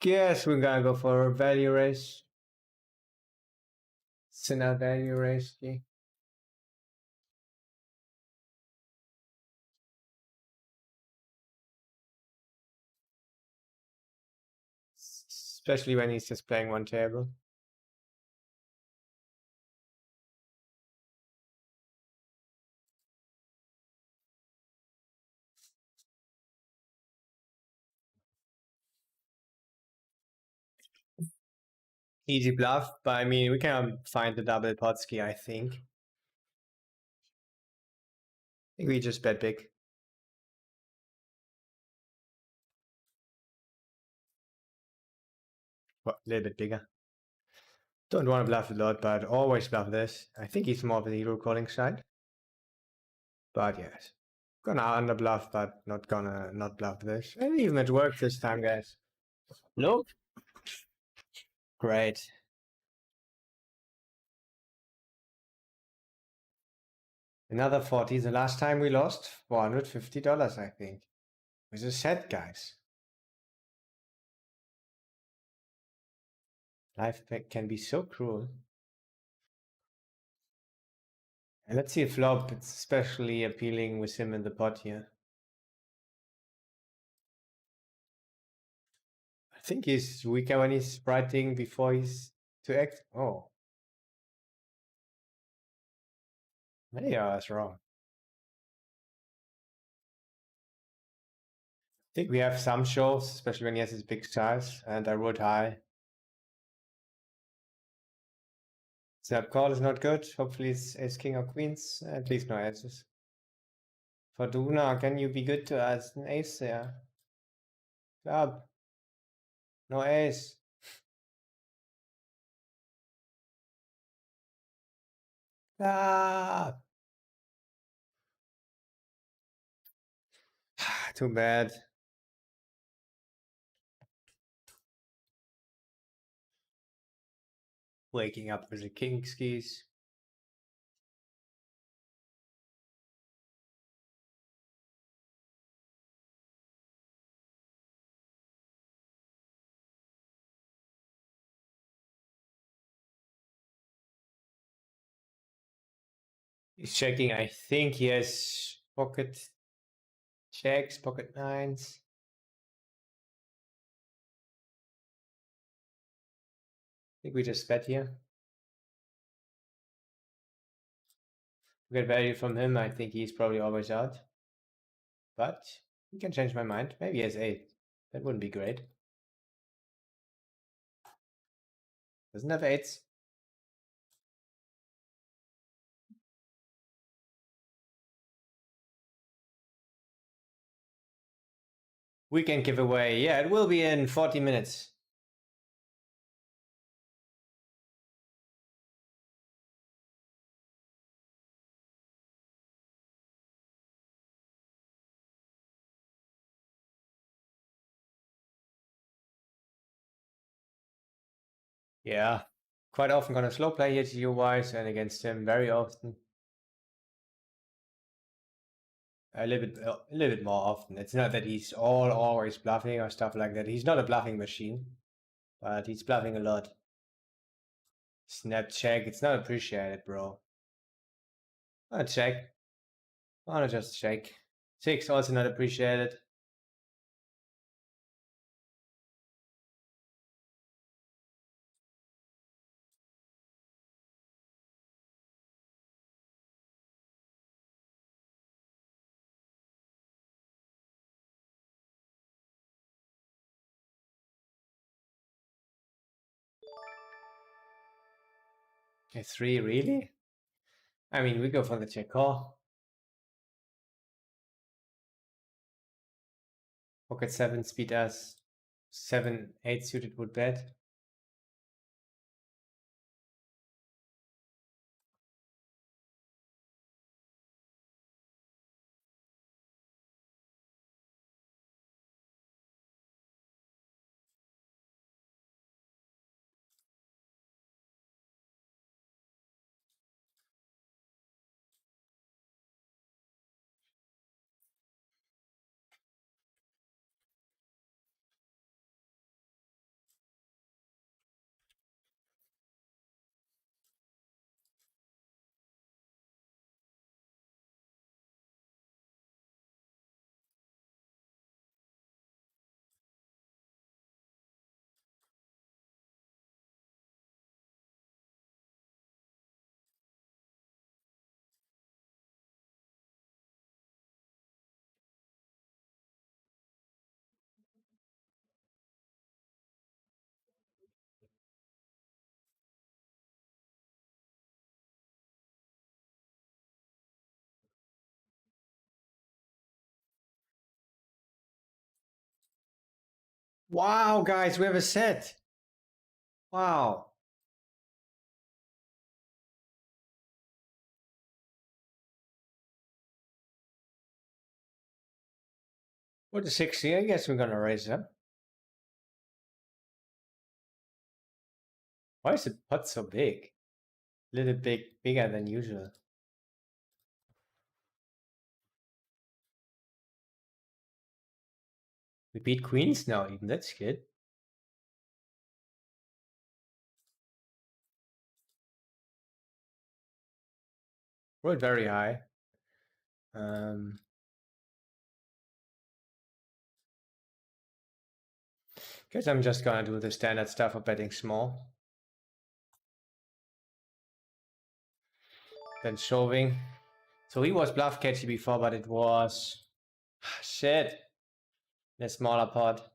Guess we're gonna go for a value raise. Scenario value raise. Yeah. Especially when he's just playing one table. Easy bluff, but I mean, we can find the double Potsky, I think. I think we just bet big. Well, a little bit bigger. Don't want to bluff a lot, but always bluff this. I think he's more of the hero calling side. But yes. Gonna under bluff, but not gonna not bluff this. And even it worked this time, guys. Look. Great. Another 40. The last time we lost $450, I think. With a set, guys. Life can be so cruel. And let's see a flop. It's especially appealing with him in the pot here. I think he's weaker when he's writing before he's to act. Oh. Yeah, that's wrong. I think we have some shows, especially when he has his big size, and I would high. Snap call is not good. Hopefully it's ace king or queens. At least no aces. Fortuna, can you be good to us? An ace there. Club. No ace. Ah! Too bad. Waking up with the king skis. He's checking. I think he has pocket checks, pocket nines. I think we just bet here. get value from him, I think he's probably always out. But he can change my mind. Maybe he has 8. That wouldn't be great. Doesn't have 8s. Weekend giveaway. Yeah, it will be in 40 minutes. Yeah, quite often gonna slow play here GU-wise and against him very often. A little bit more often. It's not that he's always bluffing or stuff like that. He's not a bluffing machine, but he's bluffing a lot. Snap check. It's not appreciated, bro. I'll check. I'll just check. 6 also not appreciated. Okay, 3 really? I mean, we go for the check call. Pocket 7 speed as 7 8 suited would bet. Wow, guys, we have a set. Wow. With the 60, I guess we're gonna raise them. Why is the pot so big? A little bit bigger than usual. We beat queens now, even. That's good. Rolled very high. Guess I'm just gonna do the standard stuff of betting small. Then shoving. So he was bluff catchy before, but it was shit. In a smaller pot.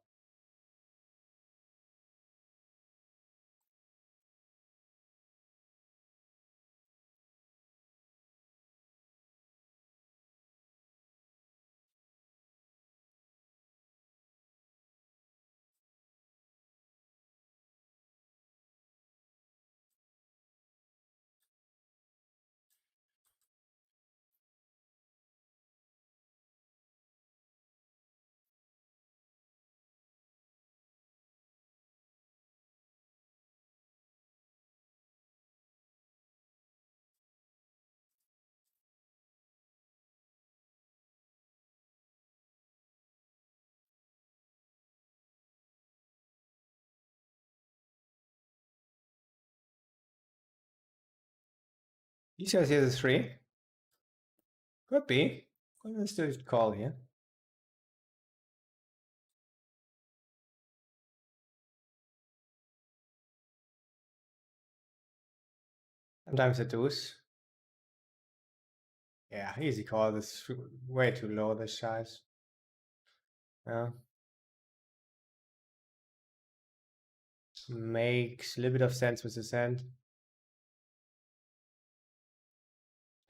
He says he has a 3. Could be. Let's do it call here. Sometimes a deuce. Yeah, easy call. This is way too low, this size. Yeah. Makes a little bit of sense with this hand.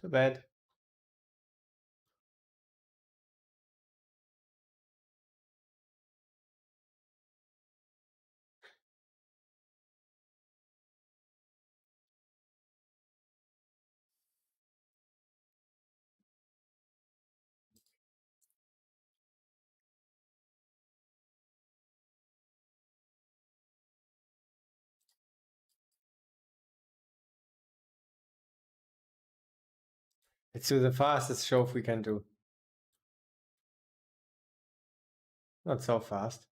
Too bad. Let's do the fastest shove we can do. Not so fast.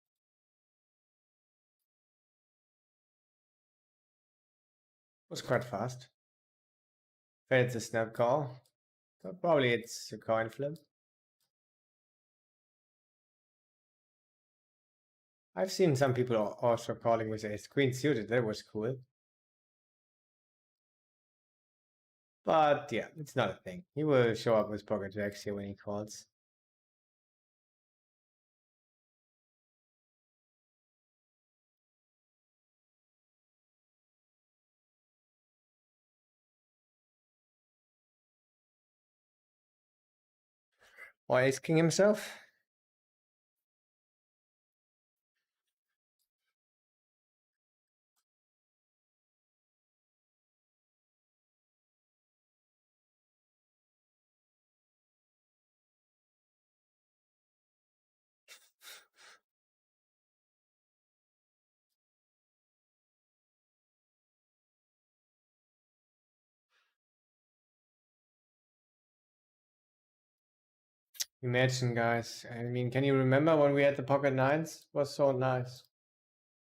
Was quite fast. It's a snap call. But probably it's a coin flip. I've seen some people also calling with ace queen suited. That was cool. But yeah, it's not a thing. He will show up with pocket jacks here when he calls. Or ace king himself. Imagine, guys. I mean, can you remember when we had the pocket nines? Was so nice.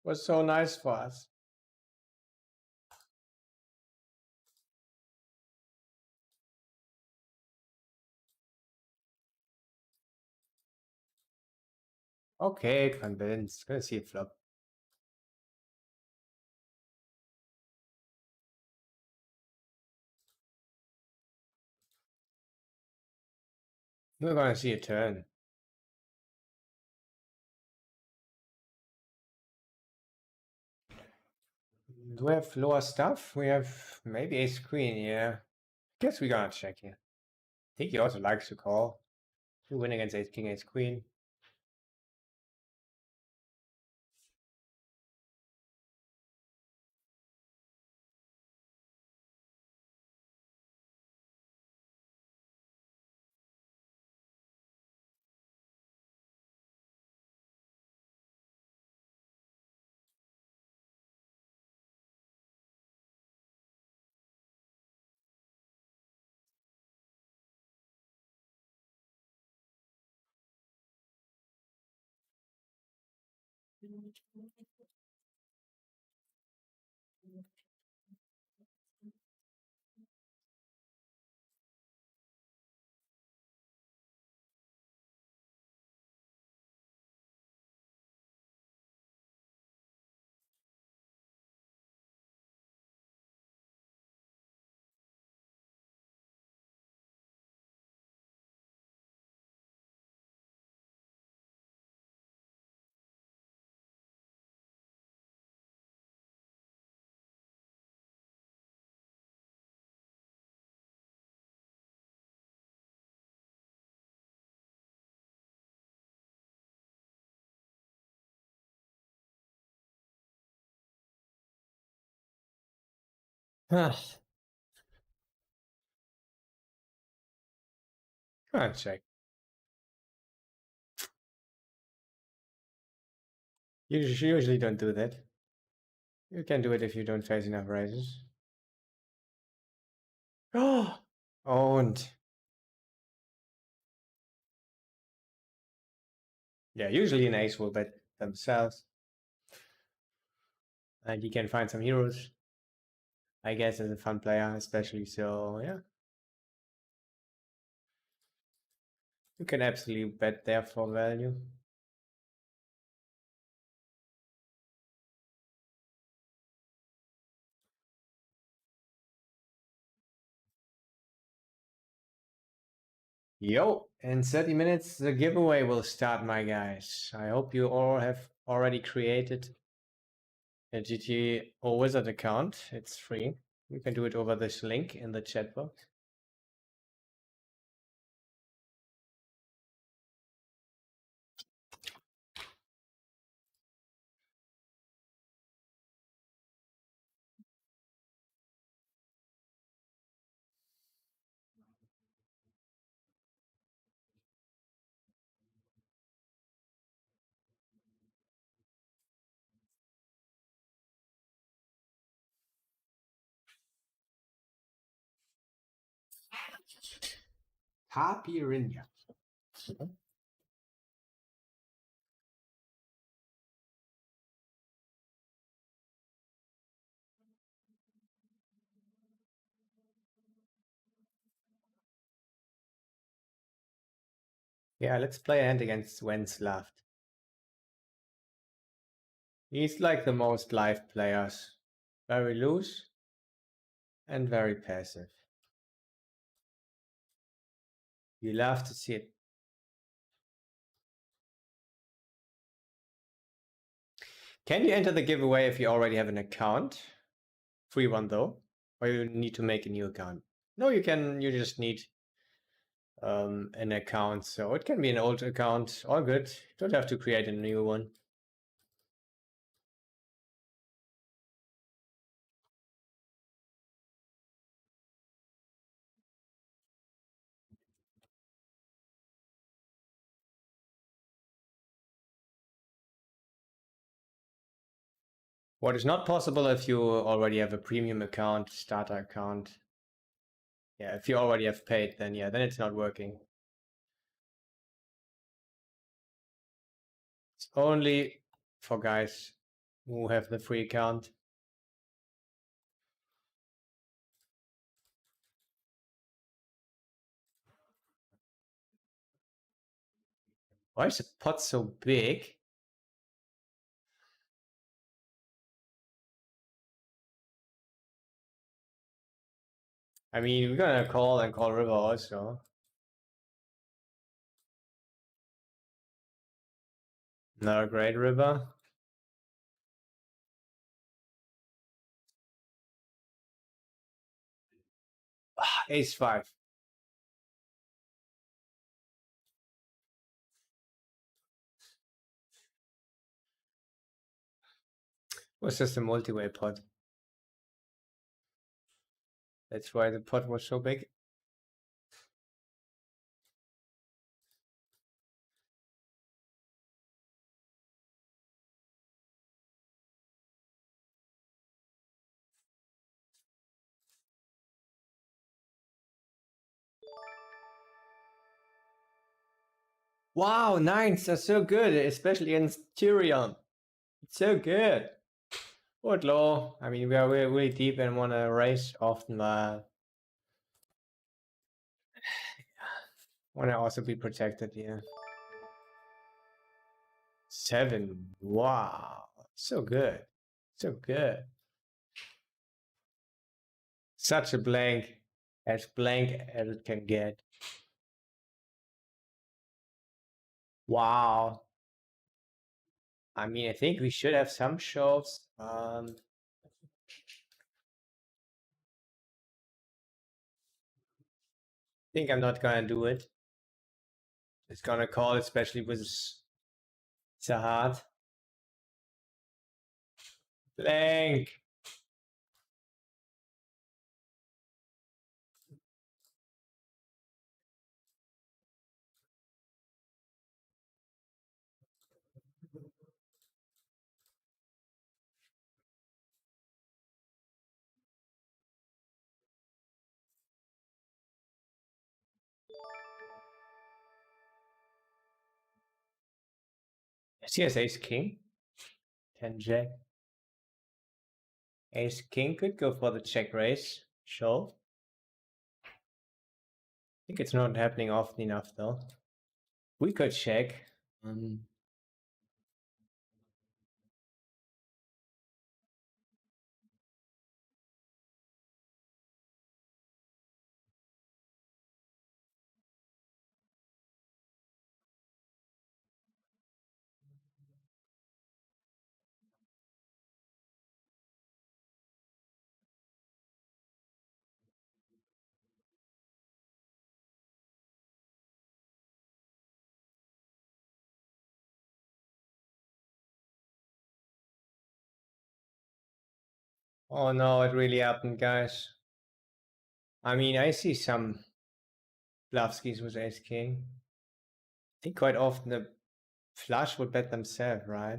Was so nice for us. Okay, convinced. Gonna see it flop. We're gonna see a turn. Do we have lower stuff? We have maybe ace queen, yeah. Guess we're gonna check here. I think he also likes to call. To win against ace king, ace queen. Ah, gonna check. You usually don't do that. You can do it if you don't face enough raises. Oh, owned. Yeah, usually an ace will bet themselves. And you can find some heroes. I guess as a fun player, especially. So yeah, you can absolutely bet there for value. Yo, in 30 minutes, the giveaway will start, my guys. I hope you all have already created a GTO Wizard account. It's free. You can do it over this link in the chat box. Copyrinya. Yeah, let's play a hand against Wenslav. He's like the most live players. Very loose and very passive. You love to see it. Can you enter the giveaway if you already have an account? Free one though. Or you need to make a new account? No, you can. You just need an account. So it can be an old account. All good. You don't have to create a new one. What is not possible if you already have a premium account, starter account. Yeah, if you already have paid, then yeah, then it's not working. It's only for guys who have the free account. Why is the pot so big? I mean, we're gonna call and call river also. Not a great river. Ace 5. Was just a multi-way pot. That's why the pot was so big. Wow, nines are so good, especially against Tyrion. It's so good. What low? I mean, we are really deep and want to race often, but want to also be protected here. 7. Wow, so good, so good. Such a blank, as blank as it can get. Wow. I mean, I think we should have some shoves. I think I'm not gonna do it. It's gonna call, especially with Sahad. Blank. Yes, yes, ace king. 10 jack. Ace king could go for the check raise. Shove. I think it's not happening often enough though. We could check. Oh no, it really happened, guys. I mean, I see some bluff with ace king. I think quite often the flush would bet themselves, right?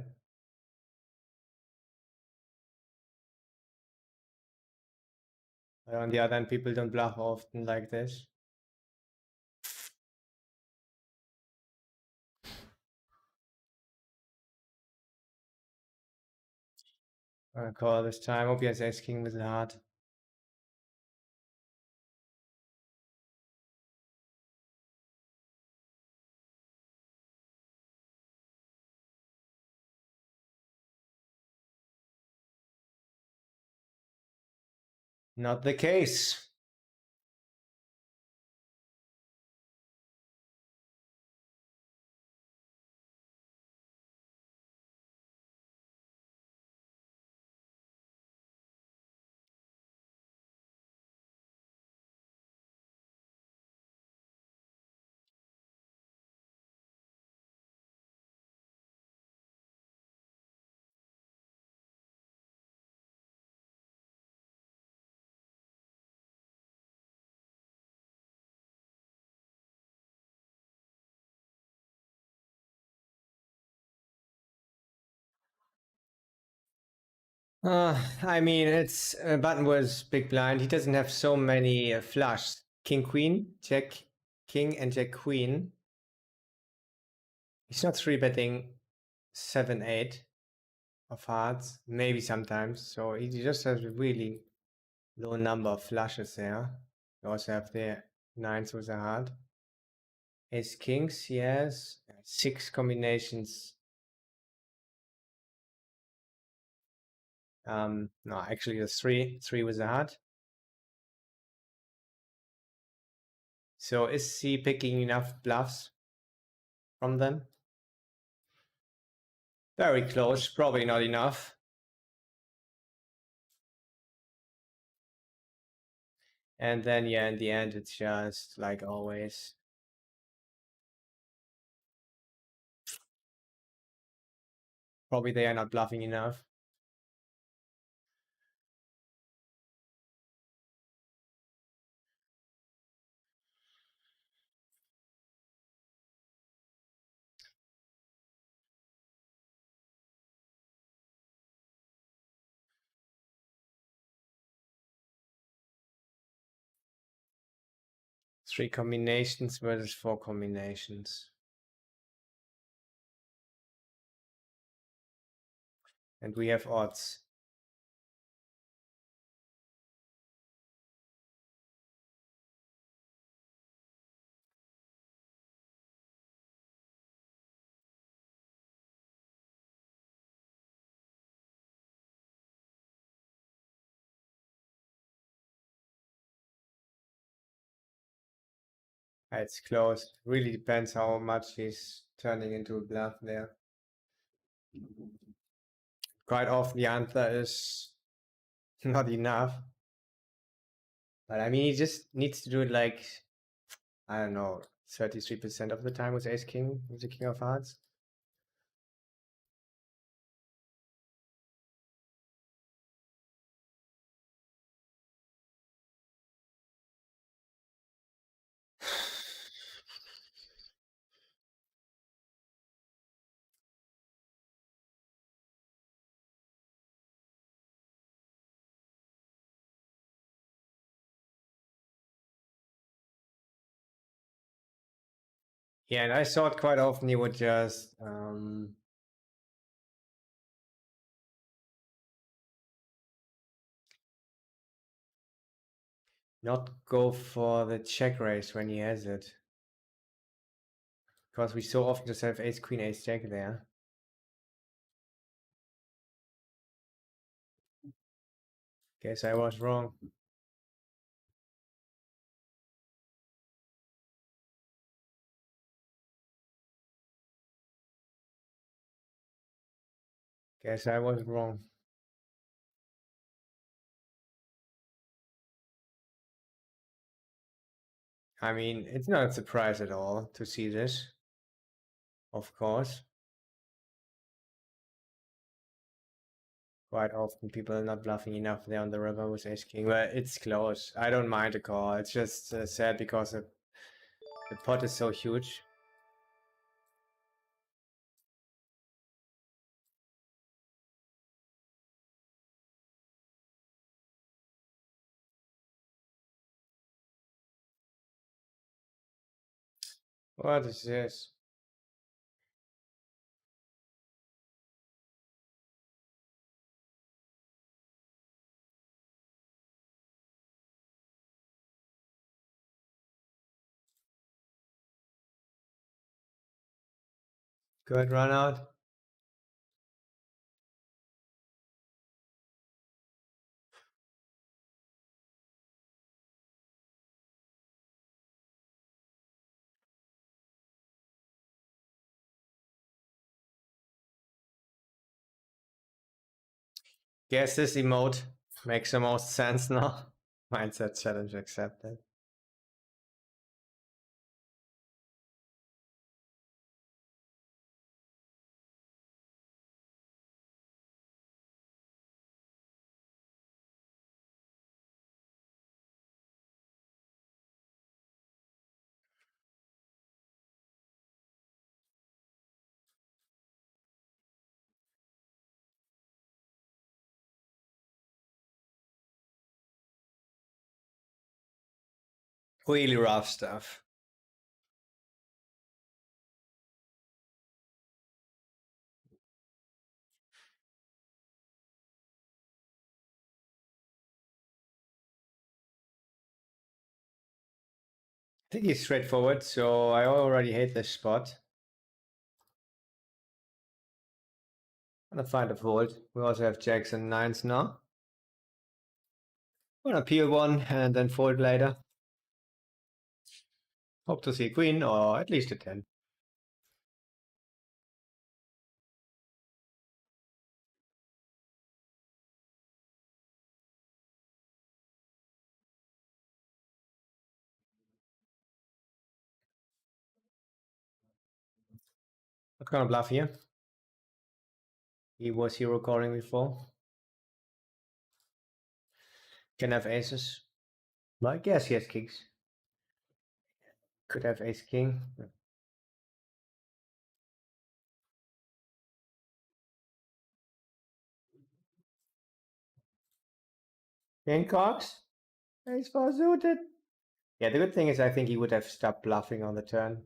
But on the other hand, people don't bluff often like this. I call this time. Hope he has ace king with a heart. Not the case. I mean, it's button was big blind. He doesn't have so many flush. King, queen, jack, king, and jack, queen. He's not three betting 7, 8 of hearts. Maybe sometimes. So he just has a really low number of flushes there. You also have the nines with a heart. Ace kings, he has 6 combinations. No, actually the three with a heart. So is he picking enough bluffs from them? Very close, probably not enough. And then, yeah, in the end, it's just like always. Probably they are not bluffing enough. Three combinations versus 4 combinations. And we have odds. It's close. Really depends how much he's turning into a bluff there. Quite often the answer is not enough. But I mean, he just needs to do it like, I don't know, 33% of the time with ace king, with the king of hearts. Yeah, and I thought quite often he would just not go for the check raise when he has it. Because we so often just have ace queen, ace jack there. Guess I was wrong. Guess I was wrong. I mean, it's not a surprise at all to see this, of course. Quite often people are not bluffing enough there on the river with ace king, but it's close. I don't mind the call. It's just sad because the pot is so huge. What is this? Good run out. Guess this emote makes the most sense now. Mindset challenge accepted. Really rough stuff. I think he's straightforward, so I already hate this spot. I'm gonna find a fold. We also have jacks and nines now. I'm gonna peel one and then fold later. Hope to see queen or at least a 10. I'm gonna bluff here. He was hero calling before. Can have aces. But I guess he has kings. Could have ace king. King cocks. Ace four suited. Yeah, the good thing is I think he would have stopped bluffing on the turn.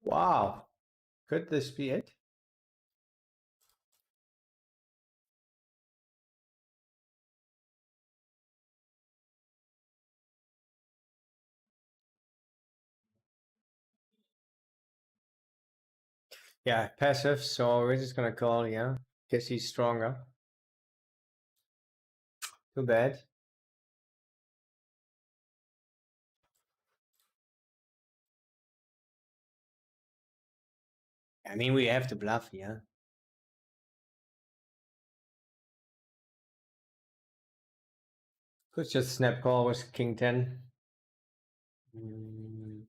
Wow. Could this be it? Yeah, passive, so we're just gonna call, yeah. Guess he's stronger. Too bad. I mean, we have to bluff, yeah. Could just snap call with king 10. Mm,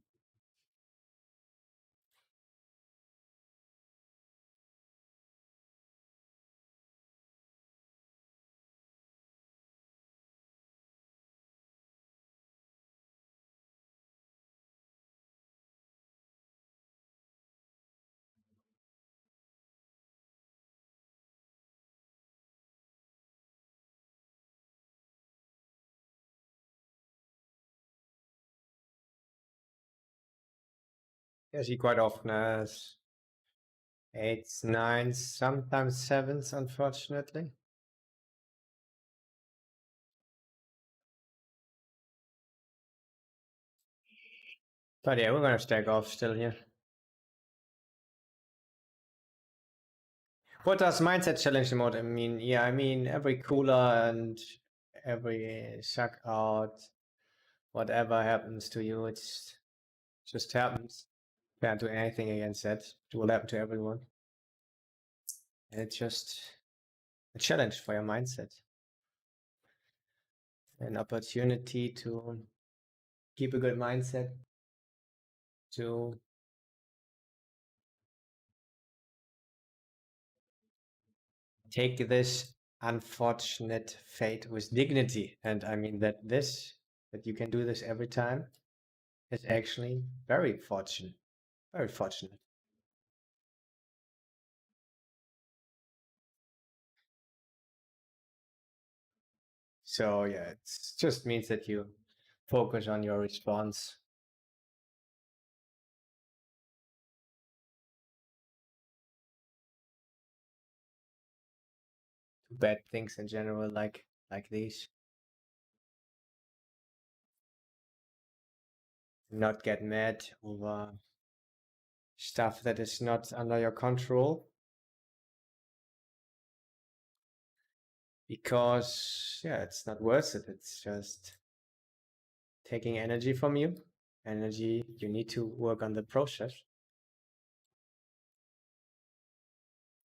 yes, he quite often has eights, nines, sometimes sevens, unfortunately. But yeah, we're gonna stack off still here. What does mindset challenge mode mean? Yeah, I mean every cooler and every suck out, whatever happens to you, it's just happens. Can't do anything against that. It will happen to everyone. And it's just a challenge for your mindset. an opportunity to keep a good mindset, to take this unfortunate fate with dignity. And I mean that you can do this every time is actually very fortunate. Very fortunate. So yeah, it just means that you focus on your response to bad things in general, like these. Not get mad over stuff that is not under your control. Because yeah, it's not worth it. It's just taking energy from you. Energy you need to work on the process.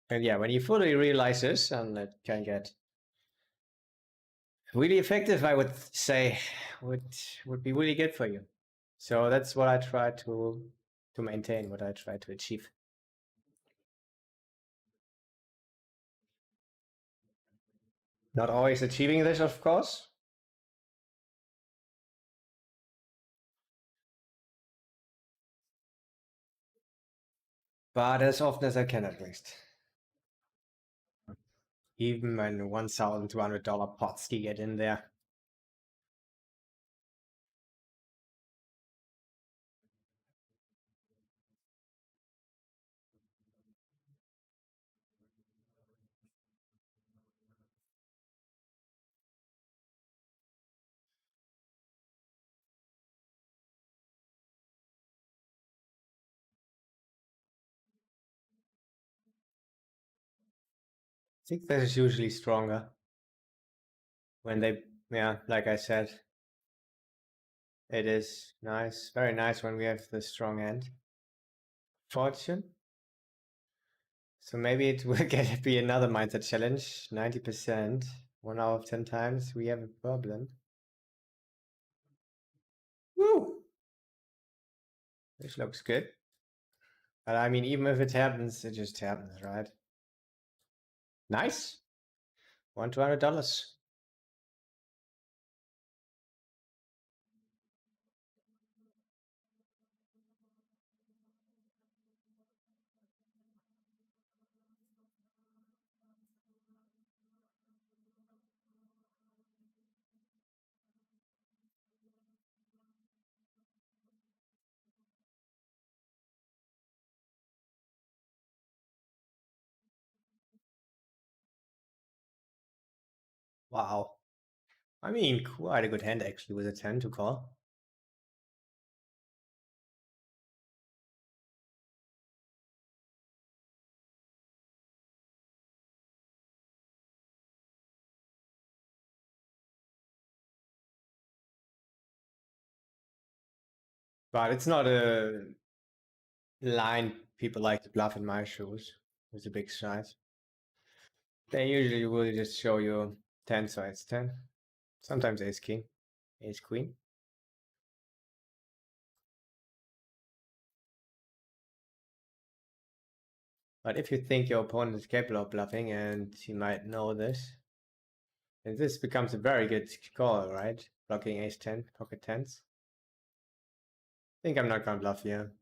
And yeah, when you fully realize this, and it can get really effective, I would say, would would be really good for you. So that's what I try to maintain, what I try to achieve. Not always achieving this, of course, but as often as I can at least. Even when $1,200 pots get in there. I think this is usually stronger when they, yeah, like I said, it is nice, very nice when we have the strong end. Fortune. So maybe it will be another mindset challenge. 90%, 1 out of 10 times, we have a problem. Woo! This looks good. But I mean, even if it happens, it just happens, right? Nice. $1,200. Wow. I mean, quite a good hand actually with a 10 to call. But it's not a line people like to bluff in my shoes with a big size. They usually will just show you 10 sides 10. Sometimes ace king, ace queen. But if you think your opponent is capable of bluffing, and you might know this, and this becomes a very good call, right? Blocking ace 10, pocket tens. I think I'm not gonna bluff here.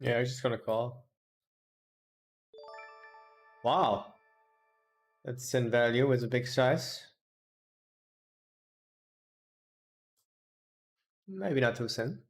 Yeah, I'm just gonna call. Wow, that's in value with a big size. Maybe not too thin.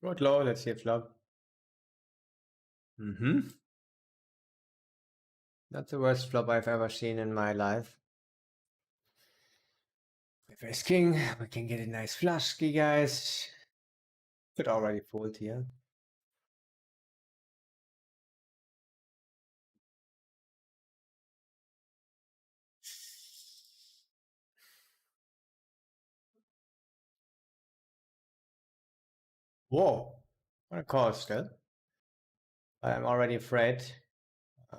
Good low, let's see a flop. Mm-hmm. Not the worst flop I've ever seen in my life. If ace king, we can get a nice flush, guys. Could already fold here. Whoa, what a call still. I'm already afraid. Uh,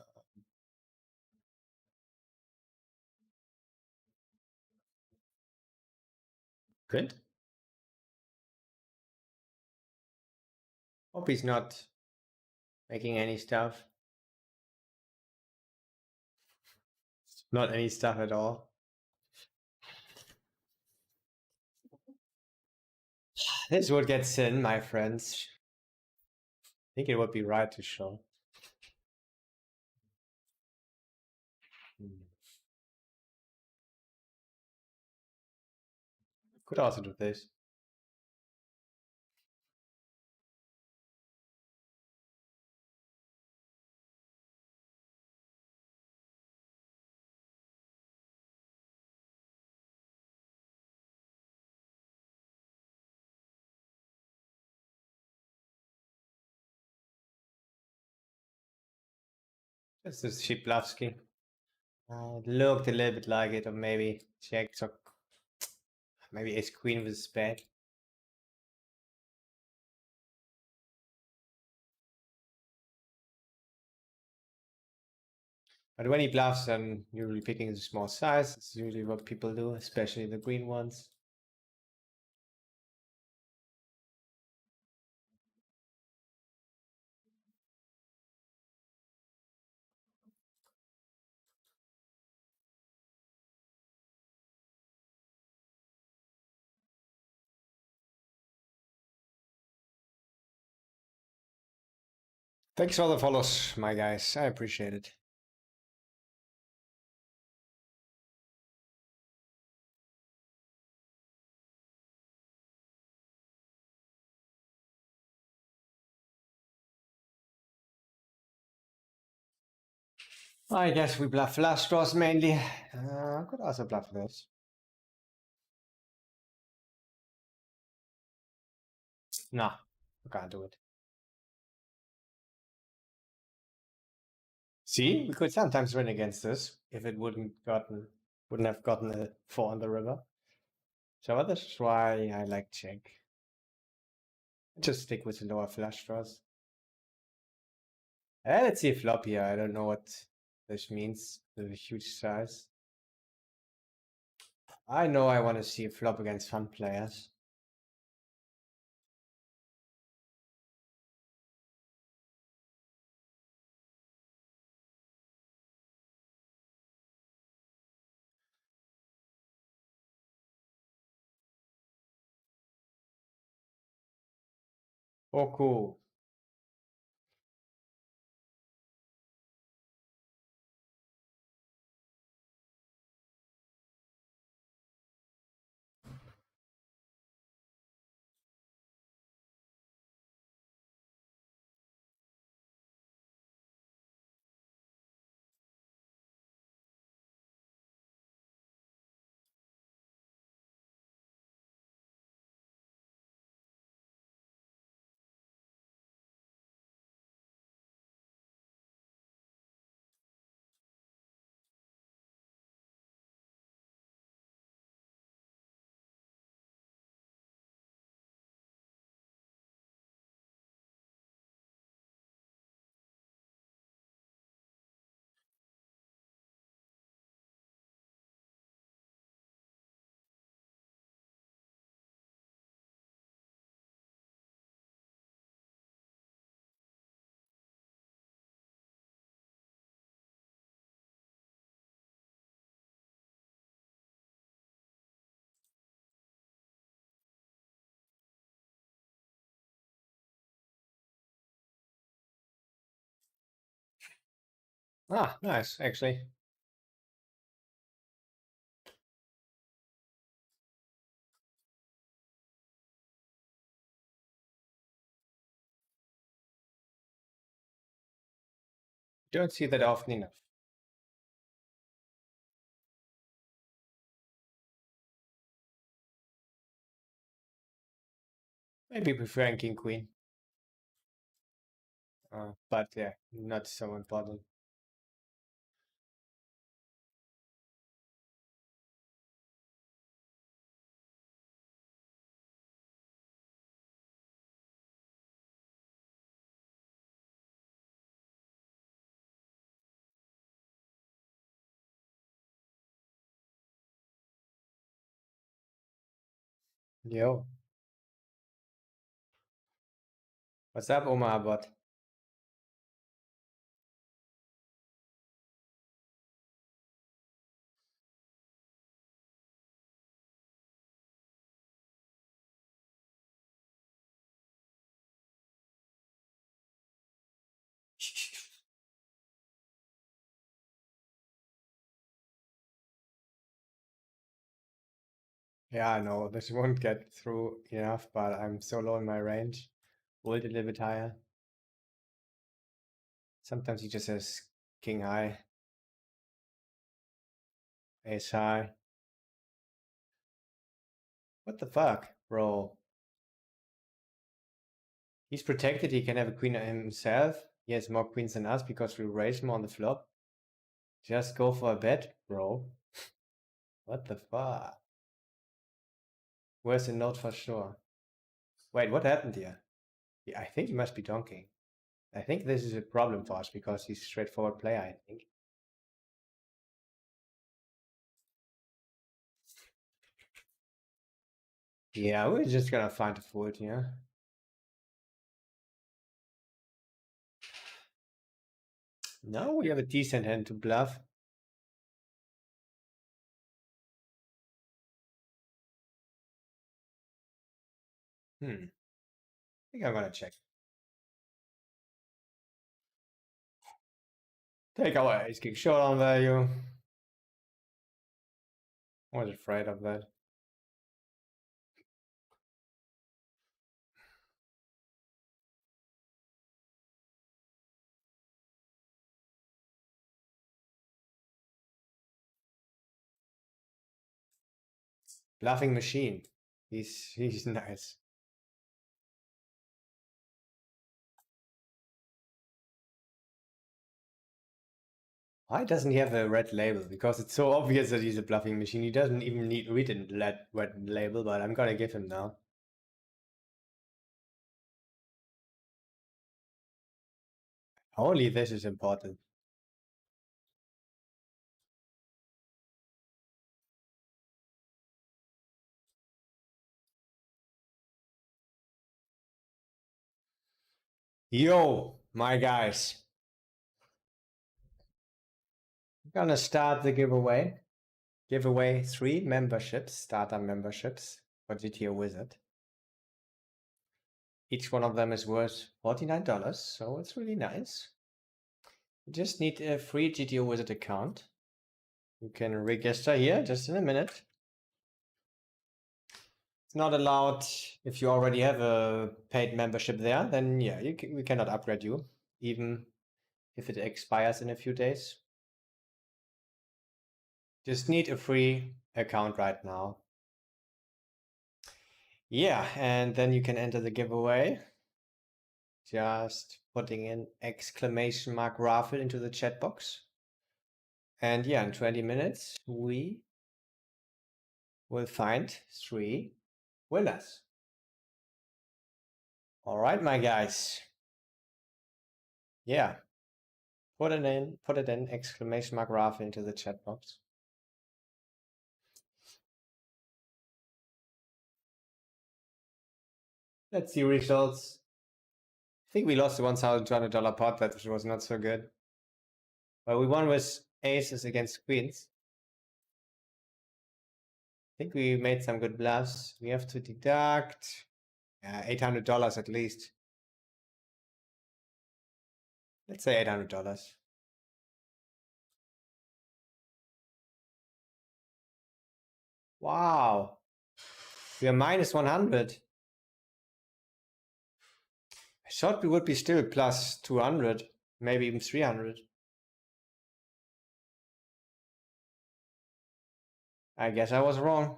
Good. Hope he's not making any stuff. Not any stuff at all. This would get sin, my friends. I think it would be right to show. Hmm. Could also do this. This is Shiplavsky. It looked a little bit like it, or maybe check, so maybe ace queen with a spade. But when he bluffs, I'm usually picking the small size. It's usually what people do, especially the green ones. Thanks for the follows, my guys. I appreciate it. I guess we bluff flush draws mainly. Could also bluff this. No, we can't do it. See, we could sometimes win against this if it wouldn't have gotten a 4 on the river. So this is why I like check. Just stick with the lower flush draws. Let's see a flop here. I don't know what this means. The huge size. I know I want to see a flop against fun players. Oh, cool. Ah, nice, actually. Don't see that often enough. Maybe preferring king queen. But yeah, not so important. Yo, what's up, Omar bot? Yeah, I know this won't get through enough, but I'm so low in my range. Hold it a little bit higher. Sometimes he just says king high, ace high. What the fuck, bro? He's protected. He can have a queen himself. He has more queens than us because we raise more on the flop. Just go for a bet, bro. What the fuck? Where's the note for sure? Wait, what happened here? Yeah, I think he must be donking. I think this is a problem for us because he's a straightforward player, I think. Yeah, we're just gonna find a fold here. Now we have a decent hand to bluff. I think I'm gonna check. Take our ace king showdown value. I was afraid of that. Bluffing machine. He's nice. Why doesn't he have a red label? Because it's so obvious that he's a bluffing machine. He doesn't even need read a red label, but I'm gonna give him now. Only this is important. Yo, my guys. I'm gonna start the giveaway. Give away 3 memberships, starter memberships for GTO Wizard. Each one of them is worth $49, so it's really nice. You just need a free GTO Wizard account. You can register here just in a minute. It's not allowed if you already have a paid membership there, then yeah, we cannot upgrade you, even if it expires in a few days. Just need a free account right now. Yeah, and then you can enter the giveaway. Just putting in exclamation mark raffle into the chat box. And yeah, in 20 minutes, we will find 3 winners. All right, my guys. Yeah, put it in exclamation mark raffle into the chat box. Let's see results. I think we lost the $1,200 pot, that was not so good. But we won with aces against queens. I think we made some good bluffs. We have to deduct $800 at least. Let's say $800. Wow. We are minus 100. I thought we would be still plus 200, maybe even 300. I guess I was wrong.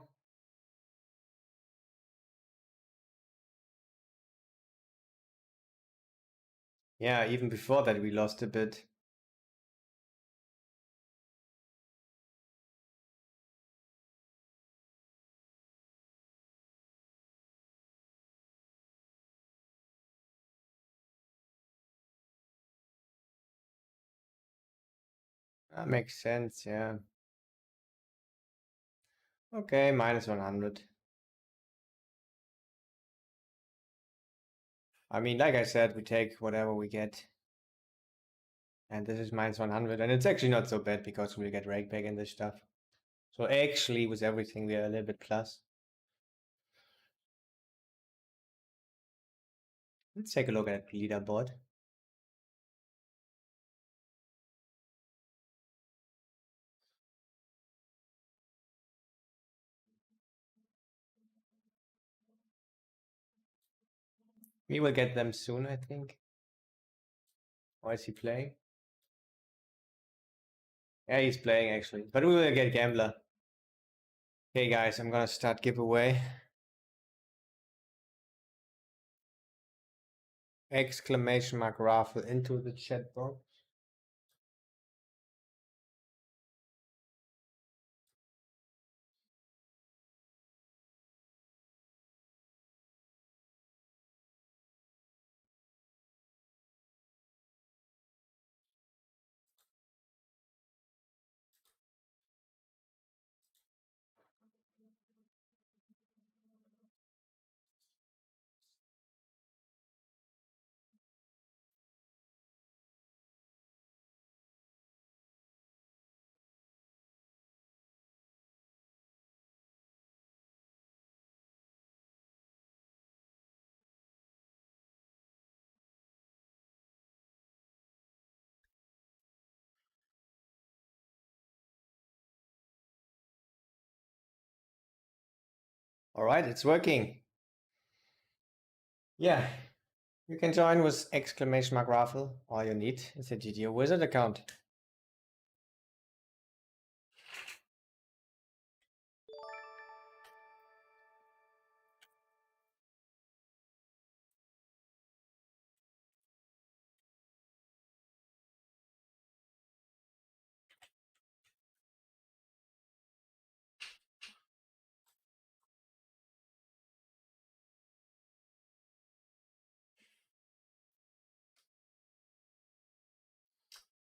Yeah, even before that we lost a bit. That makes sense, yeah. Okay, minus 100. I mean, like I said, we take whatever we get. And this is minus 100. And it's actually not so bad because we'll get rake back and this stuff. So actually, with everything, we are a little bit plus. Let's take a look at leaderboard. We will get them soon, I think. Or is he playing? Yeah, he's playing actually. But we will get Gambler. Okay, guys, I'm gonna start giveaway. Exclamation mark raffle into the chat box. All right, it's working. Yeah, you can join with exclamation mark raffle. All you need is a GTO Wizard account.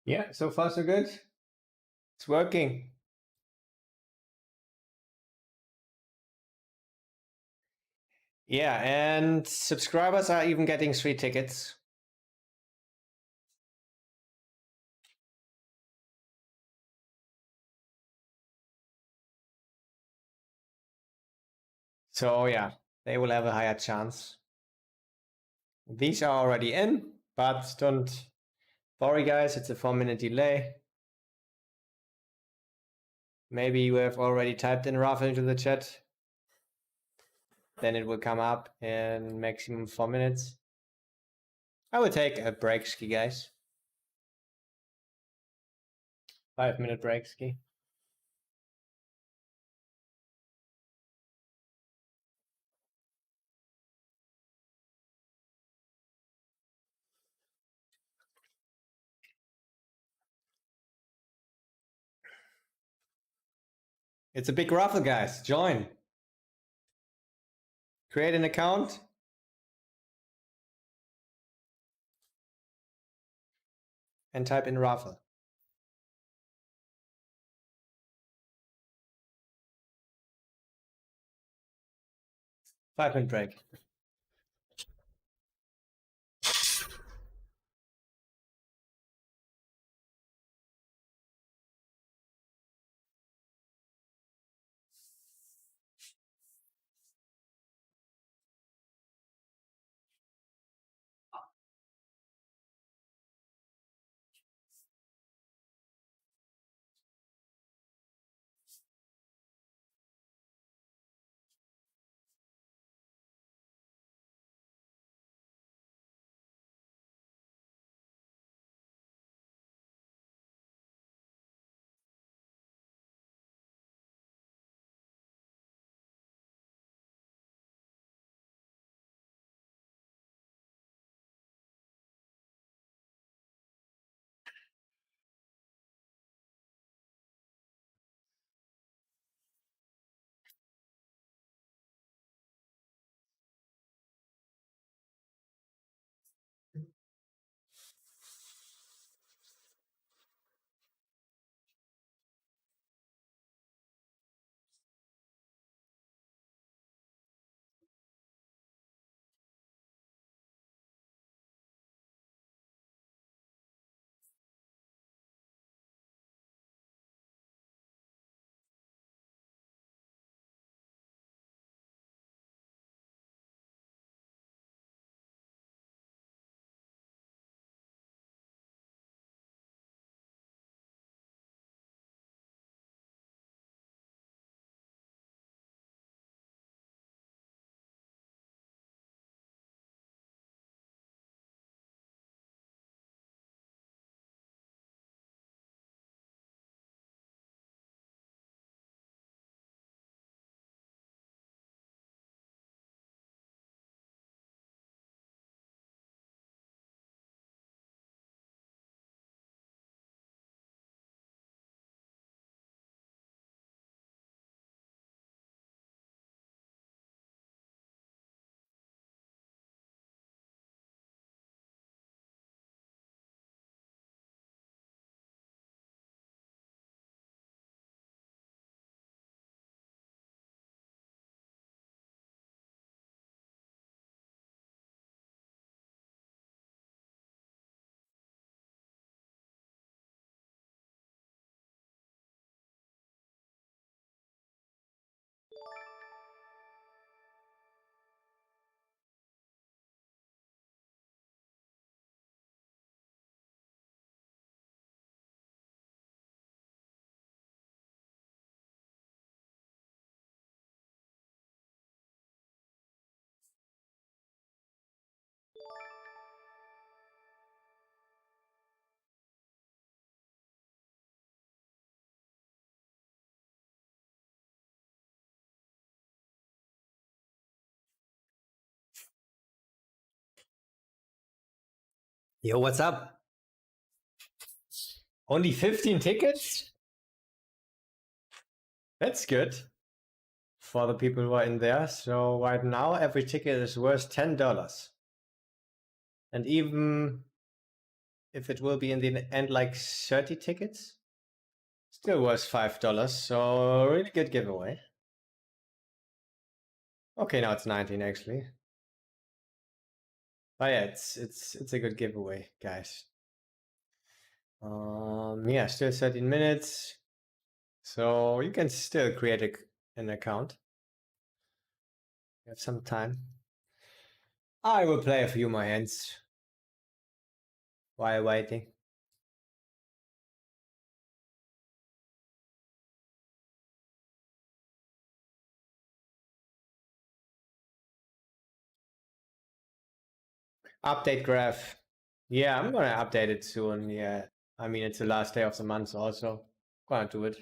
Yeah, so far so good. It's working. Yeah, and subscribers are even getting 3 tickets. So yeah, they will have a higher chance. These are already in, but don't worry guys, it's a 4-minute delay. Maybe you have already typed in raffle into the chat. Then it will come up in maximum 4 minutes. I will take a break ski, guys. 5-minute break ski. It's a big raffle, guys. Join. Create an account. And type in raffle. 5-minute break. Yo, what's up? Only 15 tickets? That's good for the people who are in there. So right now, every ticket is worth $10. And even if it will be in the end like 30 tickets, still worth $5. So really good giveaway. Okay, now it's 19 actually. But yeah, it's a good giveaway, guys. Yeah, still 13 minutes. So you can still create an account. You have some time. I will play a few more hands while waiting. Update graph. Yeah, I'm gonna update it soon. Yeah, I mean it's the last day of the month also. Gonna do it.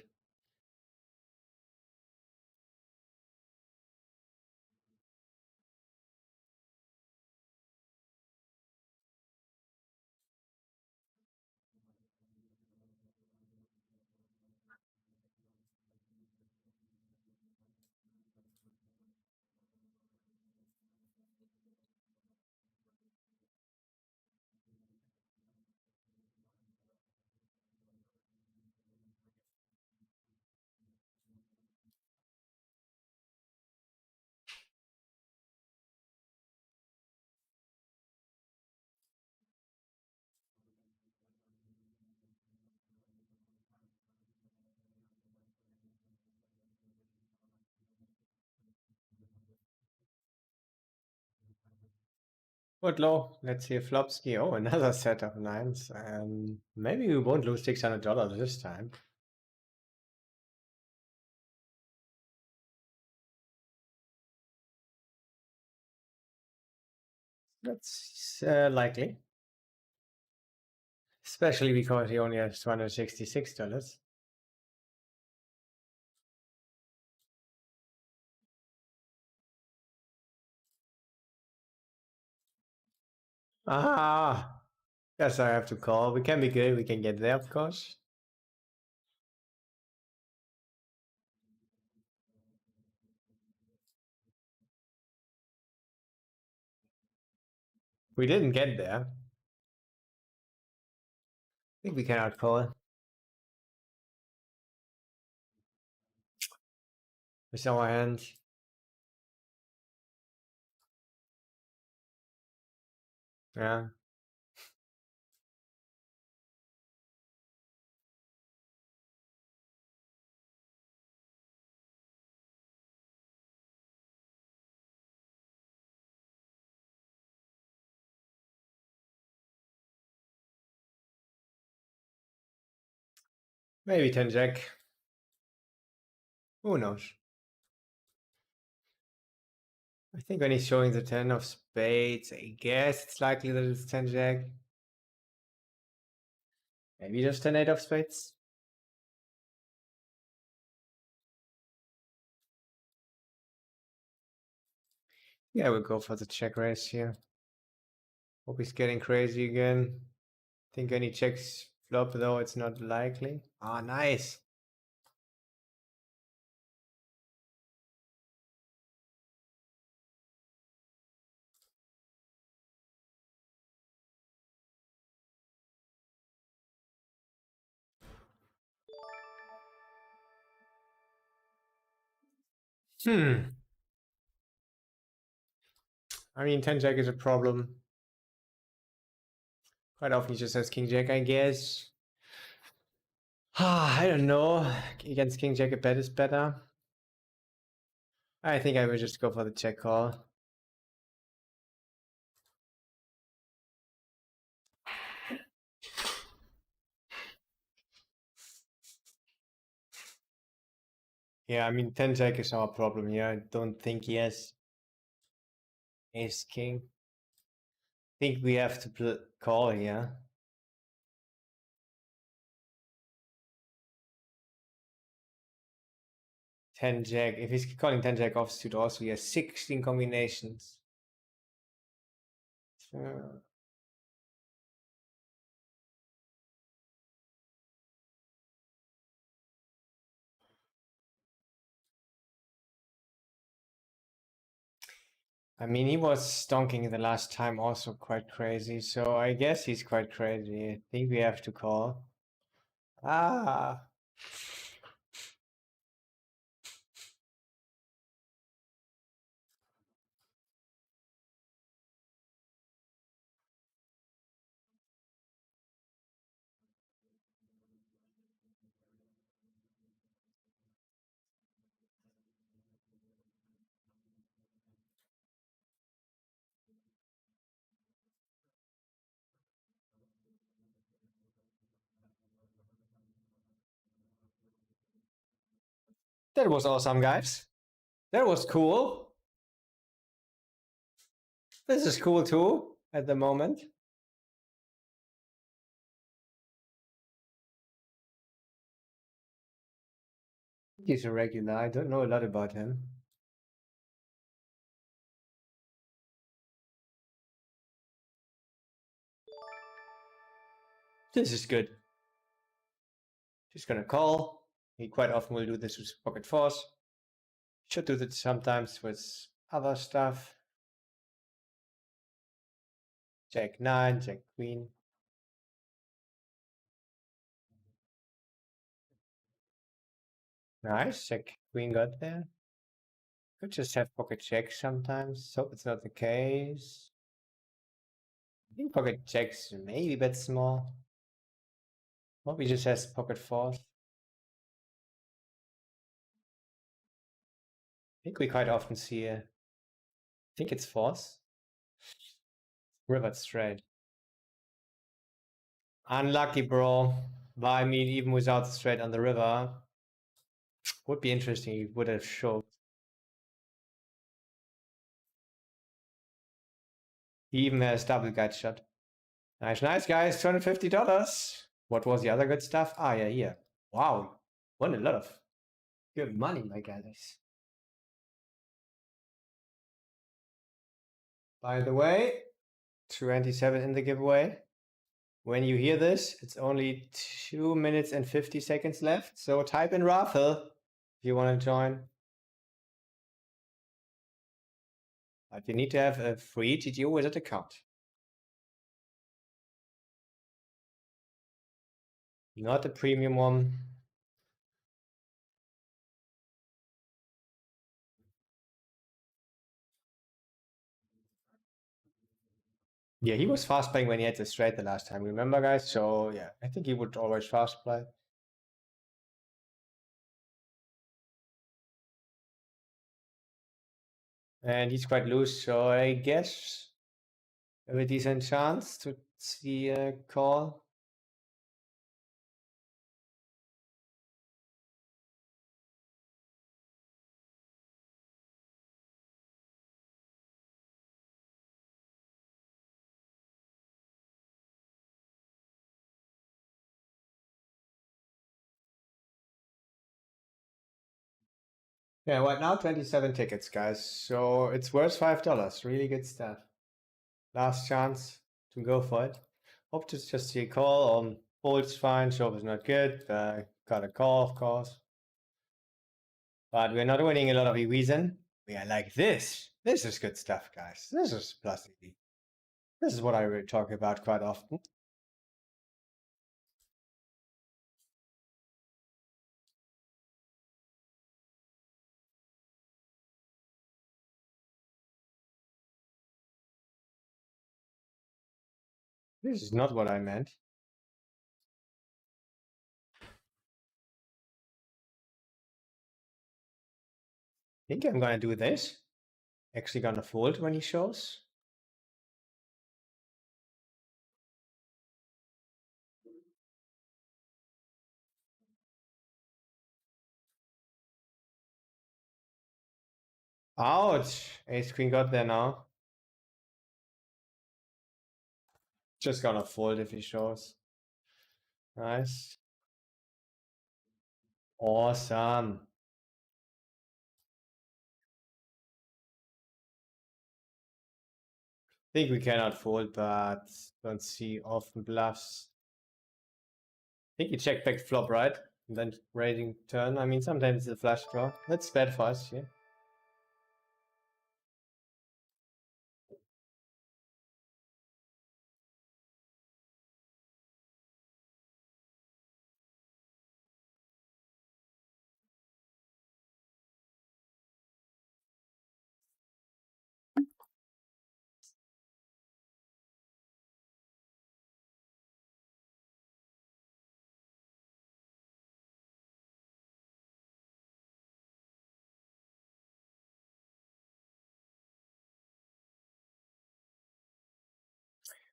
Good low. Let's see Flopsky. Oh, another set of nines. Maybe we won't lose $600 this time. That's likely. Especially because he only has $266. Ah, guess I have to call. We can be good. We can get there, of course. We didn't get there. I think we cannot call. With our hand. Yeah. Maybe 10 jack. Who knows? I think when he's showing the 10 of spades, I guess it's likely that it's 10 jack. Maybe just 10 8 of spades. Yeah, we'll go for the check raise here. Hope he's getting crazy again. Think any checks flop, though it's not likely. Ah, nice. I mean, 10 jack is a problem. Quite often he just has king jack, I guess. I don't know. Against king jack, a bet is better. I think I will just go for the check call. Yeah, I mean, 10 jack is our problem here. I don't think he has ace king. Think we have to call here. Ten jack. If he's calling 10 jack offsuit, also he has 16 combinations. I mean, he was stonking the last time also quite crazy, so I guess he's quite crazy. I think we have to call. Ah, that was awesome, guys. That was cool. This is cool too at the moment. He's a regular. I don't know a lot about him. This is good. Just gonna call. He quite often will do this with pocket fours. Should do that sometimes with other stuff. Jack 9, Jack Queen. Nice, Jack Queen got there. Could just have pocket jacks sometimes. So it's not the case. I think pocket jacks maybe a bit small. Probably just has pocket fours. I think we quite often see I think it's fours. River straight. Unlucky, bro. But I mean, even without the straight on the river, would be interesting. He would have showed. He even has double guide shot. Nice, nice, guys. $250. What was the other good stuff? Ah, yeah, here. Wow. Won a lot of good money, my guys. By the way, 27 in the giveaway. When you hear this, it's only 2 minutes and 50 seconds left. So type in raffle if you want to join. But you need to have a free GTO Wizard account. Not a premium one. Yeah, he was fast playing when he had the straight the last time, remember, guys? So yeah, I think he would always fast play. And he's quite loose, so I guess a decent chance to see a call. Yeah, right now 27 tickets, guys. So it's worth $5. Really good stuff. Last chance to go for it. Hope to just see a call. Fold's fine, shove is not good. Got a call, of course. But we're not winning a lot of reason. We are like this. This is good stuff, guys. This is plus EV. This is what I really talk about quite often. This is not what I meant. I think I'm gonna do this. Actually gonna fold when he shows. Ouch! Ace Queen got there now. Just gonna fold if he shows. Nice. Awesome. Think we cannot fold, but don't see often bluffs. I think you check back flop, right? And then raising turn. I mean, sometimes it's a flush draw. That's bad for us here.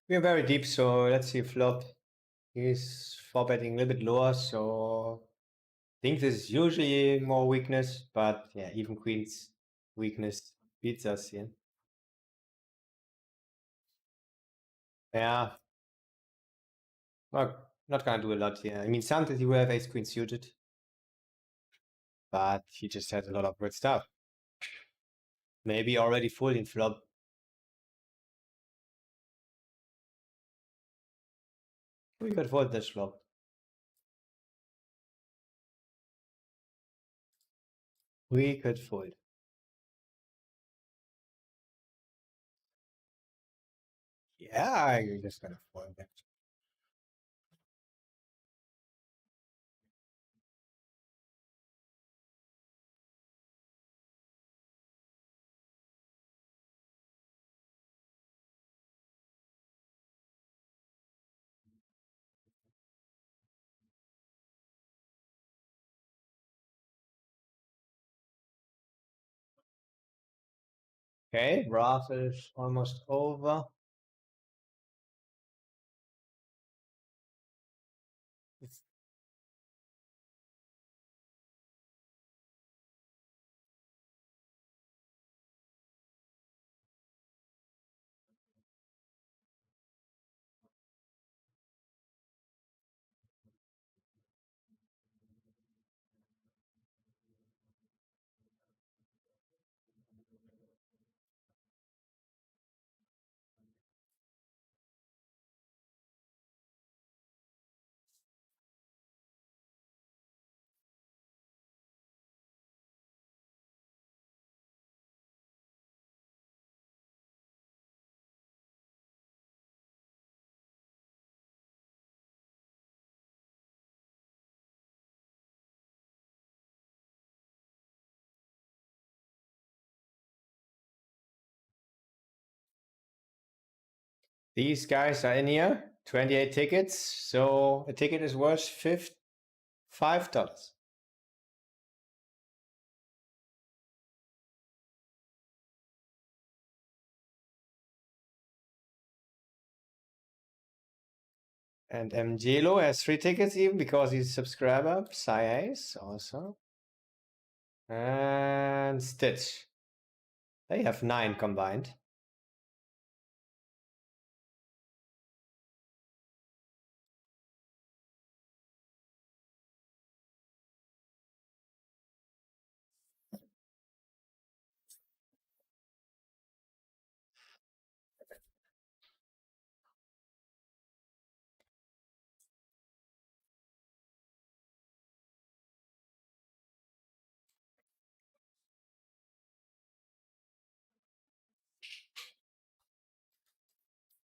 We're very deep, so let's see flop. He's 4-betting a little bit lower, so I think this is usually more weakness, but yeah, even queen's weakness beats us here. Yeah, well, not gonna do a lot here. I mean, sometimes he will have ace queen suited, but he just has a lot of good stuff. Maybe already folding flop. We could fold this flop. We could fold. Yeah, you're just gonna fold that. Okay, Wrath is almost over. These guys are in here, 28 tickets, so a ticket is worth $5. And Mgelo has 3 tickets even because he's a subscriber. Psyace also. And Stitch. They have 9 combined.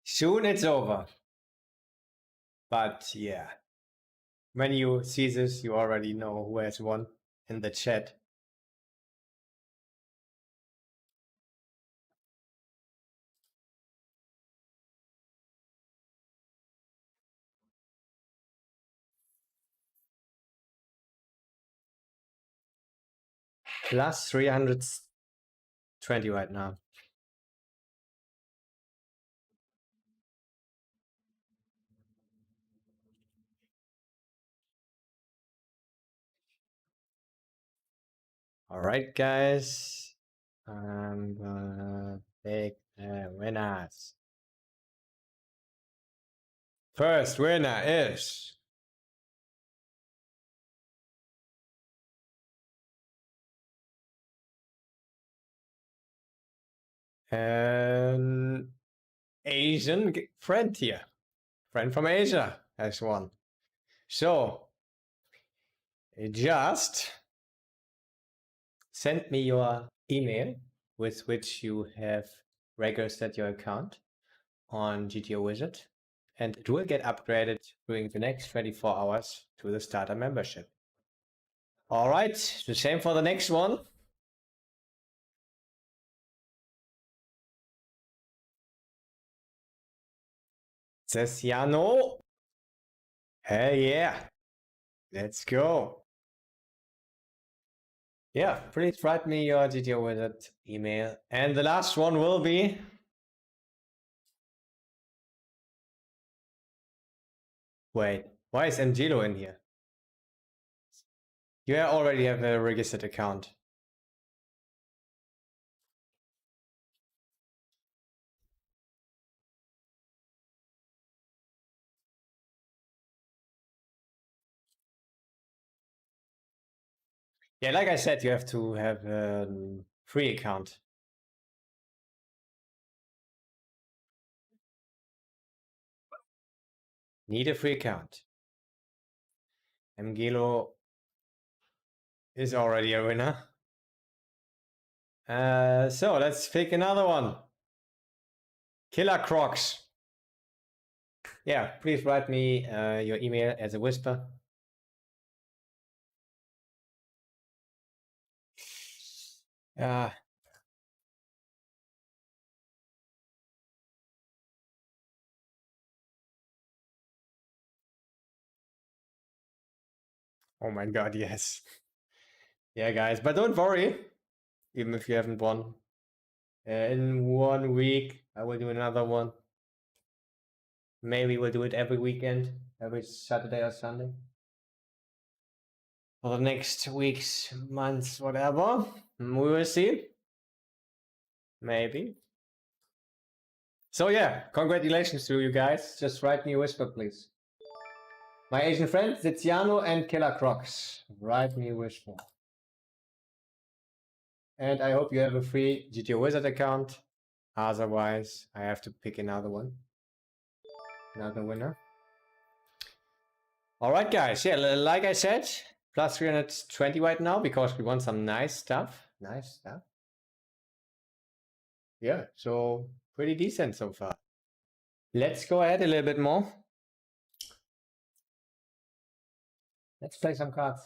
Soon it's over. But yeah, when you see this, you already know who has won in the chat. Plus 320 right now. All right, guys. I'm gonna pick the winners. First winner is an Asian friend here. Friend from Asia has won. So just send me your email with which you have registered your account on GTO Wizard, and it will get upgraded during the next 24 hours to the starter membership. All right, the same for the next one. Cesiano. Hell yeah. Let's go. Yeah, please write me your GTO Wizard email. And the last one will be Wait, why is Angelo in here? You already have a registered account. Yeah, like I said, you have to have a free account. Need a free account. Angelo is already a winner. So let's pick another one. Killer Crocs. Yeah, please write me your email as a whisper. Oh my god, yes. Yeah, guys, but don't worry, even if you haven't won. In 1 week, I will do another one. Maybe we'll do it every weekend, every Saturday or Sunday. For the next weeks, months, whatever. We will see. Maybe. So yeah, congratulations to you guys. Just write me a whisper, please. My Asian friend, Tiziano and Killer Crocs. Write me a whisper. And I hope you have a free GTO Wizard account. Otherwise, I have to pick another one. Another winner. Alright guys, yeah, like I said, plus 320 right now because we want some nice stuff. Nice stuff. Yeah, so pretty decent so far. Let's go ahead a little bit more. Let's play some cards.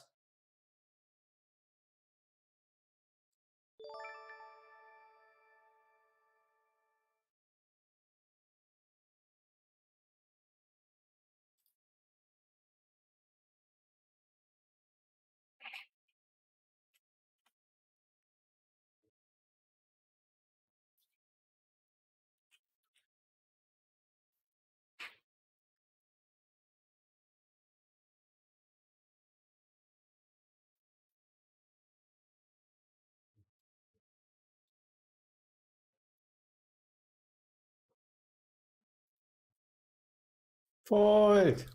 Fold!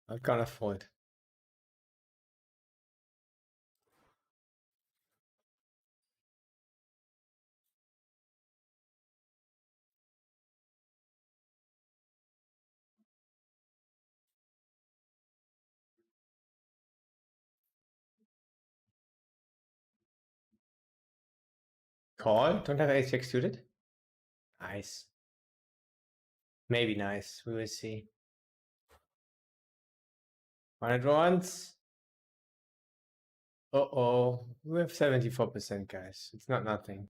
I'm gonna fold. Call? Don't have ace suited? Nice. Maybe nice. We will see. 100 once. Uh-oh. We have 74%, guys. It's not nothing.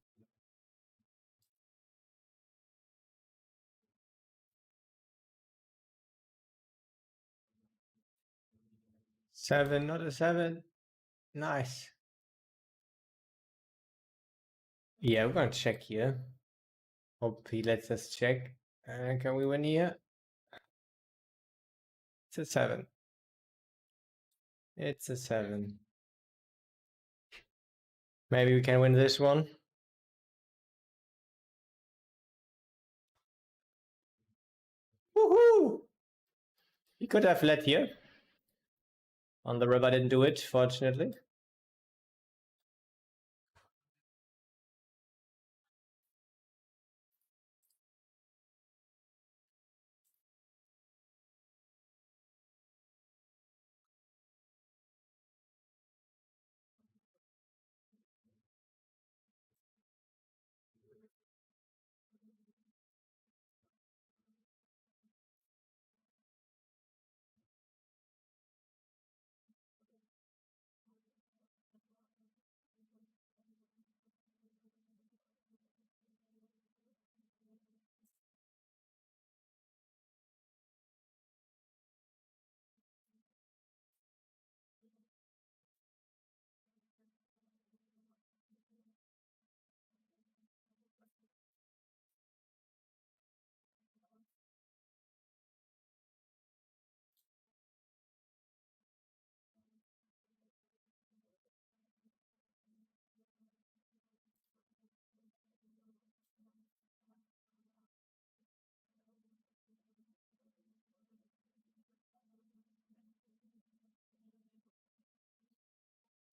Seven, not a seven. Nice. Yeah, we're gonna check here. Hope he lets us check. Can we win here? It's a seven. It's a seven. Maybe we can win this one. Woohoo! He could have led here. On the river, didn't do it, fortunately.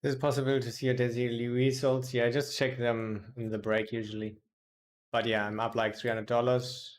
Is it possible to see your daily results? Yeah, I just check them in the break usually. But yeah, I'm up like $300.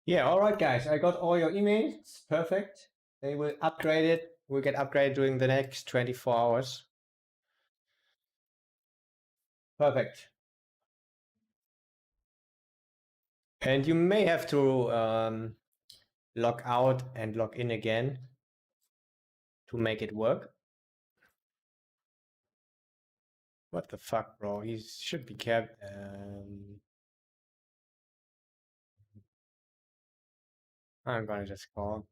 Yeah, all right, guys. I got all your emails. Perfect. They will upgrade it. We'll get upgraded during the next 24 hours. Perfect. And you may have to log out and log in again to make it work. What the fuck, bro? He should be kept. I'm gonna just call.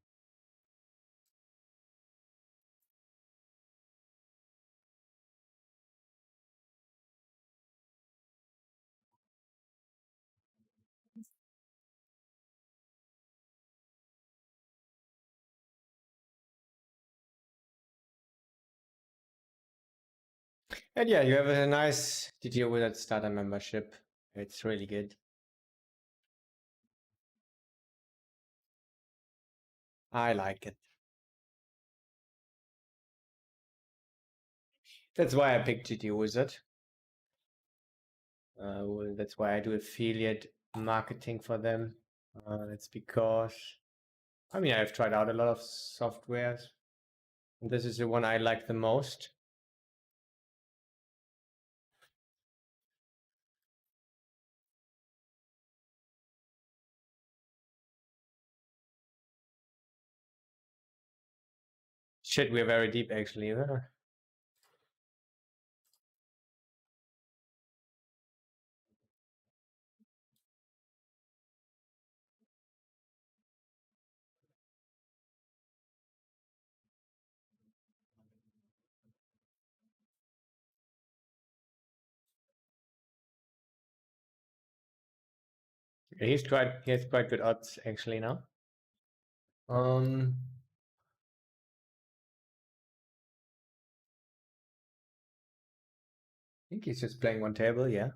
And yeah, you have a nice DTO Wizard starter membership. It's really good. I like it. That's why I picked GTO Wizard. Well, that's why I do affiliate marketing for them. It's because, I mean, I've tried out a lot of softwares. And this is the one I like the most. Shit, we're very deep actually. He has quite good odds actually now. I think he's just playing one table, yeah.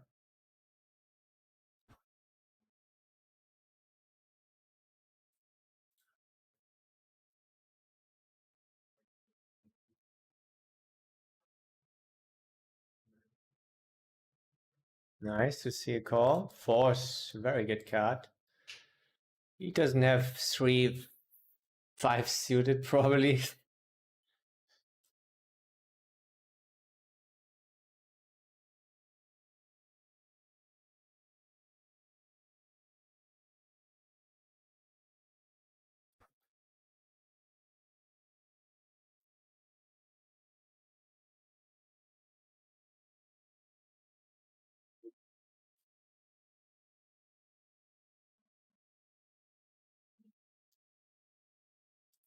Nice to see a call. Force, very good card. He doesn't have 3-5 suited probably.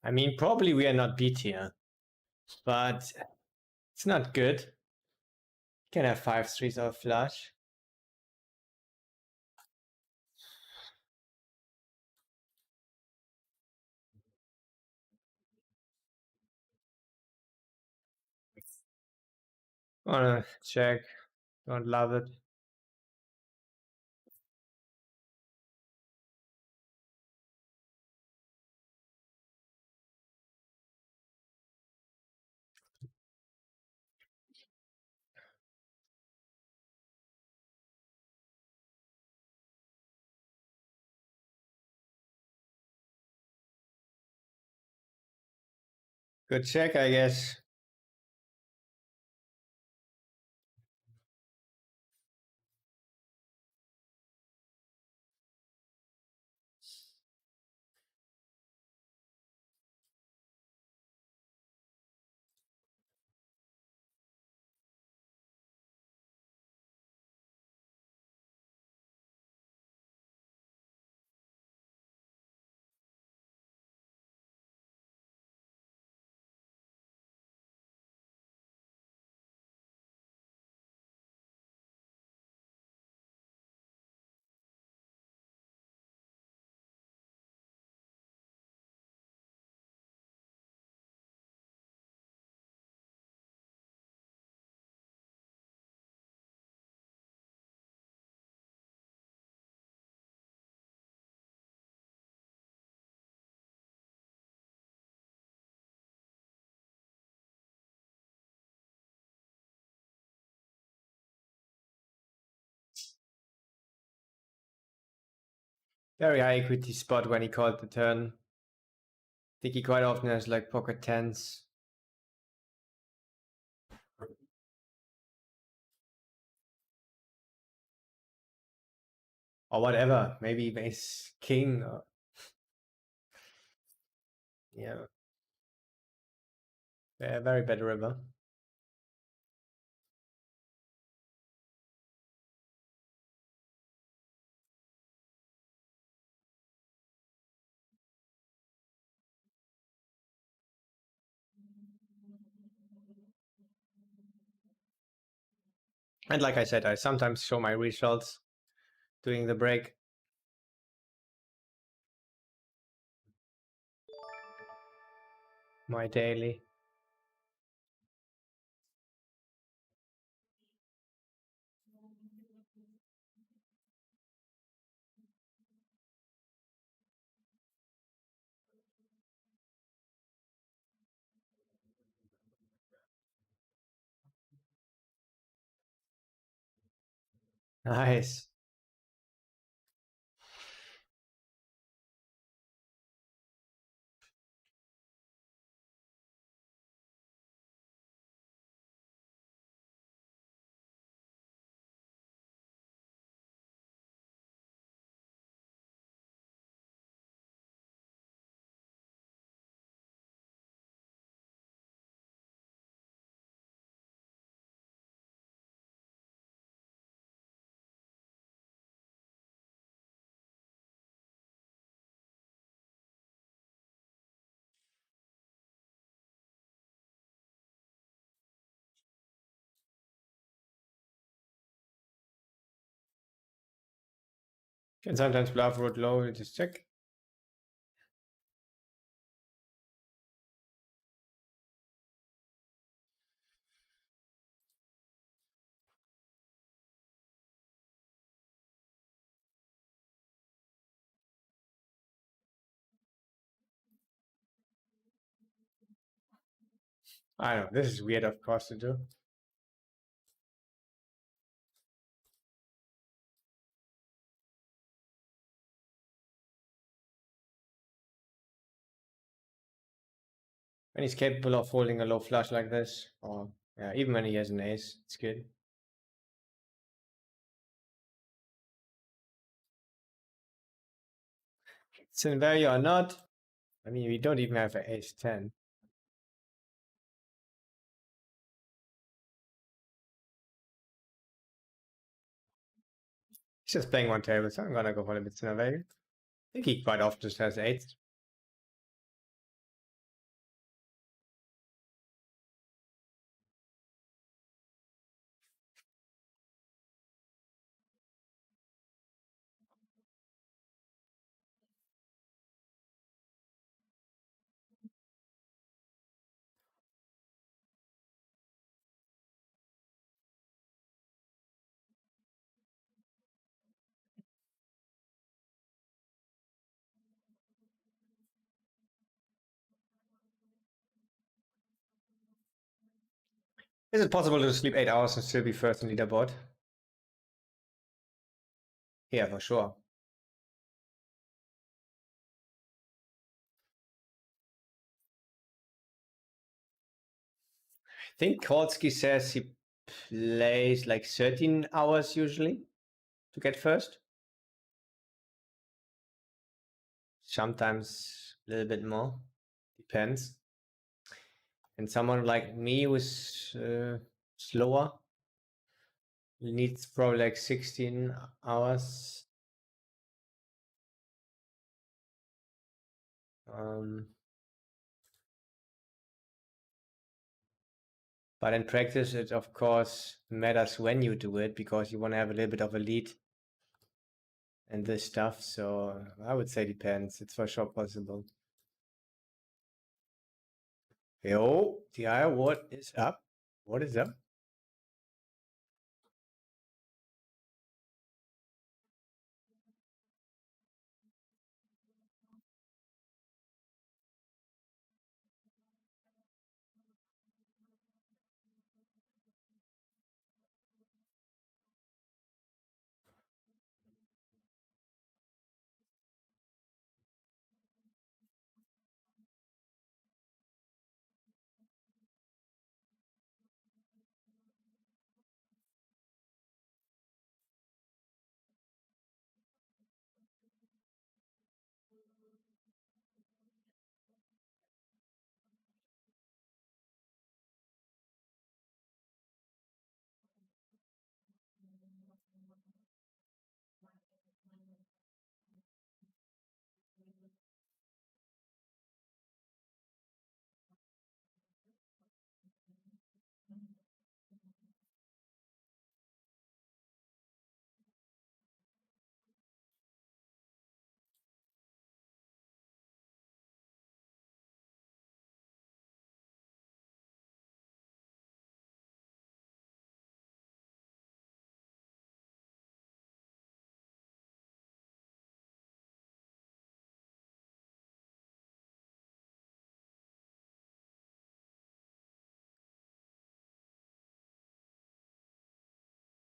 I mean, probably we are not B tier, but it's not good. Can have 5-3s or flush. Wanna check. Don't love it. Good check, I guess. Very high equity spot when he called the turn. I think he quite often has like pocket tens. Or whatever. Maybe ace king. Or... Yeah. Very bad river. And like I said, I sometimes show my results doing the break. My daily. Nice. Can sometimes bluff root low, just check. I don't know, this is weird of course to do. When he's capable of holding a low flush like this, or yeah, even when he has an ace, it's good. It's in value or not. I mean, we don't even have an ace 10. He's just playing one table, so I'm gonna go for a bit in value. I think he quite often just has eights. Is it possible to sleep 8 hours and still be first in leaderboard? Yeah, for sure. I think Kolsky says he plays like 13 hours usually to get first. Sometimes a little bit more. Depends. And someone like me who's slower needs probably like 16 hours. But in practice, it of course matters when you do it because you want to have a little bit of a lead and this stuff. So I would say depends. It's for sure possible. Yo, DI, what is up? What is up?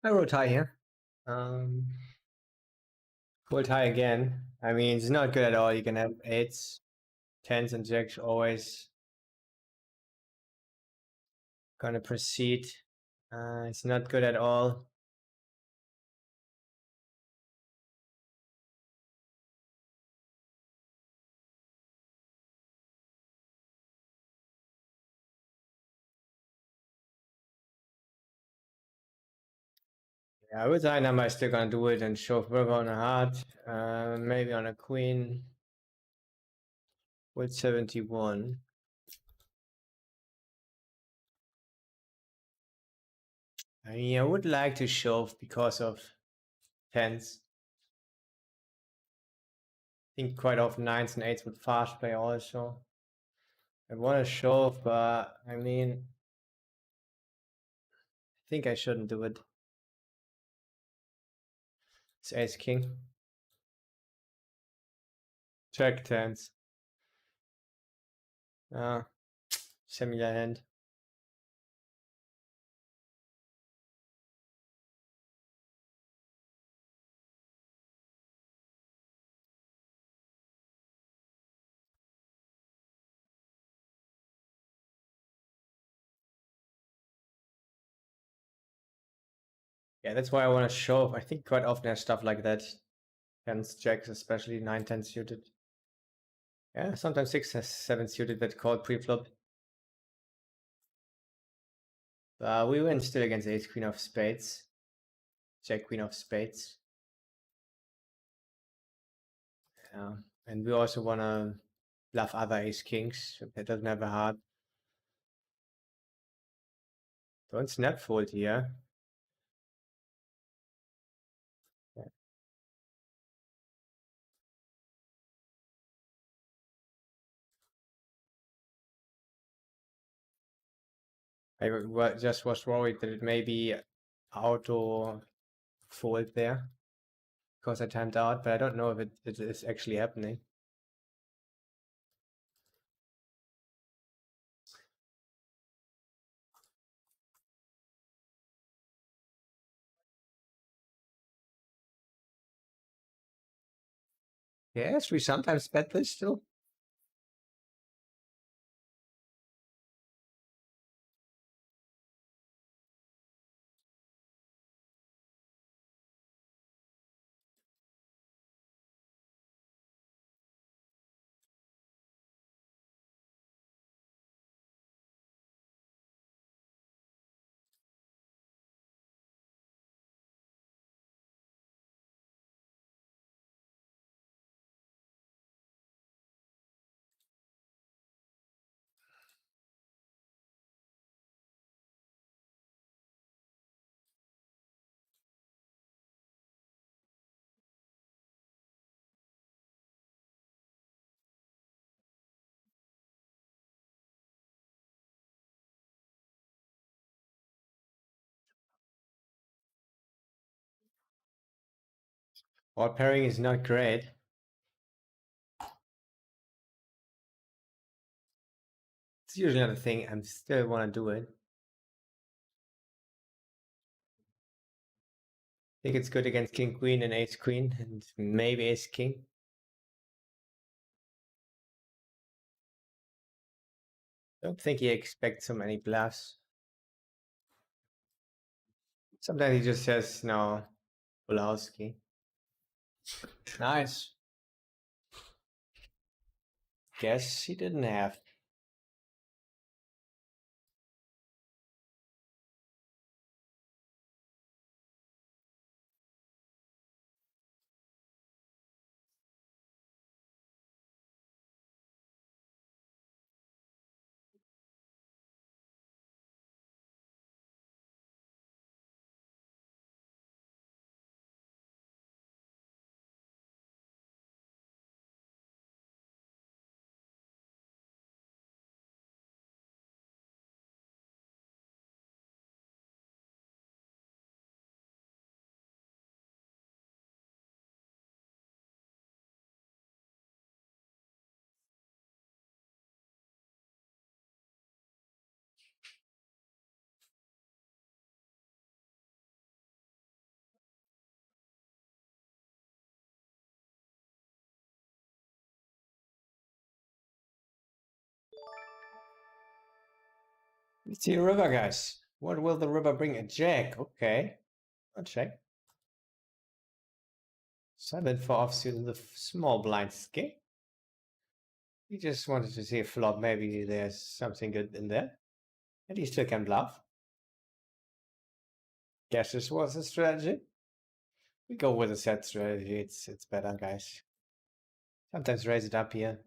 I wrote high here. Rolled high again. I mean, it's not good at all. You can have eights, tens, and jacks always gonna proceed. It's not good at all. Yeah, with high number, I'm still gonna do it and shove river on a heart. Maybe on a queen with 71. I mean, I would like to shove because of tens. I think quite often nines and eights would fast play also. I want to shove, but I mean, I think I shouldn't do it. It's ace king. Check tens. Similar hand. Yeah, that's why I want to shove. I think quite often there's stuff like that. Tens, jacks, especially 9-10 suited. Yeah, sometimes 6-7 suited that called pre-flop. We win still against ace queen of spades. Jack queen of spades. Yeah. And we also want to bluff other ace kings. That doesn't have a heart. Don't snap fold here. Yeah. Just was worried that it may be auto fold there because I timed out, but I don't know if it is actually happening. Yes, we sometimes bet this still. Or pairing is not great. It's usually not a thing. I still want to do it. I think it's good against king queen and ace queen and maybe ace king. Don't think he expects so many bluffs. Sometimes he just says no, Bulowski. Nice. Guess he didn't have. Let's see the river, guys. What will the river bring? A jack. Okay. I'll check. 7 for offsuit the small blinds. Okay. We just wanted to see a flop. Maybe there's something good in there. And he still can bluff. Guess this was a strategy. We go with a set strategy. It's better, guys. Sometimes raise it up here.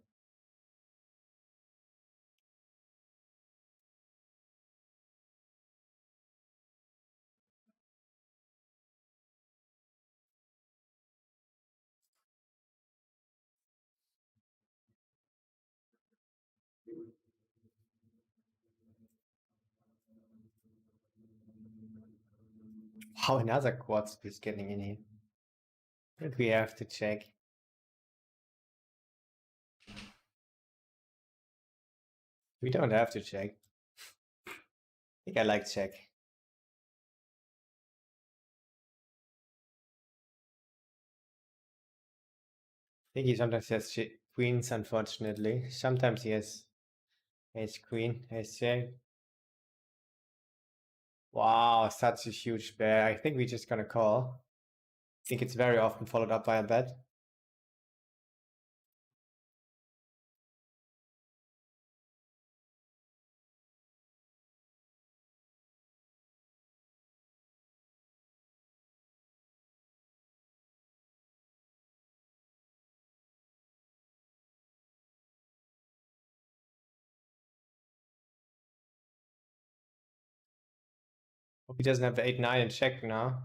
How another quad is getting in here. But we have to check. We don't have to check. I think I like check. I think he sometimes has queens, unfortunately. Sometimes he has ace queen, ace jack. Wow, such a huge bear. I think we're just gonna call. I think it's very often followed up by a bet. Hope he doesn't have the 8-9 in check now.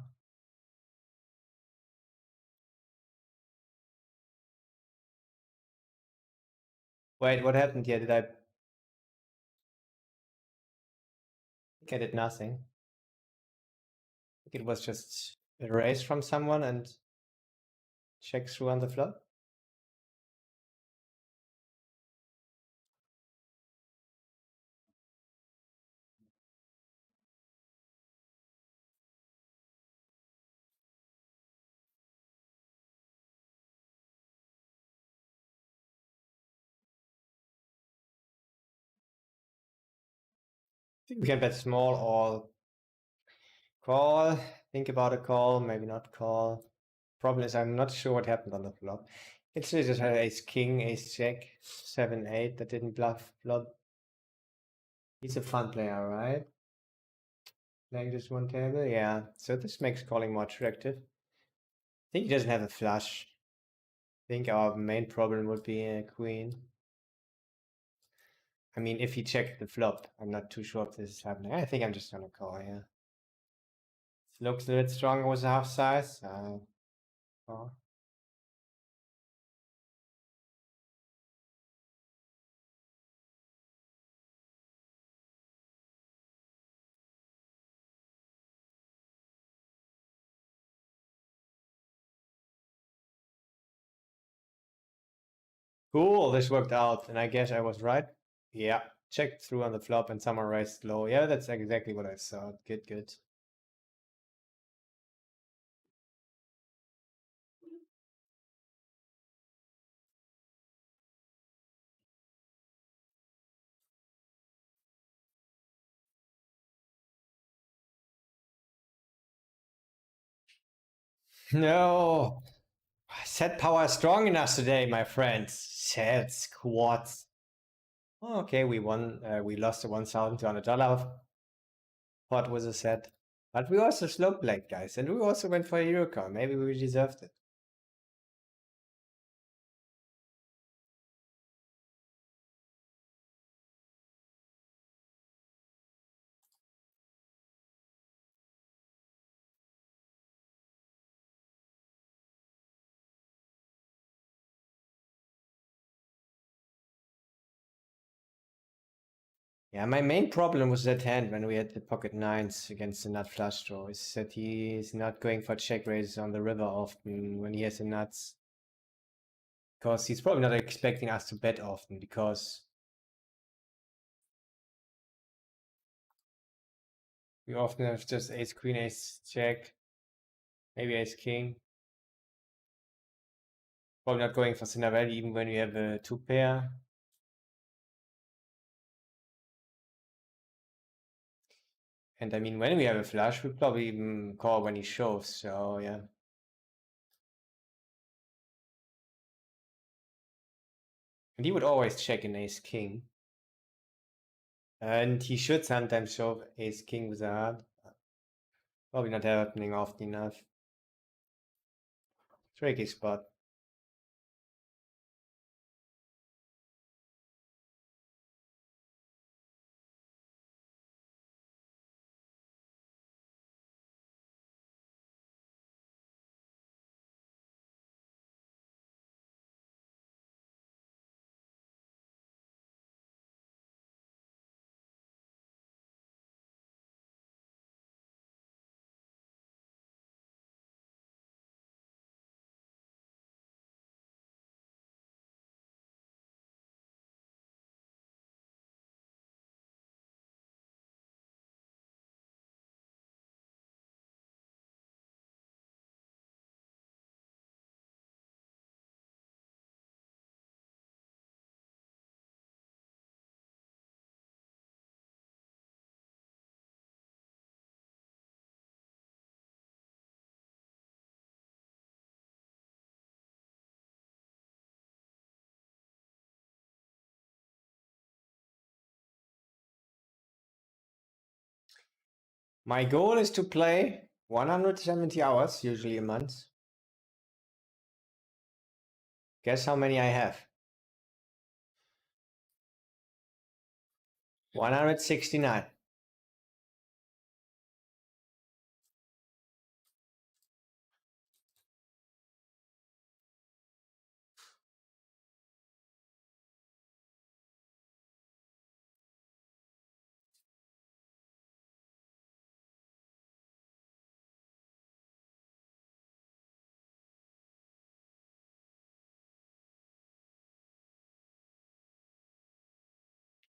Wait, what happened here? Did I think I did nothing? I think it was just a raise from someone and check through on the flop. I think we can bet small or call. Think about a call, maybe not call. Problem is I'm not sure what happened on the flop. It's just had ace king, ace jack, 7-8 that didn't bluff flop. He's a fun player, right? Playing just one table, yeah. So this makes calling more attractive. I think he doesn't have a flush. I think our main problem would be a queen. I mean, if he checked the flop, I'm not too sure if this is happening. I think I'm just gonna call here. It looks a little bit stronger with the half size. Call. Cool, this worked out, and I guess I was right. Yeah, checked through on the flop and someone raised low. Yeah, that's exactly what I thought. Good, good. No, set power is strong enough today, my friends. Set squats. Okay, we won. We lost the $1,200 pot with a set, but we also slow played, guys, and we also went for a hero card. Maybe we deserved it. Yeah, my main problem was that hand when we had the pocket nines against the nut flush draw is that he's not going for check raises on the river often when he has the nuts. Because he's probably not expecting us to bet often because we often have just ace queen, ace check, maybe ace king. Probably not going for Cinderella even when we have a two pair. And I mean, when we have a flush, we probably even call when he shoves, so yeah. And he would always check an ace king. And he should sometimes shove ace king with a heart. Probably not happening often enough. Tricky spot. My goal is to play 170 hours, usually a month. Guess how many I have? 169.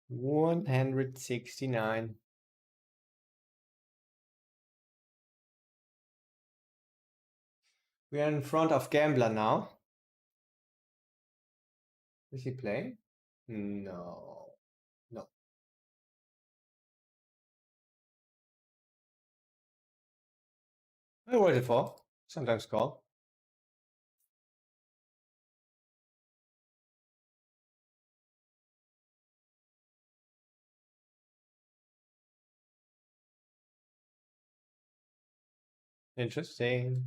$169. We are in front of Gambler now. Is he playing? No. No. I rolled it for. Sometimes call. Interesting.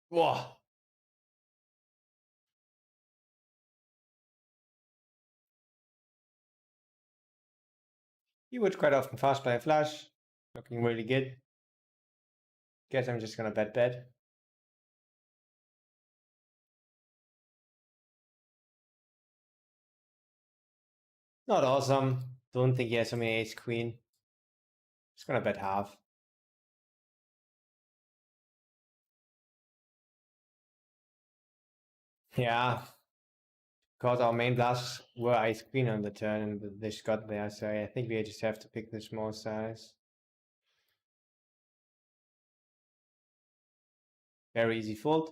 Whoa. He would quite often fast play a flush. Looking really good. Guess I'm just gonna bet. Not awesome. Don't think he has so many ace queen. Just gonna bet half. Yeah. Because our main bluffs were ice queen on the turn and this got there, so I think we just have to pick the small size. Very easy fold.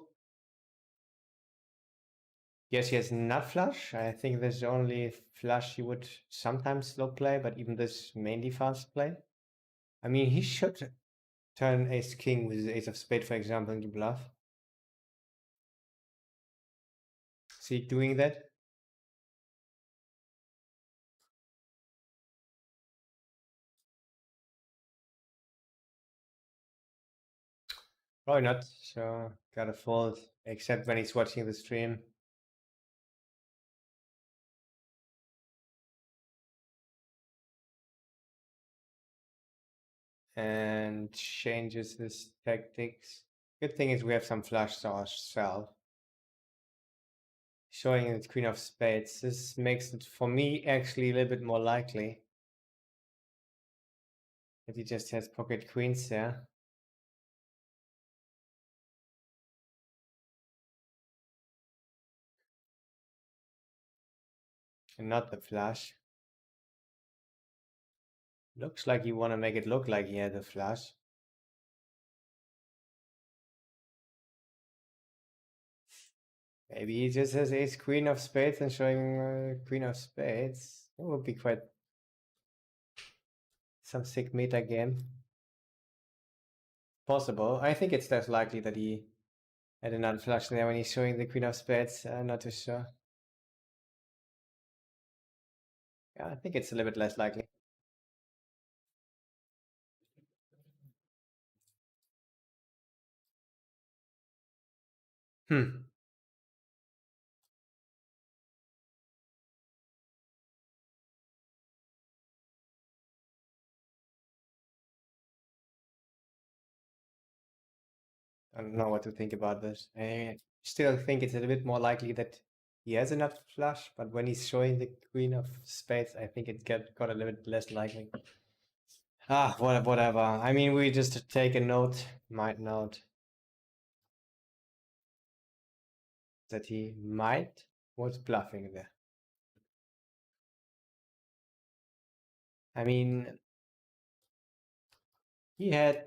Yes, he has nut flush. I think this is the only flush he would sometimes slow play, but even this mainly fast play. I mean, he should turn ace king with his ace of spade, for example, into bluff. See doing that? Probably not. So gotta fold, except when he's watching the stream. And changes his tactics. Good thing is we have some flush ourselves. Showing the queen of spades. This makes it, for me, actually a little bit more likely that he just has pocket queens there. And not the flush. Looks like you want to make it look like he had a flush. Maybe he just has ace queen of spades and showing queen of spades. It would be quite some sick meta game. Possible. I think it's less likely that he had another flush there when he's showing the queen of spades. I'm not too sure. Yeah, I think it's a little bit less likely. Hmm. I don't know what to think about this. I still think it's a little bit more likely that he has a nut flush, but when he's showing the queen of spades, I think it got a little bit less likely. Ah, whatever. I mean, we just take a note, might note, that he might was bluffing there. I mean, he had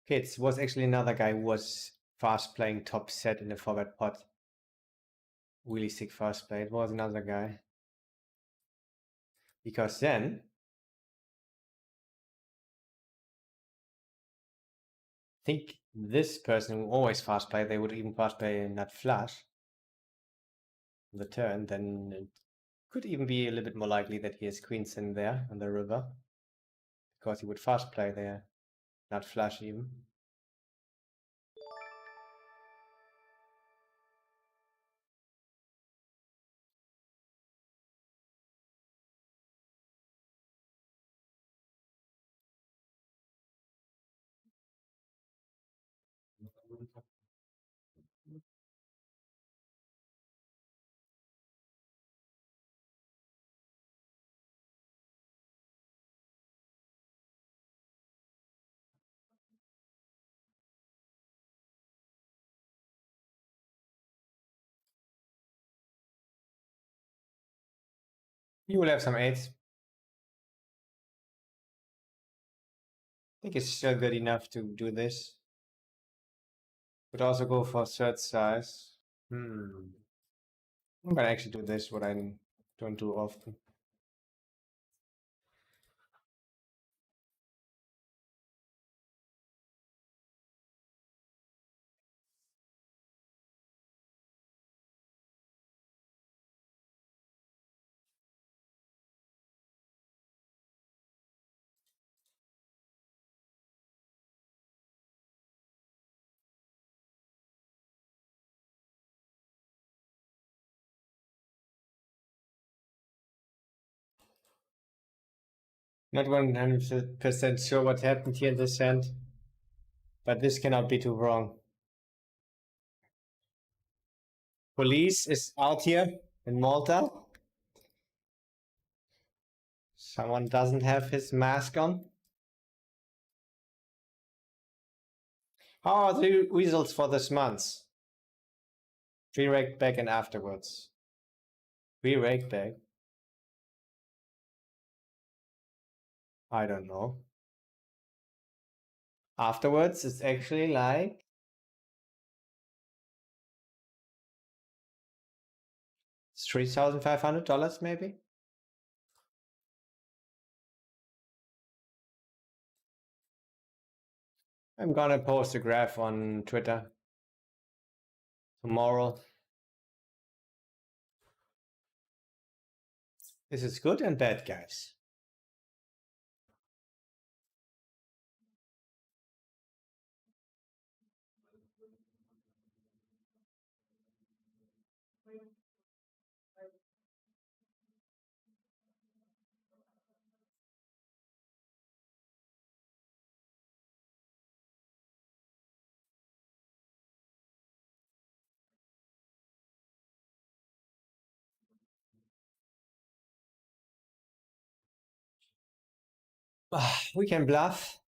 kids was actually another guy who was fast playing top set in the forward pot. Really sick fast play. It was another guy. Because then I think this person who always fast play, they would even fast play a nut flush on the turn, then it could even be a little bit more likely that he has queens in there on the river. Because he would fast play there, nut flush even. You will have some eights. I think it's still good enough to do this. Could also go for third size. I'm gonna actually do this, what I don't do often. Not 100% sure what happened here in this hand, but this cannot be too wrong. Police is out here in Malta. Someone doesn't have his mask on. How are the results for this month? Pre-rake back and afterwards. Pre-rake back. I don't know. Afterwards, it's actually like $3,500 maybe. I'm gonna post a graph on Twitter tomorrow. This is good and bad, guys. We can bluff.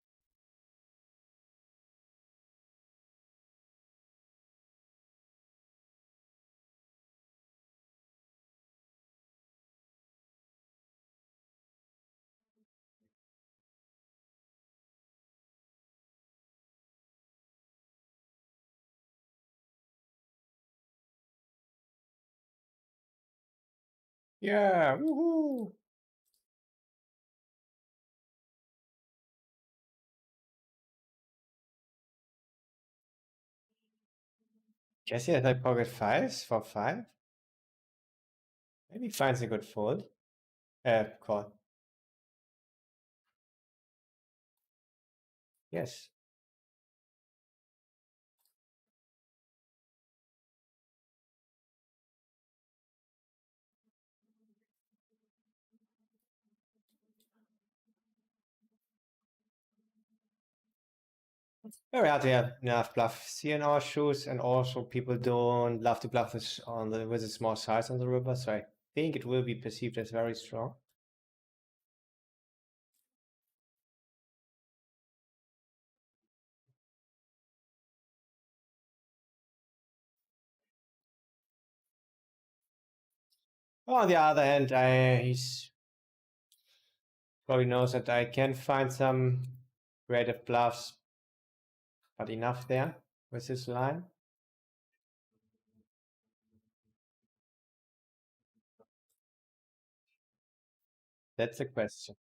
Yeah, woohoo! Jesse has like pocket fives for five. Maybe finds a good fold. Call. Yes. Very hard to have enough bluffs here in our shoes, and also people don't love to bluff with a small size on the river, so I think it will be perceived as very strong. On the other hand, he's probably knows that I can find some creative bluffs, but enough there with his line. That's the question.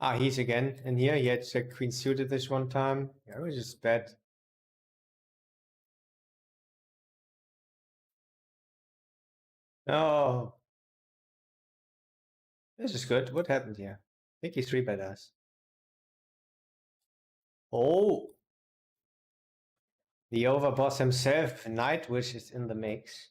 Ah, he's again in here. He had queen suited this one time. Yeah, it was just bad. Oh, this is good. What happened here? I think he three bet us. Oh, the overboss himself, Nightwish, is in the mix.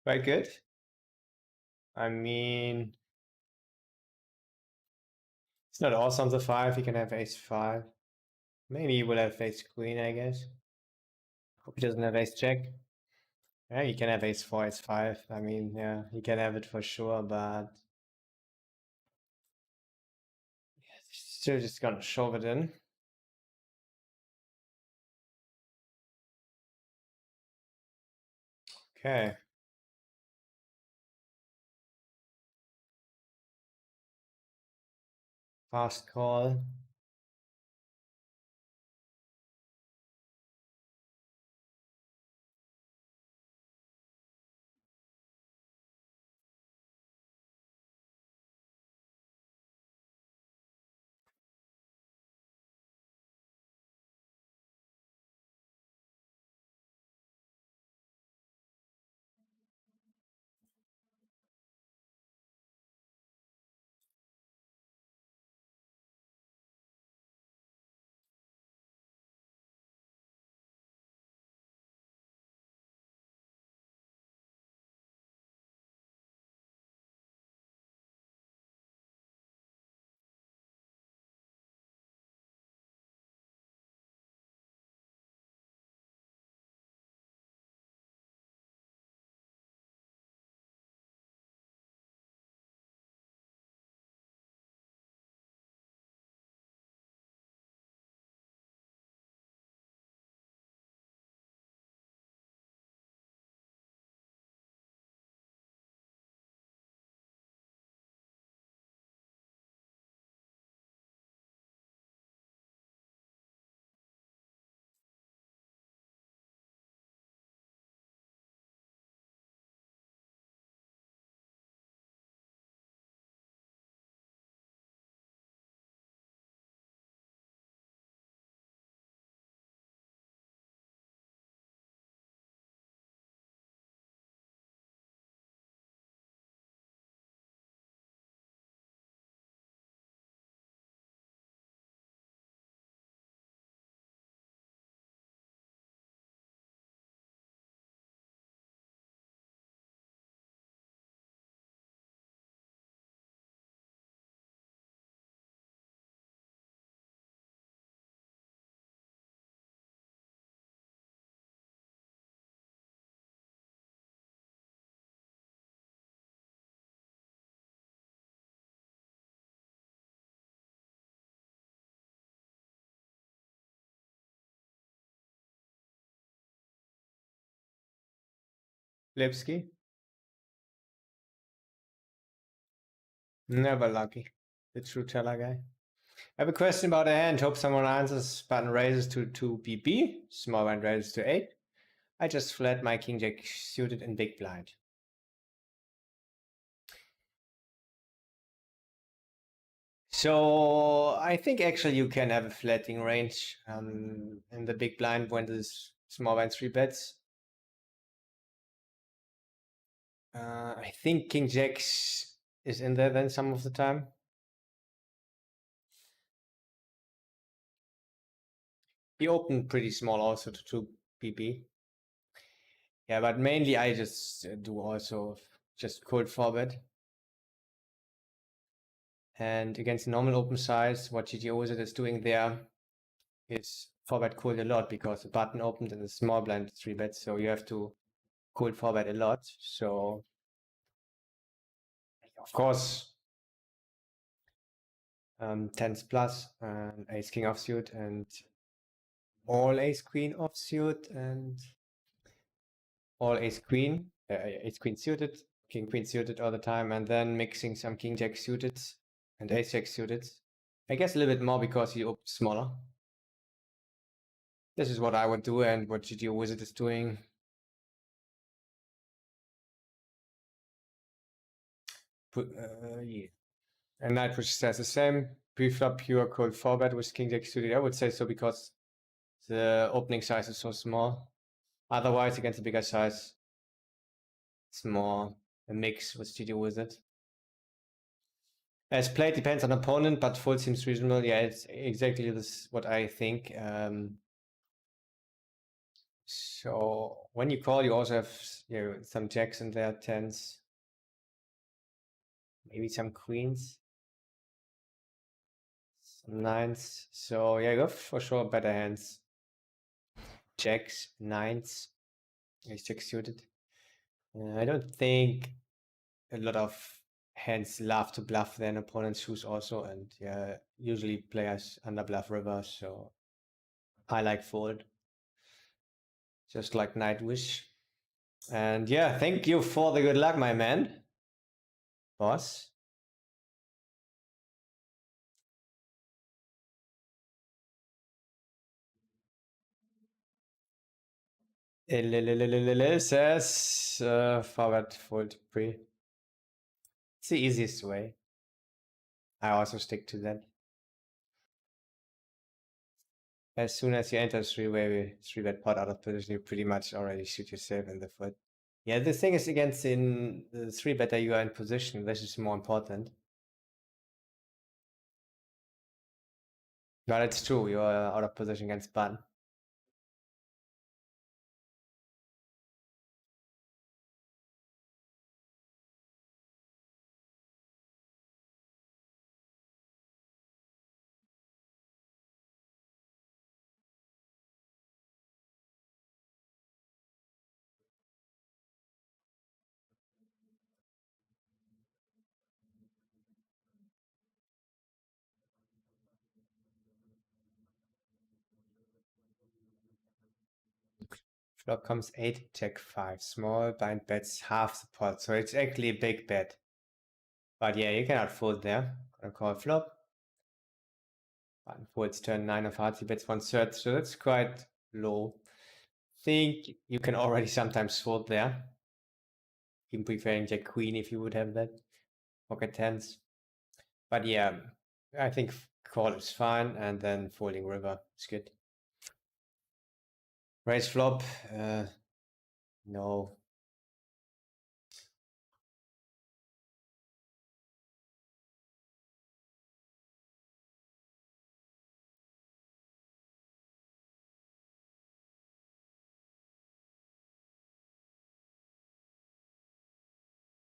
Quite good. I mean, it's not awesome on the five. He can have ace five. Maybe he will have ace queen, I guess. Hope he doesn't have ace jack. Yeah, he can have ace four, ace five. I mean, yeah, he can have it for sure, but still just gonna shove it in. Okay. Fast call. Lipsky. Never lucky. The true teller guy. I have a question about a hand. Hope someone answers. Button raises to 2 BP. Small blind raises to 8. I just flat my king jack suited in big blind. So I think actually you can have a flatting range in the big blind when there's small blind 3 bets. I think king jacks is in there then some of the time. He opened pretty small also to 2 BP. Yeah, but mainly I just do also just cold 4-bet. And against normal open size, what GTO is doing there is 4-bet cold a lot because the button opened in the small blind 3-bet, so you have to cold 4-bet a lot. So of course, tens plus and ace king offsuit and all ace queen offsuit and all ace queen suited, king queen suited all the time, and then mixing some king jack suited and ace jack suited. I guess a little bit more because he opened smaller. This is what I would do and what GTO Wizard is doing. Yeah. And Knight which says the same. Pre-flop pure cold 4-bet with king jack suited. I would say so because the opening size is so small. Otherwise, against a bigger size, it's more a mix with GTO Wizard. As played depends on opponent, but full seems reasonable. Yeah, it's exactly this what I think. So when you call, you also have some jacks in there, tens, maybe some queens, some nines. So yeah, you have for sure better hands. Jacks, nines, ace jack suited. I don't think a lot of hands love to bluff their opponent's shoes also, and yeah, usually players under bluff river, so I like fold. Just like Nightwish. And yeah, thank you for the good luck, my man. Boss. Says forward fold pre. It's the easiest way. I also stick to that. As soon as you enter three-bet pot out of position, you pretty much already shoot yourself in the foot. Yeah, the thing is against in the 3-better you are in position, this is more important. But it's true, you are out of position against button. Flop comes 8, check 5. Small blind bets half the pot, so it's actually a big bet. But yeah, you cannot fold there. Gonna call flop. Button folds turn 9 of hearts, he bets 1/3, so that's quite low. Think you can already sometimes fold there. Even preferring jack queen if you would have that. Pocket tens. But yeah, I think call is fine, and then folding river is good. Raise flop, no.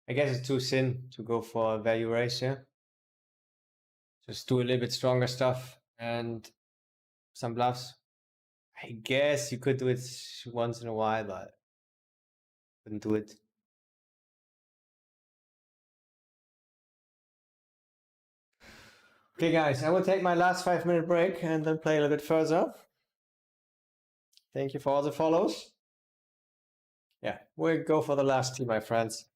I guess it's too thin to go for a value raise here. Just do a little bit stronger stuff and some bluffs. I guess you could do it once in a while, but wouldn't do it. Okay, guys, I will take my last 5-minute break and then play a little bit further. Thank you for all the follows. Yeah, we'll go for the last tee, my friends.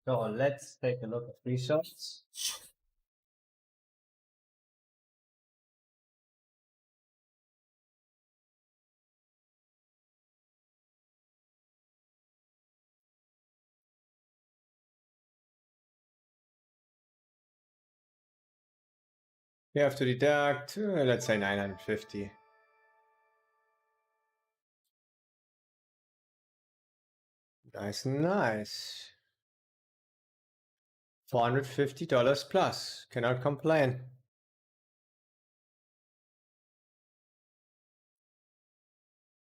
So let's take a look at results. We have to deduct, let's say 950. Nice, nice. $450 plus. Cannot complain.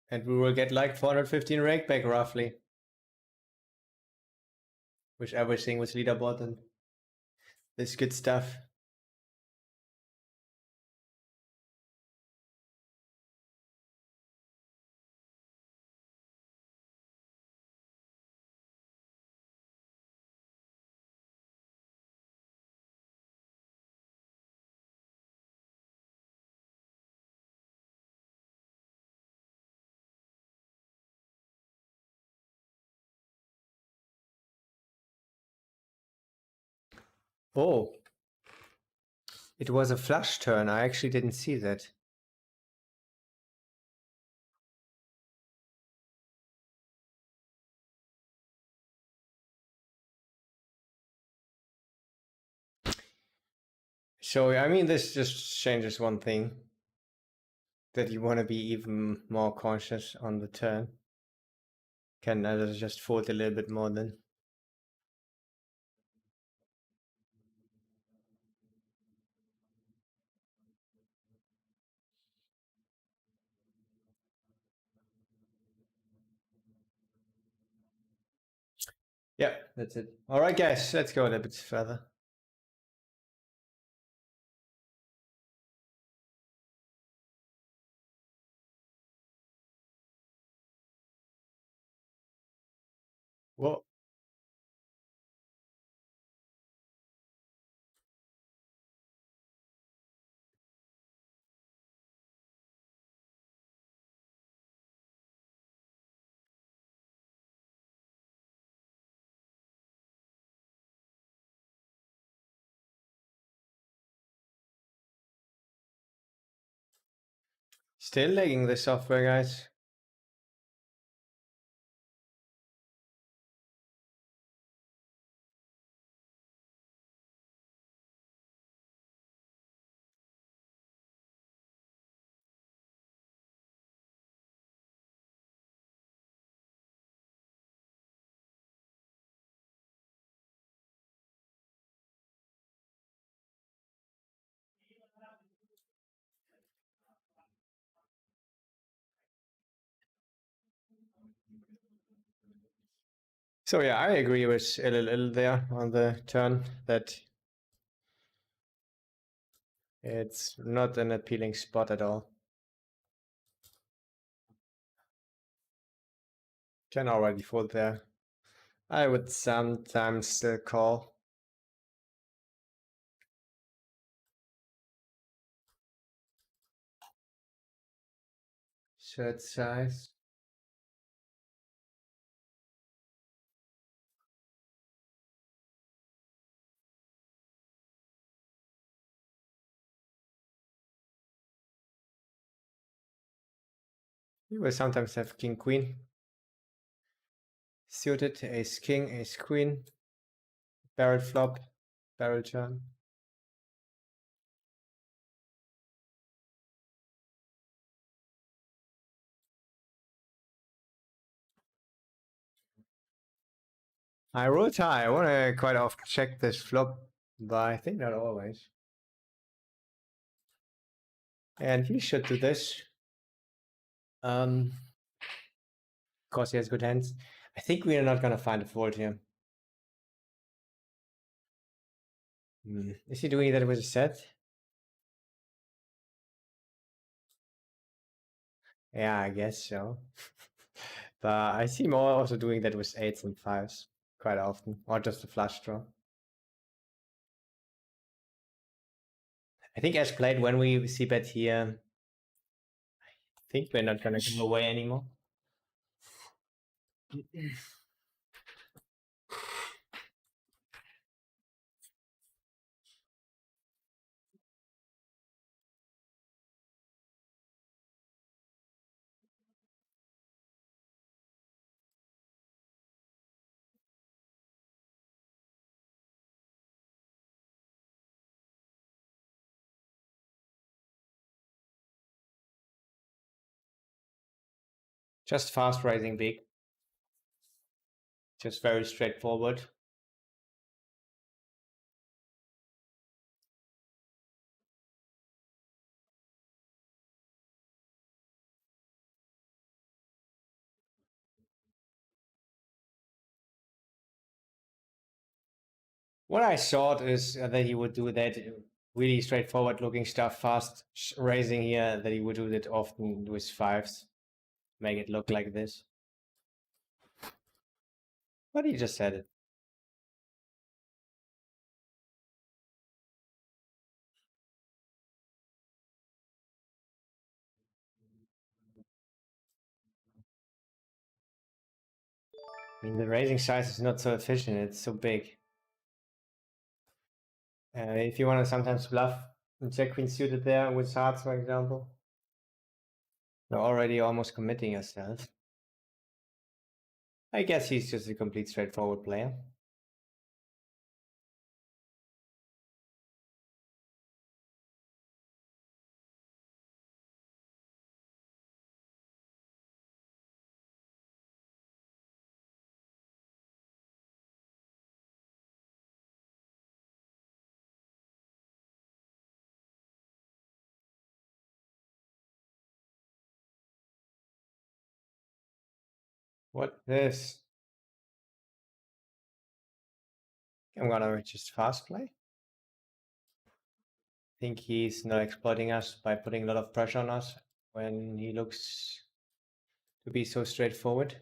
And we will get like 415 rake back roughly. With everything with leaderboard and this good stuff. Oh, it was a flush turn. I actually didn't see that. So, I mean, this just changes one thing, that you want to be even more cautious on the turn. Can just fold a little bit more then. Yeah, that's it. All right, guys, let's go a little bit further. Whoa. Still lagging the software, guys. So yeah, I agree with LLL there on the turn that it's not an appealing spot at all. Can already fold there. I would sometimes still call. Shirt size. You will sometimes have king queen. Suited ace king, ace queen. Barrel flop, barrel turn. I roll high. I want to quite often check this flop, but I think not always. And he should do this. Of course, he has good hands. I think we are not going to find a fold here. Is he doing that with a set? Yeah, I guess so. But I see him also doing that with eights and fives quite often, or just a flush draw. I think as played, when we see bet here, I think we're not going to give away anymore. Just fast raising big. Just very straightforward. What I thought is that he would do that really straightforward looking stuff, fast raising here, that he would do that often with fives, make it look like this. But he just said it. I mean, the raising size is not so efficient, it's so big. If you want to sometimes bluff, Jack Queen suited there with hearts, for example, you're already almost committing yourself. I guess he's just a complete straightforward player. What this? I'm gonna just fast play. Think he's not exploiting us by putting a lot of pressure on us when he looks to be so straightforward.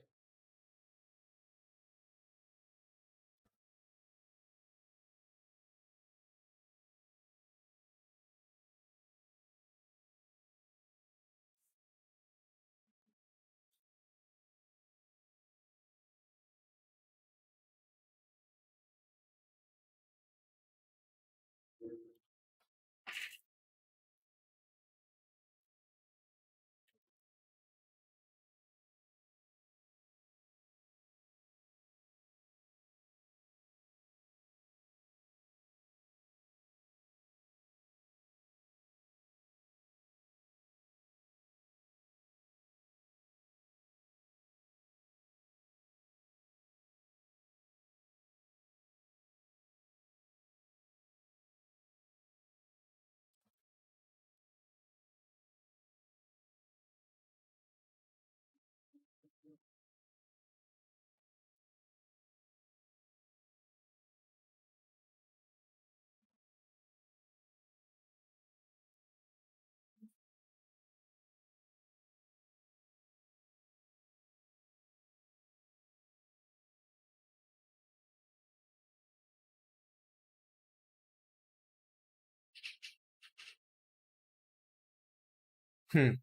Hmm.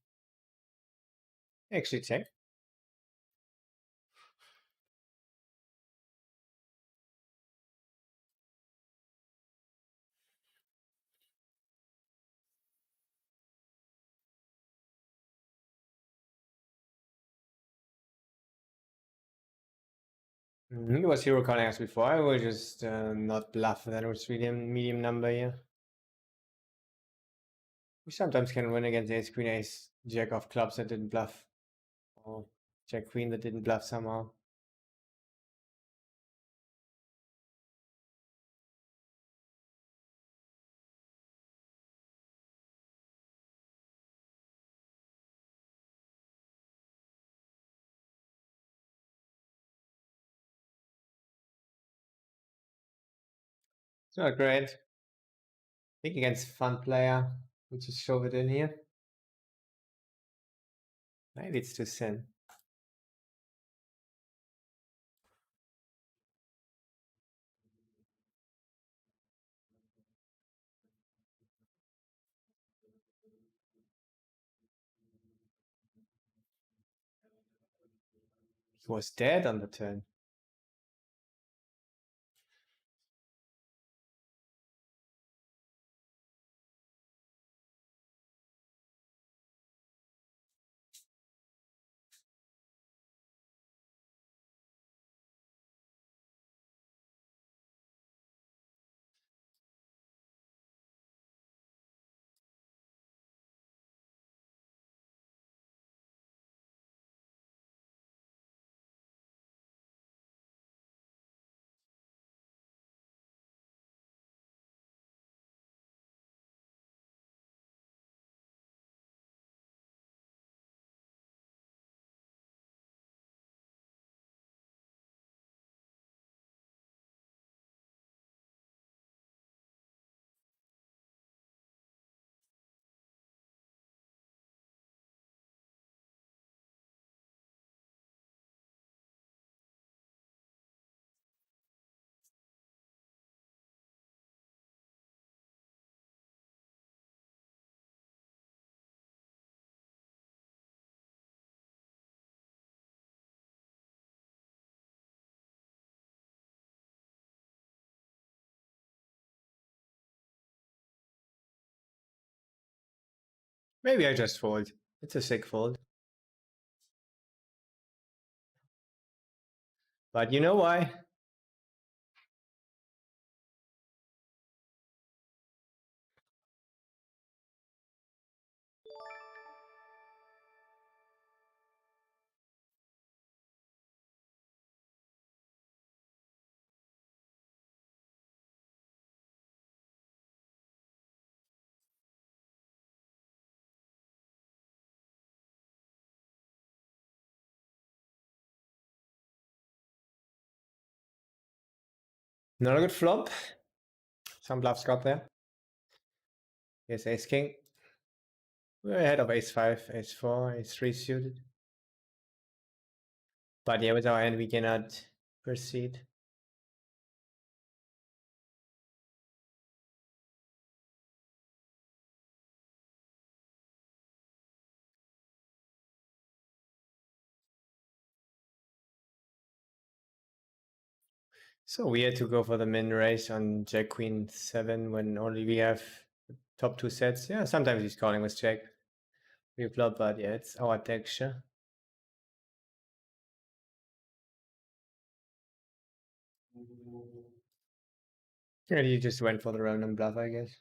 Actually, check. It was hero calling us before. I will just not bluff. That was really a medium number here. We sometimes can win against ace queen ace jack of clubs that didn't bluff, or jack queen that didn't bluff somehow. It's not great. I think against fun player, we just shove it in here. Maybe it's too thin. He was dead on the turn. Maybe I just fold. It's a sick fold. But you know why? Not a good flop. Some bluffs got there. Here's ace king. We're ahead of ace 5, ace 4, ace 3 suited. But yeah, with our hand, we cannot proceed. So weird to go for the min raise on Jack Queen 7 when only we have top 2 sets. Yeah, sometimes he's calling with Jack. We flop, but yeah, it's our texture. And he just went for the random bluff, I guess.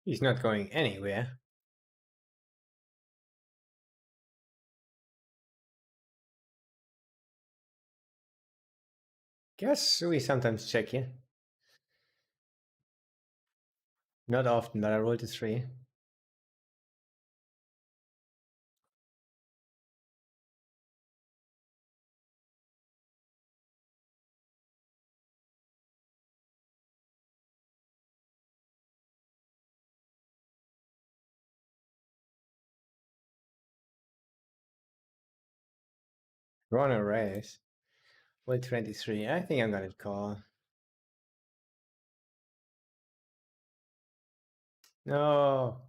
He's not going anywhere. Guess we sometimes check here. Not often, but I rolled a 3. Run a raise. Well, 23. I think I'm gonna call. No.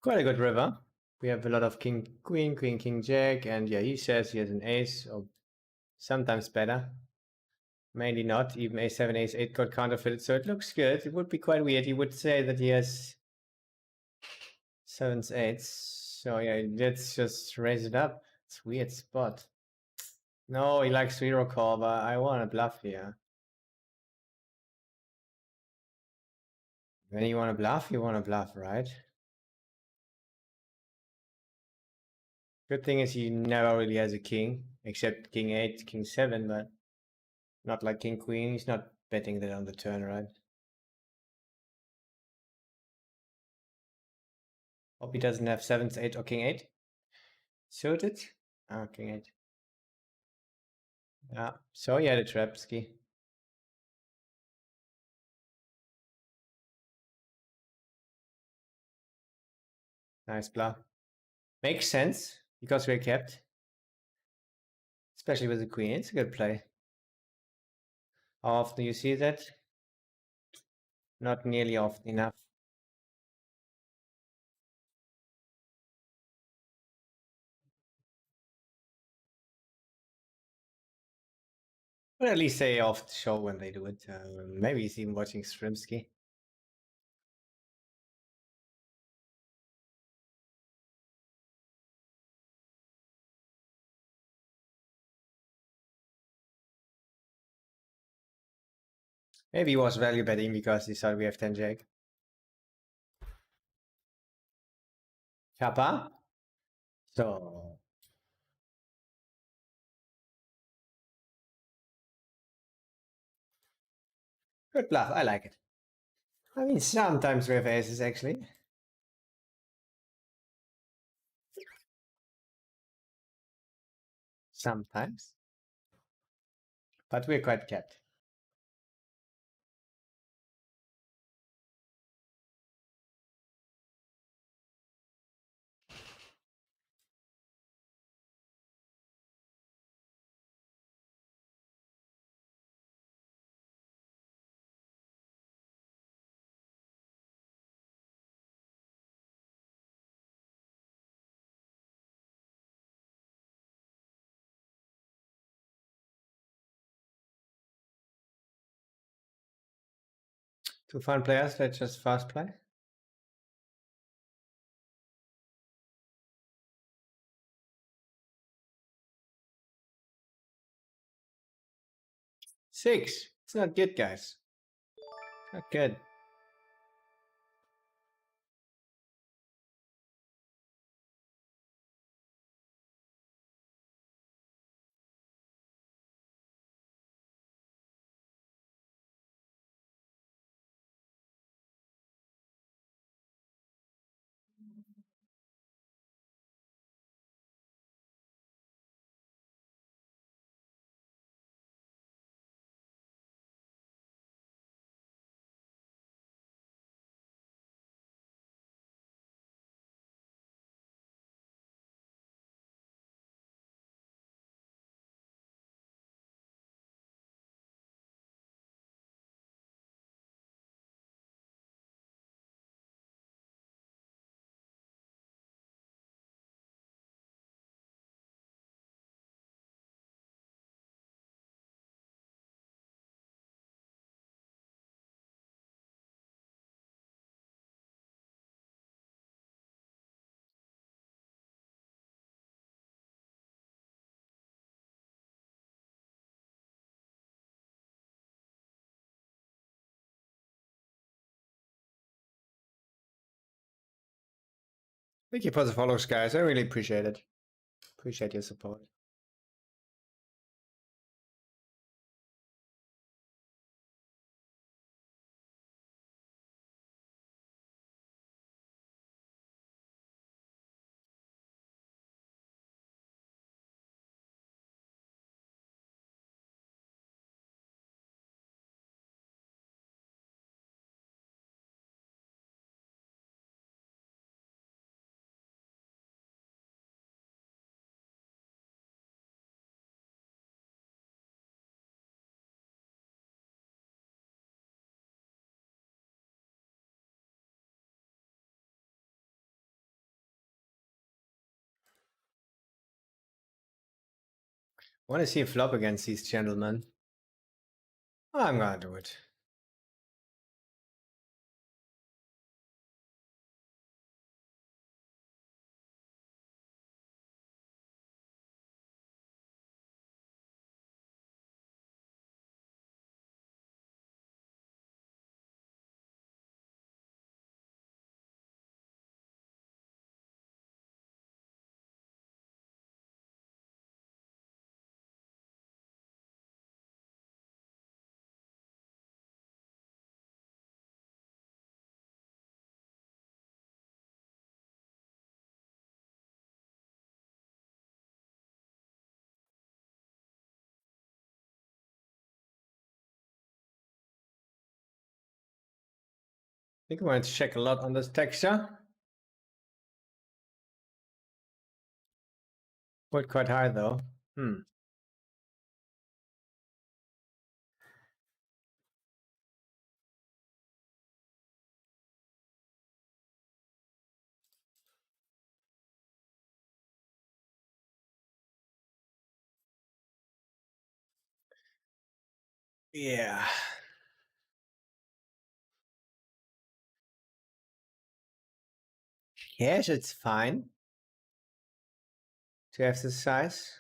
Quite a good river. We have a lot of king, queen, queen, king, jack, and yeah, he says he has an ace, or sometimes better. Mainly not. Even ace 7, ace 8 got counterfeited, so it looks good. It would be quite weird. He would say that he has 7s, 8s. So yeah, let's just raise it up. It's a weird spot. No, he likes zero call, but I want to bluff here. When you want to bluff, right? Good thing is he never really has a king, except king 8, king 7, but not like king queen. He's not betting that on the turn, right? Hope he doesn't have 7s, 8, or king 8 suited. Ah, king 8. Yeah, so he had a trap ski. Nice bluff. Makes sense because we're kept, especially with the queen. It's a good play. How often do you see that? Not nearly often enough. But at least they off the show when they do it. Maybe he's even watching Strimsky. Maybe he was value betting because he saw we have 10 jack. Kappa. So good bluff. I like it. I mean, sometimes we have aces actually. Sometimes. But we're quite kept. Two fun players, let's just fast play. Six. It's not good, guys. It's not good. Thank you for the follows, guys. I really appreciate it. Appreciate your support. Want to see a flop against these gentlemen? I'm gonna do it. I think I'm going to check a lot on this texture. Quite high though. Yeah. Yes, it's fine to have this size.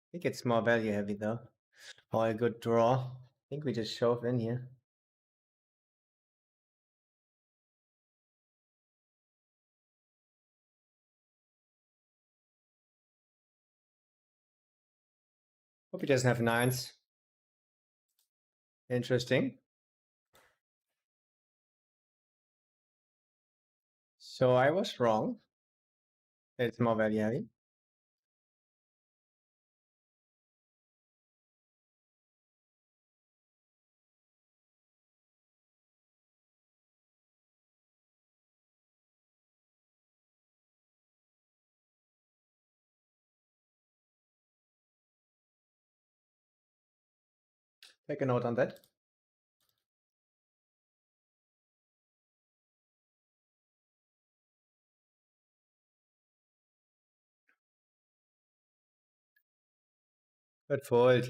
I think it's more value heavy though. Or a good draw. I think we just shove in here. Hope he doesn't have nines. Interesting. So I was wrong. It's more value heavy. Take a note on that. But fold.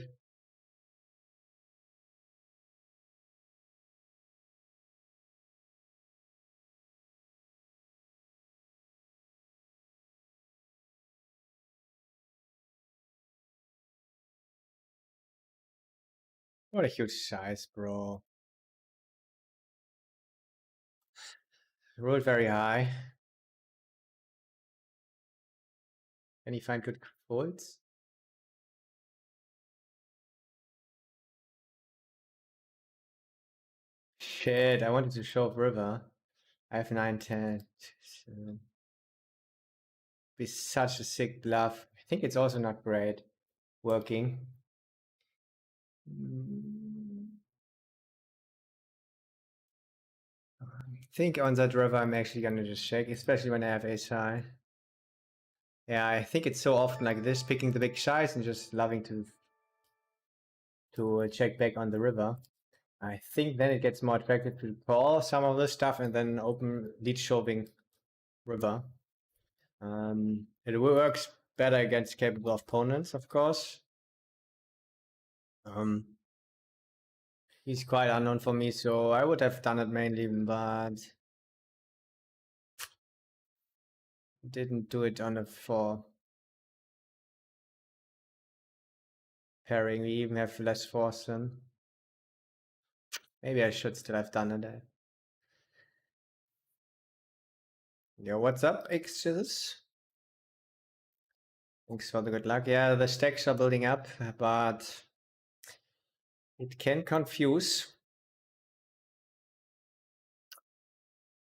What a huge size, bro. Rolled very high. Can he find good folds? Shit, I wanted to show off river. I have 9, 10. So be such a sick bluff. I think it's also not great working. I think on that river I'm actually gonna just check, especially when I have ace high. Yeah, I think it's so often like this, picking the big size and just loving to check back on the river. I think then it gets more attractive to call some of this stuff and then open lead shoving river. It works better against capable opponents, of course. He's quite unknown for me, so I would have done it mainly, but didn't do it on a 4 pairing. We even have less force than. Maybe I should still have done it. Yo, what's up, X's? Thanks for the good luck. Yeah, the stacks are building up, but it can confuse.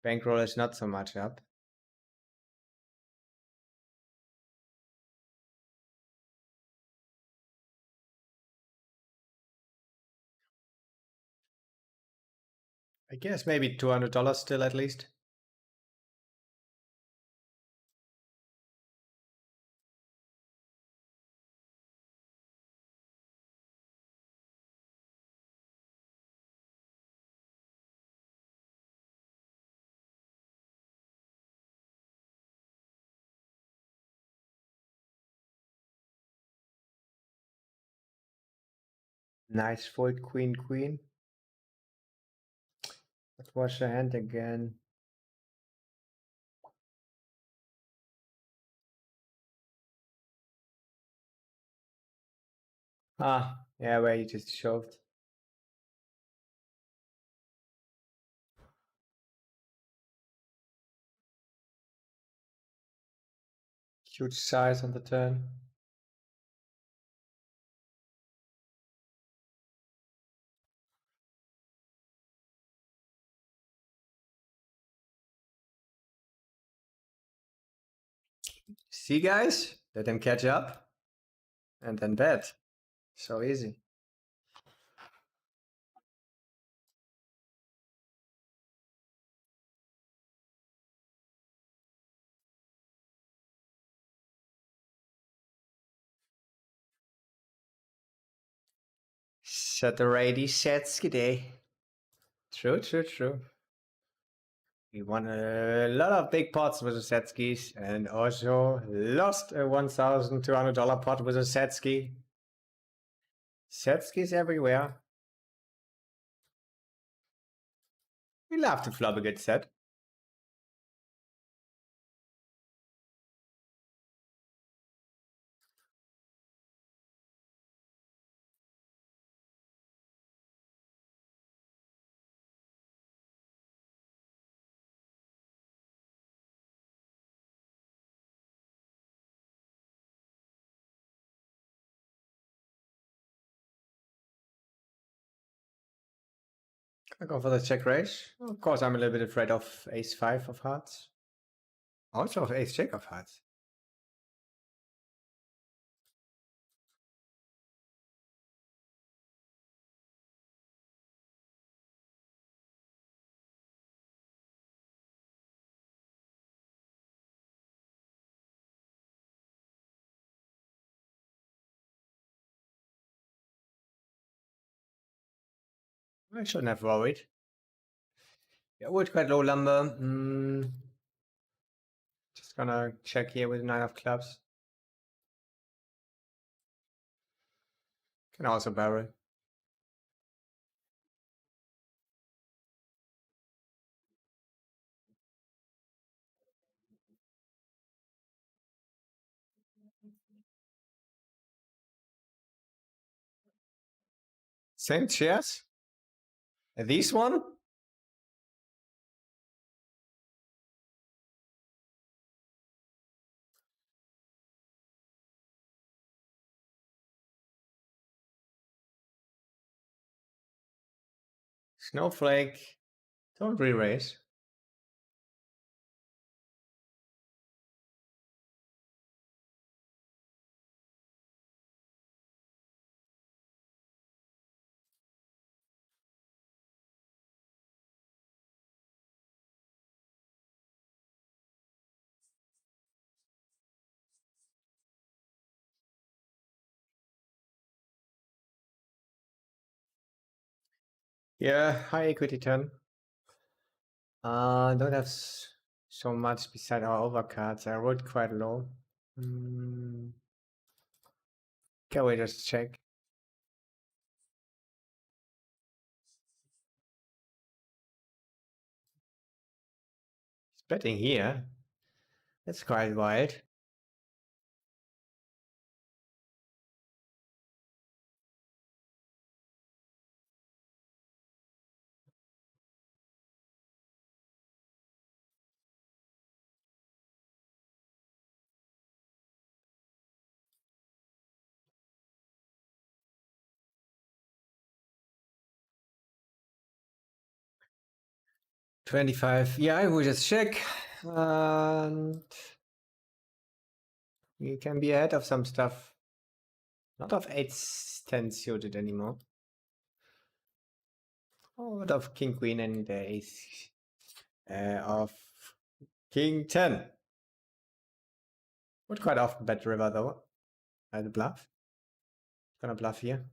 Bankroll is not so much up. I guess maybe $200 still at least. Nice fold, queen, queen. What was the hand again? Ah, yeah, where you just shoved. Huge size on the turn. See, guys? Let them catch up. And then bet. So easy. Saturday Setsky day. True, true, true. We won a lot of big pots with the Setskis and also lost a $1,200 pot with a Setski. Setskis everywhere. We love to flop a good set. I go for the check raise. Of course, I'm a little bit afraid of ace-5 of hearts. Also of ace-jack of hearts. I shouldn't have worried. Yeah, would quite low number. Just gonna check here with 9 of clubs. Can also barrel. Same chairs? These one? Snowflake. Don't re-raise. Yeah, high equity turn. Don't have so much beside our overcards. I rolled quite low. Can we just check? He's betting here. That's quite wild. $25. Yeah, I will just check. And we can be ahead of some stuff. Not of 8-10 suited anymore. Oh, what of King Queen and the ace of King 10. Would quite often bet river though. The bluff. Gonna bluff here.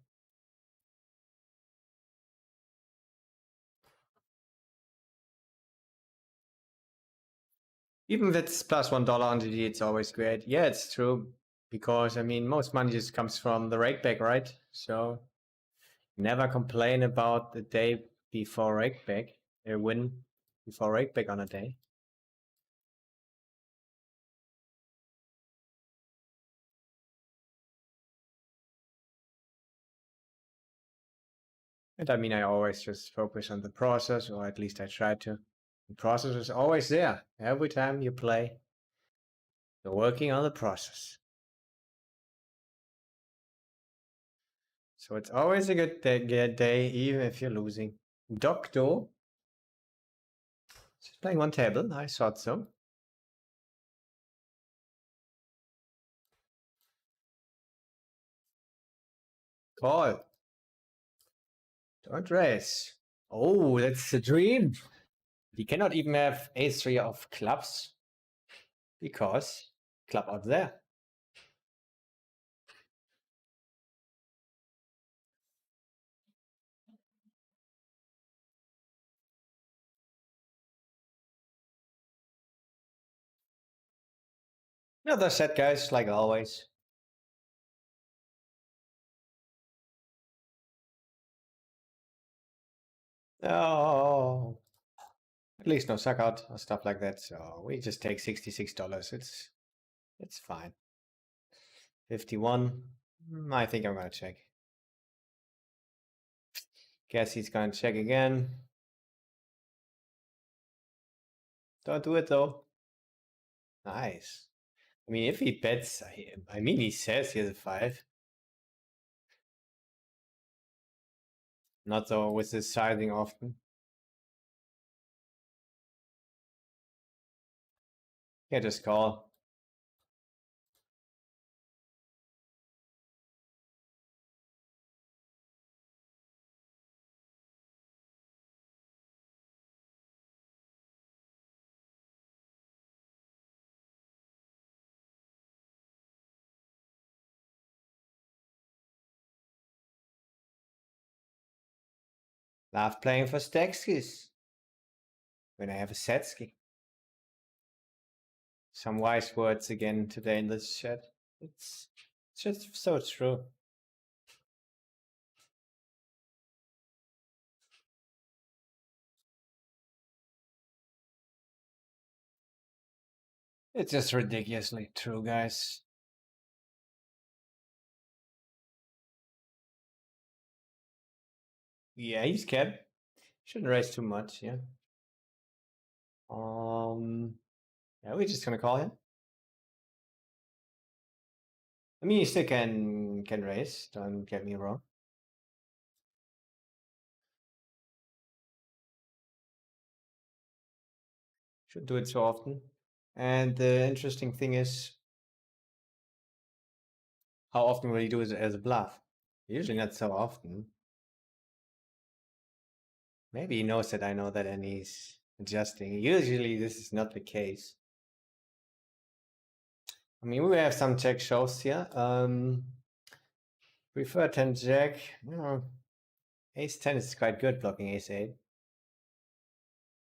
Even if it's plus $1 on GG, it's always great. Yeah, it's true. Because I mean, most money just comes from the rakeback, right? So never complain about the day before rakeback. A win before rakeback on a day. And I mean, I always just focus on the process, or at least I try to. The process is always there. Every time you play, you're working on the process. So it's always a good day, even if you're losing. Doctor. Just playing one table. I thought so. Call. Don't raise. Oh, that's a dream. He cannot even have ace-3 of clubs because club out there. Another set, guys, like always. Oh, at least no suck out or stuff like that. So we just take $66. It's fine. 51. I think I'm gonna check. Guess he's gonna check again. Don't do it though. Nice. I mean, if he bets, I mean, he says he has a 5. Not so with his sizing often. Yeah, just call. Love playing for Stexkis when I have a Setsky. Some wise words again today in this chat. It's just so true. It's just ridiculously true, guys. Yeah, he's kept. Shouldn't raise too much, yeah. Yeah, we're just gonna call him. I mean, he still can raise. Don't get me wrong. Should do it so often. And the interesting thing is, how often will he do it as a bluff? Usually not so often. Maybe he knows that I know that and he's adjusting. Usually this is not the case. I mean, we have some check shows here. Prefer 10 jack. Ace 10 is quite good blocking ace 8.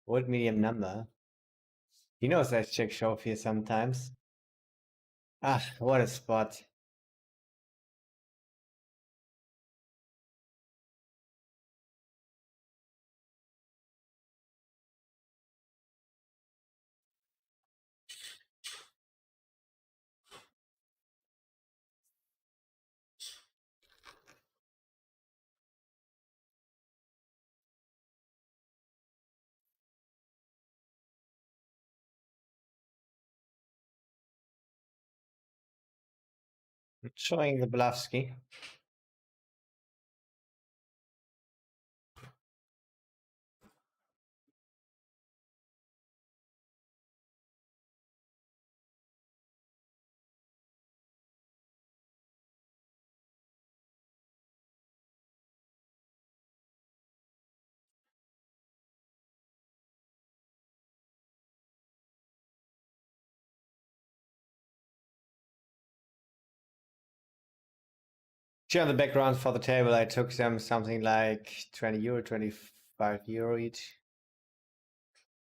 Old medium number. He knows I check shove here sometimes. Ah, what a spot. Showing the Blavsky. Here on the background for the table, I took them something like 20 euro, 25 euro each.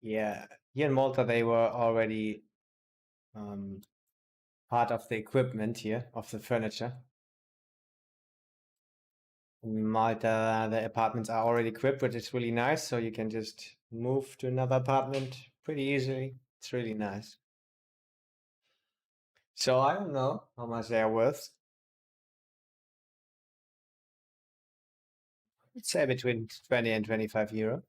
Yeah, here in Malta, they were already part of the equipment here, of the furniture. In Malta, the apartments are already equipped, which is really nice. So you can just move to another apartment pretty easily. It's really nice. So I don't know how much they are worth. I'd say between 20 and 25 euro.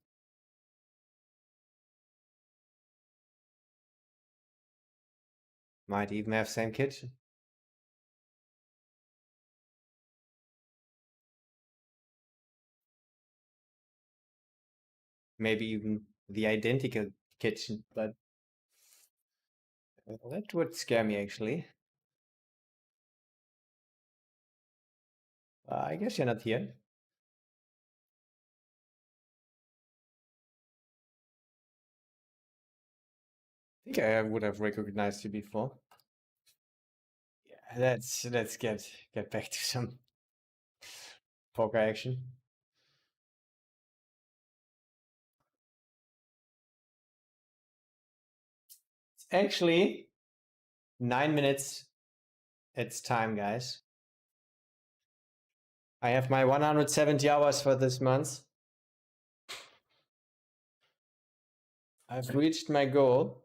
Might even have same kitchen. Maybe even the identical kitchen, but that would scare me actually. I guess you're not here. I think I would have recognized you before. Yeah, let's get back to some poker action. It's actually 9 minutes. It's time, guys. I have my 170 hours for this month. I've reached my goal.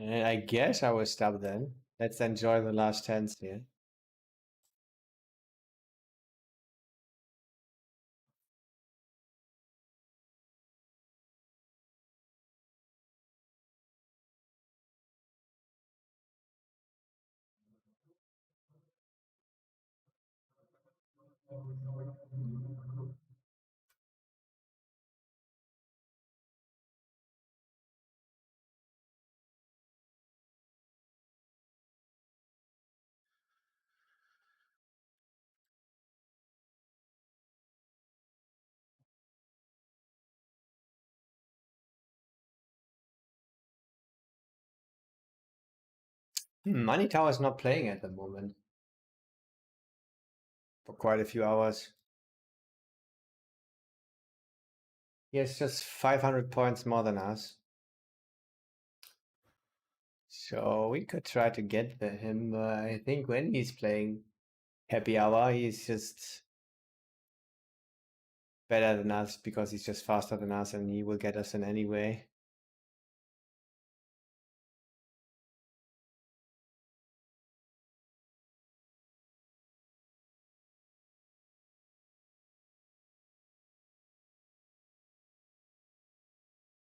And I guess I will stop then. Let's enjoy the last hands here. Money Tower is not playing at the moment for quite a few hours. He has just 500 points more than us. So we could try to get him. I think when he's playing Happy Hour, he's just better than us because he's just faster than us and he will get us in any way.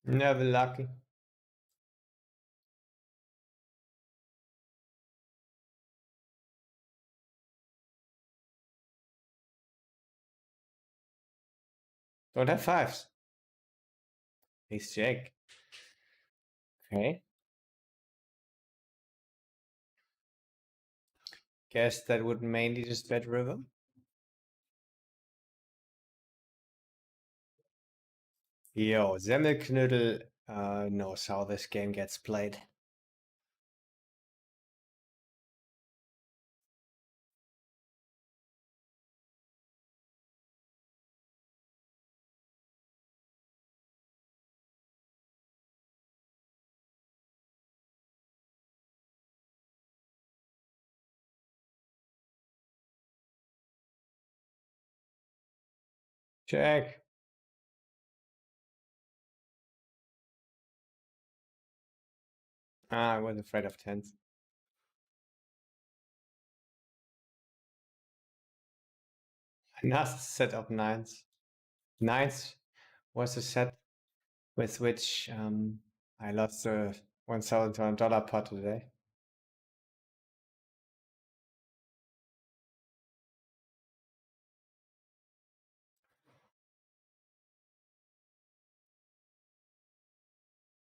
Never lucky. Don't have fives. Ace Jack. Okay. Guess that would mainly just bet river. Yo, Semmelknödel knows how this game gets played. Check. I was afraid of tens. Another set of nines. Nines was a set with which I lost the $1,200 pot today.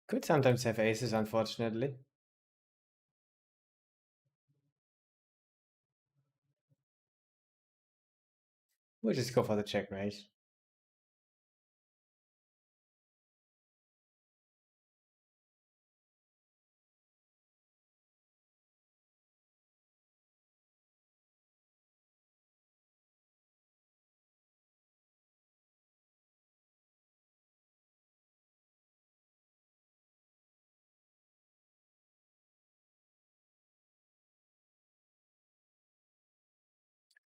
Could sometimes have aces, unfortunately. We'll just go for the check raise.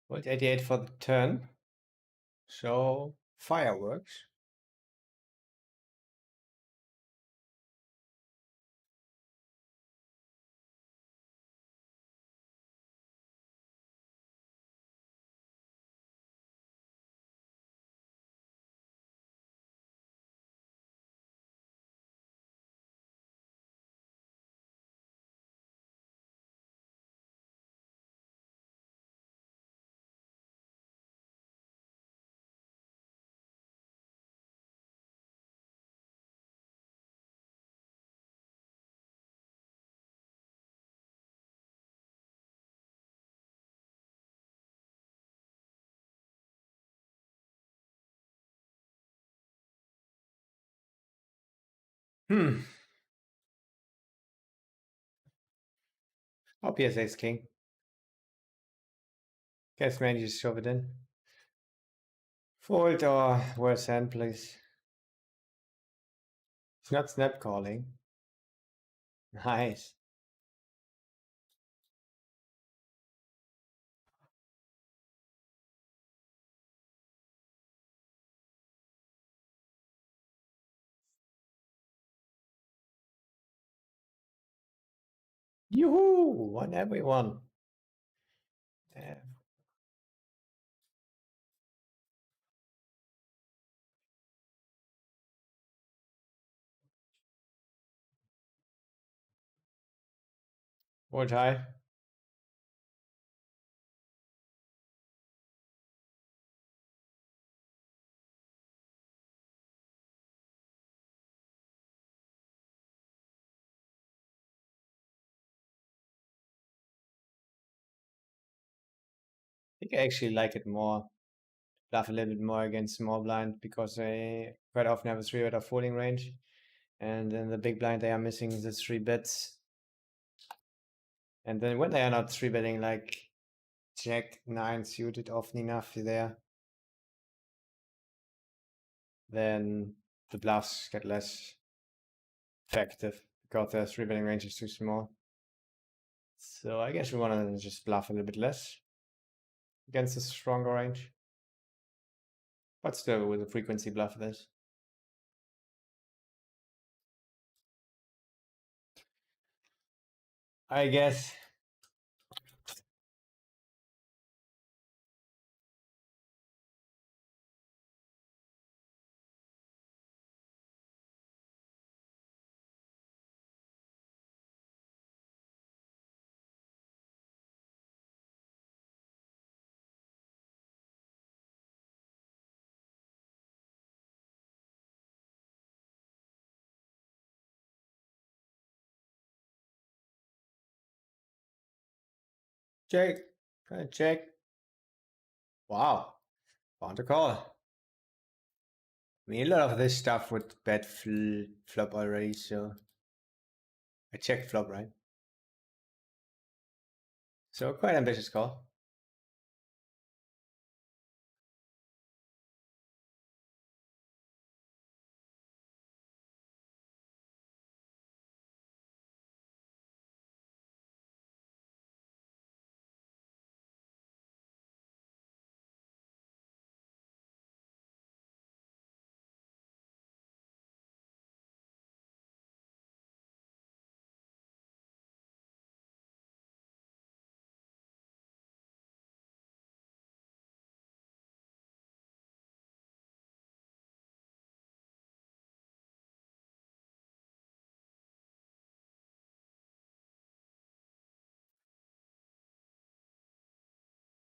Volt 88 for the turn. So fireworks. Hmm. Obvious ace king. Guess man, you just shove it in. Fold or worse hand, please. It's not snap calling. Nice. Yoo-hoo! Won everyone. Yeah. What high? I think I actually like it more. Bluff a little bit more against small blind because they quite often have a 3-bet or folding range. And in the big blind, they are missing the 3 bets. And then when they are not 3-betting like Jack 9 suited often enough there, then the bluffs get less effective because their 3-betting range is too small. So I guess we want to just bluff a little bit less against a stronger range. But still with a frequency bluff this. I guess. Check. Check. Wow. Found a call. I mean, a lot of this stuff would bet flop already, so I checked flop, right? So quite ambitious call.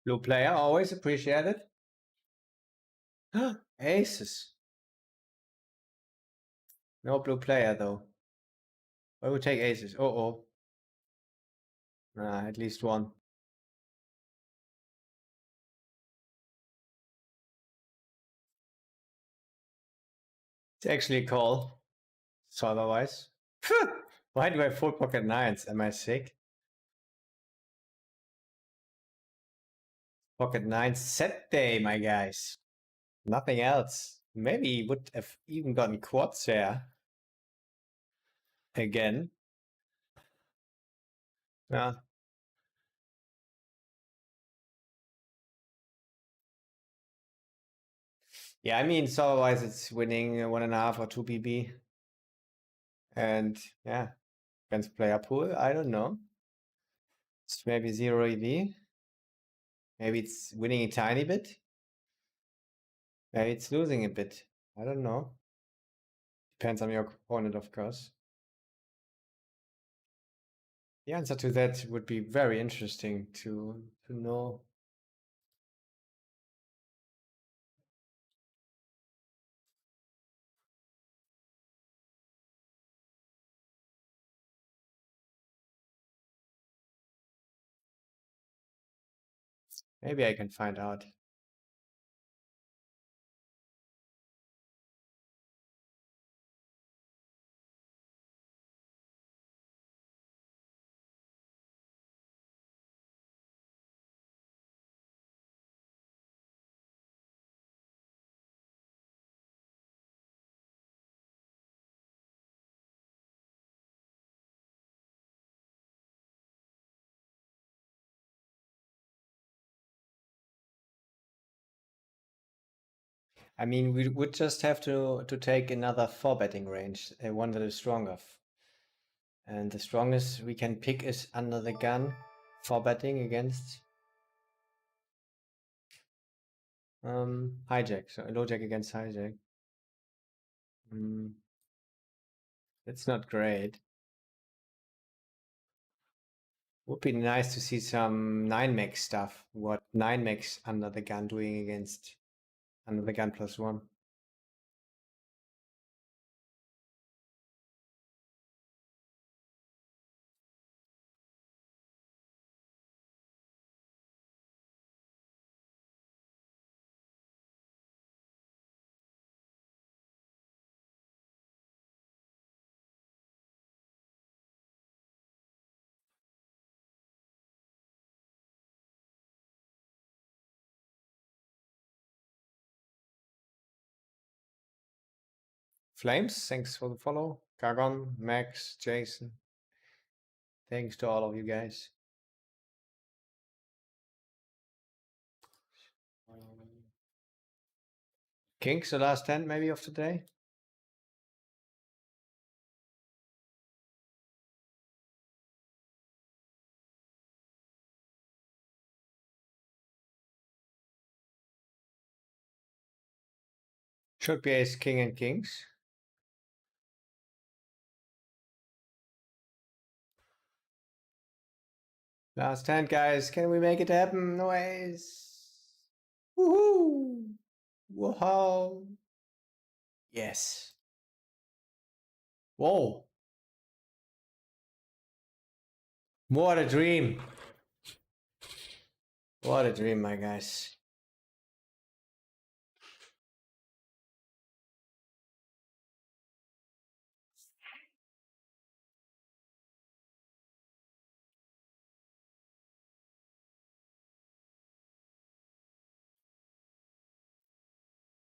Blue player, always appreciated. Aces. No blue player though. I would take aces. Oh. At least one. It's actually a call. So otherwise. Why do I have 4 pocket nines? Am I sick? Pocket nines set day, my guys. Nothing else. Maybe he would have even gotten quads there. Again. Yeah. Yeah, I mean, so otherwise it's winning 1.5 or 2 BB. And yeah, against player pool, I don't know. It's maybe 0 EV. Maybe it's winning a tiny bit. Maybe it's losing a bit. I don't know. Depends on your opponent, of course. The answer to that would be very interesting to know. Maybe I can find out. I mean, we would just have to take another 4-betting range, one that is stronger. And the strongest we can pick is under the gun 4-betting against hijack. So low jack against hijack. It's not great. Would be nice to see some 9-max stuff. What 9-max under the gun doing against under the gun +1. Flames, thanks for the follow. Kagon, Max, Jason. Thanks to all of you guys. Kings, the last 10 maybe of the day. Should be ace, king, and kings. Last hand, guys. Can we make it happen? No ace. Woohoo! Whoa! Yes. Whoa! What a dream! What a dream, my guys.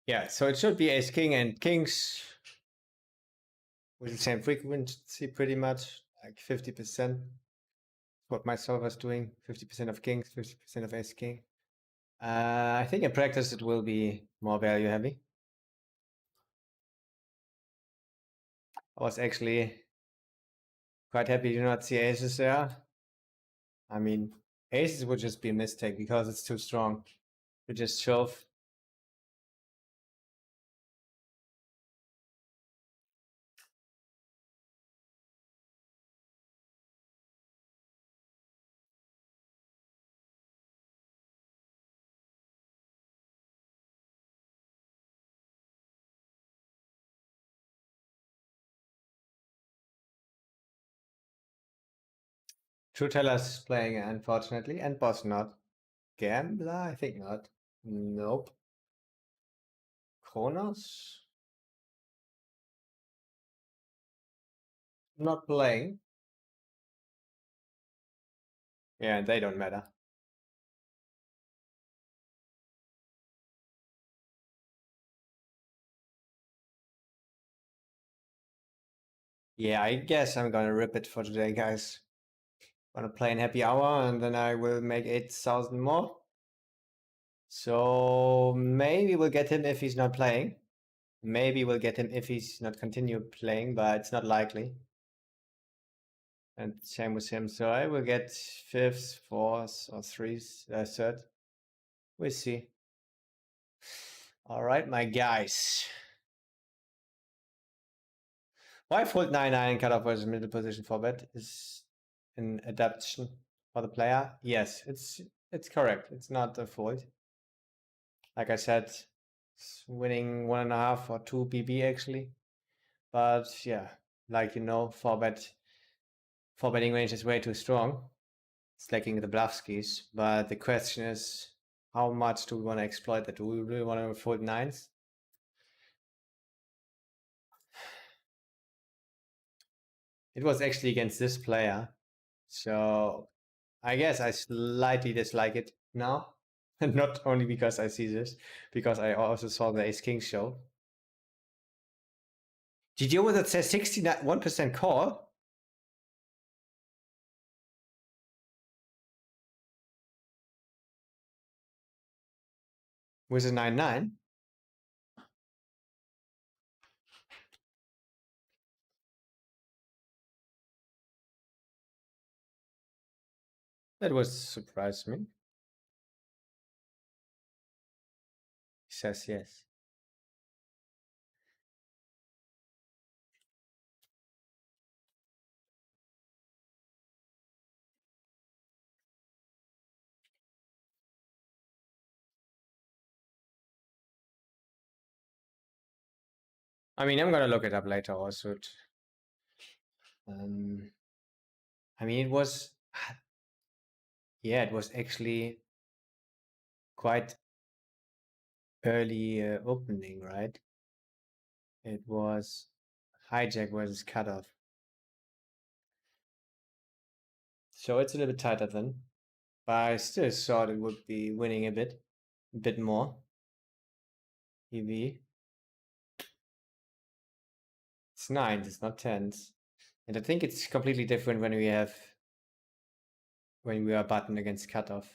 Yeah, so it should be ace, king, and kings with the same frequency, pretty much, like 50%. What my solver's doing, 50% of kings, 50% of ace, king. I think in practice it will be more value heavy. I was actually quite happy to not see aces there. I mean, aces would just be a mistake because it's too strong to just shove. True Teller's playing, unfortunately, and Boss not. Gambler? I think not. Nope. Kronos? Not playing. Yeah, they don't matter. Yeah, I guess I'm gonna rip it for today, guys. Gonna play in happy hour and then I will make 8,000 more. So maybe we'll get him if he's not playing. Maybe we'll get him if he's not continue playing, but it's not likely. And same with him. So I will get fifth, fourth, or third. We'll see. All right, my guys. Why fold 9-9 cut off versus middle position for bet is an adaptation for the player? Yes, it's correct. It's not a fold. Like I said, it's winning 1.5 or 2 BB actually. But yeah, like you know, 4 betting range is way too strong. It's lacking the bluff skis. But the question is, how much do we want to exploit that? Do we really want to fold nines? It was actually against this player. So I guess I slightly dislike it now. And not only because I see this, because I also saw the Ace King show. Did you know that says 61% call? With a 9-9? That was surprised me. He says yes. I mean, I'm gonna look it up later also. I mean, it was, yeah, it was actually quite early opening, right? It was hijack versus cutoff. So it's a little bit tighter then. But I still thought it would be winning a bit more. EV. It's nines, it's not tens. And I think it's completely different when we are button against cutoff.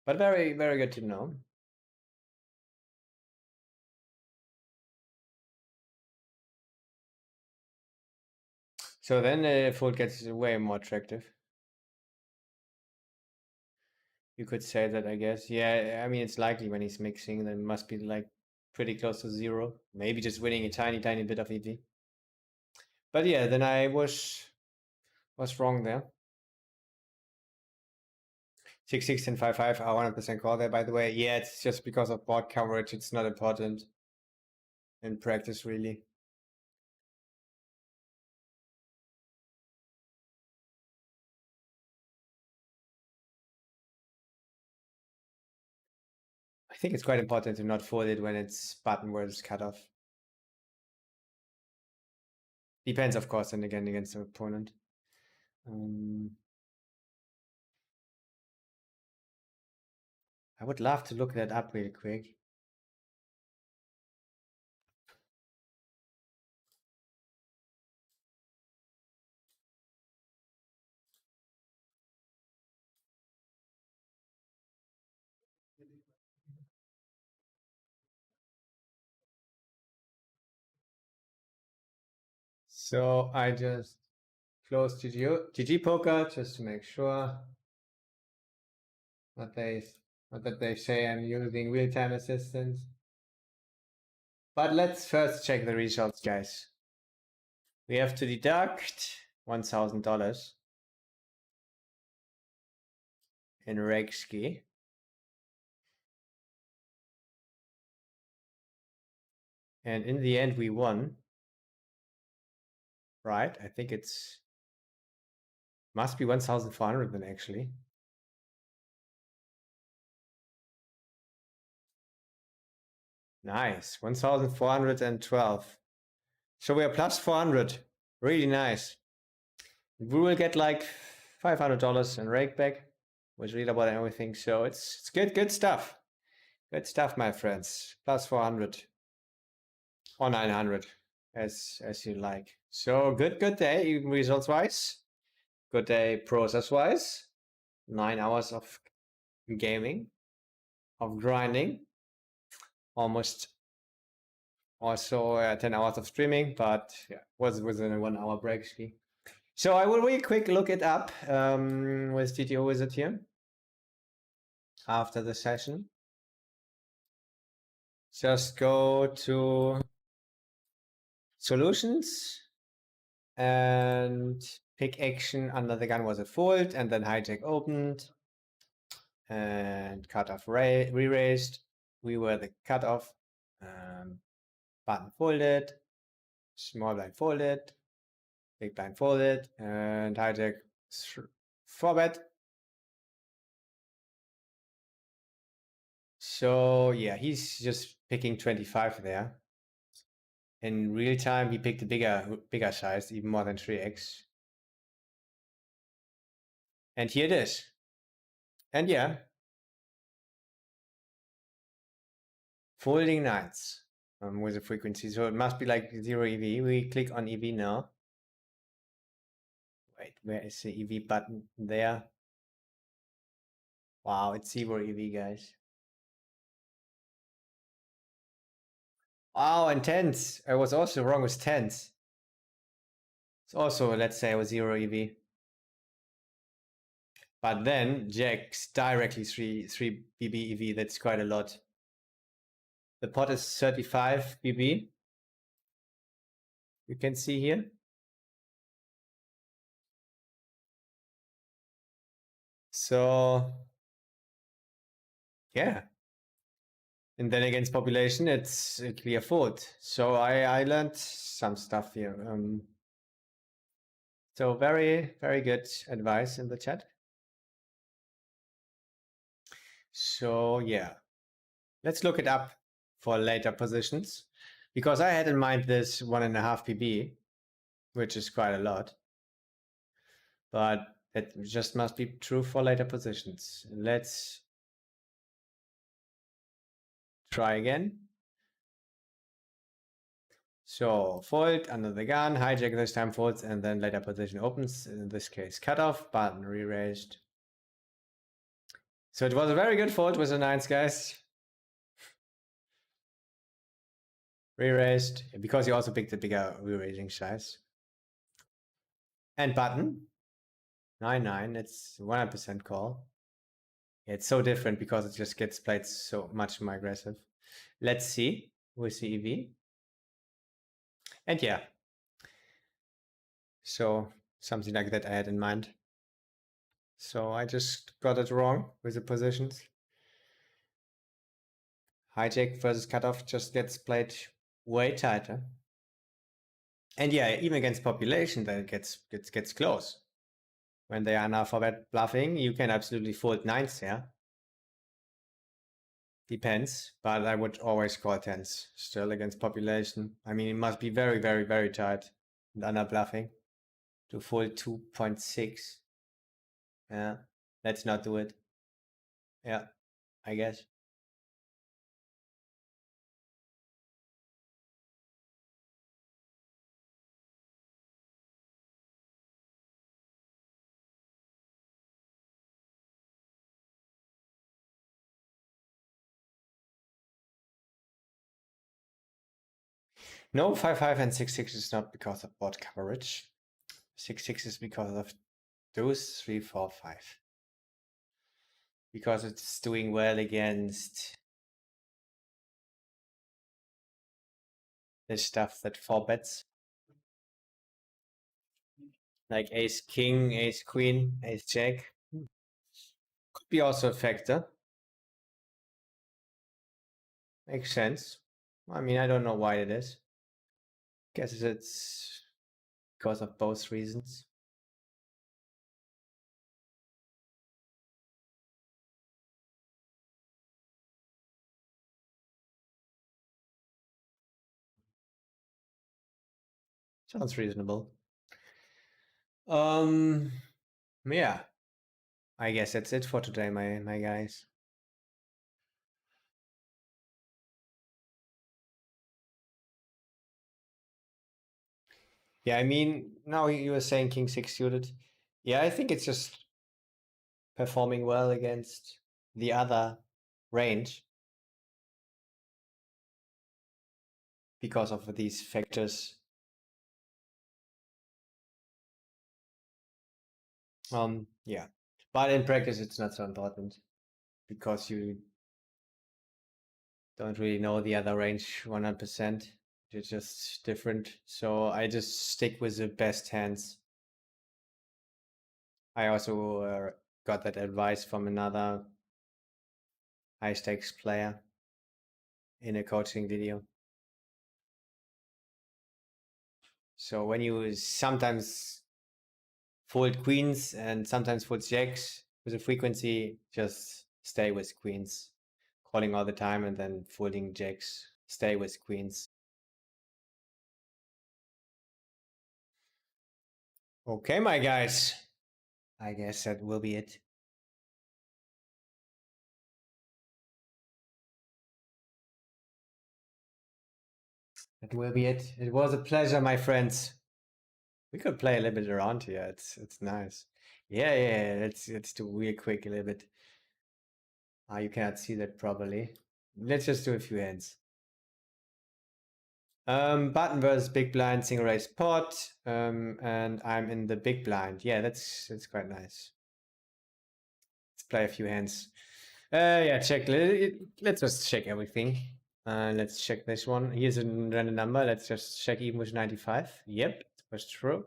But very, very good to know. So then fold gets way more attractive. You could say that, I guess. Yeah, I mean, it's likely when he's mixing, then it must be like pretty close to zero. Maybe just winning a tiny, tiny bit of EV. But yeah, then I was wrong there. 6-6 and 5-5 are 100% call there, by the way. Yeah, it's just because of board coverage. It's not important in practice, really. I think it's quite important to not fold it when it's button versus cutoff. Depends, of course, and again against the opponent. I would love to look that up real quick. So I just closed GG Poker just to make sure that they say I'm using real-time assistance. But let's first check the results, guys. We have to deduct $1,000 in Regski. And in the end, we won. Right? I think it's must be 1,400 then, actually. Nice. 1,412. So we are plus 400. Really nice. We will get like $500 in rake back with leaderboard and everything. So it's good stuff. Good stuff, my friends. Plus 400 or 900 as you like. So good day, even results wise. Good day process wise. 9 hours of gaming, of grinding. Almost also 10 hours of streaming, but yeah, was within a 1 hour break ski. So I will really quick look it up with GTO Wizard here after the session. Just go to solutions and pick action under the gun was a fold, and then hijack opened and cutoff re-raised. We were the cutoff. Button folded, small blind folded, big blind folded, and hijack 4-bet. So yeah, he's just picking 25 there. In real time, he picked a bigger size, even more than 3x. And here it is. And yeah, folding nines with a frequency. So it must be like 0 EV. We click on EV now. Wait, where is the EV button? There. Wow, it's 0 EV, guys. Oh, and tens. I was also wrong with tens. It's also, let's say, I was 0 EV. But then jacks directly 3 BB EV. That's quite a lot. The pot is 35 BB. You can see here. So yeah. And then against population, it's a clear fold. So I learned some stuff here. So very, very good advice in the chat. So yeah, let's look it up for later positions, because I had in mind this 1.5 PB, which is quite a lot, but it just must be true for later positions. Let's try again. So fold under the gun, hijack this time folds, and then later position opens. In this case, cutoff, button re-raised. So it was a very good fold with the nines, guys. Re-raised, because you also picked the bigger re-raising size. And button, 9-9, it's 100% call. It's so different because it just gets played so much more aggressive. Let's see with the EV. And yeah, so something like that I had in mind. So I just got it wrong with the positions. Hijack versus cutoff just gets played way tighter. And yeah, even against population, that gets close. When they are now forward bluffing, you can absolutely fold nines here. Depends, but I would always call tens still against population. I mean, it must be very, very, very tight and under bluffing to fold 2.6. Yeah, let's not do it. Yeah, I guess. No, 5-5 and 6-6 is not because of board coverage. 6-6 is because of those 3-4-5. Because it's doing well against the stuff that 4 bets. Like ace king, ace queen, ace jack. Could be also a factor. Makes sense. I mean, I don't know why it is. Guess it's because of both reasons. Sounds reasonable. Yeah. I guess that's it for today, my guys. Yeah, I mean, now you were saying king 6 suited. Yeah, I think it's just performing well against the other range because of these factors. Yeah, but in practice it's not so important because you don't really know the other range 100%. It's just different. So I just stick with the best hands. I also got that advice from another high stakes player in a coaching video. So when you sometimes fold queens and sometimes fold jacks with a frequency, just stay with queens, calling all the time and then folding jacks, stay with queens. Okay, my guys, I guess that will be it. That will be it. It was a pleasure, my friends. We could play a little bit around here. It's nice. Yeah. Let's do real quick a little bit. Ah, you cannot see that properly. Let's just do a few hands. Button versus big blind, single raise pot, and I'm in the big blind. Yeah, that's quite nice. Let's play a few hands. Yeah, check. Let's just check everything. Let's check this one. Here's a random number. Let's just check even with 95. Yep, it was true.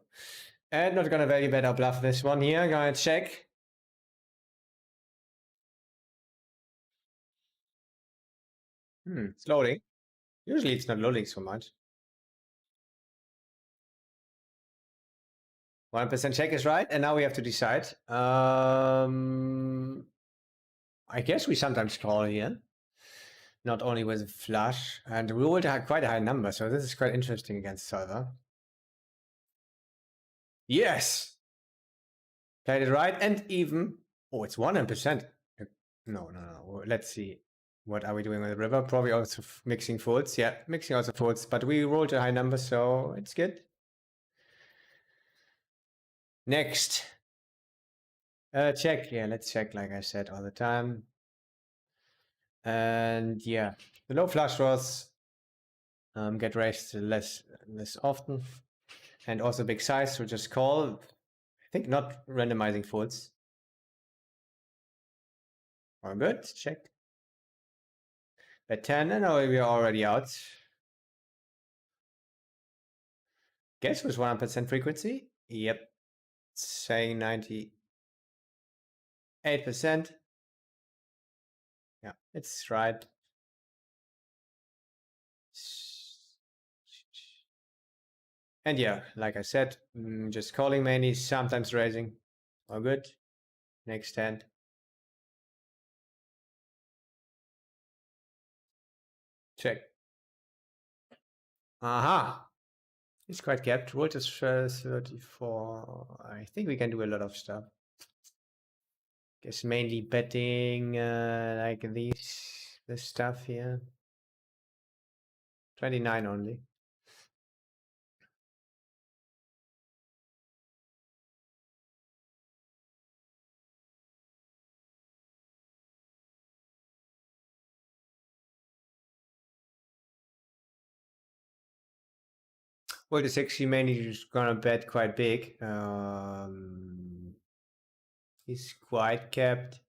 And not gonna value bet or bluff this one here. Gonna check. It's loading. Usually it's not loading so much. 1% check is right, and now we have to decide. I guess we sometimes call here. Not only with a flush, and we rolled quite a high number, so this is quite interesting against solver. Yes! Played it right, and even... Oh, it's 100%. No. Let's see. What are we doing on the river? Probably also mixing folds. Yeah, mixing also folds, but we rolled a high number, so it's good. Next. Check. Yeah, let's check, like I said, all the time. And yeah, the low flush draws get raised less often. And also big size, so just call. I think not randomizing folds. All good, check. At 10, and we're already out. Guess was 100% frequency? Yep. Saying 98%. Yeah, it's right. And yeah, like I said, just calling mainly, sometimes raising. All good. Next hand. Check. Aha. It's quite capped. Volt is 34. I think we can do a lot of stuff. Guess mainly betting like this stuff here. 29 only. Well, the 60 mainly is gonna bet quite big. He's quite capped.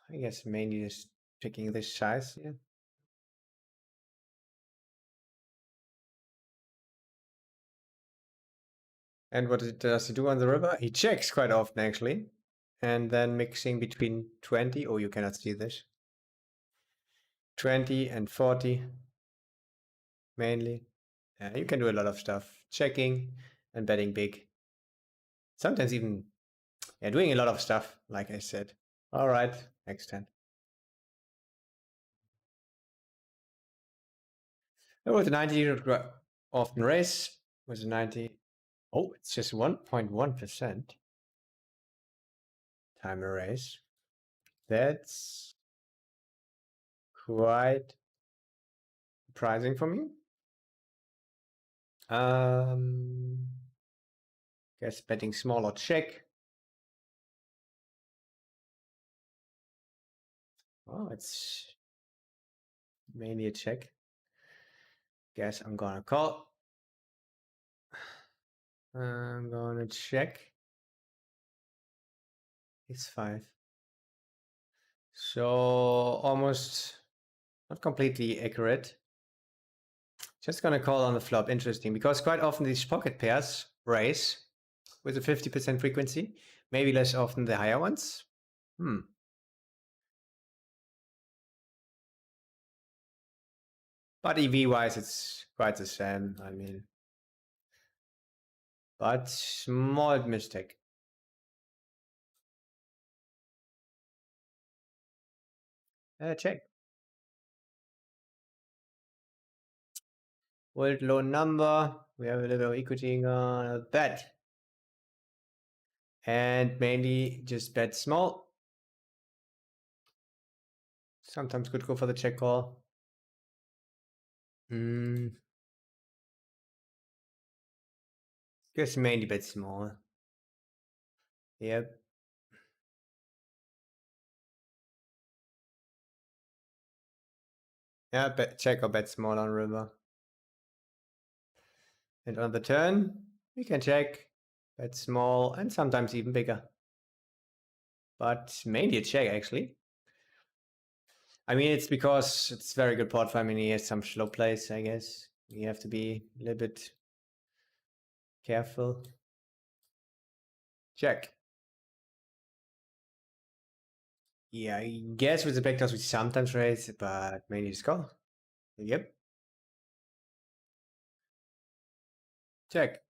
I guess mainly just picking this size, yeah. And what does he do on the river? He checks quite often, actually. And then mixing between 20, oh, you cannot see this. 20 and 40, mainly. You can do a lot of stuff. Checking and betting big. Sometimes even, yeah, doing a lot of stuff, like I said. All right, next hand. With the 90, you often raise. With the 90, oh, it's just 1.1% time raise. That's quite surprising for me. Guess betting small or check. Oh, it's mainly a check. Guess I'm gonna call. I'm gonna check. It's 5. So almost not completely accurate. Just gonna call on the flop. Interesting, because quite often these pocket pairs raise with a 50% frequency. Maybe less often the higher ones. But EV wise, it's quite the same. I mean, but small mistake. Check. World low number. We have a little equity on bet. And mainly just bet small. Sometimes could go for the check call. Guess mainly bet small. Yep. Yeah, bet check or bet small on river. And on the turn, we can check, bet small, and sometimes even bigger. But mainly a check, actually. I mean, it's because it's very good pot for him and he has some slow plays, I guess. You have to be a little bit careful. Check. Yeah, I guess with the backdoors we sometimes raise, but mainly just call. Yep. Check.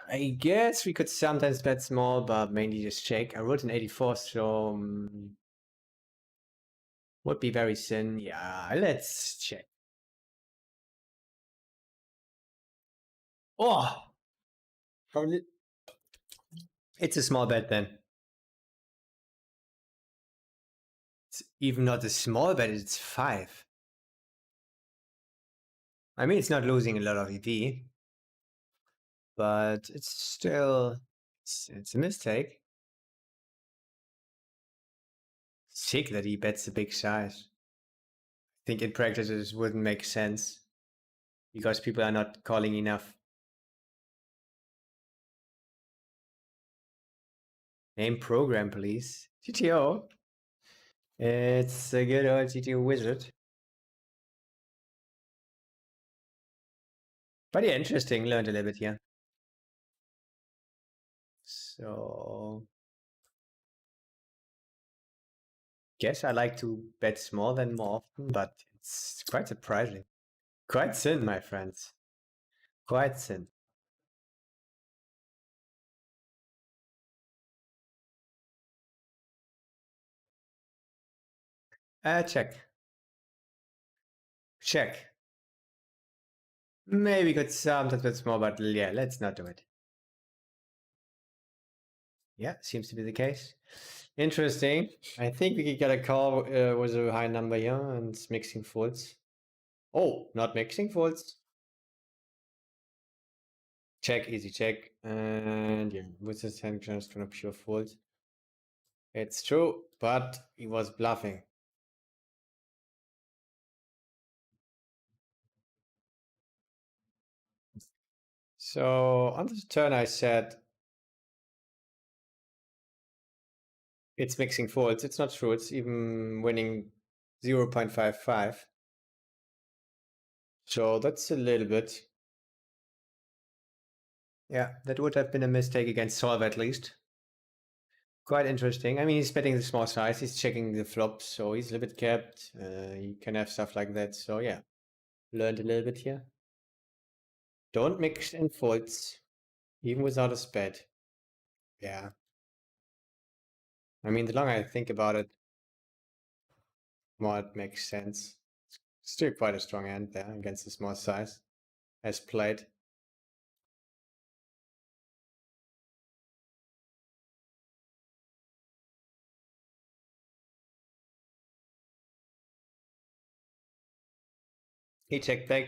I guess we could sometimes bet small, but mainly just check. I rolled an 84, so would be very thin. Yeah, let's check. Oh, It's a small bet then. It's even not a small bet, it's 5. I mean, it's not losing a lot of EV, but it's still, it's a mistake. Sick that he bets the big size. I think in practice it wouldn't make sense because people are not calling enough. Name program, please. GTO. It's a good old GTO wizard. But yeah, interesting. Learned a little bit here. So guess I like to bet small than more often, but it's quite surprising. Quite thin, my friends. Quite thin. Check. Check. Maybe could sometimes bet small, but yeah, let's not do it. Yeah, seems to be the case. Interesting. I think we could get a call with a high number here and it's mixing folds. Oh, not mixing folds. Check, easy check. And yeah, with this hand just gonna pure fold. It's true, but he was bluffing. So on the turn I said it's mixing folds. It's not true. It's even winning 0.55. So that's a little bit. Yeah, that would have been a mistake against Solve at least. Quite interesting. I mean, he's betting the small size. He's checking the flops, so he's a little bit capped. He can have stuff like that. So yeah, learned a little bit here. Don't mix in folds, even without a spade. Yeah. I mean, the longer I think about it, more it makes sense. Still quite a strong hand there against the small size, as played. He checked back.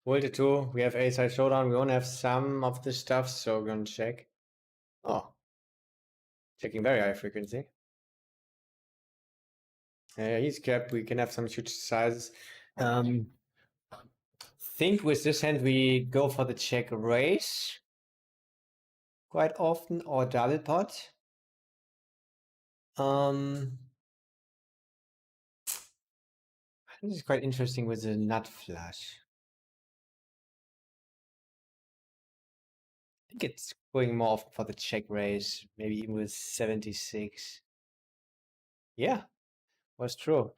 World to 2. We have A-side showdown. We only have some of the stuff, so we're gonna check. Oh. Checking very high frequency. He's capped. We can have some huge sizes. Think with this hand we go for the check raise quite often or double pot. This is quite interesting with the nut flush. I think it's going more often for the check raise, maybe even with 76. Yeah, was true.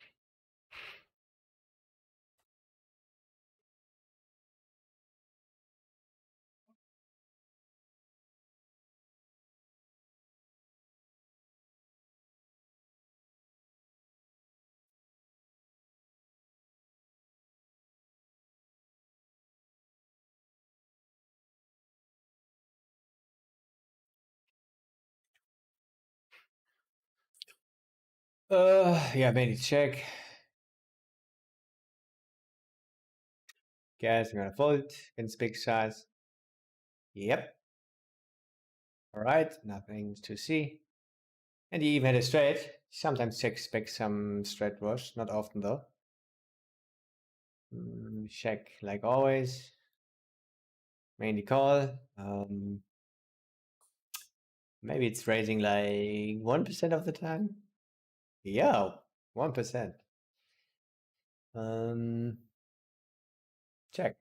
Yeah, maybe check. Guess I'm gonna fold against big size. Yep. All right, nothing to see. And he even had a straight. Sometimes checks back some straight wash, not often though. Check like always. Mainly call. Maybe it's raising like 1% of the time. Yeah, 1%. Check.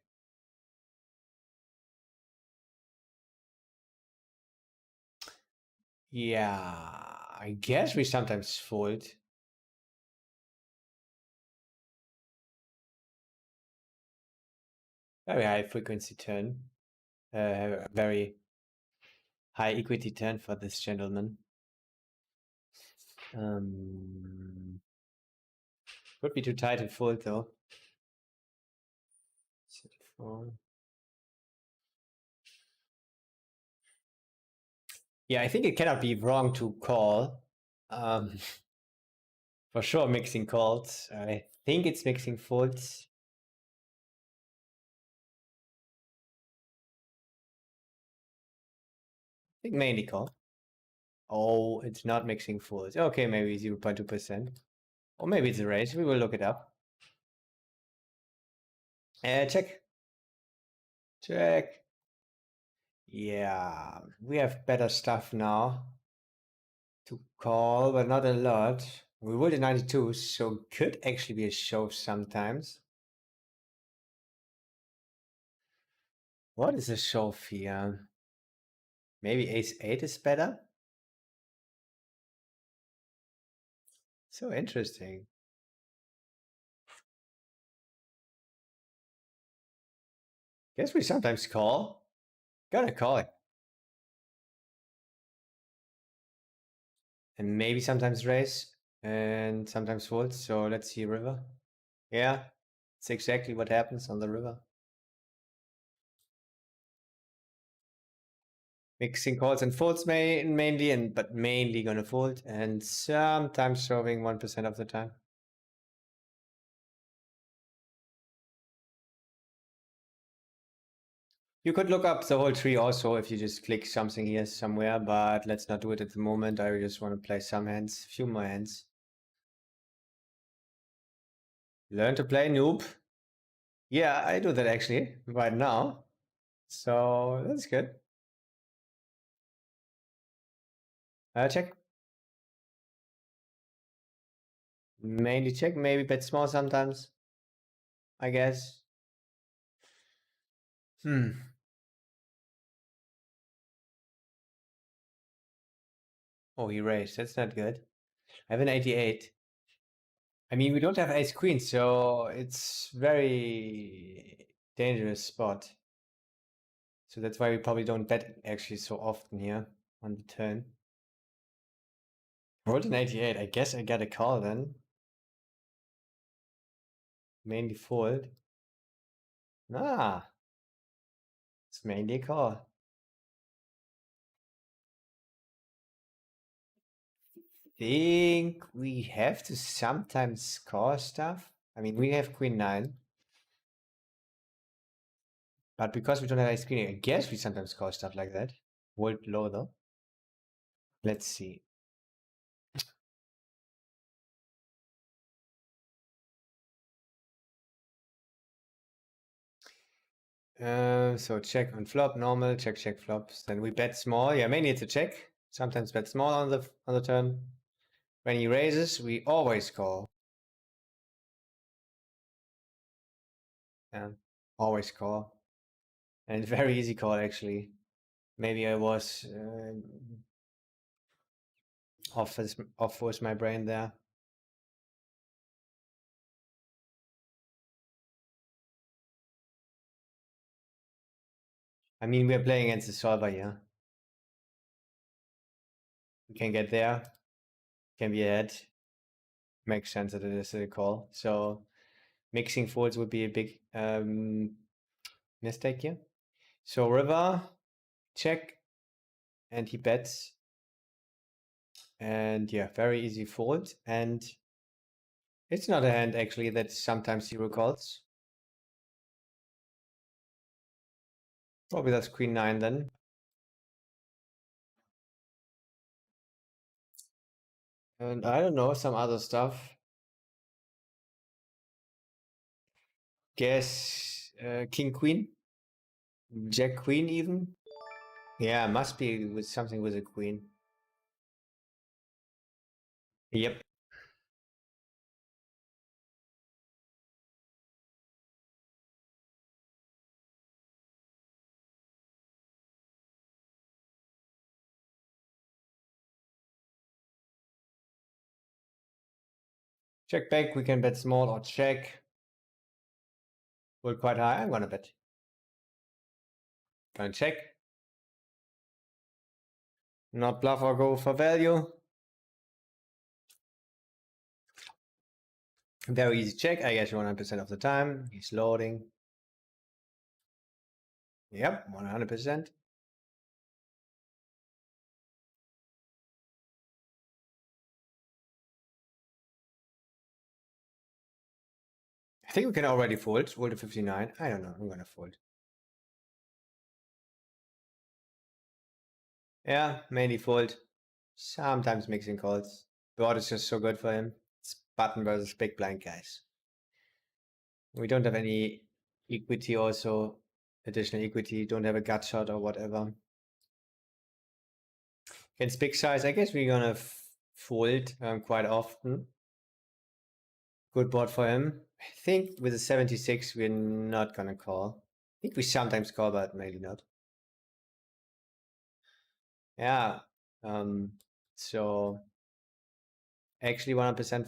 Yeah, I guess we sometimes fold. Very high frequency turn. Very high equity turn for this gentleman. Could be too tight and fold though. 34. Yeah, I think it cannot be wrong to call. Um, for sure, mixing calls. I think it's mixing folds. I think mainly call. Oh, it's not mixing folds. Okay, maybe 0.2%. Or maybe it's a raise. We will look it up. Check. Check. Yeah, we have better stuff now to call, but not a lot. We would at 92, so could actually be a shove sometimes. What is a shove here? Maybe ace 8 is better? So interesting. Guess we sometimes call. Gotta call it. And maybe sometimes raise and sometimes fold. So let's see river. Yeah, it's exactly what happens on the river. Mixing calls and folds mainly, but mainly gonna fold and sometimes shoving 1% of the time. You could look up the whole tree also if you just click something here somewhere, but let's not do it at the moment. I just want to play some hands, few more hands. Learn to play noob. Yeah, I do that actually right now. So that's good. Check. Mainly check, maybe bet small sometimes. I guess. Oh, he raised. That's not good. I have an 88. I mean, we don't have ace queen, so it's very dangerous spot. So that's why we probably don't bet actually so often here on the turn. Rolled an 88. I guess I got a call then. Mainly fold. Ah, it's mainly a call. Think we have to sometimes score stuff. I mean, we have queen 9. But because we don't have ace queen, I guess we sometimes score stuff like that. Hold low though. Let's see. So check on flop, normal, check, check flops. Then we bet small. Yeah, mainly it's a check. Sometimes bet small on the turn. When he raises, we always call. And always call. And very easy call actually. Maybe I was off with my brain there. I mean, we're playing against the solver here. We can get there. Can be ahead. Makes sense that it is a call. So mixing folds would be a big mistake here. So river, check, and he bets. And yeah, very easy fold. And it's not a hand actually that sometimes zero calls. Probably that's queen 9 then. And I don't know, some other stuff. Guess king queen, jack queen even. Yeah, must be with something with a queen. Yep. Check back, we can bet small or check. We're quite high. I'm gonna bet. Gonna check. Not bluff or go for value. Very easy check. I guess 100% of the time. He's loading. Yep, 100%. think we can already fold. Fold to 59. I don't know. I'm gonna fold. Yeah, mainly fold. Sometimes mixing calls. Board is just so good for him. It's button versus big blind, guys. We don't have any equity also. Additional equity. Don't have a gut shot or whatever. Against big size, I guess we're gonna fold quite often. Good board for him. I think with a 76, we're not gonna call. I think we sometimes call, but maybe not. Yeah. So actually 100%,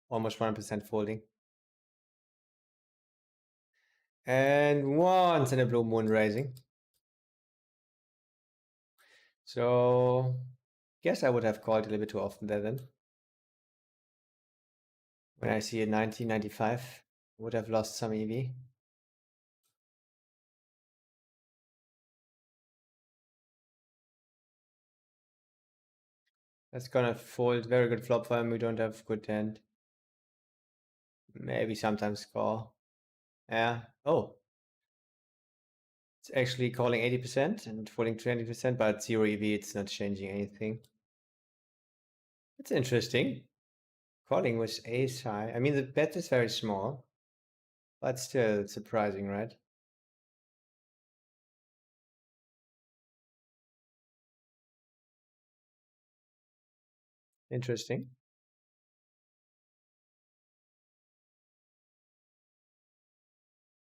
almost 100% folding. And once in a blue moon raising. So guess I would have called a little bit too often there then. When I see a 1995, would have lost some EV. That's gonna fold. Very good flop for him. We don't have good hand. Maybe sometimes call. Yeah. Oh. It's actually calling 80% and folding 20%, but 0 EV, it's not changing anything. It's interesting. Calling with ace high. I mean, the bet is very small, but still surprising, right? Interesting.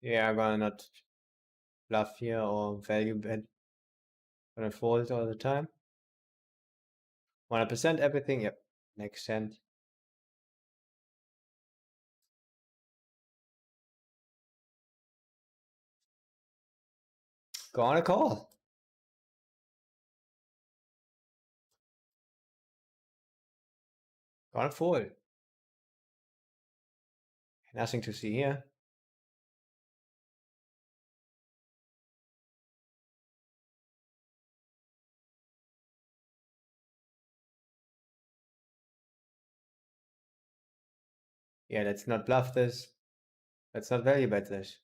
Yeah, I'm gonna not bluff here or value bet. Gonna fold all the time. 100% everything. Yep. Next hand. Gonna call. Gonna fold. Nothing to see here. Yeah, let's not bluff this. Let's not value bet this.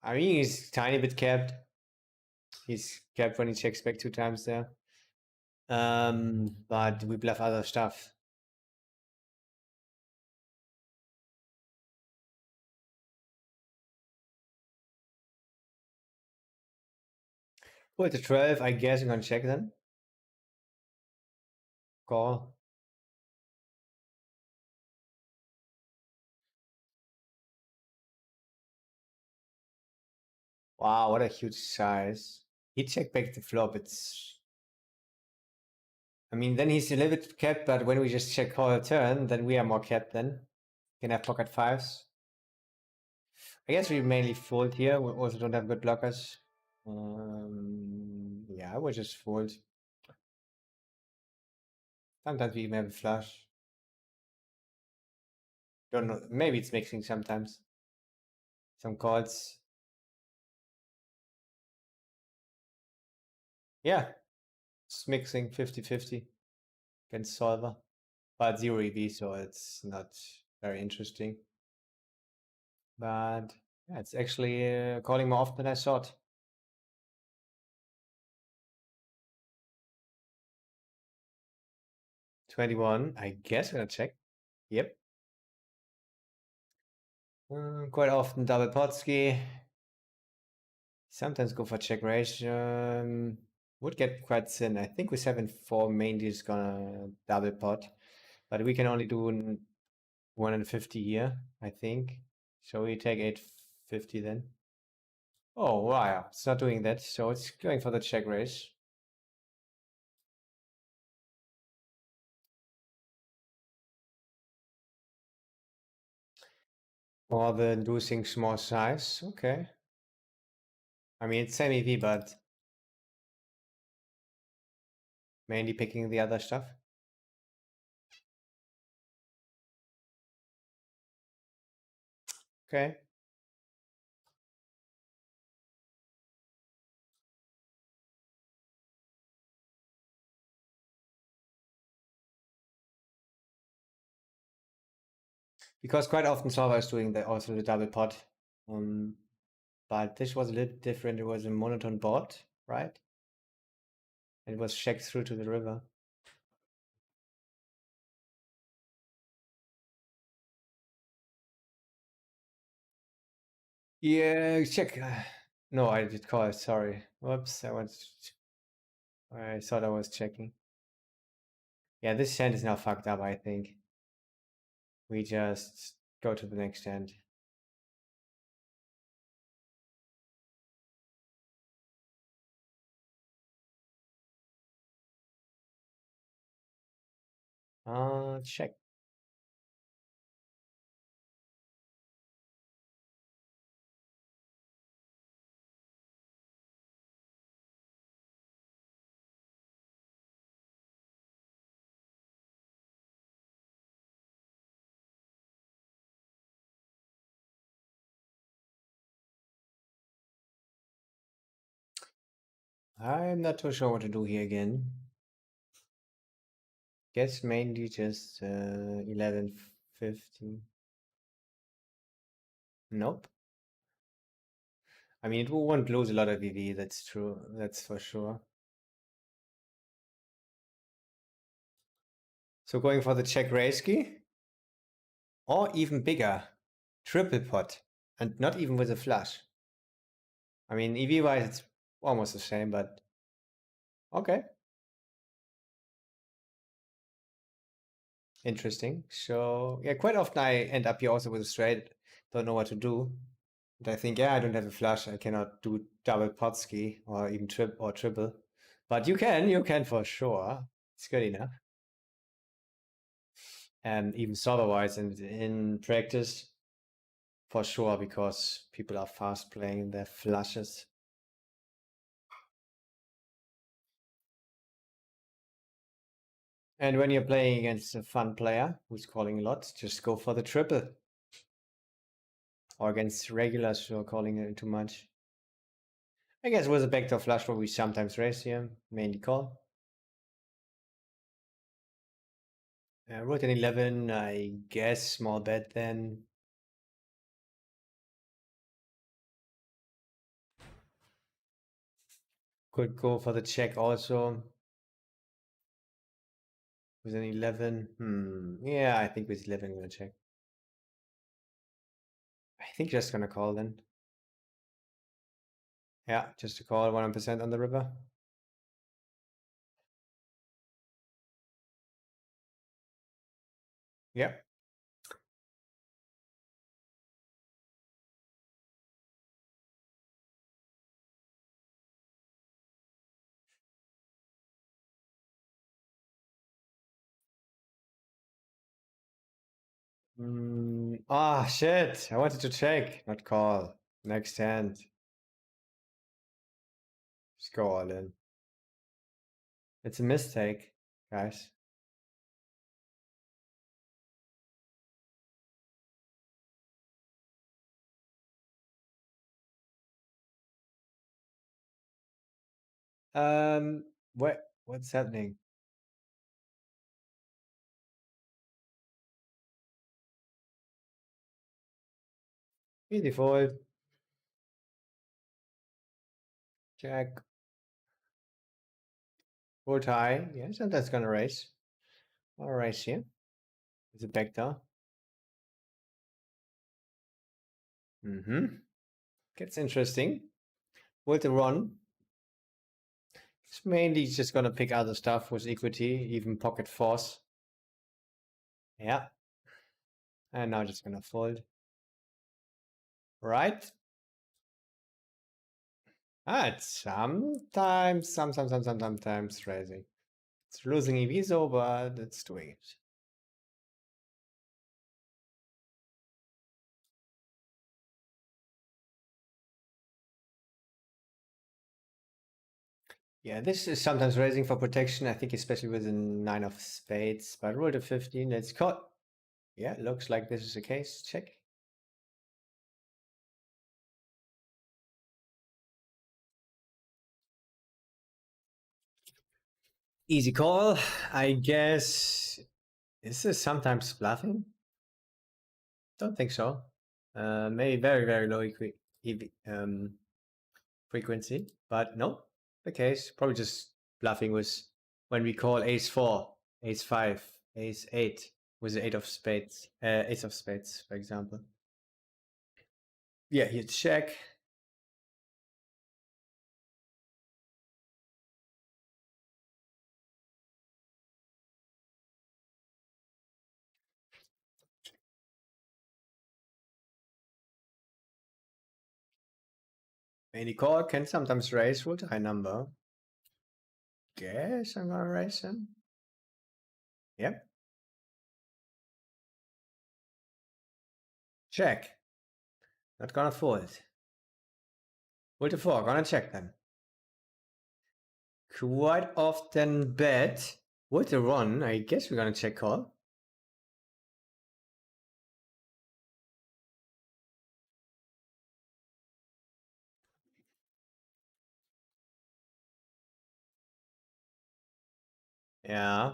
I mean, he's tiny bit capped. He's capped when he checks back 2 times there. But we bluff other stuff. Put the 12, I guess I'm gonna check then. Call. Wow, what a huge size. He checked back the flop. It's. I mean, then he's a little bit capped, but when we just check call a turn, then we are more capped then. Can have pocket fives. I guess we mainly fold here. We also don't have good blockers. Yeah, I would just fold. Sometimes we even have a flush. Don't know. Maybe it's mixing sometimes. Some calls. Yeah, it's mixing 50-50 against solver. But 0 EV, so it's not very interesting. But yeah, it's actually calling more often than I thought. 21, I guess we're gonna check. Yep. Quite often double Potsky. Sometimes go for check raise. Would get quite thin. I think with 7-4 mainly is gonna double pot, but we can only do 150 here, I think. So we take 850 then. Oh wow, it's not doing that, so it's going for the check raise. More than losing small size. Okay. I mean, it's same EV, but mainly picking the other stuff. Okay. Because quite often solver is doing also the double pot. Um, but this was a little different. It was a monotone board, right? It was checked through to the river. Yeah, check. No, I did call it. Sorry. Whoops. I thought I was checking. Yeah, this hand is now fucked up, I think. We just go to the next hand. Check. I'm not too sure what to do here again. Guess mainly just 11, 15. Nope. I mean, it won't lose a lot of EV, that's true. That's for sure. So going for the check raise key? Or even bigger, triple pot. And not even with a flush. I mean, EV-wise, it's almost the same, but okay. Interesting. So yeah, quite often I end up here also with a straight, don't know what to do. And I think, yeah, I don't have a flush. I cannot do double pot ski or even triple. But you can for sure. It's good enough. And even solver wise and in practice, for sure, because people are fast playing their flushes. And when you're playing against a fun player who's calling a lot, just go for the triple. Or against regulars who are calling it too much. I guess with a backdoor flush where we sometimes raise here, mainly call. Wrote an 11, I guess, small bet then. Could go for the check also. With an 11. Yeah, I think with 11 I'm gonna check. I think just gonna call then. Yeah, just to call 100% on the river. Yeah. Shit. I wanted to check, not call. Next hand. Just go all in. It's a mistake, guys. Um, what's happening? Easy fold. Check. Fold high. Yes, and that's gonna raise. I'll raise here. It's a backdoor. Gets interesting. With the run. It's mainly just gonna pick other stuff with equity, even pocket force. Yeah. And now just gonna fold. Right? It's sometimes raising. It's losing EVSO, but it's doing it. Yeah, this is sometimes raising for protection, I think especially with a 9 of spades, but roll to 15, it's caught. Yeah, looks like this is the case. Check. Easy call. I guess, is this sometimes bluffing? Don't think so. Maybe very, very low frequency, but no, the case. Probably just bluffing was when we call ace four, ace five, ace eight with the eight of spades, ace of spades, for example. Yeah, you check. Any call can sometimes raise with a high number. Guess I'm gonna raise him. Yep. Check. Not gonna fold. With the four, gonna check then. Quite often bet. With the run, I guess we're gonna check call. Yeah.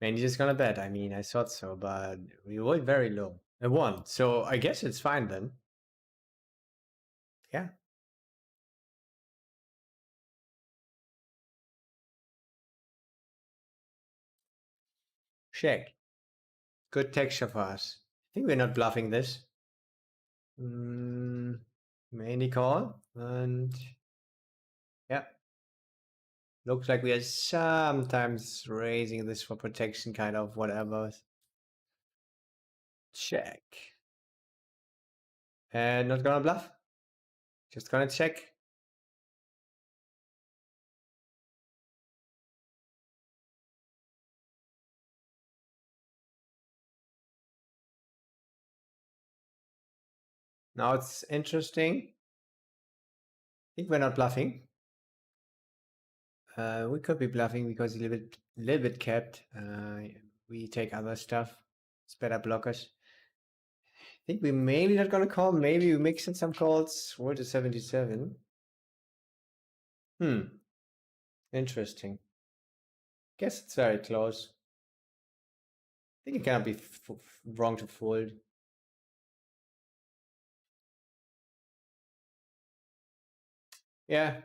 And he's just gonna bet. I mean, I thought so, but we rolled very low. A one. So I guess it's fine then. Yeah. Check. Good texture for us. I think we're not bluffing this. Mainly call. And yeah. Looks like we are sometimes raising this for protection, kind of whatever. Check. And not gonna bluff. Just gonna check. Now it's interesting. I think we're not bluffing. We could be bluffing because a little bit capped. We take other stuff. It's better blockers. I think we maybe not gonna call. Maybe we mix in some calls. Roll to 77. Interesting. Guess it's very close. I think it cannot be wrong to fold. Yeah,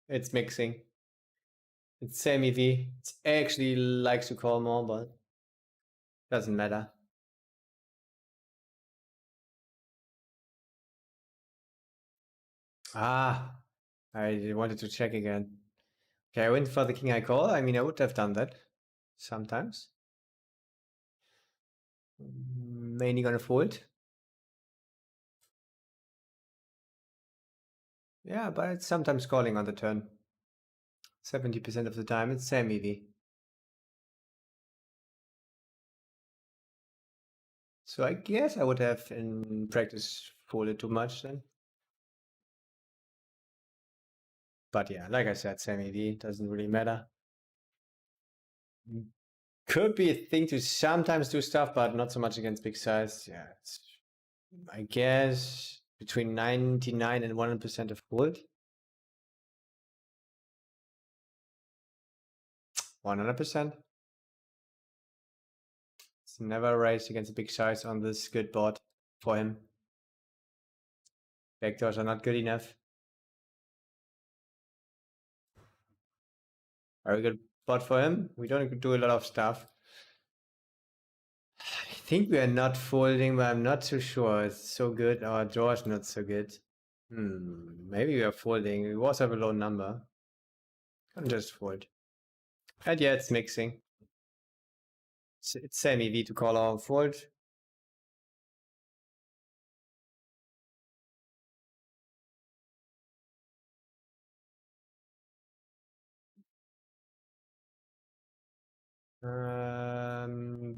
it's mixing. It's same EV. It actually likes to call more, but doesn't matter. Ah, I wanted to check again. Okay, I went for the king I call. I mean, I would have done that sometimes. Mainly gonna fold. Yeah, but it's sometimes calling on the turn. 70% of the time, it's same EV. So I guess I would have in practice folded too much then. But yeah, like I said, same EV doesn't really matter. Could be a thing to sometimes do stuff, but not so much against big size. Yeah, it's, I guess between 99 and 100% of fold. 100%. It's never a race against a big size on this good board for him. Vectors are not good enough. Very good board for him. We don't do a lot of stuff. I think we are not folding, but I'm not too sure. It's so good. Our draw is not so good. Maybe we are folding. We also have a low number. Can just fold. And yeah, it's mixing. It's same EV to call or fold.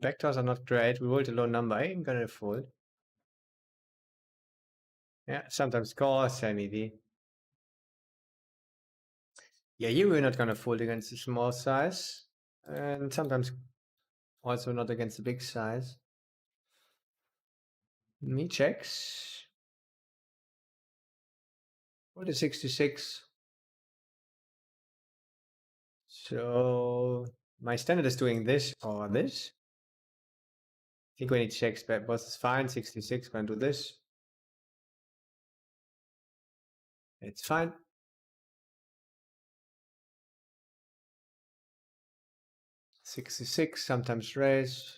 Vectors are not great. We rolled a low number. I'm gonna fold. Yeah, sometimes call, same EV. Yeah, here we're not gonna fold against a small size. And sometimes also not against a big size. Me checks. What is 66? So my standard is doing this or this. think when he checks back, boss is fine. 66, gonna do this. It's fine. $66, sometimes raise.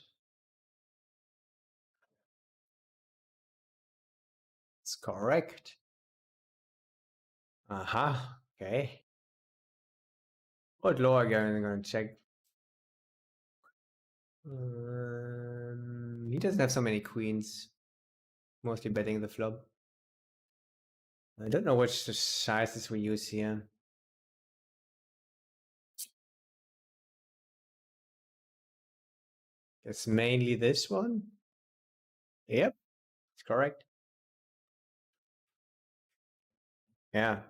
It's correct. Okay. What lower again? I'm gonna check. He doesn't have so many queens. Mostly betting the flop. I don't know which sizes we use here. It's mainly this one. Yep, it's correct. Yeah.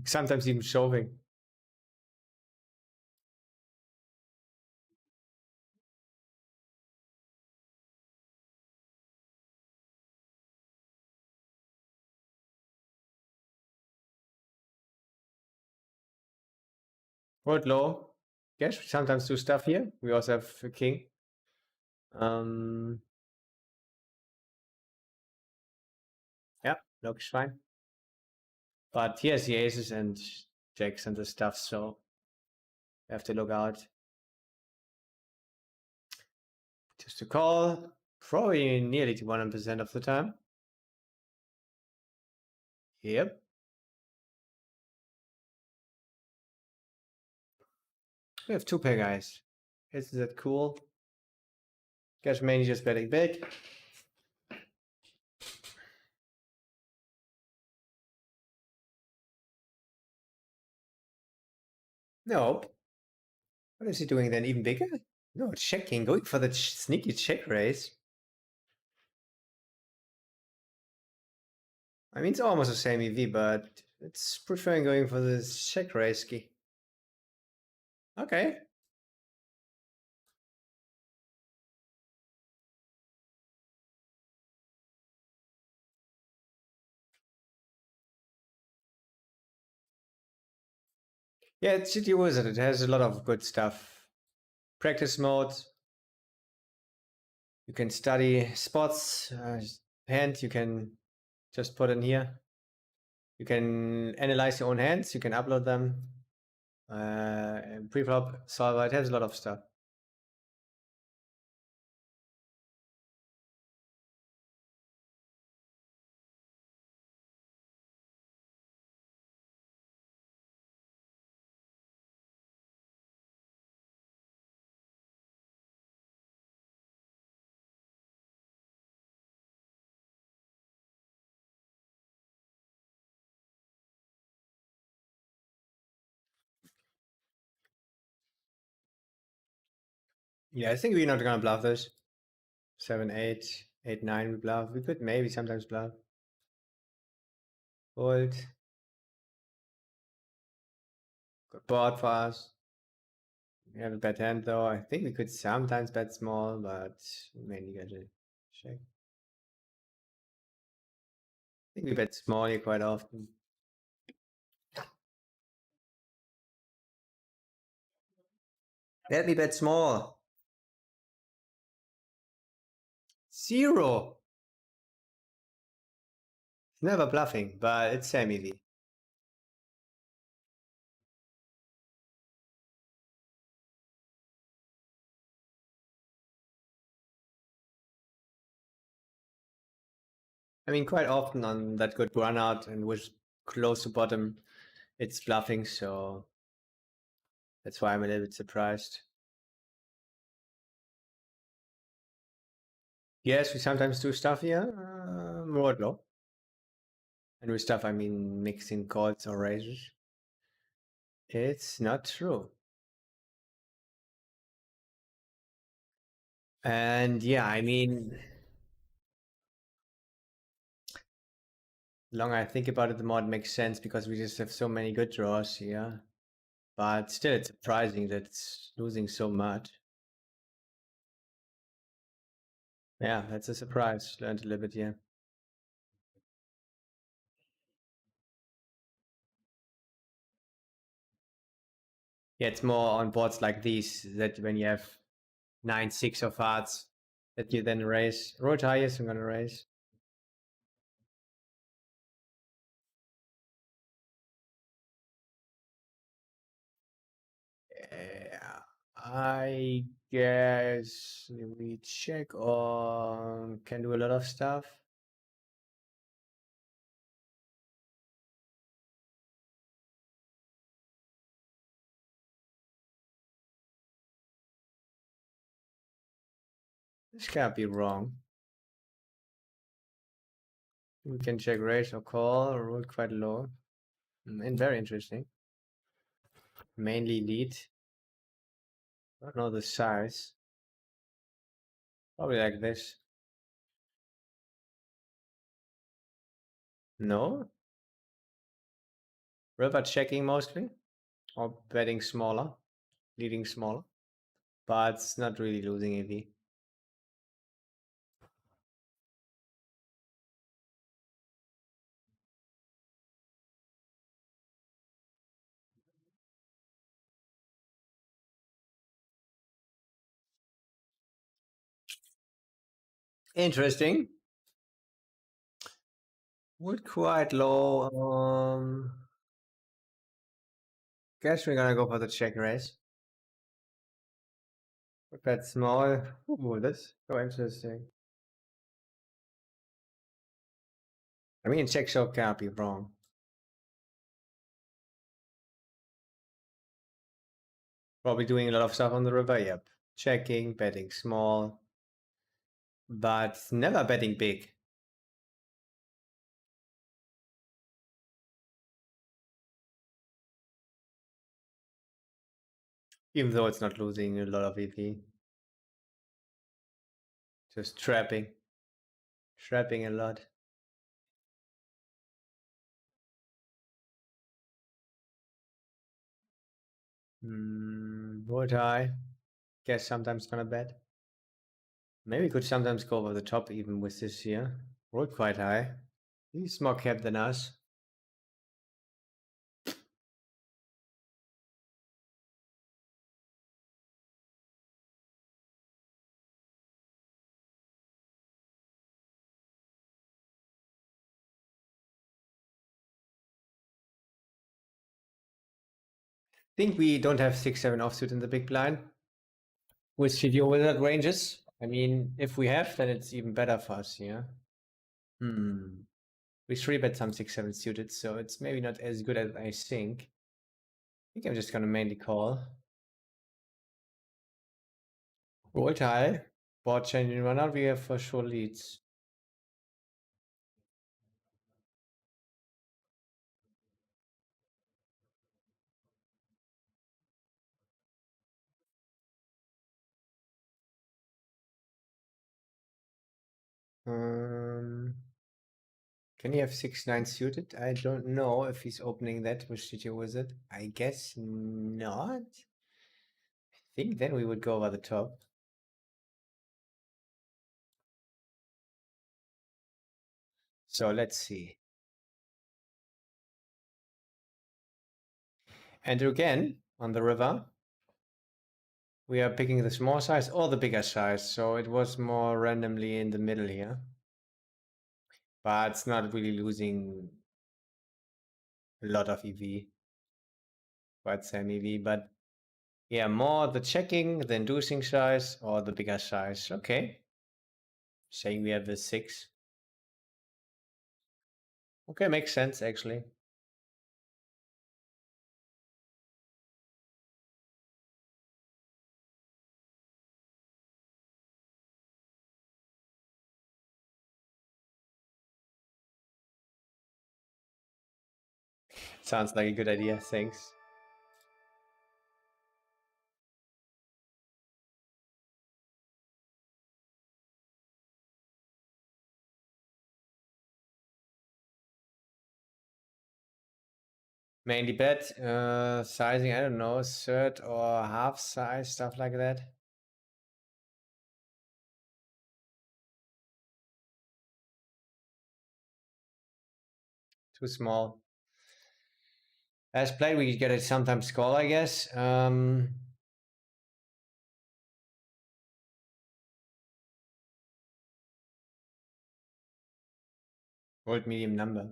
Sometimes even shoving. What low? Yes, we sometimes do stuff here. We also have a king. Yeah, looks fine. But he has the aces and jacks and the stuff, so you have to look out. Just to call, probably nearly to 100% of the time. Yep. We have two pair guys. Isn't that cool? Guess mainly just betting big. Nope. What is he doing then? Even bigger? No, checking, going for the sneaky check raise. I mean, it's almost the same EV, but it's preferring going for this check raise key. Okay. Yeah, it's City Wizard. It has a lot of good stuff. Practice mode. You can study spots, hand. You can just put in here. You can analyze your own hands. You can upload them. Preflop solver. It has a lot of stuff. Yeah, I think we're not gonna bluff this. 7, 8, 8, 9 we bluff. We could maybe sometimes bluff. Fold. Good board for us. We have a bad hand though. I think we could sometimes bet small, but mainly get a check. I think we bet small here quite often. Let me bet small. 0. Never bluffing, but it's semi-V. I mean, quite often on that good run out and with close to bottom, it's bluffing, so that's why I'm a little bit surprised. Yes, we sometimes do stuff here, more low. And with stuff, I mean mixing calls or raises. It's not true. And yeah, I mean, the longer I think about it, the more it makes sense because we just have so many good draws here. But still, it's surprising that it's losing so much. Yeah, that's a surprise. Learned a little bit here. Yeah, it's more on boards like these that when you have 9-6 of hearts that you then raise. Roll highest, I'm gonna raise. Yeah, I guess we check on can do a lot of stuff. This can't be wrong. We can check raise or call or roll quite low. And very interesting. Mainly lead. I don't know the size. Probably like this. No? River checking mostly. Or betting smaller. Leading smaller. But it's not really losing EV. Interesting. Would quite low. Guess we're gonna go for the check raise. Bet small. Ooh, that's so interesting. I mean, check shot can't be wrong. Probably doing a lot of stuff on the river. Yep. Checking, betting small, but never betting big. Even though it's not losing a lot of EV. Just trapping. Trapping a lot. Would I? Guess sometimes gonna bet. Maybe could sometimes go over the top even with this here. Rolled quite high. He's more capped than us. Think we don't have 6-7 offsuit in the big blind with GTO wizard ranges. I mean, if we have, then it's even better for us here. We 3-bet some 6-7 suited, so it's maybe not as good as I think. I think I'm just gonna mainly call. Roll high. Board changing runner, we have for sure leads. Can he have 6-9 suited? I don't know if he's opening that with GTO wizard. I guess not. I think then we would go over the top. So let's see. And again, on the river, we are picking the small size or the bigger size. So it was more randomly in the middle here. But it's not really losing a lot of EV. Quite same EV, but yeah, more the checking, the inducing size, or the bigger size. Okay. Saying we have the 6. Okay, makes sense actually. Sounds like a good idea, thanks. Mainly bet, sizing, I don't know, third or half size, stuff like that. Too small. As played, we get a sometimes call, I guess. Old medium number.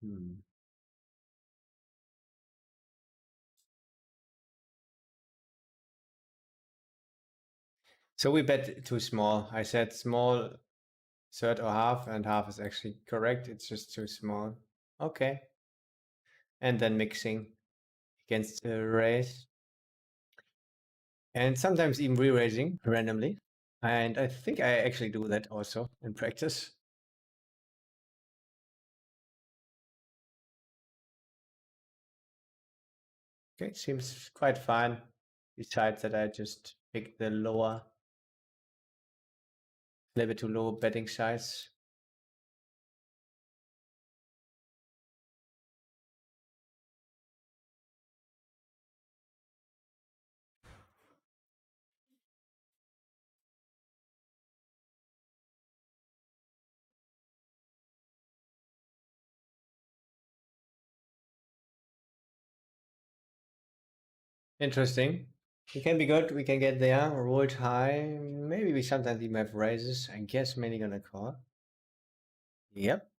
Hmm. So we bet too small. I said small third or half, and half is actually correct. It's just too small. Okay. And then mixing against the raise. And sometimes even re-raising randomly. And I think I actually do that also in practice. Okay, seems quite fine. Besides that, I just picked the lower, a little bit too low betting size. Interesting. It can be good. We can get there. Rolled high. Maybe we sometimes even have raises. I guess mainly gonna call. Yep.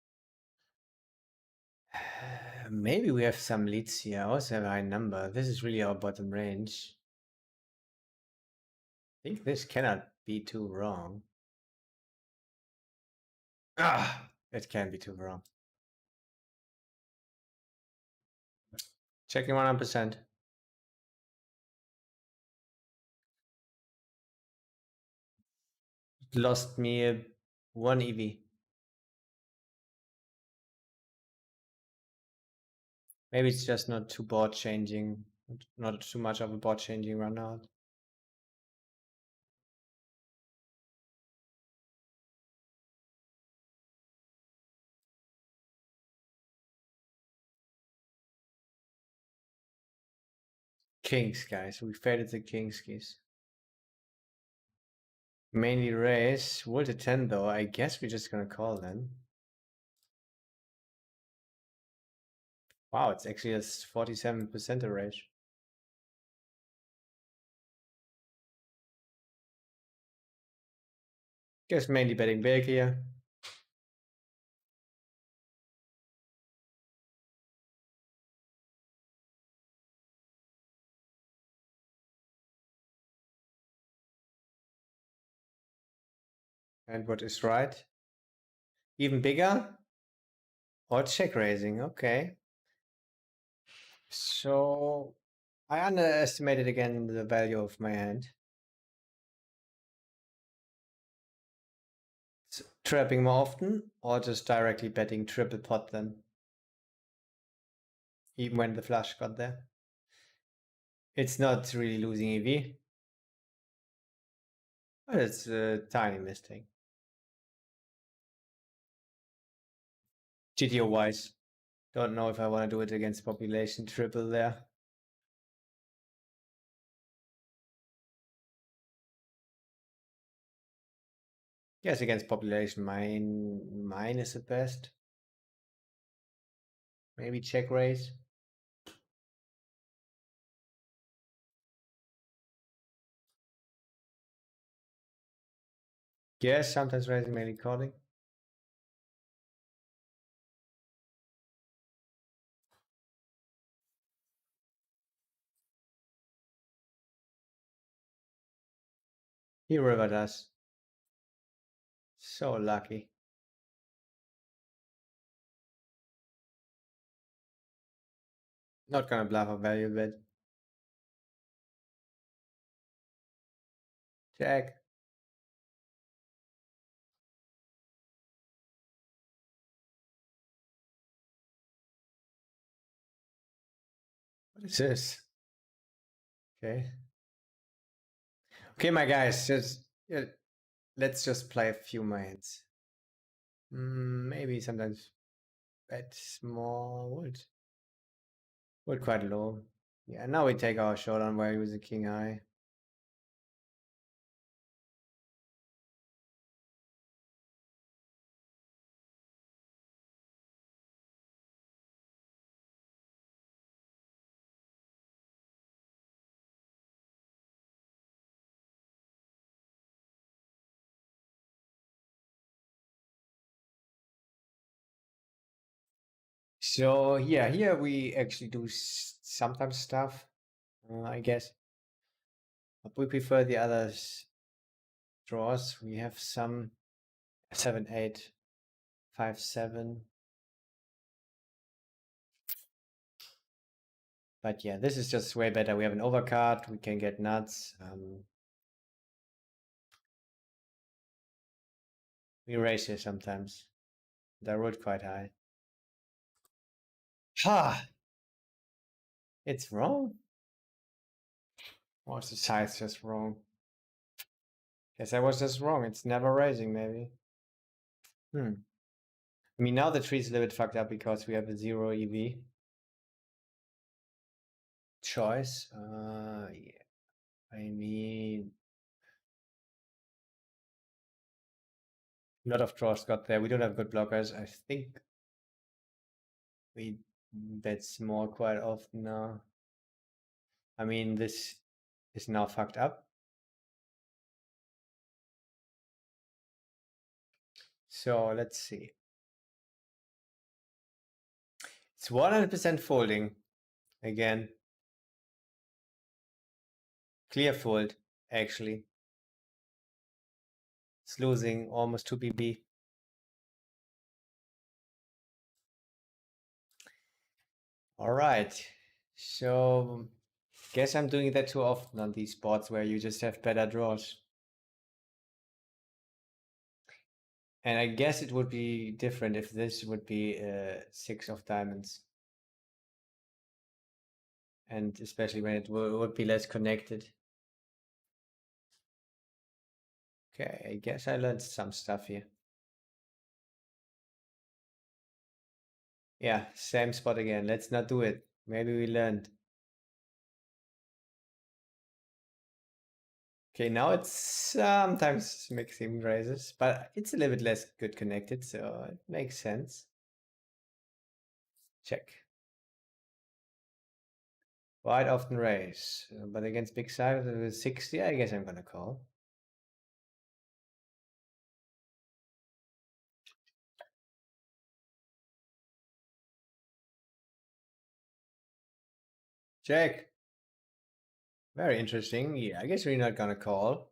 Maybe we have some leads here. I also have a high number. This is really our bottom range. I think this cannot be too wrong. Ah, it can be too wrong. Checking 100%. Lost me one EV. Maybe it's just not too board changing, not too much of a board changing run out. Kings, guys. We faded the kings keys. Mainly raise. World to 10 though. I guess we're just gonna call then. Wow, it's actually a 47% raise. Guess mainly betting big here. And what is right? Even bigger? Or check raising, okay. So I underestimated again the value of my hand. Trapping more often or just directly betting triple pot then? Even when the flush got there. It's not really losing EV. But it's a tiny mistake. GTO wise. Don't know if I want to do it against population triple there. Yes, against population, mine is the best. Maybe check raise. Yes, sometimes raising, mainly calling. He river does. So lucky. Not gonna bluff a value bet. Check. What is this? Okay. Okay, my guys, just let's just play a few minds. Maybe sometimes bet small. Would quite low. Yeah, now we take our shot on where he was a king high. So yeah, here we actually do sometimes stuff, I guess. But we prefer the others draws. We have some 7-8, 5-7. But yeah, this is just way better. We have an overcard. We can get nuts. We raise here sometimes. They rolled quite high. Ha! It's wrong. Or is the size just wrong? Guess I was just wrong. It's never raising, maybe. I mean, now the tree's a little bit fucked up because we have a 0 EV choice. Yeah. I mean, a lot of draws got there. We don't have good blockers. I think we bet small quite often now. I mean, this is now fucked up. So let's see. It's 100% folding again. Clear fold, actually. It's losing almost 2 BB. All right. So guess I'm doing that too often on these spots where you just have better draws. And I guess it would be different if this would be 6 of diamonds. And especially when it would be less connected. Okay, I guess I learned some stuff here. Yeah, same spot again. Let's not do it. Maybe we learned. Okay, now it's sometimes mixing raises, but it's a little bit less good connected, so it makes sense. Check. Quite often raise, but against big side with 60, I guess I'm gonna call. Check. Very interesting. Yeah, I guess we're not gonna call.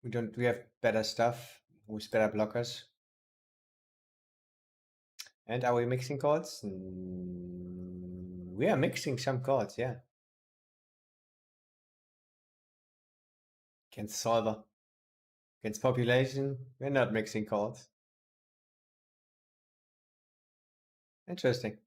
We have better stuff with better blockers. And are we mixing chords? We are mixing some chords, yeah. Against solver. Against population, we're not mixing chords. Interesting.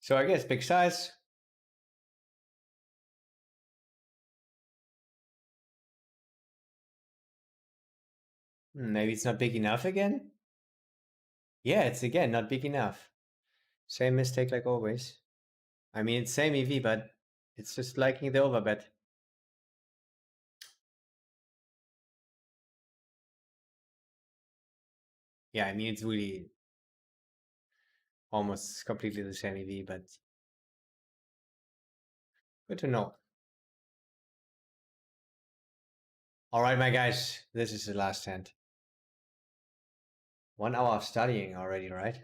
So I guess big size. Maybe it's not big enough again? Yeah, it's again not big enough. Same mistake like always. I mean, it's same EV, but it's just liking the overbet. Yeah, I mean, it's really almost completely the same EV, but good to know. All right, my guys, this is the last hand. 1 hour of studying already, right?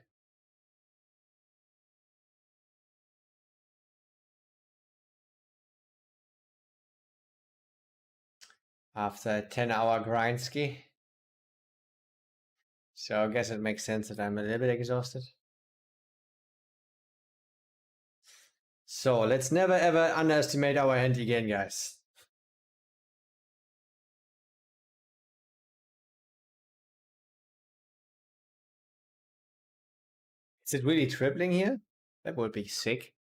After a 10-hour grind ski. So I guess it makes sense that I'm a little bit exhausted. So let's never ever underestimate our hand again, guys. Is it really tripling here? That would be sick.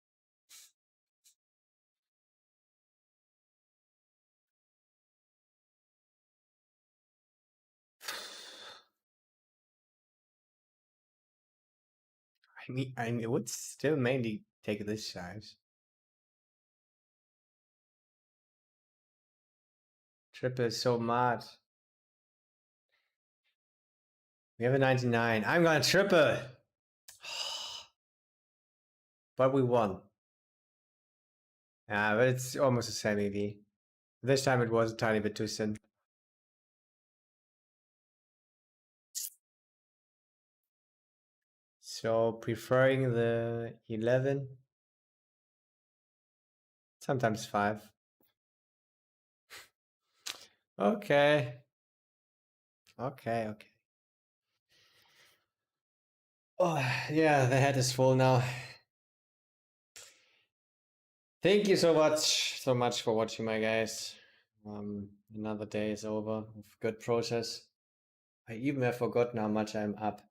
I mean, it would still mainly take this size. Triple is so mad. We have a 99. I'm gonna triple. But we won. Yeah, but it's almost the same EV. This time it was a tiny bit too thin. So preferring the 11. Sometimes 5. Okay. Okay. Oh, yeah, the head is full now. Thank you so much for watching, my guys. Another day is over with good process. I even have forgotten how much I'm up.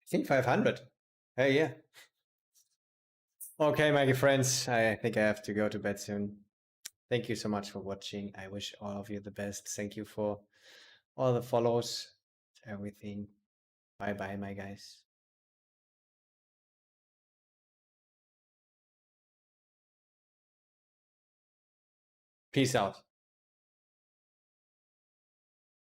I think 500. Hey, yeah. Okay, my friends, I think I have to go to bed soon. Thank you so much for watching. I wish all of you the best. Thank you for all the follows, everything. Bye bye, my guys. Peace out.